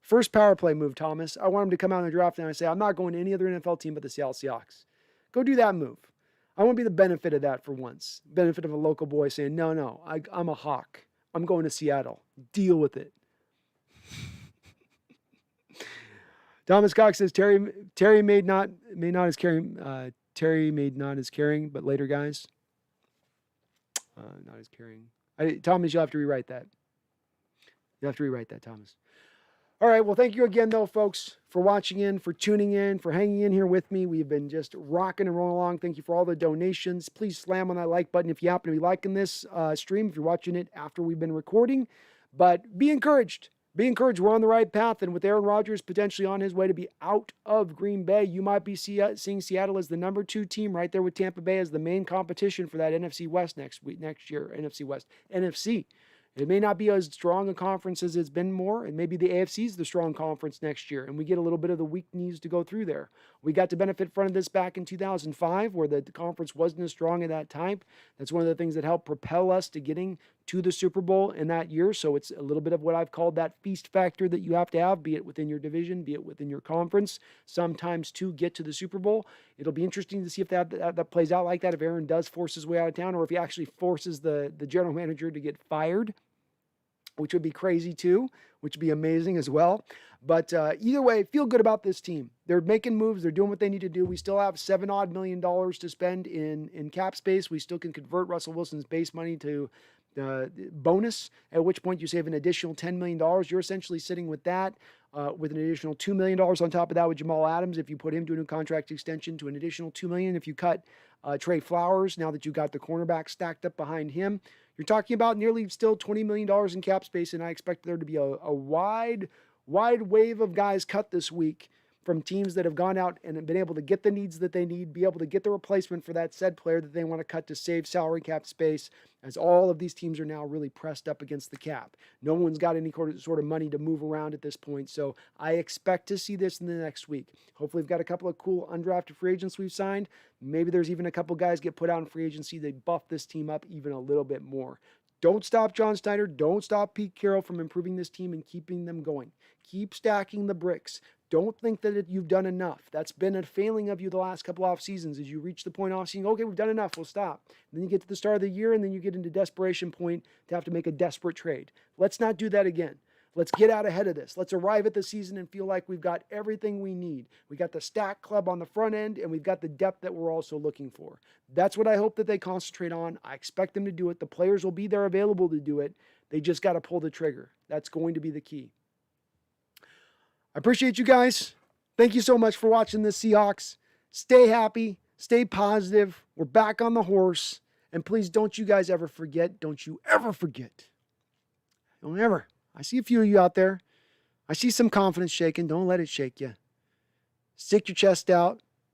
First power play move, Thomas. I want him to come out in the draft and I say, I'm not going to any other NFL team but the Seattle Seahawks. Go do that move. I want to be the benefit of that for once. Benefit of a local boy saying, no, I'm a Hawk. I'm going to Seattle. Deal with it. Thomas Cox says, Terry may not as caring. Terry made not as caring, but later guys. Not as caring. Thomas, you'll have to rewrite that. You'll have to rewrite that, Thomas. All right, well, thank you again, though, folks, for watching in, for tuning in, for hanging in here with me. We've been just rocking and rolling along. Thank you for all the donations. Please slam on that like button if you happen to be liking this stream, if you're watching it after we've been recording. But be encouraged. Be encouraged. We're on the right path, and with Aaron Rodgers potentially on his way to be out of Green Bay, you might be seeing Seattle as the number 2 team right there with Tampa Bay as the main competition for that NFC West next year. NFC. It may not be as strong a conference as it's been more, and maybe the AFC is the strong conference next year, and we get a little bit of the weak knees to go through there. We got to benefit from this back in 2005, where the conference wasn't as strong at that time. That's one of the things that helped propel us to getting to the Super Bowl in that year. So it's a little bit of what I've called that feast factor that you have to have, be it within your division, be it within your conference, sometimes to get to the Super Bowl. It'll be interesting to see if that plays out like that, if Aaron does force his way out of town, or if he actually forces the general manager to get fired, which would be crazy too, which would be amazing as well. But either way, feel good about this team. They're making moves. They're doing what they need to do. We still have $7 million to spend in cap space. We still can convert Russell Wilson's base money to bonus, at which point you save an additional $10 million. You're essentially sitting with that, with an additional $2 million on top of that with Jamal Adams. If you put him to a new contract extension, to an additional $2 million. If you cut Trey Flowers, now that you got the cornerback stacked up behind him, you're talking about nearly still $20 million in cap space, and I expect there to be a wide wave of guys cut this week from teams that have gone out and have been able to get the needs that they need, be able to get the replacement for that said player that they want to cut to save salary cap space, as all of these teams are now really pressed up against the cap. No one's got any sort of money to move around at this point, so I expect to see this in the next week. Hopefully we've got a couple of cool undrafted free agents we've signed. Maybe there's even a couple guys get put out in free agency. They buff this team up even a little bit more. Don't stop John Snyder. Don't stop Pete Carroll from improving this team and keeping them going. Keep stacking the bricks. Don't think that you've done enough. That's been a failing of you the last couple off seasons, as you reach the point off season, okay, we've done enough, we'll stop. And then you get to the start of the year, and then you get into desperation point to have to make a desperate trade. Let's not do that again. Let's get out ahead of this. Let's arrive at the season and feel like we've got everything we need. We got the stack club on the front end, and we've got the depth that we're also looking for. That's what I hope that they concentrate on. I expect them to do it. The players will be there available to do it. They just got to pull the trigger. That's going to be the key. I appreciate you guys. Thank you so much for watching this, Seahawks. Stay happy. Stay positive. We're back on the horse. And please don't you guys ever forget. Don't you ever forget. Don't ever. I see a few of you out there. I see some confidence shaking. Don't let it shake you. Stick your chest out.